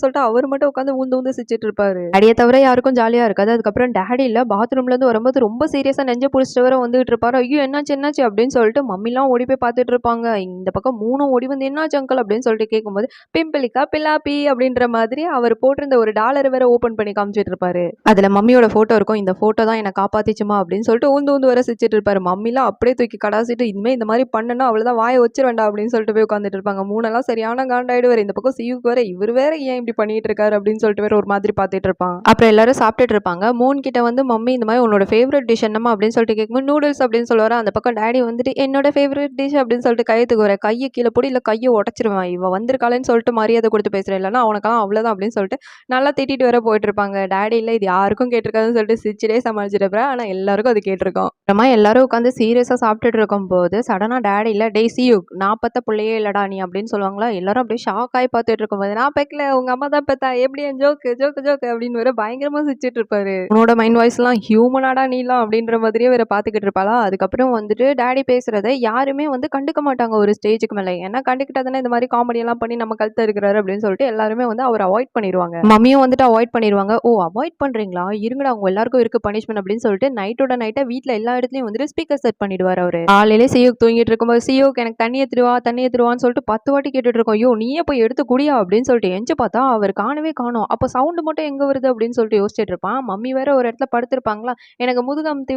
சொல்லிட்டு அவர் மட்டும் உட்காந்து ஊந்து ஊந்து சிரிச்சிட்டு இருப்பாரு. டேடியை தவிர யாருக்கும் ஜாலியா இருக்காது. அதுக்கப்புறம் டேடி இல்ல பாத்ரூம்ல இருந்து வரும்போது ரொம்ப சீரியஸா நெஞ்ச புடிச்சிட்டு வர வந்துட்டு இருப்பாரு. ஐயோ என்னாச்சு என்னாச்சு அப்படின்னு சொல்லிட்டு மம்மிலாம் ஓடி போய் பார்த்துட்டு இருப்பாங்க. இந்த பக்கம் மூணும் ஓடி வந்து என்னாச்சு அங்கிள் அப்படின்னு சொல்லிட்டு கேட்கும்போது பிம்பிளிக்கா பிலாப்பி அப்படின்ற மாதிரி அவர் போட்டிருந்த ஒரு டாலர் வேற ஓபன் பண்ணி காமிச்சிட்டு இருப்பாரு. அதுல மம்மியோட போட்டோ இருக்கும். இந்த போட்டோ தான் என்ன காப்பாத்திச்சுமா அப்படின்னு சொல்லிட்டு ஊந்து ஊந்து வர சிரிச்சிட்டு இருப்பாரு. மம்மிலாம் அப்படியே தூக்கி கடாசிட்டு இனிமே இந்த மாதிரி பண்ணனா அவ்வளவுதான் வாயை வச்சிட வேண்டாம் அப்படின்னு சொல்லிட்டு போய் உட்காந்துட்டு இருப்பாங்க. மூணெல்லாம் சரியான காண்டாயிடுவாரு. இந்த பக்கம் சியூக்கு வேற இவர் வேற ஏன் இப்படி பண்ணிட்டு இருக்காரு அப்படின்னு சொல்லிட்டு வேற ஒரு மாதிரி பார்த்துட்டு இருப்பான். அப்புறம் எல்லாரும் சாப்பிட்டுட்டு இருப்பாங்க. மூணு கிட்ட வந்து மம்மி இந்த மாதிரி உன்னோட ஃபேவரட் டிஷ் என்னமா அப்படின்னு சொல்லிட்டு கேட்கும்போது நூடுல்ஸ் அப்படின்னு சொல்லுவாரு. அந்த பக்கம் டாடி வந்துட்டு என்னோட ஃபேவரட் டிஷ் அப்படின்னு சொல்லிட்டு கையத்துக்கு வர கையை கீழே போடி இல்லை கையை உடச்சிருவேன், இவ வந்திருக்காளேன்னு சொல்லிட்டு மரியாதை கொடுத்து பேசுறேன், இல்லைன்னா அவனுக்கெல்லாம் அவ்வளோதான் அப்படின்னு சொல்லிட்டு நல்லா திட்டிட்டு வர போயிட்டு இருப்பாங்க. டேடி இல்லை இது யாருக்கும் கேட்டிருக்காதுன்னு சொல்லிட்டு சிரிச்சிட்டே சமாளிச்சிட்டு ஆனால் எல்லாருக்கும் அது கேட்டிருக்கோம். அப்புறமா எல்லாரும் உட்காந்து சீரியஸாக சாப்பிட்டுட்டு இருக்கும் போது சடனாக டேடி இல்லை டே சியூ நான் பத்த பிள்ளையே இல்லடா நீ அப்படின்னு சொல்லுவாங்களா. எல்லாரும் அப்படியே ஷாக் ஆகி பார்த்துட்டு இருக்கும் போது நான் பெக்கல உங்க அம்மா தான் பெத்தா எப்படி என் ஜோக்கு ஜோக்கு ஜோக்கு அப்படின்னு வேற பயங்கரமா சிரிச்சிட்டு இருப்பாரு. உன்னோட மைண்ட் வாய்ஸ் எல்லாம் ஹியூமனாடா நீலாம் அப்படின்ற மாதிரியே வேற பார்த்துக்கிட்டு இருப்பாளா. அதுக்கப்புறம் வந்துட்டு டேடி பேசுறதை யாருமே வந்து கண்டுக்க மாட்டாங்க ஒரு ஸ்டேஜுக்கு மேலே. ஏன்னா கண்டுக்கிட்டதுன்னா இந்த மாதிரி காமெடி எல்லாம் பண்ணி நம்ம கழுத்த இருக்கிறாரு அப்படின்னு சொல்லிட்டு எல்லாருமே வந்து அவர் அவாய்ட் பண்ணிடுவாங்க. மம்மியும் வந்துட்டு அவாய்ட் பண்ணிடுவாங்க. ஓ அவாய்ட் பண்றீங்களா, இருங்கடா அவங்க எல்லாருக்கும் இருக்கு பனிஷ்மெண்ட் அப்படின்னு சொல்லிட்டு நைட்டோட நைட்டா வீட்டுல எல்லா இடத்துலயும் வந்துட்டு ஸ்பீக்கர் செட் பண்ணிடுவார் அவரு. காலையிலே சியோக் தூங்கிட்டு இருக்கும்போது சியோக் எனக்கு தண்ணி எடுத்துருவான்னு சொல்லிட்டு 10 வாட்டி கேட்டுட்டு இருக்கோம். ஐயோ நீயே போய் எடுத்து குடியா அப்படின்னு சொல்லிட்டு எஞ்சி பார்த்தா அவர் காணவே காணோம். அப்ப சவுண்ட் மட்டும் எங்க வருது அப்படின்னு சொல்லிட்டு யோசிச்சுட்டு இருப்பான். மம்மி வேற ஒரு இடத்துல படுத்திருப்பாங்களா, எனக்கு முதுகு அமுத்தி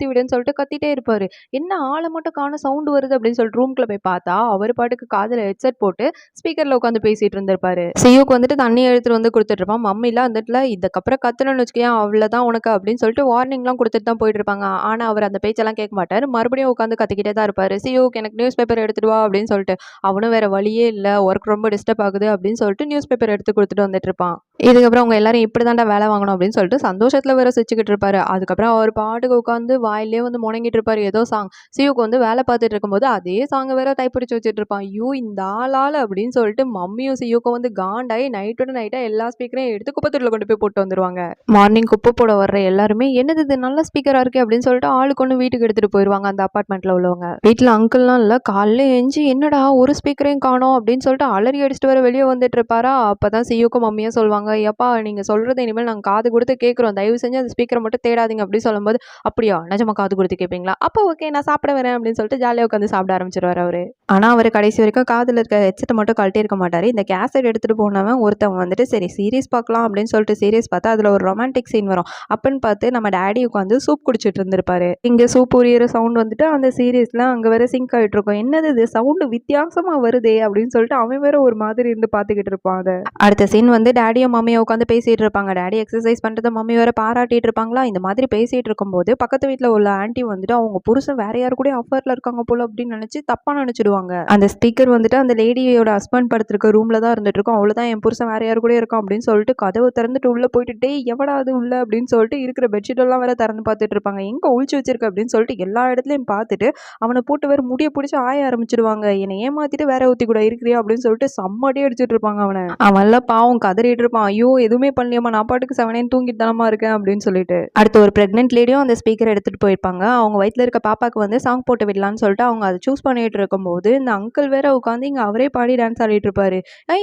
விடுன்னு சொல்லிட்டு கத்திட்டே இருப்பாரு. என்ன ஆளை மட்டும் காண சவுண்ட் வருது அப்படின்னு சொல்லிட்டு ரூம்குள்ள போய் பார்த்தா அவர் பாட்டுக்கு காதுல ஹெட்செட் போட்டு ஸ்பீக்கர்ல உட்காந்து பேசிட்டு இருந்திருப்பாரு. சியூக்கு வந்துட்டு தண்ணி எடுத்துட்டு வந்து கொடுத்துட்டு இருப்பான். மம்மிலாம் அந்த இடத்துல இதுக்கப்புறம் கத்துணும்னு வச்சுக்கேன் அவ்வளவுதான் உனக்கு அப்படின்னு சொல்லிட்டு வார்னிங்லாம் கொடுத்துட்டு தான் போயிட்டு இருப்பாங்க. ஆனா அவர் அந்த பேச்செல்லாம் கேட்க மாட்டாரு. மறுபடியும் உட்காந்து கத்திக்கிட்டே தான் இருப்பாரு. சியூக்கு எனக்கு நியூஸ் பேப்பர் எடுத்துட்டு வா அப்படின்னு சொல்லிட்டு அவனும் வேற வழியே இல்லை, ஒர்க் ரொம்ப டிஸ்டர்ப் ஆகுது அப்படின்னு சொல்லிட்டு நியூஸ் பேப்பர் எடுத்து கொடுத்துட்டு வந்துட்டு இருப்பான். இதுக்கப்புறம் அவங்க எல்லாரும் இப்படிதான்டா வேலை வாங்கணும் அப்படின்னு சொல்லிட்டு சந்தோஷத்துல வேற சிரிச்சுக்கிட்டு இருப்பாரு. அதுக்கப்புறம் அவர் பாட்டுக்கு உட்காந்து வாயிலே வந்து முணங்கிட்டு இருப்பாரு ஏதோ சாங். சியூக்கு வந்து வேலை பார்த்துட்டு இருக்கும்போது அதே சாங் வேற டைப் பிடிச்சு வச்சுட்டு இருப்பான். ஐயோ இந்த ஆளால அப்படின்னு சொல்லிட்டு மம்மியும் சியூக்கும் வந்து காண்டாயி நைட்டோட நைட்டா எல்லா ஸ்பீக்கரையும் எடுத்து குப்பத்தூர்ல கொண்டு போய் போட்டு வந்துருவாங்க. மார்னிங் குப்பை போட வர்ற எல்லாருமே என்னது இது நல்ல ஸ்பீக்கரா இருக்கு அப்படின்னு சொல்லிட்டு ஆளுக்கு ஒன்று வீட்டுக்கு எடுத்துட்டு போயிருவாங்க அந்த அப்பார்ட்மெண்ட்ல உள்ளவங்க. வீட்டுல அங்கிள்லாம் இல்ல காலைல எஞ்சி என்னடா ஒரு ஸ்பீக்கரையும் காணோம் அப்படின்னு சொல்லிட்டு அலறி அடிச்சுட்டு வர வெளியே வந்துட்டு இருப்பாரா. அப்பதான் சியூக்கும் மம்மியும் சொல்லுவாங்க, எப்பா நீங்க சொல்றது இனிமேல் நாங்க காது கொடுத்து கேட்கிறோம், தயவு செஞ்சு அந்த ஸ்பீக்கரை மட்டும் தேடாதீங்க அப்படின்னு சொல்லும்போது அப்படியா நிஜமா காது கொடுத்து கேட்பீங்களா, அப்போ ஓகே நான் சாப்பிட வரேன் அப்படின்னு சொல்லிட்டு ஜாலியாக உட்காந்து சாப்பிட ஆரம்பிச்சிருவாரு அவரு. ஆனா அவர் கடைசி வரைக்கும் காதுல இருக்க ஹெட்செட்டை மட்டும் கழட்டி இருக்க மாட்டாரு. இந்த கேசட் எடுத்துட்டு போனவன் ஒருத்தவன் வந்துட்டு சரி சீரியஸ் பார்க்கலாம் அப்படின்னு சொல்லிட்டு சீரியஸ் பார்த்தா அதுல ஒரு ரொமான்டிக் சீன் வரும். அப்பன்னு பார்த்து நம்ம டேடி உட்காந்து சூப் குடிச்சிட்டு இருந்திருப்பாரு. இங்க சூப் உரியிற சவுண்ட் வந்துட்டு அந்த சீரியஸ்ல அங்க வேற சிங்க் ஆயிட்டு இருக்கும். என்னது இது சவுண்ட் வித்தியாசமா வருதே அப்படின்னு சொல்லிட்டு அவன் வேற ஒரு மாதிரி இருந்து பாத்துக்கிட்டு இருப்பான். அதை அடுத்த சீன் வந்து டேடியும் மம்மியும் உட்காந்து பேசிட்டு இருப்பாங்க. டேடி எக்ஸசைஸ் பண்றதை மம்மி வேற பாராட்டிட்டு இருப்பாங்களா. இந்த மாதிரி பேசிட்டு இருக்கும்போது பக்கத்து வீட்டுல உள்ள ஆண்டி வந்துட்டு அவங்க புருஷன் வேற யாரு கூட அஃபேர்ல இருக்காங்க போல அப்படின்னு நினைச்சு தப்பா நினைச்சிடுவாங்க. அந்த ஸ்பீக்கர் வந்துட்டு அந்த லேடியோட ஹஸ்பண்ட் படுத்திருக்க ரூம்ல தான் இருந்துட்டு இருக்கும். அவ்வளவுதான், என் புருஷன் வேற யாரு கூட இருக்கான் அப்படின்னு சொல்லிட்டு கதவை திறந்துட்டு உள்ள போயிட்டு, டேய் எவடா அது உள்ள அப்படின்னு சொல்லிட்டு இருக்கிற பெட்ஷீட் எல்லாம் வேற திறந்து பார்த்துட்டு இருப்பாங்க. எங்க ஒழிச்சு வச்சிருக்க அப்படின்னு சொல்லிட்டு எல்லா இடத்துலயும் பார்த்துட்டு அவனை போட்டு வேற முடிய பிடிச்சி ஆய ஆரம்பிச்சிடுவாங்க. என்னை ஏமாத்திட்டு வேற ஊத்தி கூட இருக்கிறியா அப்படின்னு சொல்லிட்டு செம்மடி அடிச்சிட்டு இருப்பாங்க அவனை. அவன்லாம் பாவம் கதறிட்டு இருப்பான். ஐயோ எதுவுமே பண்ணலையாமா, நான் பாட்டுக்கு செவனேன்னு தூங்கிட்டு தானமா இருக்கேன் அப்படின்னு சொல்லிட்டு. அடுத்து ஒரு பிரெக்னென்ட் லேடியும் அந்த ஸ்பீக்கர் எடுத்துட்டு போயிருப்பாங்க. அவங்க வயித்துல இருக்க பாப்பாக்கு வந்து சாங் போட்டு விடலான்னு சொல்லிட்டு அவங்க அதை சூஸ் பண்ணிட்டு இருக்கும்போது இந்த அங்கிள் வேற உட்காந்து இங்க அவரே பாடி டான்ஸ் ஆடிட்டு இருப்பாரு.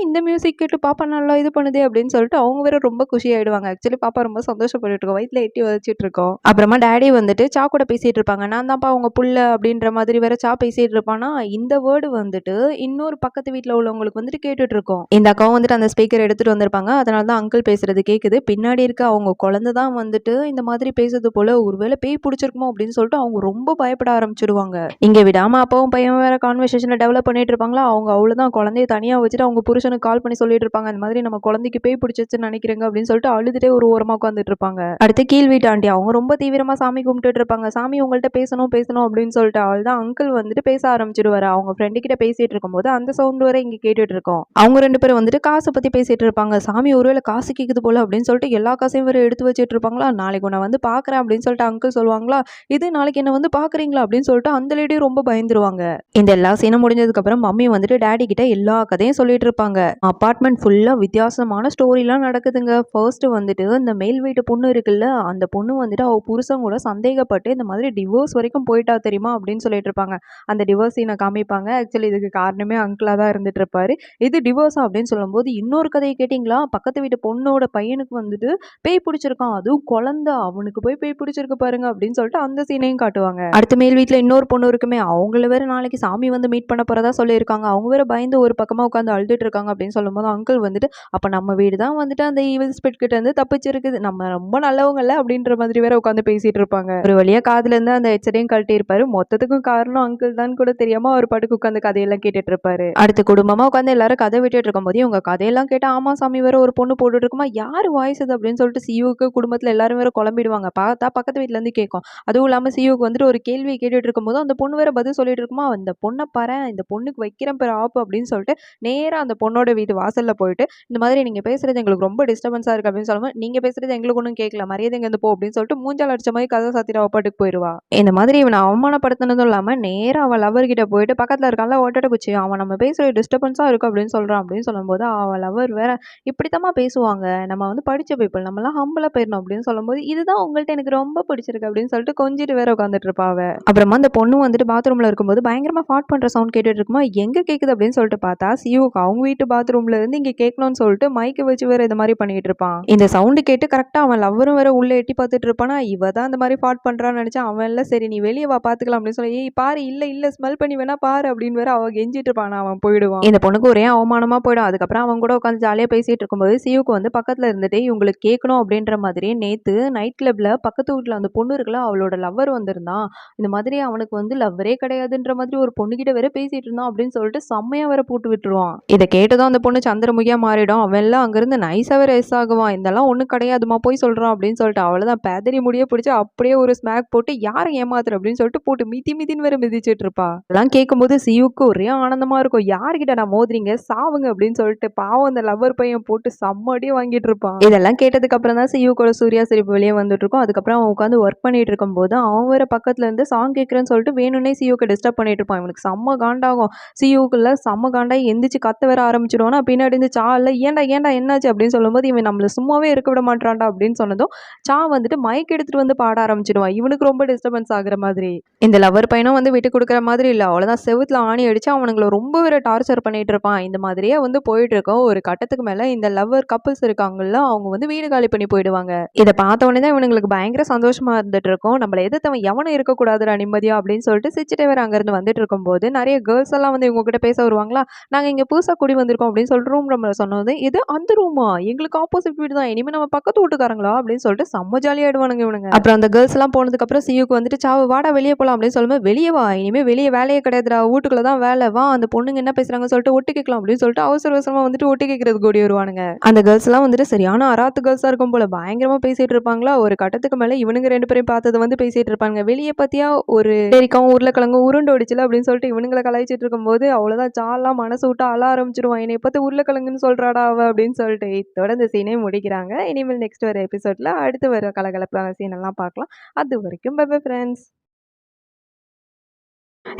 இந்த மியூசிக் கேட்டு பாப்பா நல்லா இது பண்ணுதே அப்படின்னு சொல்லிட்டு அவங்க வேற ரொம்ப குஷி ஆயிடுவாங்க. ஆக்சுவலி பாப்பா ரொம்ப சந்தோஷப்பட்டு இருக்கோம், வயிற்றுல எட்டி வச்சுட்டு இருக்கோம். அப்புறமா டேடி வந்துட்டு சா கூட பேசிட்டு இருப்பாங்க. நான் தான்ப்பா உங்க புள்ள அப்படின்ற மாதிரி வேற சா பேசிட்டு இருப்பானா. இந்த வேர்டு வந்துட்டு இன்னொரு பக்கத்து வீட்டுல உள்ளவங்களுக்கு வந்துட்டு கேட்டுட்டு இருக்கோம். இந்த அக்காவும் வந்துட்டு அந்த ஸ்பீக்கர் எடுத்துட்டு வந்திருப்பாங்க. அதனாலதான் அங்கிள் பேசுறது கேக்குது. பின்னாடி இருக்க அவங்க குழந்தை தான் வந்துட்டு இந்த மாதிரி பேசுறது போல, ஒருவேளை பேய் பிடிச்சிருக்குமோ அப்படின்னு சொல்லிட்டு அவங்க ரொம்ப பயப்பட ஆரம்பிச்சிடுவாங்க. இங்க விடாம அப்பாவும் பையன் வேற கான்வர்சேஷன்ல டெவலப் பண்ணிட்டு இருப்பாங்களா. அவங்க அவ்வளவுதான் குழந்தைய தனியா வச்சுட்டு அவங்க புருஷனுக்கு கால் பண்ணி சொல்லிட்டு இருப்பாங்க, இந்த மாதிரி நம்ம குழந்தைக்கு பேய் பிடிச்சிச்சுன்னு நினைக்கிறேங்க அப்படின்னு சொல்லிட்டு அழுதுட்டே ஒரு ஓரமா உட்காந்துட்டு இருப்பாங்க. அடுத்து கீழ் வீட்டு ஆண்டி அவங்க ரொம்ப தீவிரமா சாமி கும்பிட்டுட்டு இருப்பாங்க. சாமி உங்கள்கிட்ட பேசணும் பேசணும் அப்படின்னு சொல்லிட்டு அவள்தான் அங்கிள் வந்துட்டு பேச ஆரம்பிச்சிடுவாரு. அவங்க ஃப்ரெண்டு கிட்ட பேசிட்டு இருக்கும்போது அந்த சவுண்ட் வரை இங்க கேட்டுட்டு இருக்கோம். அவங்க ரெண்டு பேரும் வந்துட்டு காசை பத்தி பேசிட்டு இருப்பாங்க. சாமி ஒருவேளை காசு கேக்குது போல அப்படின்னு சொல்லிட்டு எல்லா காசையும் வேற எடுத்து வச்சிட்டு இருப்பாங்களா. நாளைக்கு உன்னை வந்து பாக்குறேன் அப்படின்னு சொல்லிட்டு அங்கிள் சொல்லுவாங்களா. இது நாளைக்கு என்ன வந்து பாக்குறீங்களா அப்படின்னு சொல்லிட்டு அந்த லேடியும் ரொம்ப பயந்துருவாங்க. இந்த எல்லா சீனும் முடிஞ்சதுக்கு அப்புறம் மம்மி வந்துட்டு டேடி கிட்ட எல்லா கதையும் சொல்லிட்டு இருப்பாங்க. அபார்ட்மெண்ட் ஃபுல்லா வித்தியாசமான ஸ்டோரிலாம் நடக்குதுங்க. ஃபர்ஸ்ட் வந்துட்டு இந்த மேல் வீட்டு பொண்ணு இருக்குல்ல, அந்த பொண்ணு வந்துட்டு அவ புருஷன் கூட சந்தேகப்பட்டு இந்த மாதிரி டிவோர்ஸ் வரைக்கும் போயிட்டா தெரியுமா அப்படின்னு சொல்லிட்டு இருப்பாங்க. அந்த டிவோர்ஸ் சீனை காமிப்பாங்க. ஆக்சுவலி இதுக்கு காரணமே அங்கிளா தான் இருந்துட்டு இருப்பாரு. இது டிவோர்ஸா அப்படின்னு சொல்லும்போது இன்னொரு கதையை கேட்டீங்களா, பக்கத்து வீட்டு பொண்ணோட பையனுக்கு வந்துட்டு பேய் பிடிச்சிருக்கான், அதுவும் குழந்தை, அவனுக்கு போய் பேய் பிடிச்சிருக்கு பாருங்க அப்படின்னு சொல்லிட்டு அந்த சீனையும் காட்டுவாங்க. அடுத்த மேல் வீட்டுல இன்னொரு பொண்ணு இருக்குமே, அவங்கள வேற நாளைக்கு சாமி வந்து மீட் பண்ண போறதா சொல்லியிருக்காங்க. அவங்க வேற பயந்து ஒரு பக்கமா உட்காந்து அழுதுட்டு இருக்காங்க அப்படின்னு சொல்லும்போது அங்கிள் வந்துட்டு அப்ப நம்ம வீடு தான் வந்துட்டு அந்த ஈவில் ஸ்பிரிட் கிட்ட இருந்து தப்பிச்சிருக்குது, நம்ம ரொம்ப நல்லவங்கல்ல அப்படின்ற மாதிரி வேற உட்காந்து பேசிட்டு இருப்பாங்க. ஒரு வழியா காதுல இருந்து அந்த ஹெட்செட்டையும் கழட்டி இருப்பாரு. மொத்தத்துக்கும் காரணம் அங்கிள் தான் கூட தெரியாம அவர் பாட்டுக்கு உட்காந்து கதையெல்லாம் கேட்டுட்டு இருப்பாரு. அடுத்து குடும்பமா உட்காந்து எல்லாரும் கதை விட்டுட்டு இருக்கும்போது இவங்க கதையெல்லாம் கேட்டா ஆமா சாமி வேற ஒரு பொண்ணு போட்டுட்டு இருக்குமா, யாரு வாய்ஸ் அது அப்படின்னு சொல்லிட்டு சியூக்கு குடும்பத்துல எல்லாரும் வேற குழம்பிடுவாங்க. பார்த்தா பக்கத்து வீட்டுல இருந்து கேட்கும். அதுவும் இல்லாம சியூக்கு வந்துட்டு ஒரு கேள்வியை கேட்டுட்டு இருக்கும்போது அந்த பொண்ணு வேற பதில் சொல்லிட்டு இருக்குமா, அந்த பொண்ணை பாரு, இந்த பொண்ணுக்கு வைக்கிறேன் பேர் ஆப்பு அப்படின்னு சொல்லிட்டு நேரா அந்த பொண்ணோட வீட்டு வாசல்ல போயிட்டு இந்த மாதிரி நீங்க பேசுறது எங்களுக்கு ரொம்ப டிஸ்டர்பன்ஸா இருக்கு அப்படின்னு சொல்லும்போது, நீங்க பேசுறது எங்களுக்கு ஒன்றும் கேட்கல, மரியாதை இங்க போ அப்படின்னு சொல்லிட்டு மூஞ்சால் அடிச்ச மாதிரி கதை சாத்திட்டு அவ பாட்டுக்கு போயிடுவா. இந்த மாதிரி இவனை அவமானப்படுத்தினதும் இல்லாம நேரா அவள் லவர் கிட்ட போயிட்டு பக்கத்துல இருக்கான்ல ஒட்டட குச்சி, அவன் நம்ம பேசுற டிஸ்டர்பன்ஸா இருக்கும் அப்படின்னு சொல்றான் அப்படின்னு சொல்லும்போது அவள் லவர் வேற இப்படித்தமா பேசுவாங்க, நம்ம வந்து படிச்ச பீப்புள், நம்ம எல்லாம் ஹம்பிளா போயிடணும் அப்படின்னு சொல்லும்போது இதுதான் உங்கள்ட்ட எனக்கு ரொம்ப பிடிச்சிருக்கு அப்படின்னு சொல்லிட்டு கொஞ்சிட்டு வேற உட்காந்துட்டு இருப்பாவ. அப்புறமா அந்த பொண்ணு வந்துட்டு பாத்ரூம்ல இருக்கும்போது பயங்கரமா ஃபாட் பண்ற சவுண்ட் கேட்டுட்டு இருக்குமா, எங்க கேக்குது அப்படின்னு சொல்லிட்டு பார்த்தா சியூக்கு அவங்க வீட்டு பாத்ரூம்ல இருந்து இங்க கேட்கணும்னு சொல்லிட்டு மைக்க வச்சு வேற இந்த மாதிரி பண்ணிட்டு இருப்பான். இந்த சவுண்டு கேட்டு கரெக்டா அவன் லவ்வரும் வேற உள்ள எட்டி பார்த்துட்டு இருப்பானா, இவ தான் இந்த மாதிரி ஃபாட் பண்றான்னு நினைச்சா அவன் இல்ல, சரி நீ வெளியே வா பாத்துக்கலாம் அப்படின்னு சொல்லி, ஏய் பாரு, இல்ல இல்ல ஸ்மெல் பண்ணி வேணா பாரு அப்படின்னு வேற அவ கெஞ்சிட்டு இருப்பானா, அவன் போயிடுவான். இந்த பொண்ணுக்கு ஒரே அவமானமா போயிடும். அதுக்கப்புறம் அவன் கூட உட்காந்து ஜாலியா பேசிட்டு இருக்கும்போது சியூக்கு வந்து பக்கத்துல இருந்துட்டு இவங்களுக்கு கேட்கணும் அப்படின்ற மாதிரி நேத்து நைட் கிளப்ல பக்கத்து வீட்டுல அந்த பொண்ணு இருக்குல்ல, அவளோட லவ்வர் வந்திருந்தான், இந்த மாதிரி அவனுக்கு வந்து லவ்வரே கிடையாதுன்ற மாதிரி ஒரு பொண்ணுகிட்ட வேற பேசிட்டு இருந்தான் அப்படின்னு சொல்லிட்டு செம்மையா வேற போட்டு விட்டுருவான். இதை கேட்டதும் அந்த பொண்ணு சந்திரமுகியா மாறிடும். அவன் எல்லாம் அங்கிருந்து நைஸா வேற எஸ் ஆகுவான். இதெல்லாம் ஒண்ணு கிடையாதுமா போய் சொல்றான் அப்படின்னு சொல்லிட்டு அவ்வளவுதான் பேதறி முடிய பிடிச்சி அப்படியே ஒரு ஸ்மாக் போட்டு யாரை ஏமாத்துற அப்படின்னு சொல்லிட்டு போட்டு மிதி மிதின்னு வேற மிதிச்சிட்டு இருப்பா. அதெல்லாம் கேட்கும்போது சியூக்கு ஒரே ஆனந்தமா இருக்கும். யாருக்கிட்ட நான் மோதுறீங்க, சாவுங்க அப்படின்னு சொல்லிட்டு பாவம் அந்த லவ்வர் பையன் போட்டு செம்மடியே வாங்கிட்டு இருப்பான். இதெல்லாம் கேட்டதுக்கு அப்புறம் தான் சியூக்கோட சூர்யா சிரிப்பு வெளியே வந்துட்டு இருக்கும். அதுக்கப்புறம் அவன் உட்காந்து ஒர்க் பண்ணிட்டு இருக்கும் போது அவன் வேற பக்கத்துல இருந்து சாங் கேட்கறேன்னு சொல்லிட்டு வேணும்னே சியூக்கு டிஸ்டர்ப் பண்ணிட்டு இருப்பான். இவனுக்கு செம்ம காண்டாகும். சியூக்குள்ள செம்ம காண்டா எந்திரிச்சு கத்த வேற ஆரம்பிச்சிடுவானா, பின்னாடி இருந்து சா இல்ல ஏன்டா ஏன்டா என்னாச்சு அப்படின்னு சொல்லும்போது இவன் நம்மள சும்மாவே இருக்க விட மாட்டான்டா அப்படின்னு சொன்னதும் சா வந்துட்டு மைக் எடுத்துட்டு வந்து பாட ஆரம்பிச்சிடுவான். இவனுக்கு ரொம்ப டிஸ்டர்பன்ஸ் ஆகுற மாதிரி. இந்த லவர் பையனும் வந்து விட்டு கொடுக்குற மாதிரி இல்ல, அவ்வளவுதான் செவுத்துல ஆணி அடிச்சு அவனுங்களை ரொம்ப வேற டார்ச்சர் பண்ணிட்டு இருப்பான். இந்த மாதிரியே வந்து போயிட்டு இருக்கோம். ஒரு கட்டத்துக்கு மேல இந்த லவர் கப்பிள்ஸ் இருக்காங்கல்ல, அவங்க வந்து வீடு காலி பண்ணி போயிடுவாங்க. இதை பார்த்த உடனே தான் இவனுங்களுக்கு பயங்கர சந்தோஷமா இருந்துட்டு இருக்கும். நம்மள எதிர்த்தவன் எவனும் இருக்கக்கூடாதுடா நிம்மதியா அப்படின்னு சொல்லிட்டு சிரிச்சுட்டே வேற அங்க இருந்து வந்துட்டு இருக்கும் போது நிறைய கேர்ள்ஸ் எல்லாம் வந்து இவங்க கிட்ட பேச வருவாங்களா. நாங்க இங்க புதுசா குடி வந்திருக்கோம் அப்படின்னு சொல்லிட்டு ரூம் நம்மள சொன்னது, இது அந்த ரூமா, எங்களுக்கு ஆப்போசிட் வீடு தான், இனிமே நம்ம பக்கத்து வீட்டுக்காரங்களா அப்படின்னு சொல்லிட்டு செம்ம ஜாலியாயிடுவானுங்க இவனுங்க. அப்புறம் அந்த கேர்ள்ஸ் எல்லாம் போனதுக்கு அப்புறம் சியூக்கு வந்துட்டு சாவு வாடா வெளியே போலாம் அப்படின்னு சொல்லும்போது, வெளியே வா, இனிமே வெளியே வேலையே கிடையாதுடா, வீட்டுக்குள்ள தான் வேலை, வா அந்த பொண்ணுங்க என்ன பேசுறாங்கன்னு சொல்லிட்டு ஒட்டு கேட்கலாம் அப்படின்னு சொல்லிட்டு அவசர அவசரமா வந்துட்டு ஒட்டு கேட்கறதுக்கு ஓடி வருவானுங்க. அந்த கேர்ள்ஸ் எல்லாம் வந்துட்டு சரியான அராத்து கேர்ள்ஸா இருக்கும் போல பயங்கரமா பேசிட்டு இருப்பாங்களா. ஒரு கட்டத்துக்கு மேல இவனுங்க ரெண்டு பேரையும் பார்த்தது வந்து பேசிட்டு இருப்பாங்க. வெளியே பா பார்த்தியா ஒரு பேரிக்காவும் உருளைக்கிழங்கும் உருண்டு ஓடிச்சுல அப்படின்னு சொல்லிட்டு இவனுங்களை கலாய்ச்சிட்டு இருக்கும்போது அவ்வளோதான் சாலாம் மனசு விட்டு அழ ஆரம்பிச்சிருவான். என்னை பார்த்து உருளைக்கிழங்குன்னு சொல்கிறாடா அவ அப்படின்னு சொல்லிட்டு இதோட இந்த சீனே முடிக்கிறாங்க. இனிமேல் நெக்ஸ்ட் வர எபிசோடில் அடுத்து வர கலகலப்பான சீன் எல்லாம் பார்க்கலாம். அது வரைக்கும் bye bye friends.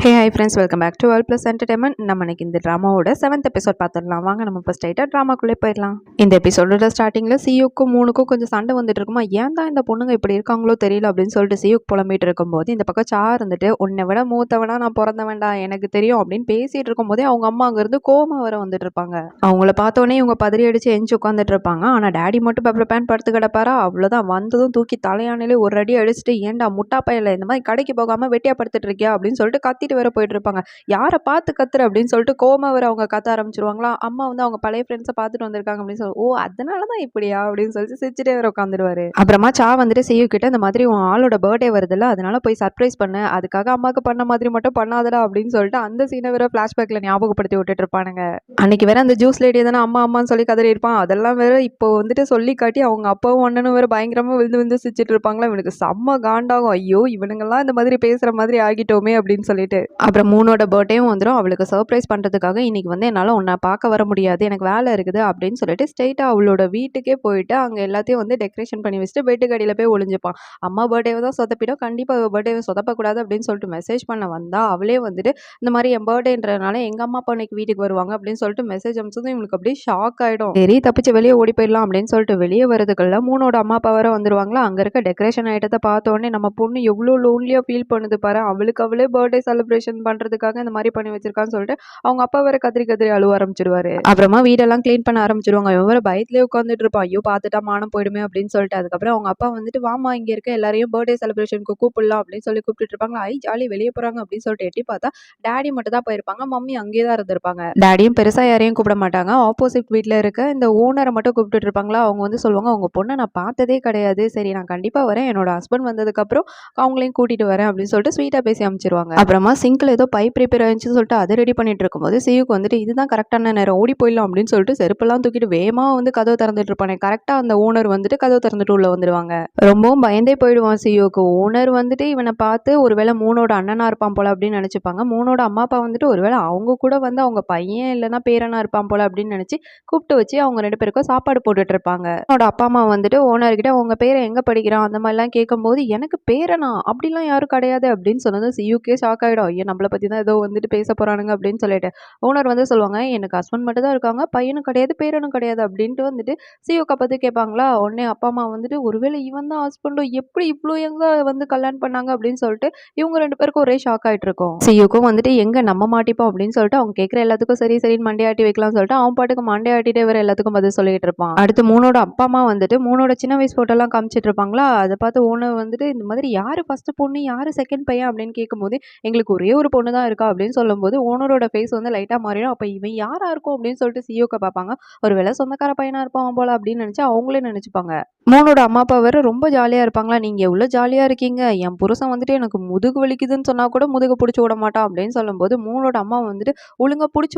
Hey hi friends, welcome back to world plus entertainment. நம்ம இன்னைக்கு இந்த ட்ராமாவோட 7th எபிசோட் பார்த்துடலாம். வாங்க நம்ம ஃபர்ஸ்ட் ஸ்ட்ரைட்டாக ட்ராமாக்குள்ளே போயிடலாம். இந்த எபிசோடோட ஸ்டார்டிங்கில் சியூக்கும் மூணுக்கும் கொஞ்சம் சண்டை வந்துட்டு இருக்குமா, ஏன் தான் இந்த பொண்ணுங்க இப்படி இருக்காங்களோ தெரியல அப்படின்னு சொல்லிட்டு சியூக் புலம்பிட்டு இருக்கும்போது இந்த பக்கம் சா இருந்துட்டு உன்னை விட மூத்தவனா நான் பிறந்த வேண்டாம் எனக்கு தெரியும் அப்படின்னு பேசிட்டு இருக்கும்போதே அவங்க அம்மா அங்கேருந்து கோமா வர வந்துட்டு இருப்பாங்க. அவங்கள பார்த்தோன்னே இவங்க பதறி அடிச்சு எஞ்சி உட்காந்துட்டு இருப்பாங்க. ஆனால் டேடி மட்டும் பெப்பர் பேன் படுத்து கிடப்பாரா, அவ்வளோதான் வந்ததும் தூக்கி தலையானிலே ஒரு அடி அடிச்சுட்டு ஏன்டா முட்டா பையில இந்த மாதிரி கடைக்கு போகாமல் வெட்டியா படுத்துட்டு இருக்கியா அப்படின்னு சொல்லிட்டு கத்திட்டு வர போயிட்டு இருப்பாங்க. யாரை பார்த்து கத்துற அப்படின்னு சொல்லிட்டு கோமா வர அவங்க கத்த ஆரம்பிச்சிருவாங்களா. அம்மா வந்து அவங்க பழைய ஃப்ரெண்ட்ஸை பார்த்துட்டு வந்திருக்காங்க அப்படின்னு சொல்லி, ஓ அதனாலதான் இப்படியா அப்படின்னு சொல்லிட்டு சிரிச்சுட்டே வர உட்காந்துருவாரு. அப்புறமா சா வந்துட்டு சியூ கிட்ட இந்த மாதிரி உன் ஆளோட பர்த்டே வருதுல்ல, அதனால போய் சர்ப்ரைஸ் பண்ண, அதுக்காக அம்மாவுக்கு பண்ண மாதிரி மட்டும் பண்ணாதடா அப்படின்னு சொல்லிட்டு அந்த சீனை வேற பிளாஷ்பேக்ல ஞாபகப்படுத்தி விட்டுட்டு இருப்பானுங்க. அன்னைக்கு வேற அந்த ஜூஸ் லேடி தானே அம்மா அம்மான்னு சொல்லி கதறி இருப்பான். அதெல்லாம் வேற இப்போ வந்துட்டு சொல்லி காட்டி அவங்க அப்பாவும் அண்ணனும் வேற பயங்கரமா விழுந்து விழுந்து சிரிச்சிட்டு இருப்பாங்களா. இவனுக்கு செம்ம காண்டாகும். ஐயோ இவனுங்கெல்லாம் இந்த மாதிரி பேசுற மாதிரி ஆகிட்டோமே அப்படின்னு சொல்லிட்டு. அப்புறம் மூணோட பர்த்டேவும் வந்துடும். அவளுக்கு சர்ப்ரைஸ் பண்ணுறதுக்காக இன்றைக்கி வந்து என்னால் உன்னை பார்க்க வர முடியாது, எனக்கு வேலை இருக்குது அப்படின்னு சொல்லிட்டு ஸ்ட்ரெயிட்டாக அவளோட வீட்டுக்கே போயிட்டு அங்கே எல்லாத்தையும் வந்து டெக்கரேஷன் பண்ணி வச்சுட்டு பெட்டுக்கு அடியில் போய் ஒளிஞ்சுப்பான். அம்மா பர்த்டேவை தான் சொதப்பிடும், கண்டிப்பாக பர்த்டேவை சொதப்பக்கூடாது அப்படின்னு சொல்லிட்டு மெசேஜ் பண்ண வந்தால் அவளே வந்துட்டு இந்த மாதிரி என் பர்த்டேன்றதுனால எங்கள் அம்மா அப்பா இன்னைக்கு வீட்டுக்கு வருவாங்க அப்படின்னு சொல்லிட்டு மெசேஜ் அனுப்பிச்சதும் இவனுக்கு அப்படியே ஷாக் ஆகிடும். சரி தப்பிச்சு வெளியே ஓடி போயிடலாம் அப்படின்னு சொல்லிட்டு வெளியே வரதுக்குள்ள மூணோட அம்மா அப்பா வர வந்துருவாங்களா. அங்கே இருக்க டெக்கரேஷன் ஐட்டத்தை பார்த்தோன்னே நம்ம பொண்ணு எவ்வளோ லோன்லியாக ஃபீல் பண்ணுது பாரு, அவளுக்கு அவளே பர்த்டே செலிப்ரேஷன் பண்ணுறதுக்காக இந்த மாதிரி பண்ணி வச்சிருக்கான்னு சொல்லிட்டு அவங்க அப்பா வேற கத்திரி கத்திரி அழுவ ஆரம்பிச்சிருவாரு. அப்புறமா வீடெல்லாம் கிளீன் பண்ண ஆரம்பிச்சிருவாங்க. இவன் வேற பயத்திலே உட்காந்துட்டு இருப்பான், ஐயோ பார்த்துட்டா மானம் போயிடுமே அப்படின்னு சொல்லிட்டு. அதுக்கப்புறம் அவங்க அப்பா வந்துட்டு வாமா இங்க இருக்க எல்லாரையும் பர்த்டே செலிப்ரேஷனுக்கு கூப்பிடலாம் அப்படின்னு சொல்லி கூப்பிட்டு இருப்பாங்க. ஐ ஜாலி வெளியே போறாங்க அப்படின்னு சொல்லிட்டு எட்டி பார்த்தா டேடி மட்டும் தான் போயிருப்பாங்க, மம்மி அங்கேயே தான் இருந்திருப்பாங்க. டேடியும் பெருசா யாரையும் கூப்பிட மாட்டாங்க, ஆப்போசிட் வீட்டில் இருக்க இந்த ஓனரை மட்டும் கூப்பிட்டு இருப்பாங்களா. அவங்க வந்து சொல்லுவாங்க அவங்க பொண்ணை நான் பார்த்ததே கிடையாது, சரி நான் கண்டிப்பா வரேன், என்னோட ஹஸ்பண்ட் வந்ததுக்கு அப்புறம் அவங்களையும் கூட்டிட்டு வரேன் அப்படின்னு சொல்லிட்டு ஸ்வீட்டா பேசி அமைச்சிருவாங்க. அப்புறமா சிங்க்ல ஏதோ பைப் ரிப்பேர் ஆயிடுச்சுன்னு சொல்லிட்டு அதை ரெடி பண்ணிட்டு இருக்கும்போது சியூக்கு வந்துட்டு இதுதான் கரெக்டான நேரம் ஓடி போயிடலாம் அப்படின்னு சொல்லிட்டு செருப்பெல்லாம் தூக்கிட்டு வேகமா வந்து கதவு திறந்துட்டு இருப்பானே. கரெக்டா அந்த ஓனர் வந்துட்டு கதவு திறந்துட்டு உள்ள வந்துடுவாங்க. ரொம்பவும் பயந்தே போயிடுவான் சியூக்கு. ஓனர் வந்துட்டு இவனை பார்த்து ஒருவேளை மூணோட அண்ணனா இருப்பான் போல அப்படின்னு நினைச்சுப்பாங்க. மூணோட அம்மா அப்பா வந்துட்டு ஒருவேளை அவங்க கூட வந்து அவங்க பையன் இல்லைன்னா பேரனா இருப்பான் போல அப்படின்னு நினைச்சு கூப்பிட்டு வச்சு அவங்க ரெண்டு பேருக்கும் சாப்பாடு போட்டுட்டு இருப்பாங்க. அவனோட அப்பா அம்மா வந்துட்டு ஓனர்கிட்ட உங்க பேரை எங்க படிக்கிறான் அந்த மாதிரிலாம் கேட்கும்போது எனக்கு பேரனா அப்படிலாம் யாரும் கிடையாது அப்படின்னு சொன்னது சியூக்கே ஷாக் ஆகிடும். ஐயோ நம்மளை பத்தி தான் ஏதோ வந்துட்டு பேச போறானுங்க அப்படின்னு சொல்லிட்டு ஓனர் வந்து சொல்லுவாங்க எனக்கு ஹஸ்பண்ட் மட்டும் தான் இருக்காங்க, பையனும் கிடையாது பேரனும் கிடையாது அப்படின்ட்டு வந்துட்டு சியூக்கா பார்த்து கேட்பாங்களா. உடனே அப்பா அம்மா வந்துட்டு ஒருவேளை இவன் தான் ஹஸ்பண்டும் எப்படி இவ்வளோ எங்க வந்து கல்யாணம் பண்ணாங்க அப்படின்னு சொல்லிட்டு இவங்க ரெண்டு பேருக்கும் ஒரே ஷாக் ஆயிட்டு இருக்கும். சியூக்கும் வந்துட்டு எங்க நம்ம மாட்டிப்போம் அப்படின்னு சொல்லிட்டு அவங்க கேட்குற எல்லாத்துக்கும் சரி சரின்னு மண்டையாட்டி வைக்கலாம்னு சொல்லிட்டு அவன் பாட்டுக்கு மண்டையாட்டிட்டே வேற எல்லாத்துக்கும் பதில் சொல்லிட்டு இருப்பான். அடுத்து மூணோட அப்பா அம்மா வந்துட்டு மூணோட சின்ன வயசு போட்டோ எல்லாம் காமிச்சிட்டு இருப்பாங்களா. அதை பார்த்து ஓனர் வந்துட்டு இந்த மாதிரி யாரு ஃபர்ஸ்ட் பொண்ணு யாரு செகண்ட் பையன் அப்படின்னு கேட்கும்போது எங்களுக்கு ஒரே ஒரு பொண்ணு தான் இருக்கா அப்படின்னு சொல்லும்போது ஓனரோட ஃபேஸ் வந்து லைட்டாக மாறிடும். அப்போ இவன் யாரா இருக்கும் அப்படின்னு சொல்லிட்டு சியோக்க பார்ப்பாங்க. ஒரு வேளை சொந்தக்கார பையனா இருப்பான் போல அப்படின்னு நினச்சி அவங்களே நினச்சிப்பாங்க. மூணோட அம்மா அப்பா வேற ரொம்ப ஜாலியாக இருப்பாங்களா. நீங்கள் எவ்வளோ ஜாலியாக இருக்கீங்க, என் புருஷன் வந்துட்டு எனக்கு முதுகு வலிக்குதுன்னு சொன்னால் கூட முதுகு பிடிச்சி விட மாட்டான் அப்படின்னு சொல்லும்போது மூணோட அம்மா வந்துட்டு ஒழுங்கா பிடிச்சி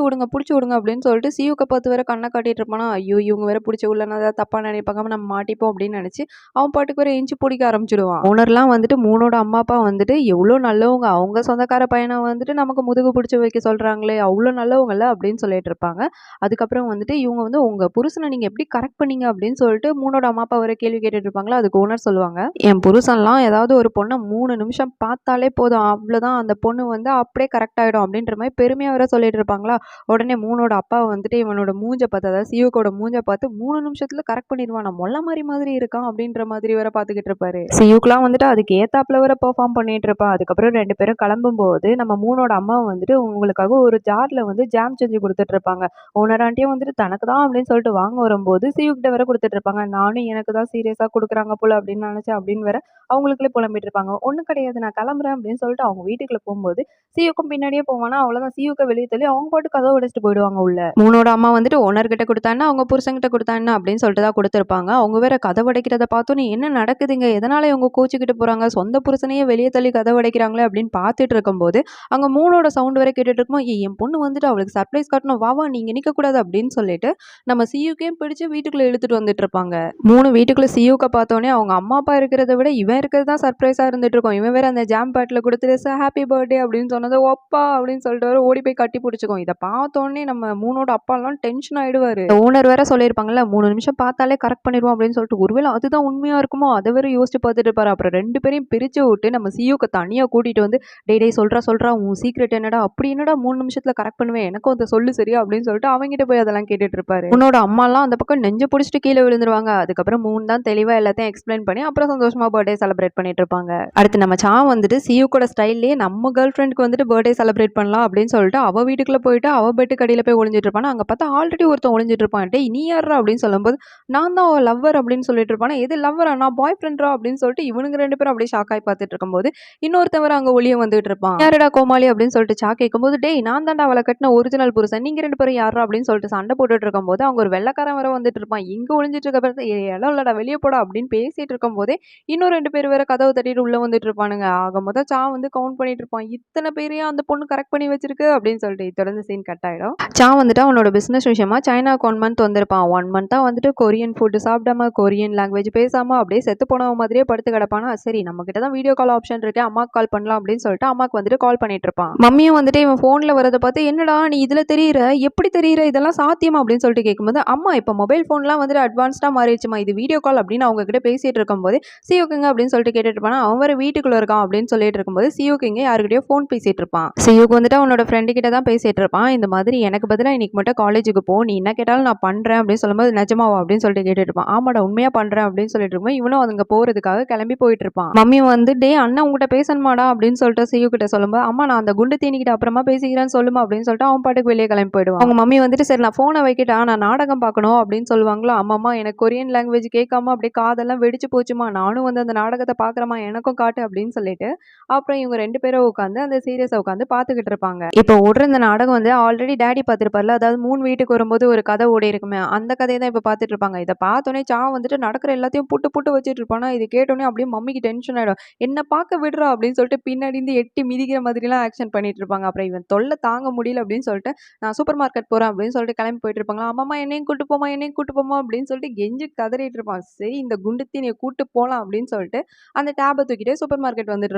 விடுங்க அப்படின்னு சொல்லிட்டு சியூக்க பார்த்து வேற கண்ணை காட்டிட்டு இருப்பானா. ஐயோ இவங்க வேற பிடிச்சி விடலன்னா ஏதாவது தப்பாக நினைப்பாங்க, நம்ம மாட்டிப்போம் அப்படின்னு நினச்சி அவன் பாட்டுக்கு வேற இஞ்சி பிடிக்க ஆரம்பிச்சிடுவான். ஓனர்லாம் வந்துட்டு மூணோட அம்மா அப்பா வந்துட்டு எவ்வளோ நல்லவங்க, அவங்க சொந்தக்கார பையனை வந்துட்டு நமக்கு முதுகு பிடிச்சி வைக்க சொல்கிறாங்களே அவ்வளோ நல்லவங்கல்ல அப்படின்னு சொல்லிட்டு இருப்பாங்க. அதுக்கப்புறம் வந்துட்டு இவங்க வந்து உங்கள் புருஷனை நீங்கள் எப்படி கரெக்ட் பண்ணீங்க அப்படின்னு சொல்லிட்டு மூணோட அம்மா அப்பா வர கேள்வி கேட்டுட்டு இருப்பாங்களா. அதுக்கு ஓனர் சொல்லுவாங்க என் புருஷன்லாம் ஏதாவது ஒரு பொண்ணை 3 நிமிஷம் பார்த்தாலே போதும், அவ்வளோதான் அந்த பொண்ணு வந்து அப்படியே கரெக்ட் ஆகிடும் அப்படின்ற மாதிரி பெருமையாக வர சொல்லிட்டு இருப்பாங்களா. உடனே மூணோட அப்பா வந்துட்டு இவனோட மூஞ்சை பார்த்து, அதாவது சியூக்கோட மூஞ்சை பார்த்து 3 நிமிஷத்துல கரெக்ட் பண்ணிடுவான், நான் மொல்ல மாதிரி இருக்கான் அப்படின்ற மாதிரி வர பார்த்துக்கிட்டு இருப்பாரு. சியூக்கெலாம் வந்துட்டு அதுக்கு ஏத்தாப்புல வர பெர்ஃபார்ம் பண்ணிட்டு இருப்பான். அதுக்கப்புறம் 2 பேரும் கிளம்பும்போது நம்ம மூணோட அம்மா வந்துட்டு உங்களுக்காக ஒரு ஜார்ல வந்து ஜாம் செஞ்சு கொடுத்துட்டு இருப்பாங்க. ஓனர் ஆண்டியும் வந்துட்டு தனக்கு தான் அப்படின்னு சொல்லிட்டு வாங்க வரும்போது சியூக்கிட்ட வேற கொடுத்துட்டு இருப்பாங்க. நானும் எனக்கு தான் சீரியஸா கொடுக்குறாங்க போல அப்படின்னு நினைச்சேன் அப்படின்னு வேற அவங்களுக்குள்ளே புலம்பிட்டு இருப்பாங்க. ஒன்றும் கிடையாது நான் கிளம்புறேன் அப்படின்னு சொல்லிட்டு அவங்க வீட்டுக்குள்ள போகும்போது சியூக்கும் பின்னாடியே போவானா. அவ்வளோதான் சியூக்க வெளியே தள்ளி அவங்க பாட்டு கதவை உடைச்சிட்டு போயிடுவாங்க உள்ள. மூணோட அம்மா வந்துட்டு ஓனர்கிட்ட கொடுத்தாங்கன்னா அவங்க புருஷங்கிட்ட கொடுத்தாங்கன்னா அப்படின்னு சொல்லிட்டு தான் கொடுத்துருப்பாங்க. அவங்க வேற கதவை உடைக்கிறத பார்த்தோம், நீ என்ன நடக்குதுங்க, எதனால இவங்க கோச்சிக்கிட்டு போறாங்க, சொந்த புருஷனையே வெளியே தள்ளி கதவை உடைக்கிறாங்களே அப்படின்னு பார்த்துட்டு இருக்கும்போது இருக்கும்போது அங்க 3ஓட சவுண்ட் வேற கேட்டுட்டு இருக்கும்போது, "ஏய் என் பொண்ணு வந்துட்டு அவளுக்கு சர்ப்ரைஸ் காட்டணும். வா வா நீங்க நிக்கக்கூடாது" அப்படின்னு சொல்லிட்டு நம்ம சியுக்கே பிடிச்சு வீட்டுக்குள்ள இழுத்துட்டு வந்துட்டு இருப்பாங்க. 3 வீட்டுக்குள்ள சியுக்க பார்த்தோனே அவங்க அம்மா, அப்பா இருக்கிறத விட இவன் இருக்கிறது தான் சர்ப்ரைஸா இருந்துட்டு இருக்கும். இவன் வேற அந்த ஜாம் பாட்டில குடுத்துட்டு ஹேப்பி பர்த்டே அப்படின்னு சொன்னது, "ஒப்பா" அப்படின்னு சொல்லிட்டு வேற ஓடி போய் கட்டி பிடிச்சுக்கும். இத பார்த்தோனே நம்ம 3ஓட அப்பாலாம் டென்ஷன் ஆயிடுவாரு. ஓனர் வேற சொல்லியிருப்பாங்கல்ல, 3 நிமிஷம் பார்த்தாலே கரெக்ட் பண்ணிருவோம் அப்படின்னு சொல்லிட்டு, ஒருவேளை அதுதான் உண்மையா இருக்குமோ அத வேற யோசிச்சு பார்த்துட்டு இருப்பாரு. அப்புறம் 2 பேரையும் பிரிச்சு விட்டு நம்ம சியுக்க தனியா கூட்டிட்டு வந்து, "டேய் டேய் சொல்றா சொல்றா உன் சீக்ரெட் என்னடா? அப்படி என்னடா 3 நிமிஷத்துல கரெக்ட் பண்ணுவேன்? எனக்கும் அத சொல்லு சரியா?" அப்படின்னு சொல்லிட்டு அவன்கிட்ட போய் அதெல்லாம் கேட்டுட்டு இருப்பாரு. உன்னோட அம்மாலாம் அந்த பக்கம் நெஞ்ச புடிச்சுட்டு கீழ விழுந்துருவாங்க. அதுக்கப்புறம் 3 தான் தெளிவா எல்லாத்தையும் எக்ஸ்பிளைன் பண்ணி அப்புறம் சந்தோஷமா பர்த்டே செலிப்ரேட் பண்ணிட்டு இருப்பாங்க. அடுத்து நம்ம வந்துட்டு சியுக்கோட ஸ்டைல்லயே நம்ம கேர்ள் ஃப்ரெண்டுக்கு வந்துட்டு பர்த்டே செலிப்ரேட் பண்ணலாம் அப்படின்னு சொல்லிட்டு அவ வீட்டுக்குள்ள போயிட்டு அவ பெட்டுக்கு அடியில போய் ஒளிஞ்சிட்டு இருப்பானா. அங்க பார்த்தா ஆல்ரெடி ஒருத்தன் ஒளிஞ்சிட்டு இருப்பான். "டேய் நீ யார்றா?" அப்படின்னு சொல்லும்போது, "நான் தான் அவ லவ்வர்" அப்படின்னு சொல்லிட்டு இருப்பானா. "எது லவ்வரா? நான் பாய் ஃப்ரெண்ட்ரா" அப்படின்னு சொல்லிட்டு இவனுங்க 2 பேரும் அப்படியே ஷாக் ஆயி பார்த்துட்டு இருக்கும்போது, இன்னொருத்தன் வேற அங்க ஒளிய வந்துட்டு இருப்பான். "யாருடா கோமாளி?" அப்படின்னு சொல்லிட்டு சா கேட்கும்போது, "டேய் நான் தான்டா அவள கட்டின ஒரிஜினல் புருஷன். நீங்க 2 பேரும் யார்றா?" அப்படின்னு சொல்லிட்டு சண்டை போட்டுட்டு இருக்கும்போது, அங்க ஒரு வெள்ளைக்காரன் வேற வந்துட்டு இருப்பான். இங்க ஒளிஞ்சிட்டு இருக்க பார்த்து, "ஏய் இடம் இல்லடா வெளிய போடா" அப்படின்னு பேசிட்டு இருக்கும்போதே, இன்னும் 2 பேர் வேற கதவ தட்டிட்டு உள்ள வந்துட்டு இருப்பானுங்க. ஆக மொத்தம் சா வந்து கவுண்ட் பண்ணிட்டு இருப்பான். இத்தன பேரையும் அந்த பொண்ணு கரெக்ட் பண்ணி வச்சிருக்கு அப்படின்னு சொல்லிட்டு தொடர்ந்து சீன் கட் ஆயிடும். சா வந்துட்டு அவனோட பிசினஸ் விஷயமா சைனாக்கு 1 மந்த் வந்திருப்பான். 1 மந்த்தா வந்துட்டு கொரியன் ஃபுட் சாப்பிடாம, கொரியன் லாங்குவேஜ் பேசாம அப்படியே செத்து போனவ மாதிரியே படுத்து கிடப்பானா. சரி நம்ம கிட்ட தான் வீடியோ கால் ஆப்ஷன் இருக்கு. அம்மாக்கு கால் பண்ணலாம் அப்படின்னு சொல்லிட்டு அம்மாக்கு வந்துட்டு கால் பண்ணிட்டு இருப்பான். மம்மியும் வந்துட்டு இவன் ஃபோன்ல வரத பார்த்து, "என்னடா நீ இதுல தெரியிற? எப்படி தெரியிற? இதெல்லாம் சாத்தியமா?" அப்படின்னு சொல்லிட்டு கேட்கும்போது, "அம்மா இப்ப மொபைல் ஃபோன்லாம் வந்துட்டு அட்வான்ஸ்டா மாறிடுச்சுமா. இது வீடியோ கால்" அப்படின்னு அவங்க கிட்ட பேசிட்டு இருக்கும்போது, "சியுக்குங்க" அப்படின்னு சொல்லிட்டு கேட்டுட்டு இருப்பானா. அவன் வேற வீட்டுக்குள்ள இருக்கான் அப்படின்னு சொல்லிட்டு இருக்கும்போது, சியுக்கு இங்க யார்கிட்டயோ ஃபோன் பேசிட்டு இருப்பான். சியுக்கு வந்துட்டு அவனோட ஃப்ரெண்டு கிட்ட தான் பேசிட்டு இருப்பான். இந்த மாதிரி எனக்கு பதிலா இன்னைக்கு மட்டும் காலேஜுக்கு போ. நீ என்ன கேட்டாலும் நான் பண்றேன் அப்படின்னு சொல்லும்போது, "நிஜமாவா?" அப்படின்னு சொல்லிட்டு கேட்டுட்டு இருப்பான். "ஆமாடா உண்மையா பண்றேன்" அப்படின்னு சொல்லிட்டு இருக்கும்போது, இவனும் அங்க போறதுக்காக கிளம்பி போயிட்டு இருப்பான். மம்மி வந்து, "டேய் அண்ணன் உன்கிட்ட பேசணுமாடா?" அப்படின்னு சொல்லிட்டு சியு கிட்ட சொல்லும்போது, "அம்மா நான் அந்த குண்டு தீனிக்கிட்ட அப்புறமா பேசிக்கிறேன்னு சொல்லுமா" அப்படின்னு சொல்லிட்டு அவன் பாட்டுக்கு வெளியே கிளம்பி போயிடுவான். அவங்க மம்மி வந்துட்டு, "சரி நான் ஃபோனை வைக்கட்டா? நான் நாடகம் பார்க்கணும்" அப்படின்னு சொல்லுவாங்களா. "ஆமாம்மா எனக்கு கொரியன் லாங்குவேஜ் கேட்காம அப்படியே காதெல்லாம் வெடிச்சு போச்சுமா. நானும் வந்து அந்த நாடகத்த பார்க்குறேம்மா எனக்கும் காட்டு" அப்படின்னு சொல்லிட்டு, அப்புறம் இவங்க 2 பேரும் உட்காந்து அந்த சீரியஸ உட்காந்து பார்த்துக்கிட்டு இருப்பாங்க. இப்போ ஓடுற இந்த நாடகம் வந்து ஆல்ரெடி டாடி பார்த்திருப்பார்ல. அதாவது 3 வீட்டுக்கு வரும்போது ஒரு கதை ஓடியிருக்குமே, அந்த கதைய தான் இப்ப பார்த்துட்டு இருப்பாங்க. இத பார்த்தோனே சா வந்துட்டு நடக்கிற எல்லாத்தையும் புட்டு புட்டு வச்சுட்டு இருப்பானா. இது கேட்டோனே அப்படியே மம்மிக்கு டென்ஷன் ஆயிடும். "என்ன பார்க்க விடுறா" அப்படின்னு சொல்லிட்டு பின்னாடி இருந்து எட்டி மிதிக்கிற மாதிரிலாம் ஆக்ஷன் பண்ணிட்டு இருப்பாங்க. அப்புறம் இவன் தொல்ல தாங்க முடியல அப்படின்னு சொல்லிட்டு, "நான் சூப்பர் மார்க்கெட் போறேன்" அப்படின்னு சொல்லிட்டு கிளம்பி போயிட்டு இருப்பாங்களா. "அம்மம்மா என்னையும் கூட்டு போம்மா, என்னையும் கூட்டு போம்மா" அப்படின்னு சொல்லிட்டு கெஞ்சி கதறிட்டு இருப்பான். சரி இந்த குண்டுத்தீனிய கூட்டு போலாம் அப்படின்னு சொல்லிட்டு, அந்த டேப்ப தூக்கிட்டு சூப்பர் மார்க்கெட் வந்துட்டு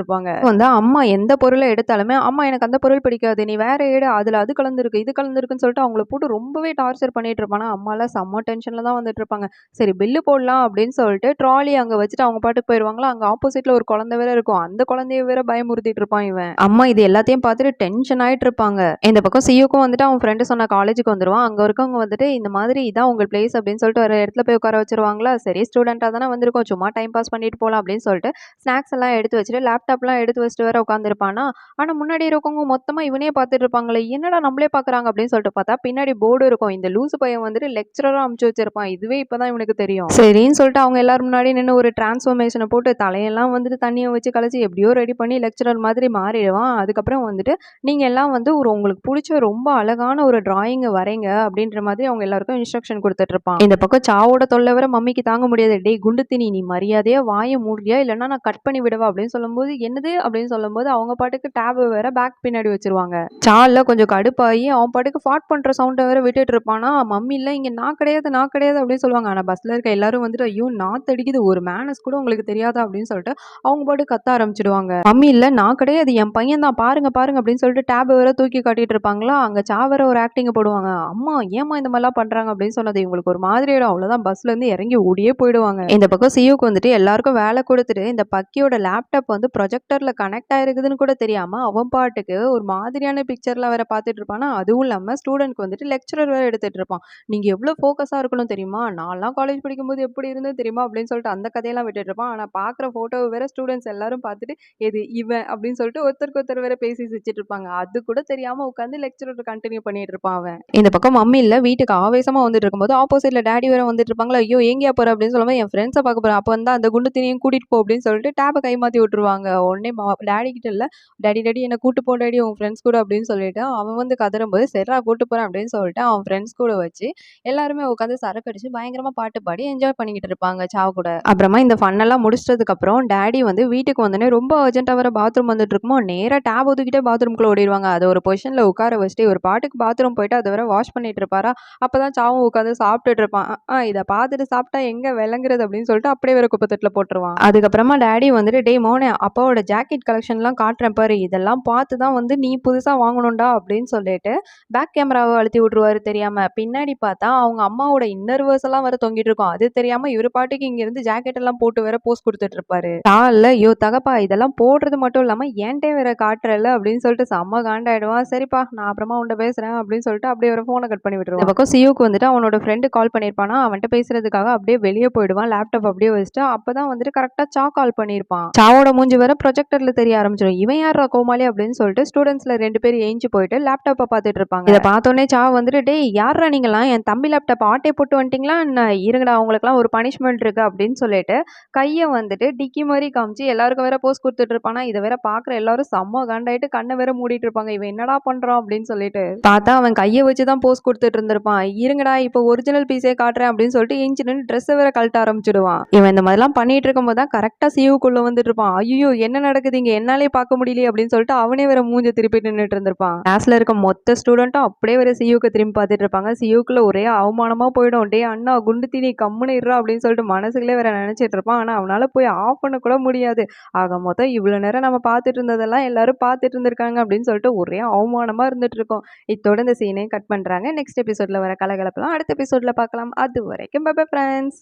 இருப்பாங்க. வந்து அம்மா எந்த பொருள எடுத்தாலுமே, "அம்மா எனக்கு அந்த பொருள் பிடிக்காது. நீ வேற எடு. அதுல அது கலந்திருக்கு, இது கலந்திருக்குன்னு" சொல்லிட்டு அவங்கள போட்டு ரொம்பவே டார்ச்சர் பண்ணிட்டு இருப்பானா. அம்மாலாம் செம்ம டென்ஷன்ல தான் வந்துட்டு இருப்பாங்க. சரி பில்லு போடலாம் அப்படின்னு சொல்லிட்டு ட்ராலி அங்க வச்சுட்டு அவங்க பாட்டுக்கு போயிருவாங்களா. அங்க ஆப்போசிட்ல ஒரு குழந்தை வேற இருக்கும். அந்த குழந்தைய வேற பயமுறுத்திட்டு இருப்பான் இவன். அம்மா இது எல்லாத்தையும் பார்த்துட்டு டென்ஷன் ஆயிட்டு இருப்பாங்க. இந்த பக்கம் சியுக்கும் வந்துட்டு அவன் ஃப்ரெண்டு சொன்ன காலேஜுக்கு வந்துருவான். அங்க இருக்கவங்க வந்துட்டு, "இந்த மாதிரி இதான் உங்க பிளேஸ்" அப்படின்னு சொல்லிட்டு ஒரு இடத்துல போய் உட்கார வச்சுருவாங்களா. சரி ஸ்டூடெண்ட்டா தானே வந்திருக்கோம். சும்மா டைம் பாஸ் பண்ணிட்டு போலாம் அப்படின்னு சொல்லிட்டு ஸ்நாக்ஸ் எல்லாம் எடுத்து வச்சுட்டு, லேப்டாப்லாம் எடுத்து வச்சுட்டு வேற உட்காந்துருப்பானா. ஆனா முன்னாடி இருக்கவங்க மொத்தமா இவனையே பார்த்துட்டு இருப்பாங்களே. என்னடா நம்மளே பார்க்குறாங்க அப்படின்னு சொல்லிட்டு பார்த்தா, பின்னாடி போர்டு இருக்கும். இந்த லூசு பையன் வந்துட்டு லெக்சரரா அனுப்பிச்சு வச்சிருப்பான். இதுவே இப்பதான் இவனுக்கு தெரியும். சரின்னு சொல்லிட்டு அவங்க எல்லாரும் முன்னாடி நின்னு ஒரு டிரான்ஸ்ஃபர்மேஷன போட்டு தலையெல்லாம் வந்துட்டு தண்ணிய வச்சு கலச்சு எப்படியோ ரெடி பண்ணி லெக்சரர் மாதிரி மாறிடுவான். அதுக்கப்புறம் வந்துட்டு, "நீங்க எல்லாம் வந்து ஒரு உங்களுக்கு புடிச்ச ரொம்ப அழகான ஒரு டிராயிங்க வரைங்க" அப்படின்ற மாதிரி அவங்க எல்லாருக்கும் இன்ஸ்ட்ரக்ஷன் குடுத்துட்டு இருப்பான். இந்த பக்கம் சாவோட தொல்லை வேற மம்மிக்கு தாங்க முடியாது. "டேய் குண்டு திணி நீ மரியாதையா வாய மூடுறியா? இல்லன்னா நான் கட் பண்ணி விடவா?" அப்படின்னு சொல்லும்போது, "என்னது?" அப்படின்னு சொல்லும்போது அவங்க பாட்டுக்கு டேப் வேற பேக் பின்னாடி வச்சிருவாங்க. சார்ல கொஞ்சம் கடுப்பாயி அவன் பாட்டுக்கு ஃபார்ட் பண்ற சவுண்ட வேற விட்டுட்டு இருப்பானா. மம்மி இல்ல இங்க நான் கிடையாது, நான் கிடையாது அப்படின்னு சொல்லுவாங்க. ஆனா பஸ்ல இருக்க எல்லாரும் வந்துட்டு, "ஐயோ! நாத்தடிக்குது. ஒரு மேனர்ஸ் கூட உங்களுக்கு தெரியாதா?" அப்படின்னு சொல்லிட்டு அவங்க பாட்டுக்கு கத்த ஆரம்பிச்சுடுவாங்க. மம்மி இல்ல நான் கிடையாது. என் பையன் தான் பாருங்க, பாருங்க அப்படின்னு சொல்லிட்டு டேப் வேற தூக்கி காட்டிட்டு இருப்பாங்களா. அங்க சா வேற ஒரு ஆக்டிங்க போடுவாங்க. "அம்மா ஏம்மா இந்த மாதிரிலாம் பண்றாங்க?" அப்படின்னு சொன்னது இவங்களுக்கு ஒரு மாதிரி ஆயிடும். அவ்வளோதான் பஸ்ல இருந்து இறங்கி ஓடியே போயிடுவாங்க. இந்த பக்கம் சியுக்கு வந்துட்டு எல்லாருக்கும் வேலை கொடுத்துட்டு இந்த பக்கியோட லேப்டாப் வந்து ப்ரொஜெக்டர்ல கனெக்ட் ஆயிருக்குதுன்னு கூட தெரியாம அவன் பாட்டுக்கு ஒரு மாதிரியான பிக்சர்லாம் வேற பார்த்துட்டு இருப்பானா. அதுவும் இல்லாம ஸ்டூடெண்ட்க்கு வந்துட்டு லெக்சரர் வேற எடுத்துட்டு இருப்பான். "நீங்க எவ்வளோ ஃபோக்கஸா இருக்கணும் தெரியுமா? நான்லாம் காலேஜ் படிக்கும்போது எப்படி இருந்தது தெரியுமா?" அப்படின்னு சொல்லிட்டு அந்த கதையெல்லாம் விட்டுட்டு இருப்பான். ஆனா பார்க்குற ஃபோட்டோவ வேற ஸ்டூடெண்ட்ஸ் எல்லாரும் பார்த்துட்டு, "எது இவன்" அப்படின்னு சொல்லிட்டு ஒருத்தருக்கு ஒருத்தர் வேற பேசி சிரிச்சுட்டு இருப்பாங்க. அது கூட தெரியாம உட்காந்து லெக்சரர் கன்டின்யூ பண்ணிட்டு இருப்பான் அவன். இந்த பக்கம் மம்மி இல்ல வீட்டுக்கு ஆவேசமா வந்துட்டு இருக்கும்போது ஆப்போசிட்ல டாடி வேற வந்துட்டு இருப்பாங்களா. "ஐயோ எங்கேயா போற?" அப்படின்னு சொல்லும்போது, "என் ஃப்ரெண்ட்ஸ பார்க்க போறேன்." அப்ப வந்து அந்த குண்டு திணியும் கூட்டிட்டு போ அப்படின்னு சொல்லிட்டு டேப்ப கைமாத்தி விட்டுருவாங்க. உடனே டாடி கிட்ட இல்ல, "டாடி டாடி என்ன கூட்டு போ டாடி உன் ஃப்ரெண்ட்ஸ் கூட" அப்படின்னு சொல்லிட்டு அவன் வந்து கதறும்போது, "சரிடா கூட்டு போறேன்" அப்படின்னு சொல்லிட்டு அவன் ஃப்ரெண்ட்ஸ் கூட வச்சு எல்லாருமே உட்காந்து சரக்கு அடிச்சு பயங்கரமா பாட்டு பாடி என்ஜாய் பண்ணிக்கிட்டு இருப்பாங்க சாவ கூட. அப்புறமா இந்த ஃபன் எல்லாம் முடிச்சதுக்கு அப்புறம் டாடி வந்து வீட்டுக்கு வந்தோனே ரொம்ப அர்ஜென்ட்டா வேற பாத்ரூம் வந்துட்டு இருக்குமோ, நேரா டேப் ஊத்திக்கிட்டே பாத்ரூம்குள்ள ஓடிருவாங்க. அத ஒரு பொசிஷன்ல உட்கார வச்சுட்டு இவரு பாட்டுக்கு பாத்ரூம் போயிட்டு அத வேற வாஷ் பண்ணிட்டு இருப்பாரா, அப்பதான் சாவும் உட்காந்து சாப்பிட்டுட்டு இருப்பான். இத பார்த்துட்டு சாப்பிட்டா எங்க விளங்குறது அப்படின்னு சொல்லிட்டு அப்படியே வேற குப்பை தொட்டில போட்டுருவான். அதுக்கப்புறமா டாடி வந்துட்டு, "டேய் மோனே, அப்பாவோட ஜாக்கெட் கலெக்ஷன்லாம் காட்டுறேன் பாரு. இதெல்லாம் பார்த்து தான் வந்து நீ புதுசா வாங்கணும்டா" அப்படின்னு சொல்லிட்டு பேக் கேமராவ அழுத்தி விட்டுருவாரு தெரியாம. பின்னாடி பார்த்தா அவங்க அம்மாவோட இன்னர் வேர்ஸ் எல்லாம் வேற தொங்கிட்டு இருக்கும். அது தெரியாம இவரு பாட்டுக்கு இங்க இருந்து ஜாக்கெட் எல்லாம் போட்டு வேற போஸ் குடுத்துட்டு இருப்பாரு. இல்ல, "ஐயோ தகப்பா, இதெல்லாம் போடுறது மட்டும் இல்லாம என்ட்டயே வேற காட்டுறல்ல" அப்படின்னு சொல்லிட்டு செம்ம காண்டாயிடுவான். "சரிப்பா, நான் அப்புறமா உன்ட்ட பேசுறேன்" அப்படின்னு சொல்லிட்டு அப்படியே ஒரு ஃபோன கட் பண்ணி விட்டுருவான். இந்த பக்கம் சியூக்கு வந்துட்டு அவனோட ஃப்ரெண்டு கால் பண்ணியிருப்பானா, அவன்ட்ட பேசுறதுக்காக அப்படியே வெளிய போயிடுவான். லேப்டாப் அப்படியே வச்சுட்டு அப்பதான் வந்துட்டு கரெக்ட்டா கால் பண்ணியிருப்பான். சாவோட மூஞ்சி வேற ப்ரொஜெக்டர்ல தெரிய ஆரம்பிச்சிடும். "இவன் யார்ரா கோமாளி" அப்படின்னு சொல்லிட்டு ஸ்டூடண்ட்ஸ்ல 2 பேர் எந்திச்சு போயிட்டு லேப்டாப்ப பார்த்துட்டு இருப்பாங்க. இத பார்த்தோனே வந்துட்டு, "டேய் யார்ரா நீங்கலாம்? என் தம்பி லேப்டாப் ஆட்டே போட்டு வந்துட்டீங்களா என்ன? இருங்கடா, உங்களுக்குலாம் ஒரு பனிஷ்மென்ட் இருக்கு" அப்படின்னு சொல்லிட்டு கைய வந்துட்டு டிக்கி மாரி காமிச்சு எல்லாருக்கும் வேற போஸ் குடுத்துட்டு இருப்பானா. இத வேற பார்க்குற எல்லாரும் செம்ம காண்டாயிட்டு கண்ண வேற மூடிட்டு இருப்பாங்க. இவன் என்னடா பண்றான் அப்படின்னு சொல்லிட்டு. பார்த்தா அவன் கைய வச்சு தான் போஸ் குடுத்துட்டு இருந்திருப்பான். "இருங்கடா, இப்போ ஒரிஜினல் பீஸே காட்டுறேன்" அப்படின்னு சொல்லிட்டு எந்திச்சு நின்னு ட்ரெஸ்ஸ வேற கழட்ட ஆரம்பிச்சுடுவான். இவன் இந்த மாதிரிலாம் பண்ணிட்டு இருக்கும்போது தான் கரெக்ட்டா சியூக்குள்ள வந்துட்டு இருப்பான். "ஐயய்யோ! என்ன நடக்குது இங்க? என்னாலயே பார்க்க முடியலையே" அப்படின்னு சொல்லிட்டு அவனே வேற மூஞ்ச திருப்பிட்டு நின்னுட்டு இருந்திருப்பான். கிளாஸ்ல இருக்க மொத்த ஸ்டூடெண்ட்டும் அப்படியே வேற சியூக்க திரும்பி பார்த்துட்டு இருப்பாங்க. சியூக்குள்ள ஒரே அவமானமா போயிடும். "டேய் அண்ணா, குண்டு தீனி கம்முனு இருடா" அப்படின்னு சொல்லிட்டு மனசுக்குள்ளே வேற நினைச்சிட்டு இருப்பான். ஆனா அவனால போய் ஆஃப் பண்ண கூட முடியாது. ஆக மொத்தம் இவ்வளோ நேரம் நம்ம பார்த்துட்டு இருந்ததெல்லாம் எல்லாரும் பார்த்துட்டு இருந்திருக்காங்க அப்படின்னு சொல்லிட்டு ஒரே அவமானமா இருந்துட்டு இருக்கும். இத்தோட இந்த சீனையும் கட் பண்றாங்க. நெக்ஸ்ட் எபிசோட்ல வர கலகலப்பெல்லாம் அடுத்த எபிசோட்ல பார்க்கலாம். அது வரைக்கும் bye bye friends.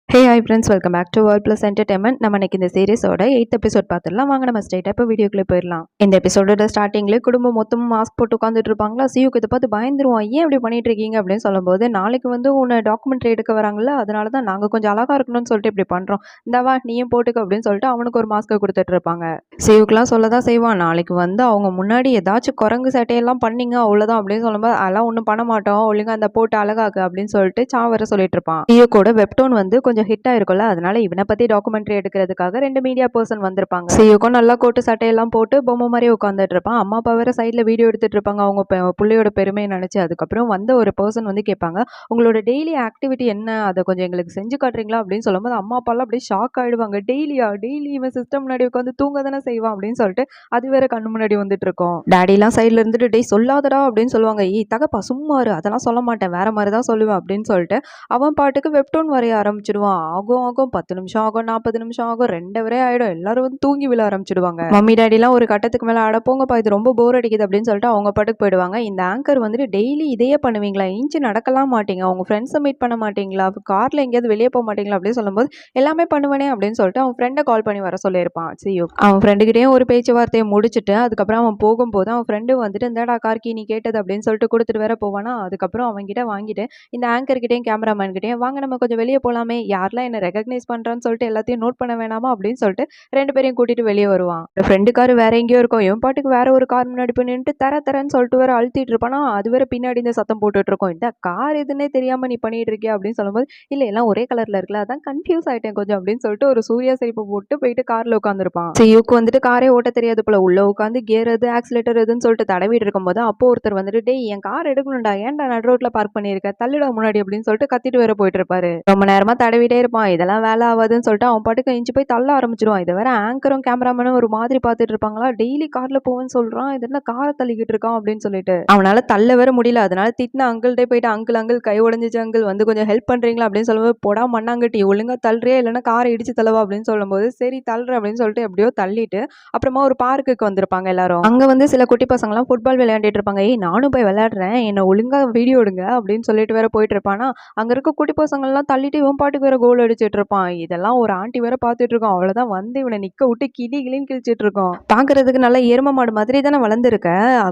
Hey hi friends, welcome back to world plus entertainment. நம்ம இன்னைக்கு இந்த சீரிஸோட 8th எபிசோட் பார்த்துடலாம். வாங்க நம்ம ஸ்ட்ரெயிட்டாக இப்போ வீடியோக்குள்ளே போயிடலாம். இந்த எபிசோடோட ஸ்டார்டிங்லேயே குடும்பம் மொத்தமாக மாஸ்க் போட்டு உட்காந்துட்டு இருப்பாங்களா. சியூக்கு இதை பார்த்து பயந்துருவான். "ஏன் இப்படி பண்ணிட்டு இருக்கீங்க" அப்படின்னு சொல்லும்போது, "நாளைக்கு வந்து உன்னை டாக்குமெண்ட்ரி எடுக்க வராங்கல்ல, அதனால தான் நாங்கள் கொஞ்சம் அழகாக இருக்கணும்னு சொல்லிட்டு இப்படி பண்ணுறோம். இந்தவா நீயும் போட்டுக்க" அப்படின்னு சொல்லிட்டு அவனுக்கு ஒரு மாஸ்க்கை கொடுத்துட்டு இருப்பாங்க. சியூக்கெலாம் சொல்ல தான் செய்வான். நாளைக்கு வந்து அவங்க முன்னாடி ஏதாச்சும் குரங்கு சட்டையெல்லாம் பண்ணீங்க அவ்வளோதான் அப்படின்னு சொல்லும்போது, "அதெல்லாம் ஒன்றும் பண்ண மாட்டோம், ஒழுங்கா அந்த போட்டு அழகாக்கு" அப்படின்னு சொல்லிட்டு சாவர சொல்லிட்டு இருப்பான். சியூக்கோட வெப்டோன் வந்து கொஞ்சம் ஹிட் ஆயிருக்கும்ல, அதனால இவனை பத்தி டாக்குமெண்ட்ரி எடுக்கிறதுக்காக 2 மீடியா பர்சன் வந்திருப்பாங்க. சியூக்கும் நல்லா கோட்டு சட்டையெல்லாம் போட்டு பொம்மை மாதிரி உட்காந்துட்டு இருப்பான். அம்மா அப்பா வேற சைட்ல வீடியோ எடுத்துட்டு இருப்பாங்க அவங்க புள்ளையோட பெருமையை நினைச்சு. அதுக்கப்புறம் வந்த ஒரு பர்சன் வந்து கேட்பாங்க, "உங்களோட டெய்லி ஆக்டிவிட்டி என்ன? அதை கொஞ்சம் எங்களுக்கு செஞ்சு காட்டுறீங்களா" அப்படின்னு சொல்லும்போது அம்மா அப்பாலாம் அப்படியே ஷாக் ஆயிடுவாங்க. "டெய்லியா? டெய்லி இவன் சிஸ்டம் முன்னாடி உட்காந்து தூங்க தானே செய்வான்" அப்படின்னு சொல்லிட்டு அது வேற கண்ணு முன்னாடி வந்துட்டு இருக்கும். டாடிலாம் சைட்ல இருந்துட்டு, "டேய் சொல்லாதடா" அப்படின்னு சொல்லுவாங்க. "ஏய் தகப்பா சும்மா இரு, அதெல்லாம் சொல்ல மாட்டேன், வேற மாதிரி தான் சொல்லுவேன்" அப்படின்னு சொல்லிட்டு அவன் பாட்டுக்கு வெப்டோன் வரைய ஆரம்பிச்சிடுவான். ஆகும் 10 நிமிஷம் ஆகும், 40 நிமிஷம் ஆகும், 2 வரை ஆயிடும். எல்லாரும் வந்து தூங்கி விழ ஆரம்பிச்சிடுவாங்க. மம்மி டாடிலாம் ஒரு கட்டத்துக்கு மேல, "அட போங்கப்பா, இது ரொம்ப போர் அடிக்குது" அப்படின்னு சொல்லிட்டு அவங்க பாட்டுக்கு போயிடுவாங்க. இந்த ஆங்கர் வந்துட்டு, "டெய்லி இதையே பண்ணுவீங்களா? இன்ச்சு நடக்கலாம் மாட்டீங்க, உங்க ஃப்ரெண்ட்ஸை மீட் பண்ண மாட்டீங்களா, கார்ல எங்கேயாவது வெளியே போக மாட்டீங்களா" அப்படின்னு சொல்லும்போது, "எல்லாமே பண்ணுவேனே" அப்படின்னு சொல்லிட்டு அவன் ஃப்ரெண்டை கால் பண்ணி வர சொல்லியிருப்பான் சியோ. அவன் ஃப்ரெண்டுகிட்டேயும் ஒரு பேச்சுவார்த்தையை முடிச்சுட்டு அதுக்கப்புறம் அவன் போகும்போது அவன் ஃப்ரெண்டு வந்துட்டு, "இந்தாடா கார்கி, நீ கேட்டது" அப்படின்னு சொல்லிட்டு கொடுத்துட்டு வேற போவானா. அதுக்கப்புறம் அவன்கிட்ட வாங்கிட்டு இந்த ஆங்கர் கிட்டேயும் கேமராமேன் கிட்டேயும், "வாங்க நம்ம கொஞ்சம் வெளியே போலாமே, யாரெல்லாம் என்ன ரெகக்னைஸ் பண்றான்னு சொல்லிட்டு எல்லாத்தையும் நோட் பண்ண வேணாமா" அப்படின்னு சொல்லிட்டு 2 பேரையும் கூட்டிட்டு வெளியே வருவான். ஃப்ரெண்டு கார் வேற எங்கேயோ இருக்கும். இவன் பாட்டுக்கு வேற ஒரு கார் முன்னாடி போய் நின்னுட்டு தரன்னு சொல்லிட்டு வேற அழுத்திட்டு இருப்பானா. அது வேற பின்னாடி இந்த சத்தம் போட்டுட்டு இருக்கும். "இந்த கார் எதுன்னே தெரியாம நீ பண்ணிட்டு இருக்கியா" அப்படின்னு சொல்லும்போது, "இல்ல எல்லாம் ஒரே கலர்ல இருக்குல்ல, அதான் கன்ஃபியூஸ் ஆயிட்டேன் கொஞ்சம்" அப்படின்னு சொல்லிட்டு ஒரு சூர்யா சிரிப்பு போட்டு போயிட்டு கார்ல உட்காந்துருப்பான். சியூக்கு வந்துட்டு காரே ஓட்ட தெரியாது போல. உள்ள உட்காந்து கியர் எது ஆக்சிலேட்டர் எதுன்னு சொல்லிட்டு தடவிட்டு இருக்கும்போது அப்போ ஒருத்தர் வந்துட்டு, "டேய் என் கார் எடுக்கணும்டா, ஏன்டா நடு ரோட்ல பார்க் பண்ணியிருக்க, தள்ளுடா முன்னாடி" அப்படின்னு சொல்லிட்டு கத்திட்டு வேற போயிட்டு இருப்பாரு. ரொம்ப நேரமா தடவிட்டே இருப்பான். இதெல்லாம் வேலை ஆகாதுன்னு சொல்லிட்டு அவன் பாட்டுக்கு எஞ்சி போய் தள்ள ஆரம்பிச்சிடுவான். இதை வேற ஆங்கரும் கேமராமேனும் ஒரு மாதிரி பார்த்துட்டு இருப்பாங்களா. "டெய்லி கார்ல போவேன்னு சொல்றான், இது என்ன காரை தள்ளிக்கிட்டு இருக்கான்" அப்படின்னு சொல்லிட்டு அவனால தள்ள வேற முடியல. அதனால திட்டின அங்கிள்கிட்ட போயிட்டு, "அங்கிள் கை உடைஞ்சிச்சு அங்கிள், வந்து கொஞ்சம் ஹெல்ப் பண்றீங்களா" அப்படின்னு சொல்லும்போது, "போடா மண்ணாங்கட்டி, ஒழுங்கா தள்ளுறியா இல்லைன்னா காரை இடிச்சு தள்ளவா" அப்படின்னு சொல்லும்போது, "சரி தள்ளுறேன்" அப்படின்னு சொல்லிட்டு எப்படியோ தள்ளிட்டு அப்புறமா ஒரு பார்க்குக்கு வந்திருப்பாங்க எல்லாரும். அங்க வந்து சில குட்டி பசங்கலாம் ஃபுட்பால் விளையாண்டுட்டு இருப்பாங்க. "ஏய் நானும் போய் விளையாடுறேன், என்ன ஒழுங்கா வீடியோ எடுங்க" அப்படின்னு சொல்லிட்டு வேற போயிட்டு இருப்பானா. அங்க இருக்க குட்டி பசங்கள்லாம் தள்ளிட்டு இவன் பாட்டுக்கு வேற கோல் அடிச்சிட்டு இருப்பான். இதெல்லாம் ஒரு ஆண்டி வேற பார்த்துட்டு இருக்கோம். அவ்வளவுதான் வந்து இவனை நிக்க விட்டு கிளின்னு கிழிச்சிட்டு இருக்கோம். பாக்குறதுக்கு நல்லா எரும மாடு மாதிரி தானே வளர்ந்துருக்க,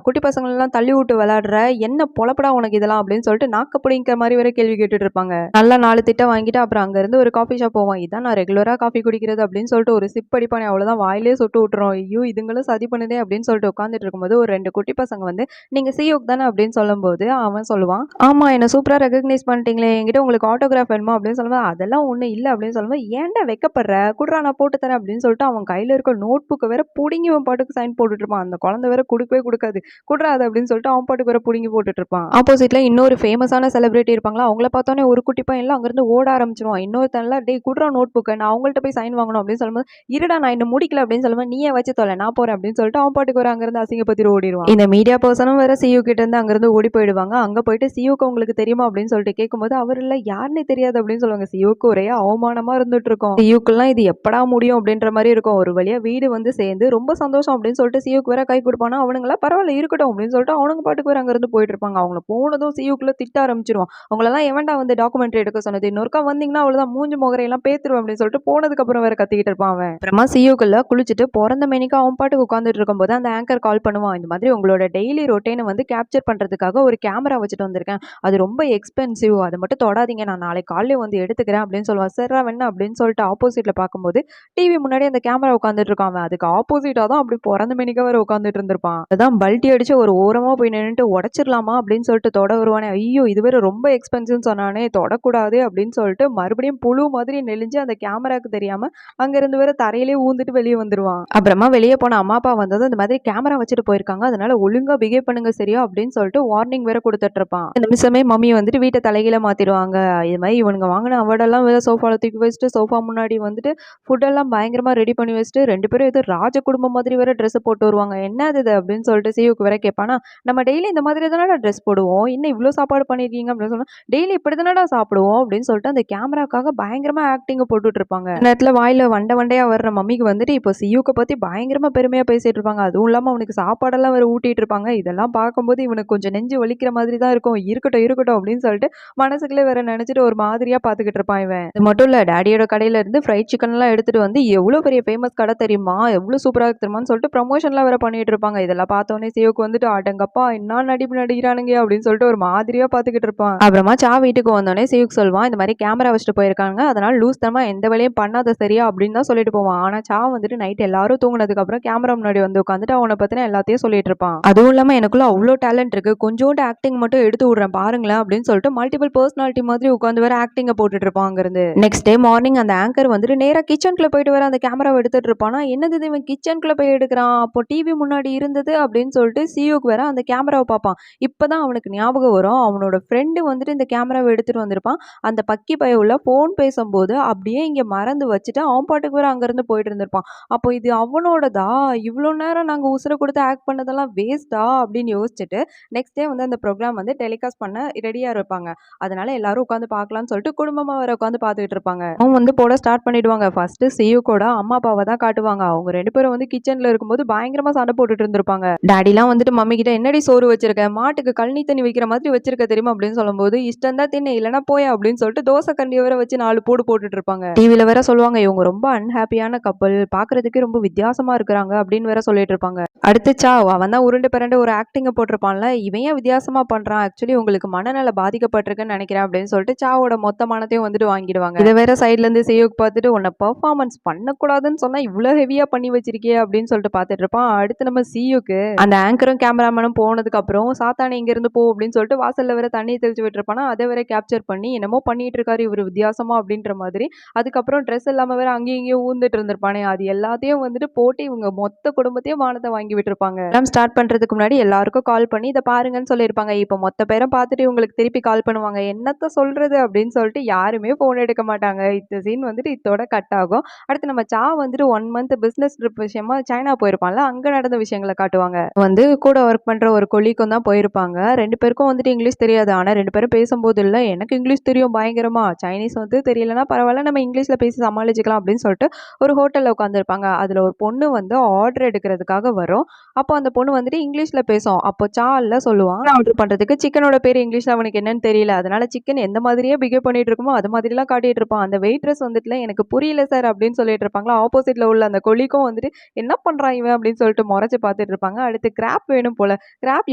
குட்டி பசங்க எல்லாம் தள்ளி விட்டு விளையாடுற, என்ன பொழப்படா உனக்கு இதெல்லாம் அப்படின்னு சொல்லிட்டு நாக்க பிடிங்கிற மாதிரி வேற கேள்வி கேட்டுட்டு இருப்பாங்க. நல்லா 4 திட்டம் வாங்கிட்டு அப்புறம் அங்க இருந்து ஒரு காஃபி ஷாப் போவான். "இதான் நான் ரெகுலரா காஃபி குடிக்கிறது" அப்படின்னு சொல்லிட்டு ஒரு சிப் அடிப்பானே, அவ்வளவுதான் வாயிலே சுட்டு விட்டுரும். ஐயோ இதுங்களும் சதி பண்ணுதே அப்படின்னு சொல்லிட்டு உட்காந்துட்டு இருக்கும்போது ஒரு 2 குட்டி பசங்க வந்து, "நீங்க சியோக் தானே" அப்படின்னு சொல்லும்போது அவன் சொல்லுவான், "ஆமா, என்ன சூப்பரா ரெகக்னைஸ் பண்ணிட்டீங்களே, என்கிட்ட உங்களுக்கு ஆட்டோகிராஃப் வேணுமா" அப்படின்னு சொல்லும்போது, "அதெல்லாம் அதெல்லாம் ஒண்ணும் இல்ல அப்படின்னு சொல்லும்போது, "ஏன்டா வெட்கப்படுற? குட்றா நான் போட்டு தரேன்" அப்படின்னு சொல்லிட்டு அவன் கையில இருக்க நோட் புக்க வேற புடுங்கி இவன் பாட்டுக்கு சைன் போட்டுட்டு இருப்பான். அந்த குழந்தை வேற குடுக்கவே குடுக்காது. "குட்றா அத" அப்படின்னு சொல்லிட்டு அவன் பாட்டுக்கு வேற புடுங்கி போட்டுட்டு இருப்பான். ஆப்போசிட்ல இன்னொரு ஃபேமஸான செலிபிரிட்டி இருப்பாங்களா, அவங்கள பார்த்தோனே ஒரு குட்டி பையன்லாம் அங்கிருந்து ஓட ஆரம்பிச்சுருவான். இன்னொருத்தன்லாம், "டேய் குட்றா நோட் புக்க, நான் அவங்கள்ட்ட போய் சைன் வாங்கணும்" அப்படின்னு சொல்லும்போது, "இருடா நான் இன்னும் முடிக்கல" அப்படின்னு சொல்லும்போது, "நீயே வச்சு தொல, நான் போறேன்" அப்படின்னு சொல்லிட்டு அவன் பாட்டுக்கு வேற அங்கிருந்து அசிங்கப்படுத்திட்டு ஓடிருவான். இந்த மீடியா பர்சனும் வேற சிஇஓ கிட்ட இருந்து அங்கிருந்து ஓடி போயிடுவாங்க. அங்க போயிட்டு சிஇஓக்கு உங்களுக்கு தெரியுமா அப்படின்னு சொல்லிட்டு கேட்கும்போது, அவர் இல்ல யாருன்னே தெரியாது அப்படின்னு சொல்லுவாங்க. சிஇஓக்கு ஒரே அவமானமா இருந்துட்டு இருக்கும். சிஇஓக்குலாம் இது எப்படா முடியும் அப்படின்ற மாதிரி இருக்கும். ஒரு வழியா வீடு வந்து சேர்ந்து ரொம்ப சந்தோஷம் அப்படின்னு சொல்லிட்டு சிஇஓக்கு வேற கை கொடுப்பானா, அவனுங்களா பரவாயில்ல இருக்கட்டும் அப்படின்னு சொல்லிட்டு அவனுங்க பாட்டுக்கு வேற அங்கிருந்து போயிட்டு இருப்பாங்க. அவங்கள போனதும் சிஇஓக்குள்ள திட்ட ஆரம்பிச்சிருவான். அவங்களெல்லாம் எவன்டா வந்து டாக்குமெண்ட்ரி எடுக்க சொன்னது? இன்னொருக்கா வந்தீங்கன்னா அவ்வளவுதான் மூஞ்சி முகரையெல்லாம் பேத்துருவேன் அப்படின்னு சொல்லிட்டு போனதுக்கு அப்புறம் வேற கத்திக்கிட்டு இருப்பான் அவன். அப்புறமா சிஇஓக்குள்ள குளிச்சுட்டு பிறந்த மேனிக்கு அவன் பாட்டுக்கு உட்காந்துட்டு இருக்கும்போது அந்த ஆங்கர் கால் பண்ணுவான். இந்த மாதிரி உங்களோட டெய்லி ரொட்டீனை வந்து கேப்சர் பண்றதுக்காக ஒரு கேமரா வச்சுட்டு வந்திருக்கேன். அது ரொம்ப எக்ஸ்பென்சிவ். அத மட்டும் தொடாதீங்க. நான் நாளைக்கு காலையில வந்து எடுத்துக்கிறேன் அப்படின்னு சொல்லுவான். சரிடா வேணா அப்படின்னு சொல்லிட்டு ஆப்போசிட்ல பார்க்கும்போது டிவி முன்னாடி அந்த கேமரா உட்காந்துட்டு இருக்கான் அவன். அதுக்கு ஆப்போசிட்டா தான் அப்படி பிறந்த மேனிக்கா வேற உட்காந்துட்டு இருந்திருப்பான். அதான் பல்ட்டி அடிச்சு ஒரு ஓரமா போய் நின்னுட்டு உடைச்சிடலாமா அப்படின்னு சொல்லிட்டு தொட வருவானே. ஐயோ இது வேற ரொம்ப எக்ஸ்பென்சிவ்னு சொன்னானே தொடக்கூடாது அப்படின்னு சொல்லிட்டு மறுபடியும் புழு மாதிரி நெளிஞ்சு அந்த கேமராக்கு தெரியாம அங்க இருந்து வேற தரையிலே ஊந்துட்டு வெளியே வந்துருவான். அப்புறமா வெளியே போன அம்மா அப்பா வந்ததும் இந்த மாதிரி கேமரா வச்சுட்டு போயிருக்காங்க. அதனால ஒழுங்கா பிஹேவ் பண்ணுங்க சரியா அப்படின்னு சொல்லிட்டு வார்னிங் வேற கொடுத்துட்டு இருப்பான். இந்த நிமிஷமே மம்மி வந்துட்டு வீட்டை தலைகீழ மாத்திடுவாங்க. இது மாதிரி இவனுங்க வாங்கின அவார்டெல்லாம் வேற சோஃபால தூக்கி வச்சுட்டு சோஃபா முன்னாடி வந்துட்டு ஃபுட் எல்லாம் பயங்கரமா ரெடி பண்ணி வச்சுட்டு 2 பேரும் ஏதோ ராஜ குடும்பம் மாதிரி வேற ட்ரெஸ் போட்டு வருவாங்க. என்னது இது அப்படின்னு சொல்லிட்டு சியூக்கு வேற கேட்பானா, நம்ம டெய்லி இந்த மாதிரி தானடா ட்ரெஸ் போடுவோம். இன்னும் இவ்வளோ சாப்பாடு பண்ணிருக்கீங்க அப்படின்னு சொன்னா, டெய்லி இப்படி தானடா சாப்பிடுவோம் அப்படின்னு சொல்லிட்டு அந்த கேமராக்காக பயங்கரமா ஆக்டிங்க போட்டுட்டு இருப்பாங்க. இந்த நேரத்துல வாயில வண்டையா வர்ற மம்மிக்கு வந்துட்டு இப்போ சியூக்க பத்தி பயங்கரமா பெருமையா பேசிட்டு இருப்பாங்க. அதுவும் இல்லாம அவனுக்கு சாப்பாடெல்லாம் வேற ஊட்டிட்டு இருப்பாங்க. இதெல்லாம் பார்க்கும்போது இவனுக்கு கொஞ்சம் நெஞ்சு வலிக்கிற மாதிரி தான் இருக்கும். இருக்கட்டும் இருக்கட்டும் அப்படின்னு சொல்லிட்டு மனசுக்குள்ளே வேற நினைச்சிட்டு ஒரு மாதிரியா பார்த்துக்கிட்டு இருப்பான் இவன். இது மட்டும் இல்ல டாடியோட கடையில இருந்து ஃப்ரைட் சிக்கன் எல்லாம் எடுத்துட்டு வந்து எவ்வளவு பெரிய ஃபேமஸ் கடை தெரியுமா, எவ்வளவு சூப்பரா இருக்கு தெரியுமான்னு சொல்லிட்டு ப்ரமோஷன்லாம் வேற பண்ணிட்டு இருப்பாங்க. இதெல்லாம் பார்த்தோன்னே சியோக்கு வந்துட்டு அடங்கப்பா என்ன நடிப்பு நடிக்கிறானுங்க அப்படின்னு சொல்லிட்டு ஒரு மாதிரியா பார்த்துக்கிட்டு இருப்பான். அப்புறமா சா வீட்டுக்கு வந்தோடனே சியூக்கு சொல்லுவான், இந்த மாதிரி கேமரா வச்சுட்டு போயிருக்காங்க, அதனால லூஸ் தரமா எந்த வேலையும் பண்ணாத சரியா அப்படின்னு தான் சொல்லிட்டு போவான். ஆனா சா வந்துட்டு நைட் எல்லாரும் தூங்குனதுக்கு அப்புறம் கேமரா முன்னாடி வந்து உட்காந்துட்டு அவனை பத்தின எல்லாத்தையும் சொல்லிட்டு இருப்பான். அதுவும் இல்லாம எனக்குள்ள அவ்வளோ டேலண்ட் இருக்கு, கொஞ்சோண்டு ஆக்டிங் மட்டும் எடுத்து விடுறேன் பாருங்களேன் அப்படின்னு சொல்லிட்டு மல்டிபிள் பர்சனாலிட்டி மாதிரி உட்காந்து வேற ஆக்டிங்க போட்டுட்டு இருப்பாங்க இருந்து. நெக்ஸ்ட் டே மார்னிங் அந்த ஆங்கர் வந்துட்டு நேரா கிச்சனுக்குள்ள போயிட்டு வேற அந்த கேமராவை எடுத்துட்டு இருப்பானா, என்னது இது இவன் கிச்சனுக்குள்ள போய் எடுக்கிறான், அப்போ டிவி முன்னாடி இருந்தது அப்படின்னு சொல்லிட்டு சியூக்கு வேற அந்த கேமராவை பார்ப்பான். இப்பதான் அவனுக்கு ஞாபகம் வரும், அவனோட ஃப்ரெண்டு வந்துட்டு இந்த கேமராவை எடுத்துட்டு வந்திருப்பான். அந்த பக்கி பைய உள்ள போன் பேசும்போது அப்படியே இங்க மறந்து வச்சுட்டு அவன் பாட்டுக்கு வேற அங்கிருந்து போயிட்டு இருந்திருப்பான். அப்போ இது அவனோடதா, இவ்வளோ நேரம் நாங்க உசுர கொடுத்து ஆக்ட் பண்ணதெல்லாம் வேஸ்டா அப்படின்னு யோசிச்சுட்டு நெக்ஸ்ட் டே வந்து அந்த ப்ரோக்ராம் வந்து டெலிகாஸ்ட் பண்ண ரெடியா இருப்பாங்க. அதனால எல்லாரும் உட்காந்து பார்க்கலாம்னு சொல்லிட்டு குடும்பமா வேற உட்காந்து பார்த்துட்டு இருப்பாங்க. அவங்க வந்து போட ஸ்டார்ட் பண்ணிடுவாங்க. ஃபர்ஸ்ட் சியூக்கோட அம்மா அப்பாவை தான் காட்டுவாங்க. அவங்க 2 பேரும் வந்து கிச்சன்ல இருக்கும்போது பயங்கரமா சண்டை போட்டுட்டு இருந்திருப்பாங்க. டாடிலாம் வந்துட்டு மம்மி கிட்ட என்னடி சோறு வச்சிருக்க, மாட்டுக்கு கழனி தண்ணி வைக்கிற மாதிரி வச்சிருக்க தெரியுமா அப்படின்னு சொல்லும்போது, இஷ்டம் தான் தின்னு இல்லைன்னா போயா அப்படின்னு சொல்லிட்டு தோசை கண்டியை வேற வச்சு 4 போடு போட்டுட்டு இருப்பாங்க. டிவில வேற சொல்லுவாங்க இவங்க ரொம்ப அன்ஹாப்பியான கப்பல், பாக்குறதுக்கு ரொம்ப வித்தியாசமா இருக்கிறாங்க அப்படின்னு வேற சொல்லிட்டு இருப்பாங்க. அடுத்து சா அவன் தான் உருண்டு பிறண்டு ஒரு ஆக்டிங்க போட்டிருப்பான்ல, இவன் ஏன் வித்தியாசமா பண்றான், ஆக்சுவலி உங்களுக்கு மனநல பாதிக்கப்பட்டிருக்குன்னு நினைக்கிறேன் அப்படின்னு சொல்லிட்டு சாவோட மொத்த மானத்தையும் வந்துட்டு வாங்கிடுவாங்க. இதை வேற சைட்ல இருந்து சியோக்கு பார்த்துட்டு உன்னை பெர்ஃபார்மன்ஸ் பண்ணக்கூடாதுன்னு சொன்னா இவ்வளவு ஹெவியா பண்ணி வச்சிருக்கியே அப்படின்னு சொல்லிட்டு பார்த்துட்டு இருப்பான். அடுத்து நம்ம சியோக்கு அந்த ஆங்கரும் கேமராமேனும் போனதுக்கு அப்புறம் சாத்தானே இங்க இருந்து போ அப்படின்னு சொல்லிட்டு வாசல்ல வேற தண்ணி தெளிச்சு விட்டுருப்பானா, அதை வேற கேப்சர் பண்ணி என்னமோ பண்ணிட்டு இருக்காரு இவர் வித்தியாசமா அப்படின்ற மாதிரி. அதுக்கப்புறம் ட்ரெஸ் இல்லாம வேற அங்கேயும் இங்கேயும் ஊந்துட்டு இருந்திருப்பானே, அது எல்லாத்தையும் வந்துட்டு போட்டு இவங்க மொத்த குடும்பத்தையும் மானத்தை வாங்கி விட்டுருப்பாங்க. ஸ்டார்ட் பண்றதுக்கு முன்னாடி எல்லாருக்கும் கால் பண்ணி இதை பாருங்கன்னு சொல்லியிருப்பாங்க. இப்போ மொத்த பேரும் பார்த்துட்டு இவங்களுக்கு திருப்பி கால் பண்ணுவாங்க. என்னத்த சொல்றது அப்படின்னு சொல்லிட்டு யாருமே போன் எடுக்க மாட்டாங்க. இந்த சீன் வந்துட்டு இதோட கட் ஆகும். அடுத்து நம்ம சா வந்துட்டு 1 மந்த் பிசினஸ் ட்ரிப் விஷயமா சைனா போயிருப்பான்ல, அங்க நடந்த விஷயங்களை காட்டுவாங்க. வந்து கூட ஒர்க் பண்ற ஒரு கொலிக்கும் தான் போயிருப்பாங்க. 2 பேருக்கும் வந்துட்டு இங்கிலீஷ் தெரியாது. ஆனா 2 பேரும் பேசும்போது இல்ல எனக்கு இங்கிலீஷ் தெரியும் பயங்கரமா, சைனீஸ் வந்து தெரியலன்னா பரவாயில்ல நம்ம இங்கிலீஷ்ல பேசி சமாளிச்சுக்கலாம் அப்படின்னு சொல்லிட்டு ஒரு ஹோட்டல்ல உட்காந்துருப்பாங்க. அதுல ஒரு பொண்ணு வந்து ஆர்டர் எடுக்கிறதுக்காக வரும். அப்போ அந்த பொண்ணு வந்துட்டு இங்கிலீஷ்ல பேசும். அப்போ சால்ல சொல்லுவான் ஆர்டர் பண்றதுக்கு சிக்கனோட பேர் இங்கிலீஷ்ல அவனுக்கு என்னன்னு தெரியல. அதனால சிக்கன் எந்த மாதிரியே பிஹேவ் பண்ணிட்டு இருக்குமோ அது மாதிரிலாம் காட்டிட்டு இருப்பான். அந்த வெயிட்ரஸ் வந்துட்டுல எனக்கு புரியல சார் அப்படின்னு சொல்லிட்டு இருப்பாங்களா, ஆப்போசிட்ல உள்ள அந்த கொலிக்கும் வந்துட்டு என்ன பண்றான் இவன் அப்படின்னு சொல்லிட்டு முறைச்சு பார்த்துட்டு இருப்பாங்க. அடுத்து கிராப் வேணும் போல, கிராப்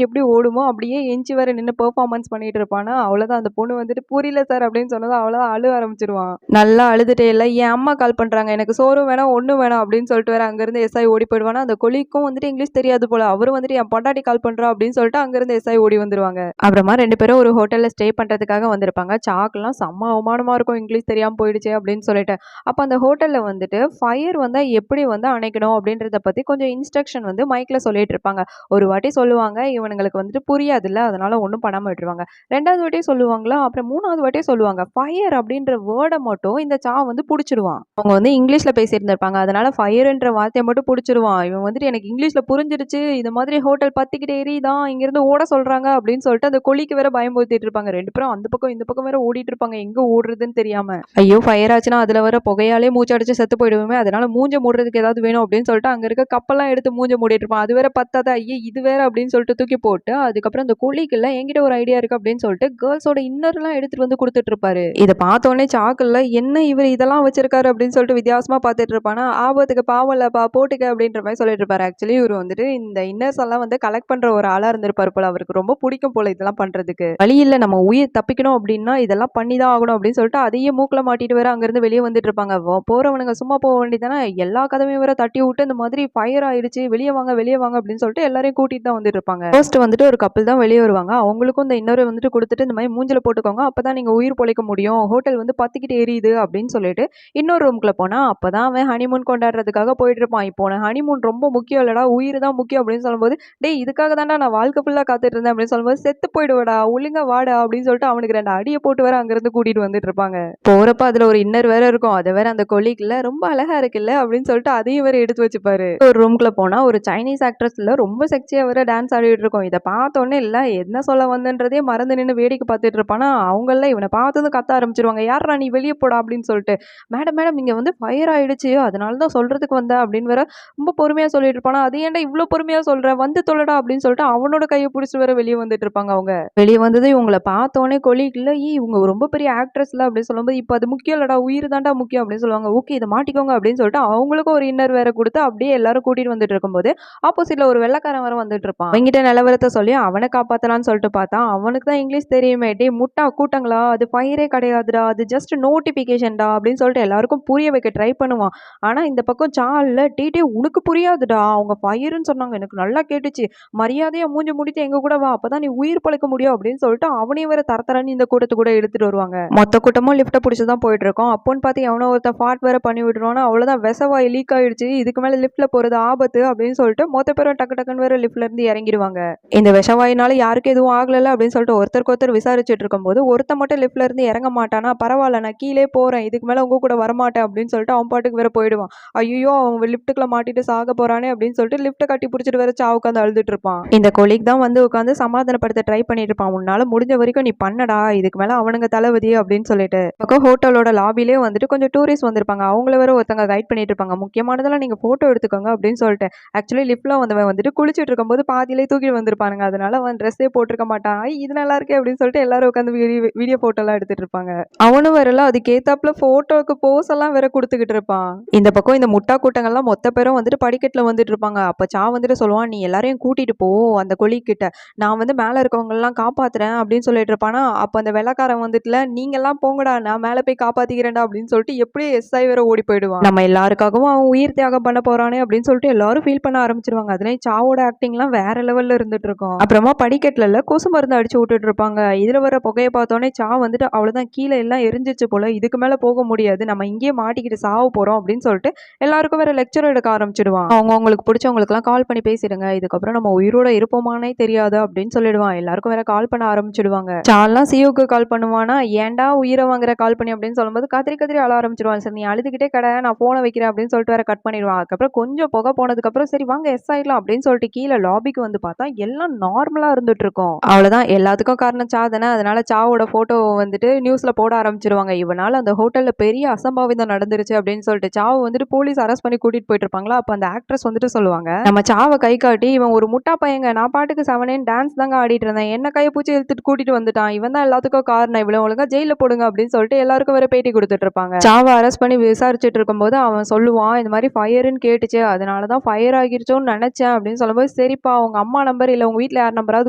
எப்படி ஓடுமோ அப்படியே எஞ்சி வர நின்று பெர்ஃபார்மன்ஸ் பண்ணிட்டு இருப்பானா, அவ்வளவுதான் அந்த பொண்ணு வந்துட்டு புரியல சார் அப்படின்னு சொன்னதும் அவ்வளவுதான் அழுவ ஆரம்பிச்சிருவான். நல்லா அழுதுட்டே இல்ல என் அம்மா கால் பண்றாங்க எனக்கு சோறும் வேணாம் ஒண்ணும் வேணாம் அப்படின்னு சொல்லிட்டு வேற அங்கிருந்து எஸ்ஐ ஓடி போயிடுவானா. அந்த கொலிக்கும் வந்துட்டு இங்கிலீஷ் தெரியாது போல, அவரும் வந்துட்டு என் பொண்டாட்டி கால் பண்றா அப்படின்னு சொல்லிட்டு அங்கிருந்து எஸ்ஐ ஓடி வந்துருவாங்க. அப்புறமா 2 பேரும் ஒரு ஹோட்டல்ல ஸ்டே பண்றதுக்காக வந்திருப்பாங்க. சாக்கெல்லாம் செம்ம அவமானமா இருக்கும். எல்லாருக்கும் இங்கிலீஷ் தெரியாம போயிடுச்சே அப்படின்னு சொல்லிட்டு. அப்ப அந்த ஹோட்டல்ல வந்துட்டு ஃபயர் வந்தா எப்படி வந்து அணைக்கணும் அப்படின்றத பத்தி கொஞ்சம் இன்ஸ்ட்ரக்ஷன் வந்து மைக்ல சொல்லிட்டு இருப்பாங்க. ஒரு வாட்டி சொல்லுவாங்க, இவனுங்களுக்கு வந்துட்டு புரியாதுல்ல, அதனால ஒண்ணும் பண்ணாம விட்டுருவாங்க. 2வது வாட்டி சொல்லுவாங்களா, அப்புறம் 3வது வாட்டி சொல்லுவாங்க. ஃபயர் அப்படின்ற வேர்ட மட்டும் இந்த வந்து புடிச்சிருவான். அவங்க வந்து இங்கிலீஷ்ல பேசியிருந்திருப்பாங்க. அதனால ஃபயர்ன்ற வார்த்தைய மட்டும் புடிச்சிருவான். இவன் வந்துட்டு எனக்கு இங்கிலீஷ்ல புரிஞ்சிருச்சு. இது மாதிரி ஹோட்டல் பத்திக்கிட்டே எரியுதாம். இங்கிருந்து ஓட சொல்றாங்க அப்படின்னு சொல்லிட்டு அந்த கொல்லிக்கு வேற பயமுறுத்திட்டு இருப்பாங்க. 2 பேரும் அந்த பக்கம் இந்த பக்கம் வேற ஓடிட்டு இருப்பாங்க. எங்க ஓடுறதுன்னு தெரியாம. ஐயோ! ஃபயர் ஆச்சுன்னா அதுல வர புகையாலே மூச்சு அடைச்சு செத்து போயிடுவோமே. அதனால மூஞ்ச மூடுறதுக்கு ஏதாவது வேணும் அப்படின்னு சொல்லிட்டு அங்க இருக்க கப்பெல்லாம் எடுத்து மூஞ்ச மூடிட்டு இருப்பான். அது வேற பத்தாதா, ஐய இது வேற அப்படின்னு சொல்லிட்டு தூக்கி போட்டு அதுக்கப்புறம் அந்த கொல்லிக்குள்ள என்கிட்ட ஒரு ஐடியா இருக்கு அப்படின்னு சொல்லிட்டு கேர்ள்ஸோட இன்னர்லாம் எடுத்துட்டு வந்து குடுத்துட்டு இருப்பாரு. இத பார்த்தோனே சாக்குல என்ன இவர் இதெல்லாம் வச்சிருக்காரு அப்படின்னு சொல்லிட்டு வித்தியாசமா பார்த்துட்டு இருப்பானா, ஆபத்துக்கு பாவம் இல்லப்பா போட்டுக்க அப்படின்ற மாதிரி சொல்லிட்டு இருப்பாரு. ஆக்சுவலி இவர் வந்துட்டு இந்த இன்னர்ஸ் எல்லாம் வந்து கலெக்ட் பண்ற ஒரு ஆளா இருந்திருப்பாரு போல. அவருக்கு ரொம்ப பிடிக்கும் போல இதெல்லாம் பண்றதுக்கு. வழி இல்ல நம்ம உயிர் தப்பிக்கணும் அப்படின்னா இதெல்லாம் பண்ணிதான் ஆகணும் அப்படின்னு சொல்லிட்டு அதையே மூக்குல மாட்டிட்டு வேற அங்கிருந்து வெளியே வந்துட்டு இருப்பாங்க. போறவனுங்க சும்மா போக வேண்டியதானே, எல்லா கதவையும் வேற தட்டி விட்டு இந்த மாதிரி ஃபயர் ஆயிடுச்சு வெளியே வாங்க அப்படின்னு சொல்லிட்டு எல்லாரையும் கூட்டிட்டு தான் வந்துட்டு இருப்பாங்க. ஃபர்ஸ்ட் வந்துட்டு ஒரு கப்பல் தான் வெளியே வருவாங்க. அவங்களுக்கும் இந்த இன்னொரு வந்துட்டு கொடுத்துட்டு இந்த மாதிரி மூஞ்சில போட்டுக்கோங்க, அப்பதான் நீங்க உயிர் பொழைக்க முடியும், ஹோட்டல் வந்து பத்திக்கிட்டு எரியுது அப்படின்னு சொல்லிட்டு இன்னொரு ரூம்குள்ள போனா அப்பதான் அவன் ஹனிமூன் கொண்டாடுறதுக்காக போயிட்டு இருப்பான். இப்போ ஹனிமூன் ரொம்ப முக்கியம் இல்லடா, உயிர் தான் முக்கியம் அப்படின்னு சொல்லும்போது, டேய் இதுக்காக தான்டா நான் வாழ்க்கை ஃபுல்லா காத்துட்டு இருந்தேன் அப்படின்னு சொல்லும்போது, செத்து போயிடுவடா ஒழுங்கா வாடா அப்படின்னு சொல்லிட்டு அவனுக்கு 2 அடிய போட்டு வேற அங்கிருந்து கூட்டிட்டு வந்துட்டு இருப்பாங்க. போறப்ப அதுல ஒரு இன்னர் வேற இருக்கும். அதை வேற அந்த கொலீக்ல ரொம்ப அழகா இருக்குல்ல அப்படின்னு சொல்லிட்டு அதையும் வேற எடுத்து வச்சுப்பாரு. ஒரு ரூம்குள்ள போனா ஒரு சைனீஸ் ஆக்ட்ரஸ்ல ரொம்ப செக்ஸியா வேற டான்ஸ் ஆடிட்டு இருக்கும். இதை பார்த்தோன்னே இல்ல என்ன சொல்ல வந்தன்றதே மறந்து நின்று வேடிக்கை பார்த்துட்டு இருப்பானா, அவங்கள இவனை பார்த்ததும் கத்த ஆரம்பிச்சிருவாங்க. யாரா நீ வெளியே போடா அப்படின்னு சொல்லிட்டு. மேடம் மேடம் இங்க வந்து ஃபயர் ஆயிடுச்சு, அதனால தான் சொல்றதுக்கு வந்தேன் அப்படின்னு வேற ரொம்ப பொறுமையா சொல்லிட்டு இருப்பானா, அது ஏன்டா இவ்ளோ பொறுமையா சொல்ற, வந்து தொலைடா அப்படின்னு சொல்லிட்டு அவனோட கையை பிடிச்சிட்டு வேற வெளியே வந்துட்டு இருப்பாங்க. அவங்க வெளியே வந்தது இவங்களை பார்த்தோன்னே கொலீக்ல இவங்க ரொம்ப பெரிய ஆக்ட்ரஸ்ல அப்படின்னு சொல்லும்போது, இப்போ அது முக்கியம் இல்லடா உயிர் தாண்டா முக்கியம் அப்படின்னு சொல்லுவாங்க. ஓகே இதை மாட்டிக்கோங்க அப்படின்னு சொல்லிட்டு அவங்களுக்கும் ஒரு இன்னர் வேற கொடுத்து அப்படியே எல்லாரும் கூட்டிட்டு வந்துட்டு இருக்கும்போது ஆப்போசிட்ல ஒரு வெள்ளைக்காரன் வர வந்துட்டு இருப்பான். அவங்கிட்ட நிலவரத்தை சொல்லி அவனை காப்பாத்தலாம்னு சொல்லிட்டு பார்த்தா அவனுக்கு தான் இங்கிலீஷ் தெரியுமே, டே முட்டா கூட்டங்களா அது ஃபயரே கிடையாதுடா, அது ஜஸ்ட் நோட்டிபிகேஷன்டா அப்படின்னு சொல்லிட்டு எல்லாருக்கும் புரிய வைக்க ட்ரை பண்ணுவான். ஆனா இந்த பக்கம் சால்ல டே உனக்கு புரியாதுடா, அவங்க ஃபயர்னு சொன்னாங்க எனக்கு நல்லா கேட்டுச்சு, மரியாதையா மூஞ்சி முடிட்டு எங்க கூட வா, அப்பதான் நீ உயிர் பழைக்க முடியும் அப்படின்னு சொல்லிட்டு அவனையும் வேற தரத்தரன்னு இந்த கூட்டத்து கூட எடுத்துட்டு வருவாங்க. மொத்த கூட்டமும் லிஃப்ட்டை பிடிச்சதான் போயிட்டு இருக்கோம். அப்போன்னு பார்த்து எவனோ ஒருத்த ஃபாட் வேற பண்ணி விட்டுருவானா, அவ்வளவுதான் விஷவாயு லீக் ஆயிடுச்சு, இதுக்கு மேல லிஃப்ட்ல போறது ஆபத்து அப்படின்னு சொல்லிட்டு மொத்த பேரும் டக்கு டக்குன்னு வேற லிஃப்ட்ல இருந்து இறங்கிடுவாங்க. இந்த விஷவாயினால யாருக்கு எதுவும் ஆகல அப்படின்னு சொல்லிட்டு ஒருத்தருக்கு ஒருத்தர் விசாரிச்சுட்டு இருக்கும்போது ஒருத்த மட்டும் லிஃப்ட்ல இருந்து இறங்க மாட்டானா, பரவாயில்ல நான் கீழே போறேன், இதுக்கு மேல உங்க கூட வரமாட்டேன் அப்படின்னு சொல்லிட்டு அவன் பாட்டுக்கு வேற போயிடுவான். ஐயோ அவன் லிஃப்ட்டுக்குள்ள மாட்டிட்டு சாக போறானே அப்படின்னு சொல்லிட்டு லிஃப்ட்டை கட்டி பிடிச்சிட்டு வேற சா உட்காந்து அழுதுட்டு இருப்பான். இந்த கொலீக் தான் வந்து உட்காந்து சமாதானப்படுத்த ட்ரை பண்ணிட்டு இருப்பான். உன்னால முடிஞ்ச வரைக்கும் நீ பண்ணடா, இதுக்கு மேல அவனுங்க தளபதி அப்படின்னு சொல்லிட்டு. பக்கம் ஹோட்டலோட லாபிலே வந்துட்டு கொஞ்சம் டூரிஸ்ட் வந்திருப்பாங்க. அவங்கள வேற ஒருத்தங்க கைட் பண்ணிட்டு இருப்பாங்க. முக்கியமானதெல்லாம் நீங்க போட்டோ எடுத்துக்கோங்க அப்படின்னு சொல்லிட்டு. ஆக்சுவலி லிஃப்ட்ல வந்தவன் வந்துட்டு குளிச்சுட்டு இருக்கும்போது பாதியிலே தூக்கிட்டு வந்திருப்பானுங்க. அதனால அவன் ட்ரெஸ்ஸே போட்டிருக்க மாட்டான். இது நல்லா இருக்கே அப்படின்னு சொல்லிட்டு எல்லாரும் உட்காந்து வீடியோ போட்டோ எல்லாம் எடுத்துட்டு இருப்பாங்க. அவனும் வரல அதுக்கு ஏத்தாப்புல போட்டோக்கு போஸ் எல்லாம் வேற கொடுத்துக்கிட்டு இருப்பான். இந்த பக்கம் இந்த முட்டா கூட்டங்கள்லாம் மொத்த பேரும் வந்துட்டு படிக்கட்டுல வந்துட்டு இருப்பாங்க. அப்ப சா வந்துட்டு சொல்லுவான், நீ எல்லாரையும் கூட்டிட்டு போ அந்த கொலி கிட்ட, நான் வந்து மேல இருக்கவங்க எல்லாம் காப்பாத்துறேன் அப்படின்னு சொல்லிட்டு இருப்பானா. அப்ப அந்த வெள்ளக்காரன் வந்துட்டுல நீங்க எல்லாம் போங்கடா நான் மேல போய் காப்பாத்திக்கிறேன்டா அப்படின்னு சொல்லிட்டு எப்படியே எஸ்ஐ வேற ஓடி போயிடுவான். நம்ம எல்லாருக்காகவும் அவன் உயிர் தியாகம் பண்ண போறானே அப்படின்னு சொல்லிட்டு எல்லாரும் ஃபீல் பண்ண ஆரம்பிச்சிருவாங்க. அதுலயும் சாவோட ஆக்டிங்லாம் வேற லெவல்ல இருந்துட்டு இருக்கும். அப்புறமா படிக்கட்டுல கொசு மருந்து அடிச்சு விட்டுட்டு இருப்பாங்க. இதுல வர புகையை பார்த்தோன்னே சா வந்துட்டு அவ்வளவுதான் கீழே எல்லாம் எரிஞ்சிச்சு போல, இதுக்கு மேல போக முடியாது, நம்ம இங்கேயே மாட்டிக்கிட்டு சாவ போறோம் அப்படின்னு சொல்லிட்டு எல்லாருக்கும் வேற லெக்சர் எடுக்க ஆரம்பிச்சிடுவான். அவங்க அவங்களுக்கு பிடிச்சவங்களுக்கு எல்லாம் கால் பண்ணி பேசிடுங்க, இதுக்கப்புறம் நம்ம உயிரோட இருப்போமானே தெரியாது அப்படின்னு சொல்லிடுவான். எல்லாருக்கும் வேற கால் பண்ண ஆரம்பிச்சிடுவாங்க. சாலாம் சியோக்கு கால் பண்ணுவானா, ஏன்டா உயிரை வாங்குற கால் பண்ணி அப்படின்னு சொல்லும்போது கத்திரி கத்திரி அழ ஆரம்பிச்சிருவான். சரி நீ அழுதுகிட்டே கடை நான் போனை வைக்கிறேன் அப்படின்னு சொல்லிட்டு வேற கட் பண்ணிடுவான். அதுக்கப்புறம் கொஞ்சம் புகை போனதுக்கு அப்புறம் சரி வாங்க எஸ் ஆயிடலாம் அப்படின்னு சொல்லிட்டு கீழே லாபிக்கு வந்து பார்த்தா எல்லாம் நார்மலா இருந்துட்டு இருக்கும். அவ்வளவுதான் எல்லாத்துக்கும் காரணம் சா தானே, அதனால சாவோட போட்டோ வந்துட்டு நியூஸ்ல போட ஆரம்பிச்சிருவாங்க. இவனால அந்த ஹோட்டல்ல பெரிய அசம்பாவிதம் நடந்துருச்சு அப்படின்னு சொல்லிட்டு சாவை வந்துட்டு போலீஸ் அரெஸ்ட் பண்ணி கூட்டிட்டு போயிட்டு இருப்பாங்களா. அப்ப அந்த ஆக்ட்ரஸ் வந்துட்டு சொல்லுவாங்க, நம்ம சாவை கை காட்டி இவன் ஒரு முட்டா பையங்க, நான் பாட்டுக்கு 7 டான்ஸ் தாங்க ஆடிட்டு இருந்தேன், என்ன கையை பூச்சி இழுத்துட்டு கூட்டிட்டு வந்துட்டான், இவன் தான் எல்லாத்துக்கும் காரணம், இவ்வளவு ஒழுங்கா ஜெயில போடுங்க அப்படின்னு சொல்லிட்டு எல்லாருக்கும் வேற பேட்டி கொடுத்துட்டு இருப்பாங்க. சாவை அரெஸ்ட் பண்ணி விசாரிச்சுட்டு இருக்கும்போது அவன் சொல்லுவான், இந்த மாதிரி ஃபயர்னு கேட்டுச்சு, அதனாலதான் ஃபயர் ஆகிருச்சோன்னு நினைச்சேன் அப்படின்னு சொல்லும்போது, சரிப்பா உங்க அம்மா நம்பர் இல்ல உங்க வீட்டுல யார் நம்பராது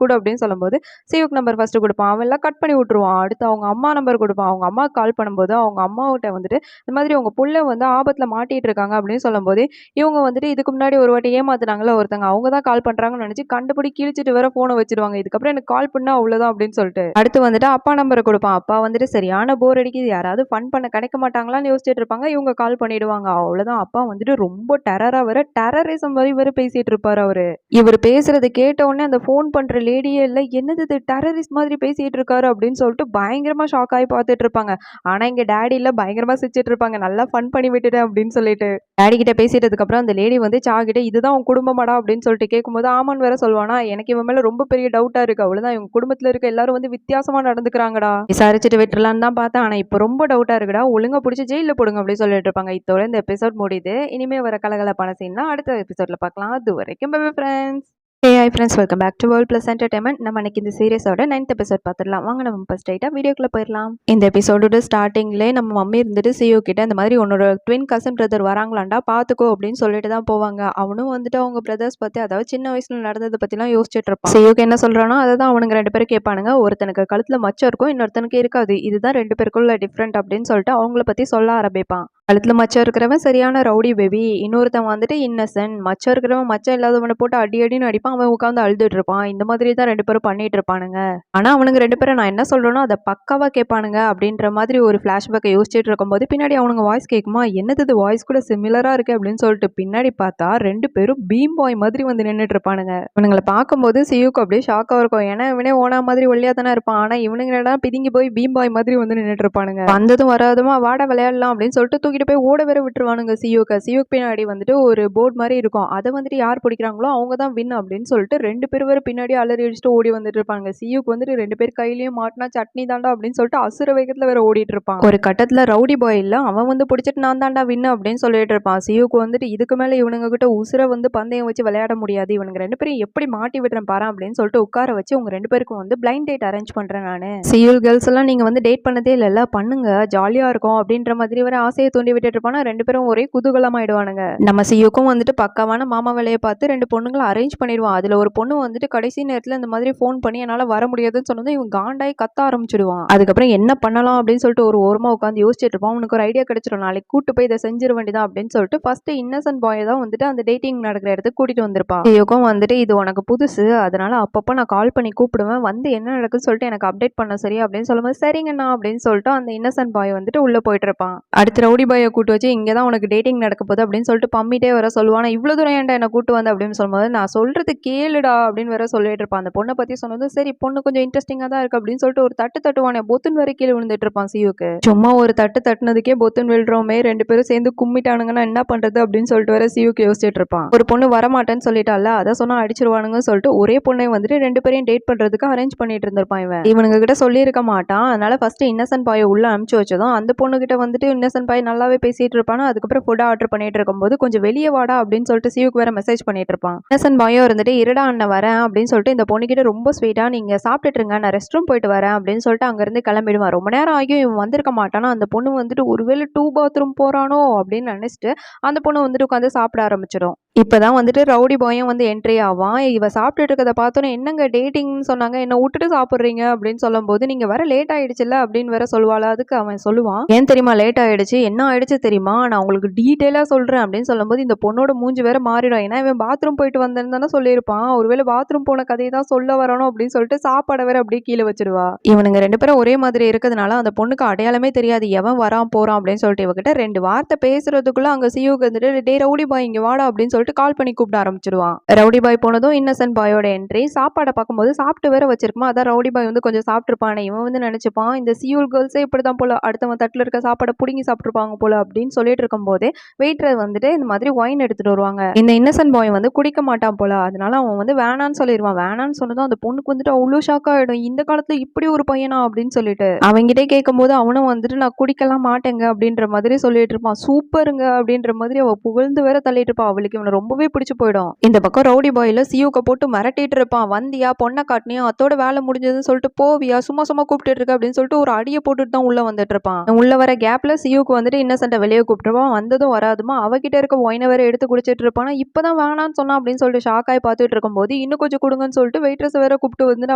கூட அப்படின்னு சொல்லும்போது சிவுக் நம்பர் ஃபர்ஸ்ட் கொடுப்பான். அவன் எல்லாம் கட் பண்ணி விட்டுருவான். அடுத்து அவங்க அம்மா நம்பர் கொடுப்பான். அவங்க அம்மா கால் பண்ணும்போது அவங்க அம்மாவிட்ட வந்துட்டு இந்த மாதிரி உங்க புள்ள வந்து ஆபத்துல மாட்டிட்டு இருக்காங்க அப்படின்னு சொல்லும்போது இவங்க வந்துட்டு இதுக்கு முன்னாடி ஒரு வாட்டி ஏமாத்துனாங்களா ஒருத்தங்க, அவங்க தான் கால் பண்றாங்கன்னு நினைச்சு கண்டுபிடி கிழிச்சிட்டு வேற போனை வச்சிருவாங்க. இதுக்கப்புறம் எனக்கு கால் பண்ணா அவ்வளவுதான் அப்படின்னு சொல்லிட்டு அடுத்து வந்துட்டு அப்பா நம்பரை கொடுப்பான். அப்பா வந்துட்டு சரியான போர் அடிக்குது, யாராவது ஃபன் பண்ண கிடைக்க மாட்டாங்களான்னு யோசிச்சுட்டு இருப்பாங்க. இவங்க கால் பண்ணிடுவாங்க. அவ்வளோதான். அப்பா வந்துட்டு ரொம்ப டெரரா டெரரிசம் மாரி பேசிட்டு இருப்பாரு அவரு. இவரு பேசுறத கேட்ட உடனே அந்த ஃபோன் பண்ற லேடியே இல்ல, "என்னது இது டெரரிஸ்ட் மாதிரி பேசிட்டு இருக்காரு" அப்படின்னு சொல்லிட்டு பயங்கரமா ஷாக் ஆகி பார்த்துட்டு இருப்பாங்க. ஆனா இங்க டாடி இல்ல பயங்கரமா சிரிச்சுட்டு இருப்பாங்க. நல்லா ஃபன் பண்ணி விட்டுட்டேன் அப்படின்னு சொல்லிட்டு. டாடி கிட்ட பேசிட்டதுக்கு அப்புறம் அந்த லேடி சா கிட்ட இதுதான் உன் குடும்பமாடா அப்படின்னு சொல்லிட்டு கேட்கும்போது ஆமான்னு வேற சொல்லுவானா. எனக்கு இவன் மேல ரொம்ப பெரிய டவுட்டா இருக்கு. அவ்வளவுதான் இவங்க குடும்பத்துல இருக்க எல்லாரும் வித்தியாசமா நடந்துக்கிறாங்கடா. விசாரிச்சுட்டு விட்டுறலான்னு தான் பார்த்தேன். ஆனா இப்ப ரொம்ப டவுட்டா இருக்குடா. ஒழுங்கா புடிச்சு ஜெயில போடுங்க அப்படின்னு சொல்லிட்டு இருப்பாங்க. இதோட இந்த எபிசோட் முடியுது. இனிமே வர கலகலப்பான சீன்லாம் அடுத்த எபிசோட்ல பார்க்கலாம். அது வரைக்கும் bye friends. Hi friends, welcome back to world plus entertainment. நம்ம இன்னைக்கு இந்த சீரிஸோட 9th எபிசோட் பார்த்துடலாம். வாங்க நம்ம ஃபர்ஸ்ட் ஸ்ட்ரைட்டாக வீடியோக்குள்ள போயிடலாம். இந்த எபிசோடோட ஸ்டார்டிங்லேயே நம்ம மம்மி இருந்துட்டு சியோ கிட்ட இந்த மாதிரி உன்னோட ட்வின் கசன் பிரதர் வராங்களாண்டா பார்த்துக்கோ அப்படின்னு சொல்லிட்டு தான் போவாங்க. அவனும் அவங்க பிரதர்ஸ் பற்றி, அதாவது சின்ன வயசுல நடந்ததை பற்றிலாம் யோசிச்சுட்டு இருப்பான். சியோக்கு என்ன சொல்கிறானோ அதை தான் அவனுங்க 2 பேரும் கேட்பானுங்க. ஒருத்தனுக்கு கழுத்தில் மச்சம் இருக்கும், இன்னொருத்தனுக்கு இருக்காது. இதுதான் 2 பேருக்குள்ள டிஃப்ரெண்ட் அப்படின்னு சொல்லிட்டு அவங்கள பற்றி சொல்ல ஆரம்பிப்பான். கழுத்துல மச்சம் இருக்கிறவன் சரியான ரவுடி பேபி, இன்னொருத்தன் இன்னசென்ட். மச்சம் இருக்கிறவன் மச்சம் இல்லாதவனை போட்டு அடி அடின்னு அடிப்பான், அவன் உட்காந்து அழுதுட்டு இருப்பான். இந்த மாதிரி தான் 2 பேரும் பண்ணிட்டு இருப்பானுங்க. ஆனா அவனுங்க 2 பேரும் நான் என்ன சொல்றேனோ அதை பக்காவா கேட்பானுங்க அப்படின்ற மாதிரி ஒரு பிளாஷ்பேக்கை யோசிச்சுட்டு இருக்கும்போது பின்னாடி அவனுங்க வாய்ஸ் கேட்குமா, என்னது இது வாய்ஸ் கூட சிமிலரா இருக்கு அப்படின்னு சொல்லிட்டு பின்னாடி பார்த்தா 2 பேரும் பீம் பாய் மாதிரி நின்றுட்டு இருப்பானுங்க. இவனுங்களை பார்க்கும்போது சியூக்கு அப்படியே ஷாக்கா இருக்கும். ஏன்னா இவனே ஓனா மாதிரி ஒல்லியா தானே இருப்பான். ஆனா இவனுங்க பிதுங்கி போய் பீம் பாய் மாதிரி நின்றுட்டு இருப்பானுங்க. வந்ததும் வராதுமா வாட விளையாடலாம் அப்படின்னு சொல்லிட்டு தூக்கிட்டு போய் ஓட வேற விட்டுருவானுங்க. சியூக்கு பின்னாடி ஒரு போர்டு மாதிரி இருக்கும். அதை யார் பிடிக்கிறாங்களோ அவங்க தான் வின் அப்படின்னு சொல்லிட்டு 2 பேர் வேற பின்னாடி அலறி அடிச்சுட்டு ஓடி வந்துட்டு இருப்பாங்க. சியூக்கு 2 பேர் கையிலயும் மாட்டினா சட்னி தாண்டா அப்படின்னு சொல்லிட்டு அசுர வேகத்துல வேற ஓடிட்டு இருப்பான். ஒரு கட்டத்துல ரவுடி பாய் இல்ல அவன் பிடிச்சிட்டு நான் தாண்டா வின் அப்படின்னு சொல்லிட்டு இருப்பான். சியூக்கு இதுக்கு மேல இவனுங்க கிட்ட உசுர பந்தயம் வச்சு விளையாட முடியாது, இவனுங்க 2 பேரும் எப்படி மாட்டி விடுறேன் பாரு அப்படின்னு சொல்லிட்டு உட்கார வச்சு உங்க 2 பேருக்கும் பிளைண்ட் டேட் அரேஞ்ச் பண்றேன் நானு. சியூல் கேர்ள்ஸ் எல்லாம் நீங்க டேட் பண்ணதே இல்ல, பண்ணுங்க ஜாலியா இருக்கும் அப்படின்ற மாதிரி வர ஆசையை தூண்டி விட்டுட்டு இருப்பானா. 2 பேரும் ஒரே குதூகலமாயிடுவானுங்க. நம்ம சியூக்கும் பக்காவான மாமா வேலையை பார்த்து 2 பொண்ணுங்களை அரேஞ்ச் பண்ணிடுவான். அதுல ஒரு பொண்ணு கடைசி நேரத்துல இந்த மாதிரி ஃபோன் பண்ணி என்னால வர முடியாதுன்னு சொன்னதும் இவன் காண்டாய் கத்த ஆரம்பிச்சிடுவான். அதுக்கப்புறம் என்ன பண்ணலாம் அப்படின்னு சொல்லிட்டு ஒரு ஓரமா உட்காந்து யோசிச்சுட்டு இருப்பான். அவனுக்கு ஒரு ஐடியா கிடைச்சிடும், நாளைக்கு கூட்டு போய் இதை செஞ்சிட வேண்டியதான் அப்படின்னு சொல்லிட்டு ஃபர்ஸ்ட் இன்னசென்ட் பாய் தான் அந்த டேட்டிங் நடக்கிற இடத்துக்கு கூட்டிட்டு வந்திருப்பான். சியூக்கும் இது உனக்கு புதுசு, அதனால அப்பப்போ நான் கால் பண்ணி கூப்பிடுவேன், என்ன நடக்குன்னு சொல்லிட்டு எனக்கு அப்டேட் பண்ண சரியா அப்படின்னு சொல்லும்போது சரிங்கண்ணா அப்படின்னு சொல்லிட்டு அந்த இன்னசென்ட் பாய் உள்ள போயிட்டு இருப்பான். அடுத்து ரவுடி பாயை கூட்டு வச்சு இங்கே தான் உனக்கு டேட்டிங் நடக்க போகுது அப்படின்னு சொல்லிட்டு பம்மிட்டே வர சொல்லுவான். இவ்வளோ தூரம் ஏன்டா என்ன கூட்டு வந்து அப்படின்னு சொல்லும்போது நான் சொல்றது கேளுடா அப்படின்னு வேற சொல்லிட்டு இருப்பான். அந்த பொண்ணை பற்றி சொன்னது சரி பொண்ணு கொஞ்சம் இன்ட்ரெஸ்டிங்காக தான் இருக்கு அப்படின்னு சொல்லிட்டு ஒரு தட்டு தட்டுவானே, பொத்துன்னு வரை கீழே விழுந்துட்டு இருப்பான். சியூக்கு சும்மா ஒரு தட்டு தட்டுனதுக்கே பொத்துன்னு விழுறோமே, 2 பேரும் சேர்ந்து கும்மிட்டானுங்கன்னா என்ன பண்றது அப்படின்னு சொல்லிட்டு வேற சியூக்கு யோசிச்சுட்டு இருப்பான். ஒரு பொண்ணு வரமாட்டேன்னு சொல்லிட்டால, அதை சொன்னா அடிச்சிருவானுங்கன்னு சொல்லிட்டு ஒரே பொண்ணை 2 பேரையும் டேட் பண்றதுக்கு அரேஞ்ச் பண்ணிட்டு இருந்திருப்பான். இவனுங்க கிட்ட சொல்லியிருக்க மாட்டான். அதனால ஃபர்ஸ்ட் இன்னசென்ட் பாயை உள்ள அனுப்பிச்சு வச்சதும் அந்த பொண்ணு கிட்ட இன்னசென்ட் பாய் நல்லாவே பேசிட்டு இருப்பானா. அதுக்கப்புறம் ஃபுட் ஆர்டர் பண்ணிட்டு இருக்கும்போது கொஞ்சம் வெளியே வாடா அப்படின்னு சொல்லிட்டு சியூக்கு வேற மெசேஜ் பண்ணிட்டு இருப்பான். இன்னசென்ட் பாயும் இருடா அண்ணன் வரேன் அப்படின்னு சொல்லிட்டு இந்த பொண்ணு கிட்ட ரொம்ப ஸ்வீட்டா நீங்க சாப்பிட்டுட்டு இருங்க, நான் ரெஸ்ட் ரூம் போயிட்டு வரேன் அப்படின்னு சொல்லிட்டு அங்க இருந்து கிளம்பிடுவான். ரொம்ப நேரம் ஆகியும் இவன் வந்திருக்க மாட்டானா. அந்த பொண்ணு ஒருவேளை 2 பாத்ரூம் போறானோ அப்படின்னு நினைச்சிட்டு அந்த பொண்ணு உட்காந்து சாப்பிட ஆரம்பிச்சிடும். இப்பதான் ரவுடி பாயும் என்ட்ரி ஆவான். இவ சாப்பிட்டுட்டு இருக்கதை பார்த்தோன்னே என்னங்க டேட்டிங்னு சொன்னாங்க, என்ன விட்டுட்டு சாப்பிட்றீங்க அப்படின்னு சொல்லும் போது நீங்க வர லேட் ஆயிடுச்சுல்ல அப்படின்னு வேற சொல்லுவாள். அதுக்கு அவன் சொல்லுவான், ஏன் தெரியுமா லேட் ஆயிடுச்சு, என்ன ஆயிடுச்சு தெரியுமா, நான் உங்களுக்கு டீட்டெயிலா சொல்றேன் அப்படின்னு சொல்லும்போது இந்த பொண்ணோட மூஞ்சி வேற மாறிடும். ஏன்னா இவன் பாத்ரூம் போயிட்டு வந்தேன்னு தானே சொல்லியிருப்பான். ஒருவேளை பாத்ரூம் போன கதையை தான் சொல்ல வரணும் அப்படின்னு சொல்லிட்டு சாப்பாடை வேற அப்படியே கீழே வச்சிருவா. இவனுங்க 2 பேரும் ஒரே மாதிரி இருக்கிறதுனால அந்த பொண்ணுக்கு அடையாளமே தெரியாது எவன் வரான் போறான் அப்படின்னு சொல்லிட்டு இவகிட்ட 2 வார்த்தை பேசுறதுக்குள்ள அங்க சியூக்கு டே ரவுடி பாய் இங்க வாடா அப்படின்னு சொல்லிட்டு கால் பண்ணி கூப்பிட ஆரம்பிச்சிருவான். ரவுடி பாய் போனதும் இன்னசென்ட் பாயோட என்ட்ரி. சாப்பாடை பார்க்கும்போது சாப்பிட்டு வேற வச்சிருக்குமா. அதான் ரவுடி பாய் கொஞ்சம் சாப்பிட்டுருப்பானே. இவன் நினைச்சுப்பான் இந்த சியூல் கேர்ள்ஸே இப்படிதான் போல, அடுத்தவன் தட்டுல இருக்க சாப்பாடை புடுங்கி சாப்பிட்டுருப்பாங்க போல அப்படின்னு சொல்லிட்டு இருக்கும் போதே வெயிட்டர் இந்த மாதிரி ஒயின் எடுத்துட்டு வருவாங்க. இந்த இன்னசென்ட் பாய் குடிக்க மாட்டான் போல, அதனால அவன் வேணான்னு சொல்லிடுவான். வேணான்னு சொன்னதும் அந்த பொண்ணுக்கு அவ்வளோ ஷாக் ஆயிடும். இந்த காலத்துல இப்படி ஒரு பையனா அப்படின்னு சொல்லிட்டு அவங்கிட்டே கேட்கும் போது அவனும் நான் குடிக்கலாம் மாட்டேங்க அப்படின்ற மாதிரி சொல்லிட்டு இருப்பான். சூப்பருங்க அப்படின்ற மாதிரி அவ புகழ்ந்து வேற தள்ளிட்டு இருப்பான். அவளுக்கு இவனை ரொம்பவே பிடிச்சு போயிடும். இந்த பக்கம் ரவுடி பாயில சியூக்க போட்டு மிரட்டிட்டு இருப்பான். வந்தியா பொண்ணை காட்டினியா, அத்தோட வேலை முடிஞ்சதுன்னு சொல்லிட்டு போவியா, சும்மா சும்மா கூப்பிட்டு இருக்க அப்படின்னு சொல்லிட்டு ஒரு அடியை போட்டுட்டு தான் உள்ள வந்துட்டு இருப்பான். உள்ள வர கேப்ல சியூக்கு இன்னசென்ட்டை வெளியே கூப்பிட்டுருப்பான். வந்ததும் வராதுமா அவகிட்ட இருக்க ஒயினை வேற எடுத்து குடிச்சிட்டு இருப்பானா. இப்பதான் வேணான்னு சொன்னா அப்படின்னு சொல்லிட்டு ஷாக் ஆகி பார்த்துட்டு இருக்கும் போது இன்னும் கொஞ்சம் கொடுங்கன்னு சொல்லிட்டு வெயிட்ரஸ் வேற கூப்பிட்டு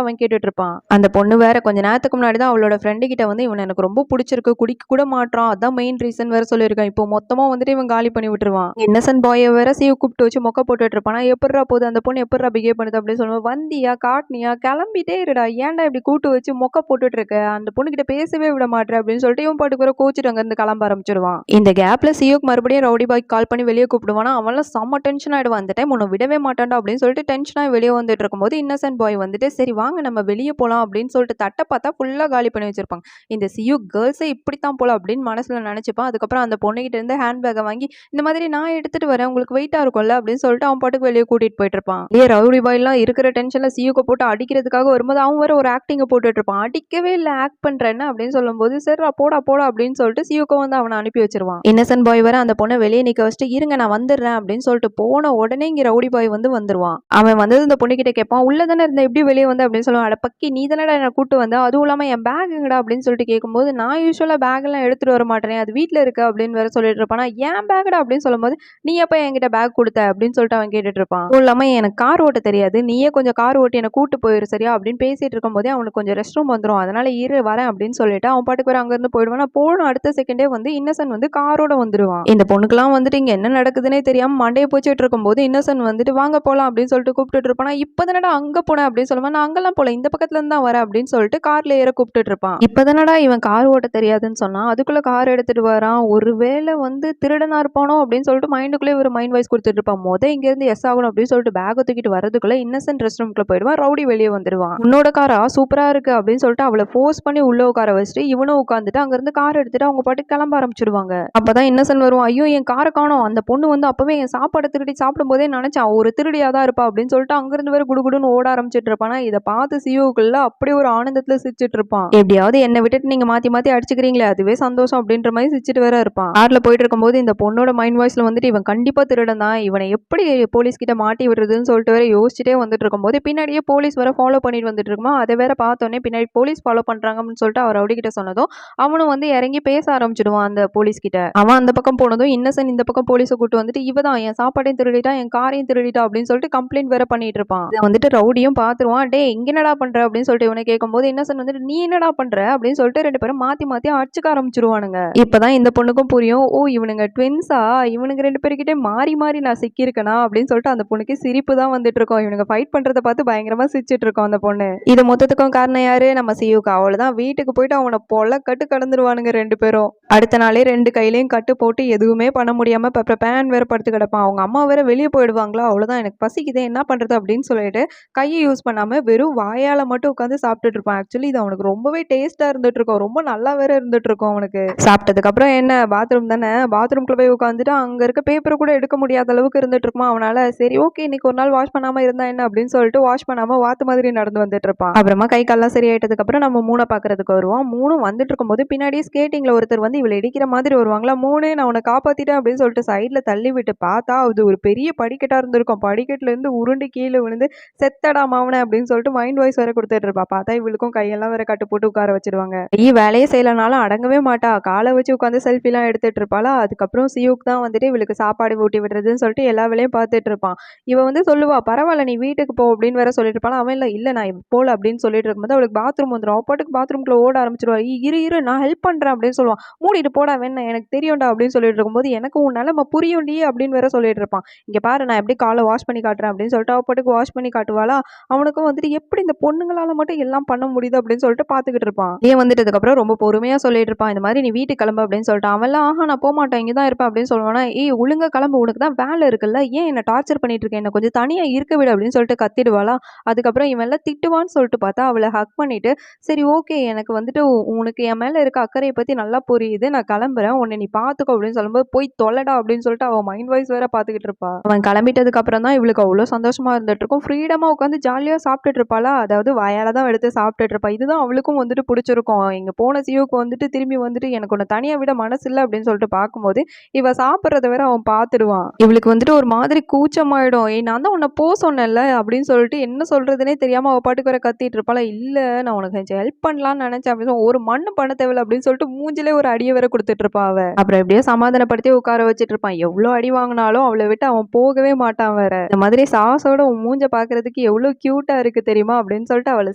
அவன் கேட்டுட்டு இருப்பான். அந்த பொண்ணு வேற கொஞ்ச நேரத்துக்கு முன்னாடி தான் அவளோட ஃப்ரெண்டு கிட்ட இவன் எனக்கு ரொம்ப பிடிச்சிருக்கு, குடிக்க கூட மாட்டான், அதான் மெயின் ரீசன் வேற சொல்லியிருக்கான். இப்போ மொத்தமா இவன் காலி பண்ணி விட்டுருவான். இன்னசென்ட் பாயை வேற சியூ கூப்பிட்டு வச்சு மொக்க போட்டுட்டு இருப்பானா, எப்புட்றா போகுது அந்த பொண்ணு எப்புட்றா பிஹேவ் பண்ணுது அப்படின்னு சொல்லும்போது, வந்தியா காட்டுனியா கிளம்பிட்டே இருடா, ஏன்டா இப்படி கூட்டு வச்சு மொக்க போட்டுட்டு இருக்க, அந்த பொண்ணுகிட்ட பேசவே விட மாட்டேற அப்படின்னு சொல்லிட்டு இவன் பாட்டுக்கு வர கோச்சிட்டு அங்க இருந்து கிளம்ப ஆரம்பிச்சிருவான். இந்த கேப்ல சியோக்கு மறுபடியும் ரவுடி பாய் கால் பண்ணி வெளியே கூப்பிடுவானா, அவன்லாம் செம்ம டென்ஷன் ஆயிடுவான். அந்த டைம் உன்னை விடவே மாட்டான்டா அப்படின்னு சொல்லிட்டு டென்ஷனாக வெளியே வந்துட்டு இருக்கும்போது இன்னசென்ட் பாய் வந்துட்டு சரி வாங்க நம்ம வெளியே போகலாம் அப்படின்னு சொல்லிட்டு தட்டை பார்த்தா ஃபுல்லாக காலி பண்ணி வச்சிருப்பாங்க. இந்த சியூ கேர்ள்ஸே இப்படித்தான் போல அப்படின்னு மனசுல நினைச்சுப்பான். அதுக்கப்புறம் அந்த பொண்ணுகிட்ட இருந்து ஹேண்ட் பேக்கை வாங்கி இந்த மாதிரி நான் எடுத்துட்டு வரேன் உங்களுக்கு வெயிட்டா இருக்கும்ல அப்படின்னு சொல்லிட்டு அவன் பாட்டுக்கு வெளியே கூட்டிட்டு போயிட்டு இருப்பான். இல்லையே ரவுடி பாய் எல்லாம் இருக்கிற டென்ஷன்ல சியூக்கு போட்டு அடிக்கிறதுக்காக வரும்போது அவன் வேற ஒரு ஆக்டிங்க போட்டுட்டு இருப்பான். அடிக்கவே இல்லை ஆக்ட் பண்றேன்னு அப்படின்னு சொல்லும்போது சரிடா போடா போடா அப்படின்னு சொல்லிட்டு சியூக்கு வந்து அவனை அனுப்பி வச்சிருவான். இன்னசென்ட் பாய் வர அந்த பொண்ணை வெளியே நிக்க வச்சுட்டு இருங்க நான் வந்துடுறேன் அப்படின்னு சொல்லிட்டு போன உடனே இங்க ரவுடி பாய் வந்து வந்துருவான். அவன் வந்து இந்த பொண்ணுகிட்ட கேட்பான் உள்ள தானே இருந்த எப்படி வெளியே வந்து அப்படின்னு சொல்லுவான். அட பக்கி நீ தானடா என்ன கூட்டு வந்த, அதுவும் இல்லாம என் பேக்குங்கடா அப்படின்னு சொல்லிட்டு கேட்கும்போது நான் யூஸ்வலா பேக் எல்லாம் எடுத்துட்டு வர மாட்டேனே அது வீட்டுல இருக்கு அப்படின்னு வேற சொல்லிட்டு இருப்பானா. ஏன் பேக்கடா அப்படின்னு சொல்லும்போது நீ எப்ப என்கிட்ட பேக் கொடுத்த அப்படின்னு சொல்லிட்டு அவன் கேட்டுட்டு இருப்பான். அதுவும் இல்லாம எனக்கு கார் ஓட்ட தெரியாது, நீயே கொஞ்சம் கார் ஓட்டி என்ன கூட்டு போயிரு சரியா அப்படின்னு பேசிட்டு இருக்கும் போதே அவனுக்கு கொஞ்சம் ரெஸ்ட் ரூம் வந்துடும், அதனால இரு வரேன் அப்படின்னு சொல்லிட்டு அவன் பாட்டுக்கு வர அங்க இருந்து போயிடுவான். போன அடுத்த செகண்டே வந்து இன்னசென்ட் வந்து காரோட வந்துடுவான். இந்த பொண்ணுக்குலாம் வந்துட்டு இங்க என்ன நடக்குதுன்னே தெரியாம மண்டையை போச்சுட்டு இருக்கும் போது இன்னசென்ட் வந்துட்டு வாங்க போலாம் அப்படின்னு சொல்லிட்டு கூப்பிட்டு இருப்பானா. இப்பதானடா அங்க போனேன் அப்படின்னு சொல்லுவான். நான் அங்கெல்லாம் போல இந்த பக்கத்துல இருந்து தான் வரேன் அப்படின்னு சொல்லிட்டு கார்ல ஏற கூப்பிட்டு இருப்பான். இப்பதானடா இவன் கார் ஓட்ட தெரியாதுன்னு சொன்னா அதுக்குள்ள கார் எடுத்துட்டு வரான். ஒருவேளை வந்து திருடனா இருப்பானோ அப்படின்னு சொல்லிட்டு மைண்டுக்குள்ளே ஒரு மைண்ட் வாய்ஸ் கொடுத்துட்டு இருப்பான். இங்க இருந்து எஸ் ஆகணும் அப்படின்னு சொல்லிட்டு பேக் தூக்கிட்டு வரதுக்குள்ள இன்னசென்ட் ரெஸ்ட் ரூம்குள்ள போயிடுவான். ரவுடி வெளியே வந்துடுவான். உன்னோட காரா சூப்பரா இருக்கு அப்படின்னு சொல்லிட்டு அவளை ஃபோர்ஸ் பண்ணி உள்ள உட்கார வச்சுட்டு இவனும் உட்காந்துட்டு அங்க இருந்து கார் எடுத்துட்டு அவங்க பாட்டு கிளம்ப ஆரம்பிச்சிருவாங்க. அப்பதான் இன்னசென்ட் வருவான். ஐயோ என் காரை காணோம், அந்த பொண்ணு வந்து அப்பவே என் சாப்பாடை திருடி சாப்பிடும் போதே நினைச்சான் ஒரு திருடியா தான் இருப்பா அப்படின்னு சொல்லிட்டு அங்கிருந்து வேற குடுகுடுன்னு ஓட ஆரம்பிச்சிட்டு இருப்பானா. இதை பார்த்து சியோக்குள்ள அப்படியே ஒரு ஆனந்தத்துல சிரிச்சிட்டு இருப்பான். எப்படியாவது என்னை விட்டுட்டு நீங்க மாத்தி மாத்தி அடிச்சுக்கிறீங்களே அதுவே சந்தோஷம் அப்படின்ற மாதிரி சிரிச்சிட்டு வேற இருப்பான். கார்ல போயிட்டு இருக்கும்போது இந்த பொண்ணோட மைண்ட் வாய்ஸ்ல வந்துட்டு இவன் கண்டிப்பா திருடன் தான், இவனை எப்படி போலீஸ் கிட்ட மாட்டி விடுறதுன்னு சொல்லிட்டு வேற யோசிச்சுட்டே வந்துட்டு இருக்கும்போது பின்னாடியே போலீஸ் வேற ஃபாலோ பண்ணிட்டு வந்துட்டு இருக்குமா. அதை வேற பார்த்தோன்னே பின்னாடி போலீஸ் ஃபாலோ பண்றாங்க அப்படின்னு சொல்லிட்டு அவர் ரவுடி கிட்ட சொன்னதும் அவனும் வந்து இறங்கி பேச ஆரம்பிச்சிடுவான் அந்த போலீஸ் கிட்ட. அவன் அந்த பக்கம் போனதும் இன்னசென்ட் இந்த பக்கம் போலீஸை கூட்டு வந்துட்டு இவதான் என் சாப்பாடையும் திருடிட்டா என் காரையும் திருடிட்டா அப்படின்னு சொல்லிட்டு கம்ப்ளைண்ட் வேற பண்ணிட்டு இருப்பான். இதை வந்துட்டு ரவுடியும் பாத்துருவான். டே இங்க என்னடா பண்ற அப்படின்னு சொல்லிட்டு இவனை கேட்கும்போது இன்னசென்ட் வந்துட்டு நீ என்னடா பண்ற அப்படின்னு சொல்லிட்டு ரெண்டு பேரும் மாத்தி மாத்தி அடிச்சுக்க ஆரம்பிச்சிருவானுங்க. இப்பதான் இந்த பொண்ணுக்கும் புரியும், ஓ இவனுங்க ட்வின்ஸா, இவனுங்க ரெண்டு பேருக்கிட்டே மாறி மாறி நான் சிக்கியிருக்கேனா அப்படின்னு சொல்லிட்டு அந்த பொண்ணுக்கு சிரிப்பு தான் வந்துட்டு இருக்கோம். இவனுங்க ஃபைட் பண்றதை பார்த்து பயங்கரமா சிரிச்சிட்டு இருக்கோம் அந்த பொண்ணு. இது மொத்தத்துக்கும் காரணம் யாரு, நம்ம சியூக்கு. அவ்வளவுதான் வீட்டுக்கு போயிட்டு அவனை பொல கட்டு கடந்துருவானுங்க ரெண்டு பேரும். அடுத்த நாளே ரெண்டு கையிலையும் கட்டு போட்டு எதுவுமே பண்ண முடியாம பேன் வேற படுத்து கிடப்பான். அவங்க அம்மா வேற வெளியே போயிடுவாங்களா, அவ்வளவுதான் எனக்கு பசிக்குதே என்ன பண்றது அப்படின்னு சொல்லிட்டு கையை யூஸ் பண்ணாம வெறும் வாயால மட்டும் உட்காந்து சாப்பிட்டுட்டு இருப்பான். ஆக்சுவலி இது அவனுக்கு ரொம்பவே டேஸ்டா இருந்துட்டு இருக்கும், ரொம்ப நல்லா வேற இருந்துட்டு இருக்கும் அவனுக்கு. சாப்பிட்டதுக்கு அப்புறம் என்ன பாத்ரூம் தானே, பாத்ரூம்குள்ள போய் உட்காந்துட்டு அங்க இருக்க பேப்பர் கூட எடுக்க முடியாத அளவுக்கு இருந்துட்டு இருக்குமா அவனால. சரி ஓகே இன்னைக்கு ஒரு நாள் வாஷ் பண்ணாம இருந்தா என்ன அப்படின்னு சொல்லிட்டு வாஷ் பண்ணாம வாத்து மாதிரி நடந்து வந்துட்டு இருப்பான். அப்புறமா கை கால்லாம் சரியாயிட்டதுக்கு அப்புறம் நம்ம மூணை பாக்குறதுக்கு வருவோம். மூணும் வந்துட்டு இருக்கும்போது பின்னாடி ஸ்கேட்டிங்ல ஒருத்தர் வந்து இவளை இடிக்கிற மாதிரி வருவாங்களா. மூணு நான் உன்னை காப்பாத்திட்டேன் அப்படின்னு சொல்லிட்டு சைட்ல தள்ளி விட்டு பார்த்தா அது ஒரு பெரிய படிக்கட்டா இருந்திருக்கும். படிக்கட்டுல இருந்து உருண்டு கீழே விழுந்து செத்தடா மாவனே அப்படின்னு சொல்லிட்டு மைண்ட் வாய்ஸ் வேற கொடுத்துட்டு இருப்பா. பார்த்தா இவளுக்கும் கையெல்லாம் வேற கட்டு போட்டு உட்கார வச்சிருவாங்க. வேலையே செய்யலனாலும் அடங்கவே மாட்டா, காலை வச்சு உட்காந்து செல்ஃபி எல்லாம் எடுத்துட்டு இருப்பாளா. அதுக்கப்புறம் சியூக்கு தான் வந்துட்டு இவளுக்கு சாப்பாடு ஊட்டி விடுறதுன்னு சொல்லிட்டு எல்லா வேலையும் பார்த்துட்டு இருப்பான். இவ வந்து சொல்லுவா பரவாயில்ல நீ வீட்டுக்கு போ அப்படின்னு வேற சொல்லிட்டு இருப்பாளா. அவன் இல்ல நான் போல அப்படின்னு சொல்லிட்டு இருக்கும்போது அவளுக்கு பாத்ரூம் வந்துடும். அவ பாட்டுக்கு பாத்ரூம்குள்ள ஓட ஆரம்பிச்சிருவா. இரு இரு நான் ஹெல்ப் பண்றேன் அப்படின்னு சொல்லுவான். மூடிட்டு போடா வேணா எனக்கு தெரியும்டா அப்படின்னு சொல்லிட்டு இருக்கும்போது எனக்கு உன் நிலைமை புரியும்டி அப்படின்னு வேற சொல்லிட்டு இருப்பான். இங்க பாரு நான் எப்படி காலை வாஷ் பண்ணி காட்டுறேன் அப்படின்னு சொல்லிட்டு அவ பாட்டுக்கு வாஷ் பண்ணி காட்டுவாளா. அவனுக்கும் வந்துட்டு எப்படி இந்த பொண்ணுங்களால மட்டும் எல்லாம் பண்ண முடியுது அப்படின்னு சொல்லிட்டு பாத்துக்கிட்டு இருப்பான். ஏன் வந்துட்டதுக்கு அப்புறம் ரொம்ப பொறுமையா சொல்லிட்டு இருப்பான். இந்த மாதிரி நீ வீட்டுக்கு கிளம்பு அப்படின்னு சொல்லிட்டு அவன்லாம் ஆஹா நான் போக மாட்டேன் இங்கதான் இருப்பேன் அப்படின்னு சொல்லுவானா. ஒழுங்கா கிளம்பு உனக்கு தான் வேலை இருக்குல்ல, ஏன் என்ன டார்ச்சர் பண்ணிட்டு இருக்கேன், என்ன கொஞ்சம் தனியா இருக்க விடு அப்படின்னு சொல்லிட்டு கத்திடுவாளா. அதுக்கப்புறம் இவன் எல்லாம் திட்டுவான்னு சொல்லிட்டு பார்த்தா அவளை ஹக் பண்ணிட்டு சரி ஓகே எனக்கு வந்துட்டு உனக்கு என் மேல இருக்க அக்கறையை பத்தி நல்லா புரியுது, நான் கிளம்புறேன் உன்னை நீ பாத்துக்கோ அப்படின்னு சொல்லும்போது போய் தொலைடா அப்படின்னு சொல்லிட்டு அவன் மைண்ட் வாய்ஸ் வேற பாத்துக்கிட்டு இருப்பா. அவன் கிளம்பிட்டதுக்கு அப்புறம் தான் இவளுக்கு அவ்வளவு சந்தோஷமா இருந்துட்டு இருக்கும். ஃப்ரீடமா உட்காந்து ஜாலியா சாப்பிட்டுட்டு இருப்பாளா. அதாவது வாயால தான் எடுத்து சாப்பிட்டுட்டு இருப்பா. இதுதான் அவளுக்கும் வந்துட்டு பிடிச்சிருக்கும். இங்க போன சியோக்கு வந்துட்டு திரும்பி வந்துட்டு எனக்கு உன்னை தனியா விட மனசு இல்லை அப்படின்னு சொல்லிட்டு பார்க்கும்போது இவ சாப்பிட்றத வேற அவன் பார்த்துடுவான். இவளுக்கு வந்துட்டு ஒரு மாதிரி கூச்சமாயிடும். நான் தான் உன்னை போ சொன்னேன்ல அப்படின்னு சொல்லிட்டு என்ன சொல்றதுனே தெரியாம அவ பாட்டுக்கு வேற கத்திட்டு இருப்பாளா. இல்ல நான் உனக்கு கொஞ்சம் ஹெல்ப் பண்ணலாம்னு நினைச்சேன் அப்படின்னு ஒரு மண்ணு பண்ண தேவையில்ல அப்படின்னு சொல்லிட்டு மூஞ்சிலே ஒரு அடியை வேற கொடுத்துட்டு இருப்பா அவ. அப்புறம் எப்படியோ சமாதானப்படுத்தி உட்கார வச்சுட்டு இருப்பான். எவ்வளவு அடி வாங்கினாலும் அவளை விட்டு அவன் போகவே மாட்டான் வேற. இந்த மாதிரி சாஸோட உன் மூஞ்ச பாக்குறதுக்கு எவ்வளவு கியூட்டா இருக்கு தெரியுமா அப்படின்னு சொல்லிட்டு அவளை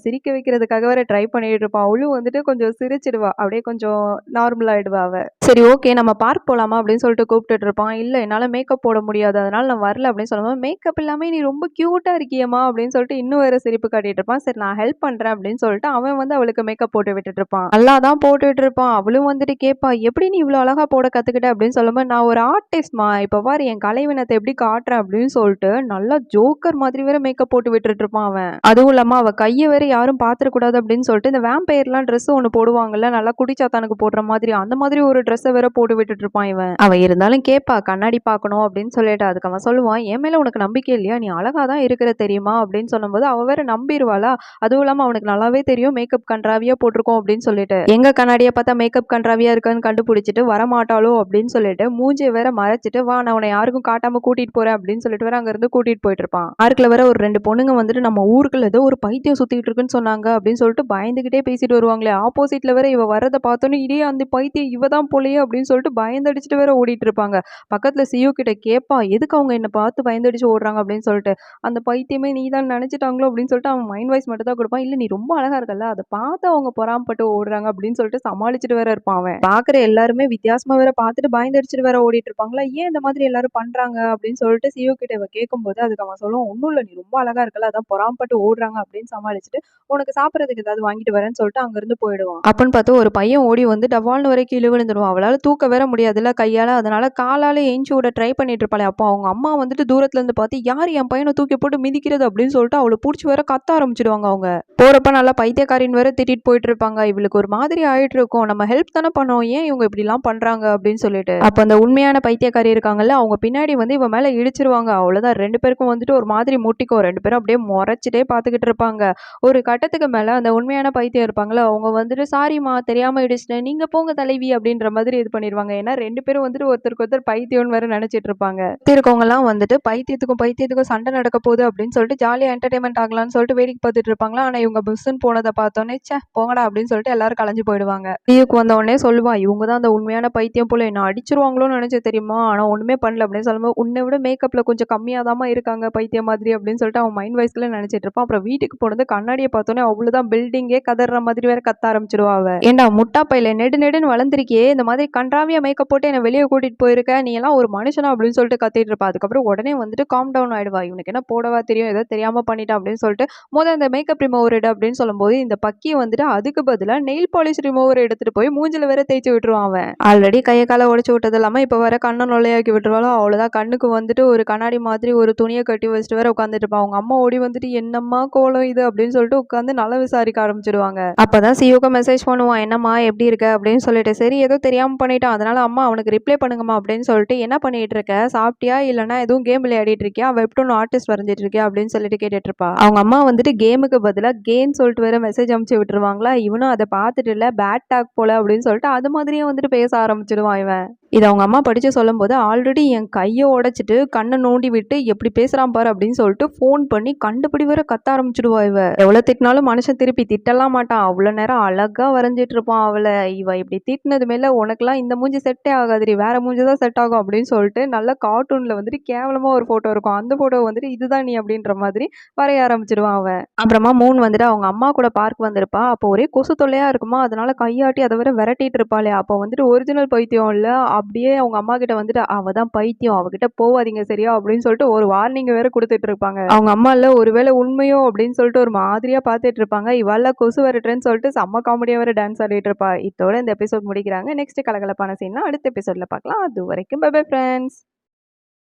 சிரிக்க வைக்கிறதுக்காக வேற ட்ரை பண்ணிட்டு இருப்பான். அவளும் வந்துட்டு கொஞ்சம் சிரிச்சிடுவா, அப்படியே கொஞ்சம் நார்மல் ஆயிடுவா அவ. சரி ஓகே நம்ம பார்க் போலாமா அப்படின்னு சொல்லிட்டு கூப்பிட்டுட்டு இருப்பான். இல்ல என்னால மேக்கப் போட முடியாது முடியாது. அதனால நான் வரல அப்படின்னு சொல்லும்போது, மேக்கப் இல்லாம நீ ரொம்ப கியூட்டா இருக்கியேம்மா அப்படின்னு சொல்லிட்டு இன்னும் வேற சிரிப்பு காட்டிட்டு இருப்பான். சரி நான் ஹெல்ப் பண்றேன் அப்படின்னு சொல்லிட்டு அவன் வந்து அவளுக்கு மேக்கப் போட்டு விட்டுட்டு இருப்பான். நல்லா தான் போட்டு விட்டுருப்பான். அவளும் வந்துட்டு கேட்பா, எப்படி நீ இவ்வளோ அழகா போட கத்துக்கிட்ட அப்படின்னு சொல்லும்போது, நான் ஒரு ஆர்டிஸ்ட்மா இப்ப பாரு என் கலைவண்ணத்தை எப்படி காட்டுறேன் அப்படின்னு சொல்லிட்டு நல்லா ஜோக்கர் மாதிரி வேற மேக்கப் போட்டு விட்டுட்டு இருப்பான் அவன். அதுவும் இல்லாம அவ கையை வேற யாரும் பாத்துறக்கூடாது அப்படின்னு சொல்லிட்டு இந்த வேம்பயர்லாம் ட்ரெஸ் ஒண்ணு போடுவாங்கல்ல, நல்லா குடிச்சாத்தானுக்கு போடுற மாதிரி அந்த மாதிரி ஒரு ட்ரெஸ்ஸை வேற போட்டு விட்டுட்டு இருப்பான் இவன். அவ இருந்தாலும் கேட்பா கண்ணாடி பார்க்கணும் அப்படின்னு சொல்லிட்டு அதுக்கு அவன் சொல்லுவான், என் மேல உனக்கு நம்பிக்கை இல்லையா, நீ அழகா தான் இருக்கிற தெரியுமா அப்படின்னு சொல்லும்போது அவ வேற நம்பிடுவாளா. அதுவும் இல்லாம அவனுக்கு நல்லாவே தெரியும் மேக்கப் கன்றாவியா போட்டிருக்கோம் அப்படின்னு சொல்லிட்டு எங்க கண்ணாடியை பார்த்தா மேக்கப் கன்றாவியா இருக்குன்னு கண்டுபிடிச்சிட்டு வரமாட்டாளோ அப்படின்னு சொல்லிட்டு மூஞ்சியை வேற மறைச்சிட்டு வா நான் உன்னை யாருக்கும் காட்டாம கூட்டிட்டு போறேன் அப்படின்னு சொல்லிட்டு வேற அங்க இருந்து கூட்டிட்டு போயிட்டு இருப்பான். பார்க்ல வேற ஒரு 2 பொண்ணுங்க வந்துட்டு நம்ம ஊருக்குள்ள ஏதோ ஒரு பைத்தியம் சுத்திட்டு இருக்குன்னு சொன்னாங்க அப்படின்னு சொல்லிட்டு பயந்துகிட்டே பேசிட்டு வருவாங்களே. ஆப்போசிட்ல வேற இவ வரதை பார்த்தோன்னே இதே அந்த பைத்தியம் இவ தான் போலயே அப்படின்னு சொல்லிட்டு பயந்தடிச்சுட்டு வேற ஓடிட்டு இருப்பாங்க. பக்கத்துல சியு கிட்ட கேட்பா, எதுக்கு அவங்க என்ன பார்த்து பயந்தடிச்சு ஓடுறாங்க அப்படின்னு சொல்லிட்டு. அந்த பைத்தியமே நீ தான் நினைச்சிட்டாங்களோ அப்படின்னு சொல்லிட்டு அவன் மைண்ட் வாய்ஸ் மட்டும் தான் கொடுப்பான். இல்ல நீ ரொம்ப அழகா இருக்கல அதை பார்த்து அவங்க பொறாமப்பட்டு ஓடுறாங்க அப்படின்னு சொல்லிட்டு சமாளிச்சுட்டு வேற இருப்பான் அவன். பாக்குற எல்லாருமே வித்தியாசமா வேற பார்த்துட்டு பயந்தடிச்சுட்டு வேற ஓடிட்டு இருப்பாங்களா. ஏன் இந்த மாதிரி எல்லாரும் பண்றாங்க அப்படின்னு சொல்லிட்டு சியு கிட்ட இவ கேட்கும்போது அதுக்கு அவன் சொல்லுவான், ஒன்னும் இல்ல நீ ரொம்ப அழகா இருக்கல அதான் பொறாமப்பட்டு ஓடுறாங்க அப்படின்னு சமாளிச்சுட்டு உனக்கு சாப்பிடறதுக்கு ஏதாவது வாங்கிட்டு வரேன்னு சொல்லிட்டு அங்க இருந்து போயிடுவான். அப்படின்னு பார்த்து ஒரு பையன் ஓடி வந்து டவால்னு வரை கீழே விழுந்துடுவான். அவளால தூக்க வேற முடியாதுல்ல கையால, அதனால காலால எஞ்சி விட ட்ரை பண்ணிட்டு இருப்பாளே. அப்போ அவங்க அம்மா வந்துட்டு தூரத்துல இருந்து பார்த்து யார் என் பையனை தூக்கி போட்டு மிதிக்கிறது அப்படின்னு சொல்லிட்டு அவளை பிடிச்சி வேற கத்த ஆரம்பிச்சிடுவாங்க. அவங்க போறப்ப நல்லா பைத்தியக்காரின்னு வேற திட்டிட்டு போயிட்டு இருப்பாங்க. இவளுக்கு ஒரு மாதிரி ஆயிட்டு இருக்கும், நம்ம ஹெல்ப் தானே பண்ணோம், ஏன் இவங்க இப்படி எல்லாம் பண்றாங்க அப்படின்னு சொல்லிட்டு. அப்ப அந்த உண்மையான பைத்தியக்காரி இருக்காங்கல்ல, அவங்க பின்னாடி வந்து இவ மேல இடிச்சிருவாங்க. அவ்வளவுதான், 2 பேருக்கும் வந்துட்டு ஒரு மாதிரி முட்டிக்கும். 2 பேரும் அப்படியே முறைச்சிட்டே பாத்துக்கிட்டு இருப்பாங்க. ஒரு கட்டத்துக்கு மேல அந்த உண்மையான பைத்தியம் இருப்பாங்களா, அவங்க வந்துட்டு சாரிம்மா தெரியாம இடிச்சிட்டேன், நீங்க போங்க தலைவி அப்படின்ற மாதிரி இது பண்ணிடுவாங்க. ஏன்னா 2 பேரும் வந்துட்டு ஒருத்தருக்கு ஒருத்தர் பைத்தியம்னு வேற நினைச்சிட்டு இருப்பாங்க. இருக்கவங்க எல்லாம் வந்துட்டு பைத்தியத்துக்கும் சண்டை நடக்க போகுது அப்படின்னு சொல்லிட்டு ஜாலியா என்டர்டைன்மெண்ட் ஆகலாம்னு சொல்லிட்டு வேடிக்கை பார்த்துட்டு இருப்பாங்களா. ஆனா இவங்க புஷ்ன்னு போனதை பார்த்தோன்னே ச்சே போங்கடா அப்படின்னு சொல்லிட்டு எல்லாரும் கலைஞ்சு போயிடுவாங்க. தீவுக்கு வந்த உடனே சொல்லுவா, இவங்க தான் அந்த உண்மையான பைத்தியம் போல, என்ன அடிச்சிருவாங்களோன்னு நினைச்சு தெரியுமா, ஆனா ஒண்ணுமே பண்ணல அப்படின்னு சொல்லும்போது, உன்னை விட மேக்கப்ல கொஞ்சம் கம்மியாதாமா இருக்காங்க பைத்தியம் மாதிரி அப்படின்னு சொல்லிட்டு அவன் மைண்ட் வாய்ஸ்ல நினைச்சிட்டு இருப்பான். அப்புறம் வீட்டுக்கு போனது கண்ணாடியை பார்த்தோன்னே அவ்வளவுதான் பில்டிங்கே கதற மாதிரி வேற கத்த ஆரம்பிச்சிடுவா அவ. ஏண்டா முட்டா பையில நெடுன்னு வளர்ந்துருக்கியே, இந்த மாதிரி கன்றாவியா மேக்கப் போட்டு என்ன வெளியே கூட்டிட்டு போயிருக்க, நீ எல்லாம் ஒரு மனுஷனா அப்படின்னு சொல்லிட்டு கத்திட்டு இருப்பா. அதுக்கப்புறம் உடனே வந்துட்டு காம் டவுன் ஆயிடுவா. இவனுக்கு என்ன போடவா தெரியும், ஏதோ தெரியாம பண்ணிட்டான் அப்படின்னு சொல்லிட்டு முதல்ல இந்த மேக்கப் ரிமூவர் எடு அப்படின்னு சொல்லும்போது இந்த பக்கி வந்துட்டு அதுக்கு பதிலா நெயில் பாலிஷ் ரிமூவர் எடுத்துட்டு போய் மூஞ்சில வேற தேய்ச்சி விட்டுருவான் அவன். ஆல்ரெடி கையை காலை உடைச்சு விட்டது இல்லாம இப்ப வேற கண்ணை நொல்லையாக்கி விட்டுருவாளோ. அவ்வளவுதான், கண்ணுக்கு வந்துட்டு ஒரு கண்ணாடி மாதிரி ஒரு துணியை கட்டி வச்சுட்டு வேற உட்காந்துட்டு இருப்பான். அவங்க அம்மா ஓடி வந்துட்டு என்னம்மா கோலம் இது அப்படின்னு சொல்லிட்டு உட்காந்து நல்லா விசாரிக்க ஆரம்பிச்சிடுவாங்க. அப்பதான் சியோக்கு மெசேஜ் பண்ணுவான், என்னம்மா எப்படி இருக்க அப்படின்னு சொல்லிட்டு. சரி ஏதோ தெரியாம பண்ணிட்டான், அதனால அம்மா அவனுக்கு ரிப்ளை பண்ணுங்கம்மா அப்படின்னு சொல்லிட்டு, என்ன பண்ணிட்டு இருக்க, சாப்பிட்டியா இல்லைன்னா எதுவும் கேம் விளையாடிட்டு இருக்கியா, வெப்டூன் ஆர்டிஸ்ட் வரைஞ்சிட்டு இருக்கியா அப்படின்னு சொல்லிட்டு கேட்டுட்டு இருப்பா. அவங்க அம்மா வந்துட்டு கேமுக்கு பதிலா கேன்னு சொல்லிட்டு வேற மெசேஜ் அனுப்பிச்சு விட்டுருவாங்களா. இவனும் அதை பார்த்துட்டு இல்ல பேட் டாக் போல அப்படின்னு சொல்லிட்டு அது மாதிரியே வந்துட்டு பேச ஆரம்பிச்சிடுவான் இவன். இதை அவங்க அம்மா படிச்சு சொல்லும் போது, ஆல்ரெடி என் கையை உடைச்சிட்டு கண்ணை நோண்டி விட்டு எப்படி பேசுறான் பாரு அப்படின்னு சொல்லிட்டு ஃபோன் பண்ணி கண்டுபிடி வர கத்த ஆரம்பிச்சிடுவா இவ. எவ்வளவு திட்டினாலும் மனுஷன் திருப்பி திட்டலாம் மாட்டான். அவ்வளவு நேரம் அழகா வரைஞ்சிட்டு இருப்பான் அவளை. இவ இப்படி திட்டினது மேல உனக்குலாம் இந்த மூஞ்சி செட்டே ஆகாதுரி, வேற மூஞ்சி தான் செட் ஆகும் அப்படின்னு சொல்லிட்டு நல்ல கார்ட்டூன்ல வந்துட்டு கேவலமா ஒரு போட்டோ இருக்கும். அந்த போட்டோ வந்துட்டு இதுதான் நீ அப்படின்ற மாதிரி வரைய ஆரம்பிச்சிடுவான் அவன். அப்புறமா மூணு வந்துட்டு அவங்க அம்மா கூட பார்க் வந்திருப்பா. அப்போ ஒரே கொசு தொல்லையா இருக்குமா, அதனால கையாட்டி அதை வர விரட்டிட்டு இருப்பாளே. அப்போ வந்துட்டு ஒரிஜினல் பைத்தியம் இல்ல, அப்படியே அவங்க அம்மா கிட்ட வந்துட்டு அவ தான் பைத்தியம், அவகிட்ட போவாதீங்க சரியா அப்படின்னு சொல்லிட்டு ஒரு வார்னிங் வேற கொடுத்துட்டு இருப்பாங்க. அவங்க அம்மா இல்ல ஒருவேளை உண்மையோ அப்படின்னு சொல்லிட்டு ஒரு மாதிரியா பார்த்துட்டு இருப்பாங்க. இவள கொசு வரட்டுன்னு சொல்லிட்டு செம்ம காமெடியா வேற டான்ஸ் ஆடிட்டு இருப்பா. இதோட இந்த எபிசோட் முடிக்கிறாங்க. நெக்ஸ்ட் கலகலப்பான சீன் அடுத்த எபிசோட்ல பார்க்கலாம். அது வரைக்கும் bye bye friends.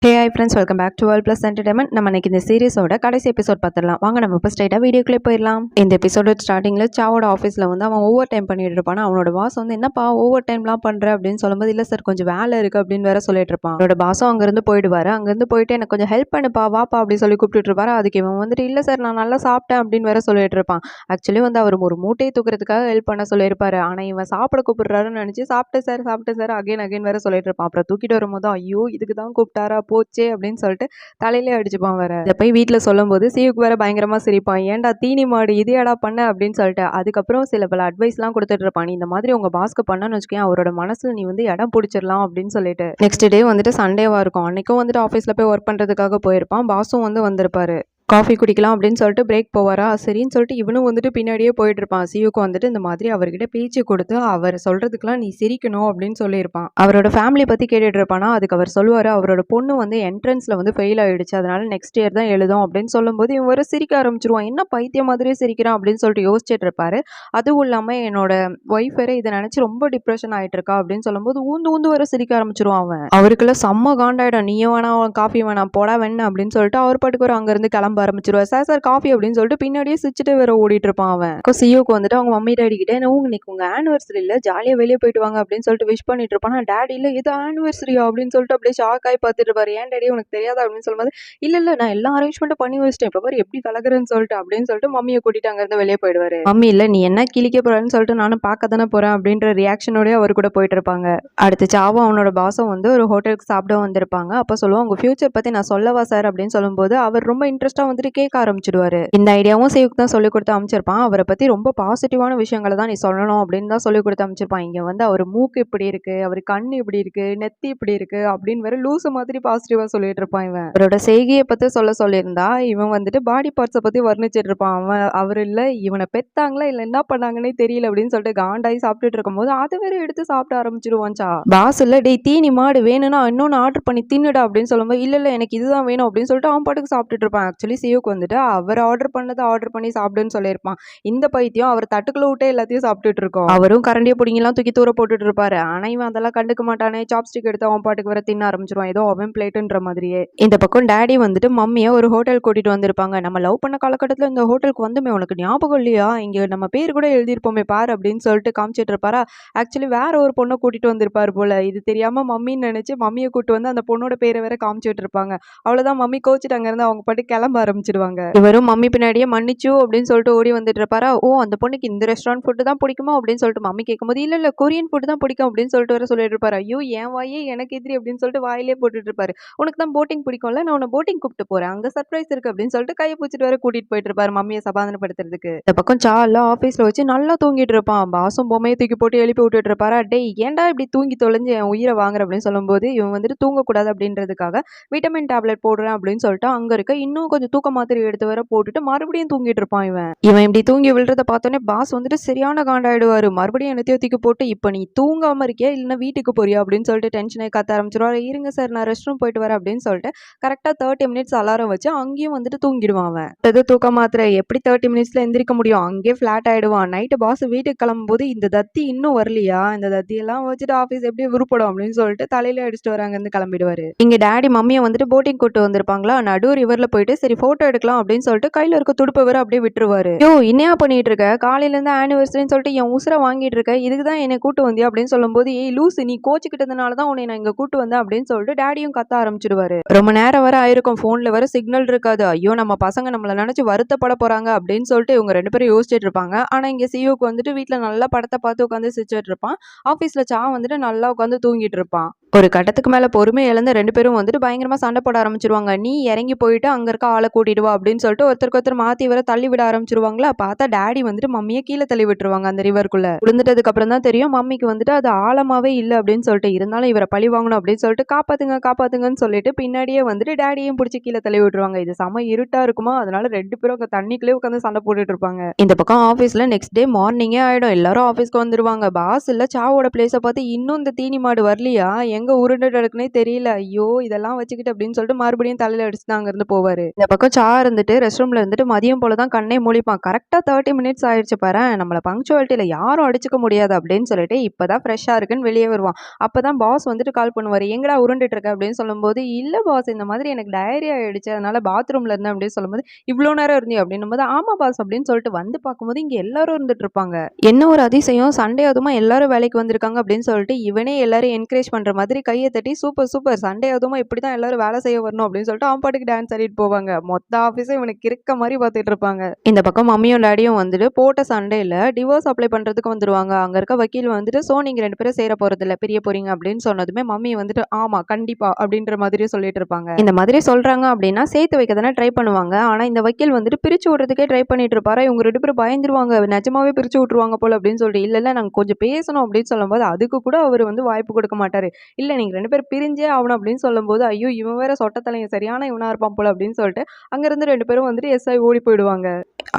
Hey hi friends, welcome back to world plus entertainment. நம்ம இன்னைக்கு இந்த சீரிஸோட கடைசி எபிசோட் பார்த்துடலாம். வாங்க நம்ம இப்போ ஸ்ட்ரைட்டாக வீடியோக்குள்ளே போயிடலாம். இந்த எபிசோட ஸ்டார்டிங்கில் சாவோட ஆஃபீஸில் வந்து அவன் ஓவர் டைம் பண்ணிட்டு இருப்பான். அவனோட பாஸ் வந்து என்னப்பா ஓவர் டைம்லாம் பண்ணுற அப்படின்னு சொல்லும்போது, இல்லை சார் கொஞ்சம் வேலை இருக்குது அப்படின்னு வேற சொல்லிட்டு இருப்பான். அவனோட பாஸும் அங்கேருந்து போயிடுவார். அங்கேருந்து போயிட்டு எனக்கு கொஞ்சம் ஹெல்ப் பண்ணுப்பா வாப்பா அப்படின்னு சொல்லி கூப்பிட்டு இருப்பாரு. அதுக்கு இவன் வந்துட்டு இல்லை சார் நான் நல்லா சாப்பிட்டேன் அப்படின்னு வேற சொல்லிட்டு இருப்பான். ஆக்சுவலி வந்து அவர் ஒரு மூட்டையை தூக்குறதுக்காக ஹெல்ப் பண்ண சொல்லியிருப்பாரு. ஆனால் இவன் சாப்பிட கூப்பிடுறாருன்னு நினச்சி சாப்பிட்டு சார் அகைன் வேற சொல்லிட்டு இருப்பான். அப்புறம் தூக்கிட்டு வரும்போது ஐயோ இதுக்கு தான் கூப்பிட்டாரா போச்சே அப்படின்னு சொல்லிட்டு தலையிலே அடிச்சுப்பான் வேற. இதை போய் வீட்டில் சொல்லும் போது சிவுக்கு வேற பயங்கரமா சிரிப்பான். ஏன்டா தீனி மாடு இதையாடா பண்ண அப்படின்னு சொல்லிட்டு. அதுக்கப்புறம் சில பல அட்வைஸ்லாம் கொடுத்துட்டு இருப்பான். இந்த மாதிரி உங்க பாஸ்க்கு பண்ணன்னு வச்சுக்கேன், அவரோட மனசுல நீ வந்து இடம் பிடிச்சிடலாம் அப்படின்னு சொல்லிட்டு. நெக்ஸ்ட் டே வந்துட்டு சண்டேவா இருக்கும். அன்னைக்கும் வந்துட்டு ஆஃபீஸ்ல போய் ஒர்க் பண்றதுக்காக போயிருப்பான். பாஸும் வந்து வந்திருப்பாரு. காஃபி குடிக்கலாம் அப்படின்னு சொல்லிட்டு பிரேக் போவாரா, சரின்னு சொல்லிட்டு இவனும் வந்துட்டு பின்னாடியே போயிட்டு இருப்பான். சியுக்கு வந்துட்டு இந்த மாதிரி அவர்கிட்ட பேச்சு கொடுத்து அவர் சொல்றதுக்கெல்லாம் நீ சிரிக்கணும் அப்படின்னு சொல்லியிருப்பான். அவரோட ஃபேமிலி பத்தி கேட்டுட்டு இருப்பானா, அதுக்கு அவர் சொல்லுவாரு அவரோட பொண்ணு வந்து என்ட்ரன்ஸ்ல வந்து ஃபெயில் ஆயிடுச்சு, அதனால நெக்ஸ்ட் இயர் தான் எழுதும் அப்படின்னு சொல்லும்போது இவன் வேற சிரிக்க ஆரம்பிச்சிருவான். என்ன பைத்தியம் மாதிரியே சிரிக்கிறான் அப்படின்னு சொல்லிட்டு யோசிச்சுட்டு இருப்பாரு. அதுவும் இல்லாம என்னோட ஒய்ஃப் வேற இதை நினைச்சு ரொம்ப டிப்ரெஷன் ஆயிட்டு இருக்கா அப்படின்னு சொல்லும்போது ஊந்து ஊந்து வர சிரிக்க ஆரம்பிச்சிருவான் அவன். அவருக்குள்ள செம்ம காண்டாயிடும். நீயும் வேணாம் காஃபி வேணாம் போடா வேணா அப்படின்னு சொல்லிட்டு அவர் பாட்டுக்கு ஒரு அங்கிருந்து கிளம்ப ஆரம்பிச்சிருவார். சார் சார் காஃபி அப்படின்னு சொல்லிட்டு பின்னாடியே சிரிச்சுட்டு வேற ஓடிட்டு இருப்பான் அவன். சியோக்கு வந்துட்டு அவங்க மம்மி டாடி கிட்ட இன்னைக்கு உங்க ஆனிவர்சரி இல்ல, ஜாலியா வெளியே போயிட்டு வாங்க அப்படின்னு சொல்லிட்டு விஷ் பண்ணிட்டு இருப்பான். டாடி இல்ல இது ஆனிவர்சரியா அப்படின்னு சொல்லிட்டு அப்படியே ஷாக் ஆகி பார்த்துட்டு இருப்பாரு. ஏன் டாடி உனக்கு தெரியாதா அப்படின்னு சொல்லும்போது இல்ல நான் எல்லா அரேஞ்ச்மெண்ட்டும் பண்ணி வச்சிட்டேன், இப்ப பாரு எப்படி கலக்குறேன்னு சொல்லிட்டு அப்படின்னு சொல்லிட்டு மம்மியை கூட்டிட்டு அங்க இருந்து வெளியே போயிடுவாரு. மம்மி இல்ல நீ என்ன கிழிக்க போறன்னு சொல்லிட்டு நானும் பார்க்க தானே போறேன் அப்படின்ற ரியாக்ஷனோடய அவர் கூட போயிட்டு இருப்பாங்க. அடுத்து சாவும் அவனோட பாசம் வந்து ஒரு ஹோட்டலுக்கு சாப்பிட வந்திருப்பாங்க. அப்ப சொல்லுவாங்க உங்க ஃபியூச்சர் பத்தி நான் சொல்லவா சார் அப்படின்னு சொல்லும்போது அவர் ரொம்ப இன்ட்ரெஸ்டா வந்துட்டு கேட்க ஆரம்பிச்சிடுவாரு. இந்த ஐடியாவும் சேவுக்கு தான் சொல்லி கொடுத்து அமைச்சிருப்பான். அவரை பத்தி ரொம்ப பாசிட்டிவான விஷயங்களை தான் நீ சொல்லணும் அப்படின்னு தான் சொல்லி கொடுத்து அமைச்சிருப்பான். இங்க வந்து அவர் மூக்கு இப்படி இருக்கு, அவர் கண் இப்படி இருக்கு, நெத்தி இப்படி இருக்கு அப்படின்னு வேற லூசு மாதிரி பாசிட்டிவா சொல்லிட்டு இருப்பான். இவன் அவரோட செய்கையை பத்தி சொல்லியிருந்தா இவன் வந்துட்டு பாடி பார்ட்ஸை பத்தி வர்ணிச்சிட்டு இருப்பான். அவன் அவர் இல்ல இவனை பெத்தாங்களா இல்ல என்ன பண்ணாங்கன்னே தெரியல அப்படின்னு சொல்லிட்டு காண்டாயி சாப்பிட்டுட்டு இருக்கும்போது அது வேற எடுத்து சாப்பிட ஆரம்பிச்சிருவான்ச்சா. பாஸ் இல்ல டேய் தீனி மாடு வேணும்னா இன்னொன்னு ஆர்டர் பண்ணி தின்னுடா அப்படின்னு சொல்லும்போது இல்ல எனக்கு இதுதான் வேணும் அப்படின்னு சொல்லிட்டு அவன் பாட்டுக்கு சாப்பிட்டுட்டு இருப்பான். ஆக்சுவலி சியோக்கு வந்துட்டு அவர் ஆர்டர் பண்ணதை ஆர்டர் பண்ணி சாப்பிடுன்னு சொல்லியிருப்பான். இந்த பைத்தியம் அவர் தட்டுக்குள்ள விட்டே எல்லாத்தையும் சாப்பிட்டுட்டு இருக்கோம். அவரும் கரண்டியை பிடிங்கலாம் தூக்கி தூர போட்டுட்டு இருப்பாரு. ஆனா இவன் அதெல்லாம் கண்டுக்க மாட்டானே. சாப்ஸ்டிக் எடுத்து அவன் பாட்டுக்கு வர தின்ன ஆரம்பிச்சிருவான், ஏதோ அவன் பிளேட்டுன்ற மாதிரியே. இந்த பக்கம் டேடி வந்துட்டு மம்மியை ஒரு ஹோட்டல் கூட்டிட்டு வந்திருப்பாங்க. நம்ம லவ் பண்ண காலகட்டத்தில் இந்த ஹோட்டலுக்கு வந்துமே உனக்கு ஞாபகம் இல்லையா, இங்க நம்ம பேர் கூட எழுதியிருப்போமே பாரு அப்படின்னு சொல்லிட்டு காமிச்சிட்டு இருப்பாரா. ஆக்சுவலி வேற ஒரு பொண்ணை கூட்டிட்டு வந்திருப்பாரு போல. இது தெரியாம மம்மின்னு நினைச்சு மம்மியை கூட்டு வந்து அந்த பொண்ணோட பேரை வேற காமிச்சிட்டு இருப்பாங்க. அவ்வளவுதான் மம்மி கோச்சிட்டு அங்க இருந்து அவங்க பாட்டு கிளம்ப ஆரம்பிச்சிடுவாங்க. இவரும் மம்மி பின்னாடியே மன்னிச்சு அப்படின்னு சொல்லிட்டு ஓடி வந்துட்டு இருப்பாரா. ஓ அந்த பொண்ணுக்கு இந்த ரெஸ்டாரண்ட் ஃபுட்டு தான் பிடிக்குமா அப்படின்னு சொல்லிட்டு மம்மி கேட்கும்போது இல்ல கொரியன் ஃபுட்டு தான் பிடிக்கும் அப்படின்னு சொல்லிட்டு வர சொல்லிட்டு இருப்பாரு. ஐயோ என் வாயே எனக்கு எதிரி அப்படின்னு சொல்லிட்டு வாயிலே போட்டுட்டு இருப்பாரு. உனக்கு தான் போட்டிங் பிடிக்கும்ல, நான் உன்னை போட்டிங் கூப்பிட்டு போறேன், அங்க சர்ப்ரைஸ் இருக்கு அப்படின்னு சொல்லிட்டு கையை பிடிச்சிட்டு வர கூட்டிட்டு போயிட்டு இருப்பாரு மம்மியை சமாதானப்படுத்துறதுக்கு. இந்த பக்கம் சால ஆபீஸ்ல வச்சு நல்லா தூங்கிட்டு இருப்பான். பாசும் பொம்மையை தூக்கி போட்டு எழுப்பி விட்டுட்டு இருப்பாரா. டேய் ஏன்டா இப்படி தூங்கி தொலைஞ்சு என் உயிரை வாங்குற அப்படின்னு சொல்லும்போது இவன் வந்துட்டு தூங்கக்கூடாது அப்படின்றதுக்காக விட்டமின் டேப்லெட் போடுறேன் அப்படின்னு சொல்லிட்டு அங்க இருக்க இன்னும் கொஞ்சம் தூக்க மாத்திரை எடுத்து வர போட்டுட்டு மறுபடியும் தூங்கிட்டு இருப்பான். இவன் இப்படி தூங்கி விழுறத பார்த்தோன்னே பாஸ் வந்துட்டு சரியான காண்டாயிடுவாரு. மறுபடியும் என்னத்தையோ தூக்கி போட்டு இப்ப நீ தூங்காம இருக்கியா இல்லைன்னா வீட்டுக்கு போறியா அப்படின்னு சொல்லிட்டு டென்ஷனை கத்த ஆரம்பிச்சிருவாரு. இருங்க சார் நான் ரெஸ்ட் ரூம் போயிட்டு வரேன் அப்படின்னு சொல்லிட்டு கரெக்டா 30 மினிட்ஸ் அலாரம் வச்சு அங்கேயும் வந்துட்டு தூங்கிடுவான். அவன் அது தூக்க மாத்திரை எப்படி 30 மினிட்ஸ்ல எந்திரிக்க முடியும், அங்கேயே ஃபிளாட் ஆயிடுவான். நைட்டு பாஸ் வீட்டுக்கு கிளம்பும் போது இந்த தத்தி இன்னும் வரலையா, இந்த தத்தி எல்லாம் வச்சுட்டு ஆபீஸ் எப்படி விருப்படும் அப்படின்னு சொல்லிட்டு தலையில அடிச்சுட்டு வராங்க இருந்து கிளம்பிடுவாரு. இங்க டாடி மம்மியை வந்துட்டு போட்டிங் கூட்டு வந்திருப்பாங்களா. நடு ரிவர்ல போயிட்டு சரி போட்டோ எடுக்கலாம் அப்படின்னு சொல்லிட்டு கையில இருக்க துடுப்பை வேற அப்படியே விட்டுருவாரு. யோ என்னையா பண்ணிட்டு இருக்க, காலையில இருந்து ஆனிவர்சரின்னு சொல்லிட்டு என் உசுரை வாங்கிட்டு இருக்க, இதுக்குதான் என்னை கூட்டு வந்தியா அப்படின்னு சொல்லும்போது ஏய் லூசு நீ கோச்சுக்கிட்டதுனாலதான் உன்னை நான் இங்க கூட்டு வந்தேன் அப்படின்னு சொல்லிட்டு டாடியும் கத்த ஆரம்பிச்சிடுவாரு. ரொம்ப நேரம் வர ஆயிருக்கும், போன்ல வர சிக்னல் இருக்காது. ஐயோ நம்ம பசங்க நம்மள நினைச்சு வருத்தப்பட போறாங்க அப்படின்னு சொல்லிட்டு இவங்க 2 பேரும் யோசிச்சுட்டு இருப்பாங்க. ஆனா இங்க சியோக்கு வந்துட்டு வீட்டுல நல்லா படத்தை பார்த்து உட்காந்து சிரிச்சுட்டு இருப்பான். ஆபீஸ்ல சா வந்துட்டு நல்லா உட்காந்து தூங்கிட்டு இருப்பான். ஒரு கட்டத்துக்கு மேல பொறுமை இழந்த 2 பேரும் வந்துட்டு பயங்கரமா சண்டை போட ஆரம்பிச்சிருவாங்க. நீ இறங்கி போயிட்டு அங்க இருக்க ஆளை கூட்டிட்டு வா அப்படின்னு சொல்லிட்டு ஒருத்தருக்கு ஒருத்தர் மாத்தி வர தள்ளி விட ஆரம்பிச்சிருவாங்களா. பார்த்தா டாடி வந்துட்டு மம்மியை கீழே தள்ளி விட்டுருவாங்க அந்த ரிவருக்குள்ள. விழுந்துட்டதுக்கு அப்புறம் தான் தெரியும் மம்மிக்கு வந்துட்டு அது ஆழமாவே இல்ல அப்படின்னு சொல்லிட்டு. இருந்தாலும் இவரை பழி வாங்கணும் அப்படின்னு சொல்லிட்டு காப்பாத்துங்க காப்பாத்துங்கன்னு சொல்லிட்டு பின்னாடியே வந்துட்டு டாடியும் பிடிச்சி கீழே தள்ளி விட்டுருவாங்க. இது செம இருட்டா இருக்குமா, அதனால 2 பேரும் அங்க தண்ணிக்குள்ளே உட்காந்து சண்டை போட்டுட்டு இருப்பாங்க. இந்த பக்கம் ஆபீஸ்ல நெக்ஸ்ட் டே மார்னிங்கே ஆயிடும். எல்லாரும் ஆபீஸ்க்கு வந்துருவாங்க. பாஸ் இல்ல சாவோட பிளேஸை பார்த்து இன்னும் இந்த தீனி மாடு வரலையா, எங்க உருண்டுட்டு இருக்குன்னே தெரியல, ஐயோ இதெல்லாம் வச்சுக்கிட்டு அப்படின்னு சொல்லிட்டு மறுபடியும் தலையில அடிச்சுட்டு அங்க இருந்து போவாரு. இந்த பக்கம் சா இருந்துட்டு ரெஸ்ட் ரூம்ல இருந்துட்டு மதியம் போலதான் கண்ணே மூலிப்பான். கரெக்டா 30 மினிட்ஸ் ஆயிடுச்சு பாரு, நம்மள பங்க்சுவாலிட்டியில யாரும் அடிச்சுக்க முடியாது அப்படின்னு சொல்லிட்டு இப்பதான் ஃப்ரெஷ்ஷா இருக்குன்னு வெளியே வருவான். அப்பதான் பாஸ் வந்துட்டு கால் பண்ணுவாரு. எங்கடா உருண்டுட்டு இருக்க அப்படின்னு சொல்லும்போது இல்ல பாஸ் இந்த மாதிரி எனக்கு டயரி ஆயிடுச்சு, அதனால பாத்ரூம்ல இருந்தேன் அப்படின்னு சொல்லும்போது இவ்வளோ நேரம் இருந்தீங்க அப்படின்னும் போது ஆமா பாஸ் அப்படின்னு சொல்லிட்டு வந்து பார்க்கும்போது இங்க எல்லாரும் இருந்துட்டு இருப்பாங்க. என்ன ஒரு அதிசயம், சண்டே அதுமா எல்லாரும் வேலைக்கு வந்திருக்காங்க அப்படின்னு சொல்லிட்டு இவனே எல்லாரும் என்கரேஜ் பண்ற மாதிரி கையை தட்டி சூப்பர் சூப்பர் சண்டே அதுமா இப்படிதான் எல்லாரும் வேலை செய்ய வரணும் அப்படின்னு சொல்லிட்டு அவன் பாட்டுக்கு டான்ஸ் ஆடிட்டு போவாங்க. மொத்த ஆஃபீஸே இவனுக்கு இருக்க மாதிரி பார்த்துட்டு இருப்பாங்க. இந்த பக்கம் மம்மியும் டாடியும் வந்துட்டு போட்ட சண்டேல டிவோர்ஸ் அப்ளை பண்றதுக்கு வந்துருவாங்க. அங்க இருக்க வக்கீல் வந்துட்டு சோ நீங்க 2 பேரும் சேர போறது இல்ல, பிரிய போறீங்க அப்படின்னு சொன்னதுமே மம்மி வந்துட்டு ஆமா கண்டிப்பா அப்படின்ற மாதிரி சொல்லிட்டு இருப்பாங்க. இந்த மாதிரி சொல்றாங்க அப்படின்னா சேர்த்து வைக்க தானே ட்ரை பண்ணுவாங்க. ஆனா இந்த வக்கீல் வந்துட்டு பிரிச்சு விடுறதுக்கே ட்ரை பண்ணிட்டு இருப்பாரு. இவங்க 2 பேரும் பயந்துருவாங்க, நிஜமாவே பிரிச்சு விட்டுருவாங்க போல அப்படின்னு சொல்லிட்டு இல்ல நாங்க கொஞ்சம் பேசணும் அப்படின்னு சொல்லும்போது அதுக்கு கூட அவர் வந்து வாய்ப்பு கொடுக்க மாட்டாரு. இல்ல நீங்க 2 பேரும் பிரிஞ்சே ஆவணும் அப்படின்னு சொல்லும்போது, ஐயோ! இவன் வேற சொட்ட தலையன் சரியான இவனா இருப்பான் போல அப்படின்னு சொல்லிட்டு, அங்கருந்து 2 பேரும் வந்துட்டு எஸ் ஆயி ஓடி போயிடுவாங்க.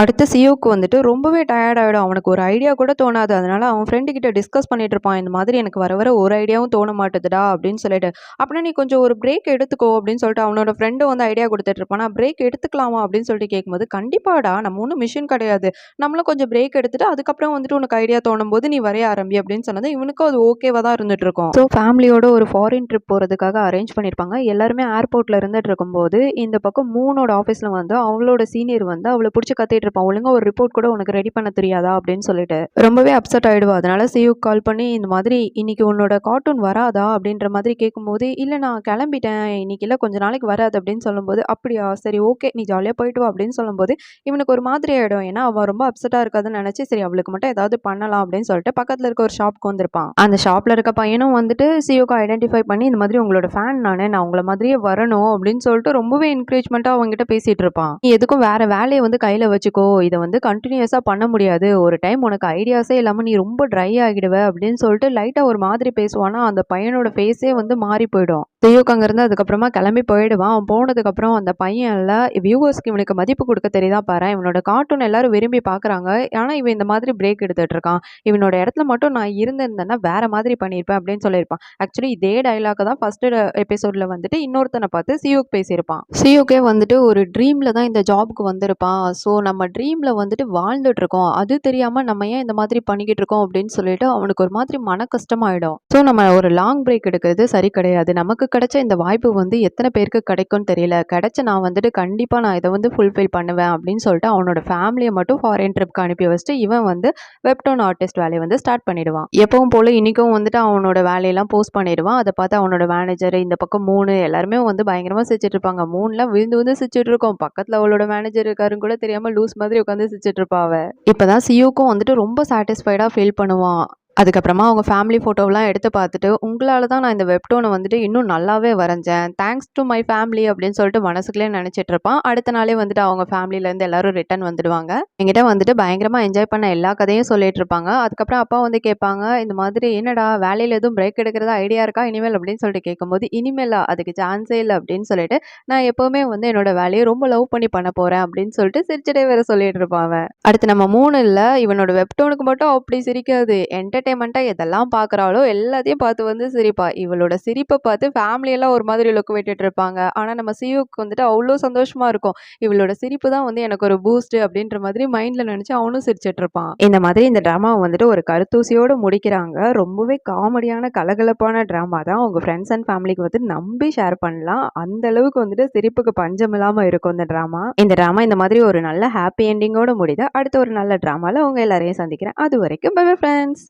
அடுத்து சியோக்கு வந்துட்டு ரொம்பவே டயர்ட் ஆயிடும். அவனுக்கு ஒரு ஐடியா கூட தோணாது. அதனால அவன் ஃப்ரெண்டு கிட்ட டிஸ்கஸ் பண்ணிட்டு இருப்பான். இந்த மாதிரி எனக்கு வர வர ஒரு ஐடியாவும் தோண மாட்டுதுடா அப்படின்னு சொல்லிட்டு. அப்படின்னா நீ கொஞ்சம் ஒரு பிரேக் எடுத்துக்கோ அப்படின்னு சொல்லிட்டு அவனோட ஃப்ரெண்டும் வந்து ஐடியா குடுத்துட்டு இருப்பான். நான் பிரேக் எடுத்துக்கலாமா அப்படின்னு சொல்லிட்டு கேட்கும்போது, கண்டிப்பாடா நம்ம ஒண்ணும் மிஷின் கிடையாது. நம்மளும் கொஞ்சம் பிரேக் எடுத்துட்டு அதுக்கப்புறம் வந்துட்டு உனக்கு ஐடியா தோணும்போது நீ வரைய ஆரம்பி அப்படின்னு சொன்னது இவனுக்கும் அது ஓகேவா தான் இருந்துட்டு இருக்கும். ஸோ ஃபேமிலியோட ஒரு ஃபாரின் ட்ரிப் போறதுக்காக அரேஞ்ச் பண்ணியிருப்பாங்க. எல்லாருமே ஏர்போர்ட்ல இருந்துட்டு இருக்கும்போது, இந்த பக்கம் மூனோட ஆஃபீஸ்ல வந்து அவளோட சீனியர் வந்து அவள புடிச்சு கத்திட்டு இருப்பான். ஒழுங்கா ஒரு ரிப்போர்ட் கூட உனக்கு ரெடி பண்ண தெரியாதா? அப்படின்னு சொல்லிட்டு. ரொம்பவே அப்செட் ஆயிடுவா. அதனால சியுக்கு கால் பண்ணி இந்த மாதிரி இன்னைக்கு உன்னோட கார்ட்டூன் வராதா? அப்படின்ற மாதிரி கேட்கும்போது, இல்ல நான் கிளம்பிட்டேன். இன்னைக்கு இல்ல கொஞ்ச நாளைக்கு வராது அப்படின்னு சொல்லும்போது, அப்படியா? சரி ஓகே. நீ ஜாலியா போயிட்டு வா அப்படின்னு சொல்லும்போது, இவனுக்கு ஒரு மாதிரி ஆயிடும். ஏன்னா அவ ரொம்ப அப்செட்டா இருக்காதுன்னு நினைச்சு, சரி அவளுக்கு மட்டும் ஏதாவது பண்ணலாம் அப்படின்னு சொல்லிட்டு பக்கத்துல இருக்க ஒரு ஷாப்க்கு வந்திருப்பான். அந்த ஷாப்ல இருக்க பையனும் வந்துட்டு சியுக்கு ஐடென்டிஃபை பண்ணி இந்த மாதிரி உங்களோட ஃபேன் நானு. நான் உங்கள மாதிரியே வரணும் அப்படின்னு சொல்லிட்டு ரொம்பவே என்கரேஜ்மென்ட்டா அவன்கிட்ட பேசிட்டு இருப்பான். நீ எதுக்கும் வேற வேலைய வந்து கையில வச்சுக்கோ. இத வந்து கன்டினியூஸா பண்ண முடியாது. ஒரு டைம் உனக்கு ஐடியாஸே இல்லாம நீ ரொம்ப ட்ரை ஆகிடுவ அப்படின்னு சொல்லிட்டு லைட்டா ஒரு மாதிரி பேசுவானா, அந்த பையனோட ஃபேஸே வந்து மாறி போயிடும். சியுக்கு அங்கருந்து அதுக்கப்புறமா கிளம்பி போயிடுவான். அவன் போனதுக்கப்புறம் அந்த பையன் இல்ல வியூவர்ஸ்க்கு இவனுக்கு மதிப்பு குடுக்க தெரியுதா பாரேன். இவனோட கார்ட்டூன் எல்லாரும் விரும்பி பார்க்குறாங்க. ஆனா இவன் இந்த மாதிரி பிரேக் எடுத்துட்டு இருக்கான். இவனோட இடத்துல மட்டும் நான் இருந்திருந்தேன்னா வேற மாதிரி பண்ணியிருப்பேன் அப்படின்னு சொல்லியிருப்பான். ஆக்சுவலி இதே டயலாக்க தான் ஃபர்ஸ்ட் எபிசோட்ல வந்துட்டு இன்னொருத்தன பார்த்து சியுக்கு பேசியிருப்பான். சியுக்கே வந்துட்டு ஒரு ட்ரீம்ல தான் இந்த ஜாப்க்கு வந்திருப்பான். ஸோ நம்ம ட்ரீம்ல வந்துட்டு வாழ்ந்துட்டு இருக்கோம். அது தெரியாம நம்ம ஏன் இந்த மாதிரி பண்ணிக்கிட்டு இருக்கோம் அப்படின்னு சொல்லிட்டு அவனுக்கு ஒரு மாதிரி மன கஷ்டமாயிடும். ஸோ நம்ம ஒரு லாங் பிரேக் எடுக்கிறது சரி கிடையாது. நமக்கு கிடைச்ச இந்த வாய்ப்பு வந்து எத்தனை பேருக்கு கிடைக்கும்னு தெரியல. கிடைச்ச நான் வந்துட்டு கண்டிப்பா நான் இத வந்து ஃபுல்ஃபில் பண்ணுவேன் அப்படின்னு சொல்லிட்டு அவனோட ஃபேமிலிய மட்டும் ஃபாரின் ட்ரிப்க்கு அனுப்பி வச்சுட்டு இவன் வந்து வெப்டோன் ஆர்டிஸ்ட் வேலைய வந்து ஸ்டார்ட் பண்ணிடுவான். எப்பவும் போல இன்னைக்கும் வந்துட்டு அவனோட வேலையெல்லாம் போஸ்ட் பண்ணிடுவான். அத பார்த்து அவனோட மேனேஜர் இந்த பக்கம் 3 எல்லாருமே வந்து பயங்கரமா சிரிச்சுட்டு இருப்பாங்க. 3லாம் விழுந்து விழுந்து சிரிச்சுட்டு இருக்கோம். பக்கத்துல அவளோட மேனேஜர் இருக்காருன்னு கூட தெரியாம லூஸ் மாதிரி உட்காந்து சிரிச்சுட்டு இருப்பா அவ. இப்பதான் சியுக்கும் வந்துட்டு ரொம்ப சாட்டிஸ்ஃபைடா ஃபீல் பண்ணுவான். அதுக்கப்புறமா அவங்க ஃபேமிலி ஃபோட்டோவெல்லாம் எடுத்து பார்த்துட்டு, உங்களால தான் நான் இந்த வெப்டோன வந்துட்டு இன்னும் நல்லாவே வரைஞ்சேன். தேங்க்ஸ் டூ மை ஃபேமிலி அப்படின்னு சொல்லிட்டு மனசுக்குள்ளயே நினைச்சிட்டு இருப்பான். அடுத்த நாளே வந்துட்டு அவங்க ஃபேமிலிலேருந்து எல்லாரும் ரிட்டர்ன் வந்துடுவாங்க. என்கிட்ட வந்துட்டு பயங்கரமா என்ஜாய் பண்ண எல்லா கதையும் சொல்லிட்டு இருப்பாங்க. அதுக்கப்புறம் அப்பா வந்து கேட்பாங்க, இந்த மாதிரி என்னடா வேலையில எதுவும் பிரேக் எடுக்கிறதா ஐடியா இருக்கா இனிமேல் அப்படின்னு சொல்லிட்டு கேட்கும்போது, இனிமேலா அதுக்கு சான்ஸே இல்ல அப்படின்னு சொல்லிட்டு, நான் எப்பவுமே வந்து என்னோட வேலைய ரொம்ப லவ் பண்ணி பண்ண போறேன் அப்படின்னு சொல்லிட்டு சிரிச்சுட்டே வேற சொல்லிட்டு இருப்பான் அவன். அடுத்து நம்ம 3 இல்ல இவனோட வெப்டோனுக்கு மட்டும் அப்படி சிரிக்காது. என்டர்டெயின்மெண்ட்டா எதெல்லாம் பார்க்குறாளோ எல்லாத்தையும் பார்த்து வந்து சிரிப்பா. இவளோட சிரிப்ப பார்த்து ஃபேமிலி எல்லாம் ஒரு மாதிரி லுக் விட்டுட்டு இருப்பாங்க. ஆனா நம்ம சியுக்கு வந்துட்டு அவ்ளோ சந்தோஷமா இருக்கும். இவளோட சிரிப்பு தான் வந்து எனக்கு ஒரு பூஸ்ட் அப்படின்ற மாதிரி மைண்ட்ல நினைச்சு அவனும் சிரிச்சுட்டு இருப்பான். இந்த மாதிரி இந்த டிராமாவ வந்துட்டு ஒரு கருத்தூசியோட முடிக்கிறாங்க. ரொம்பவே காமெடியான கலகலப்பான டிராமா தான். உங்க ஃப்ரெண்ட்ஸ் அண்ட் ஃபேமிலிக்கு வந்து நம்பி ஷேர் பண்ணலாம். அந்த அளவுக்கு வந்துட்டு சிரிப்புக்கு பஞ்சம் இல்லாம இருக்கும் இந்த டிராமா. இந்த டிராமா இந்த மாதிரி ஒரு நல்ல ஹாப்பி எண்டிங்கோட முடியுது. அடுத்த ஒரு நல்ல டிராமால உங்க எல்லாரையும் சந்திக்கிறேன். அதுவரைக்கும் பை பை ஃப்ரெண்ட்ஸ்.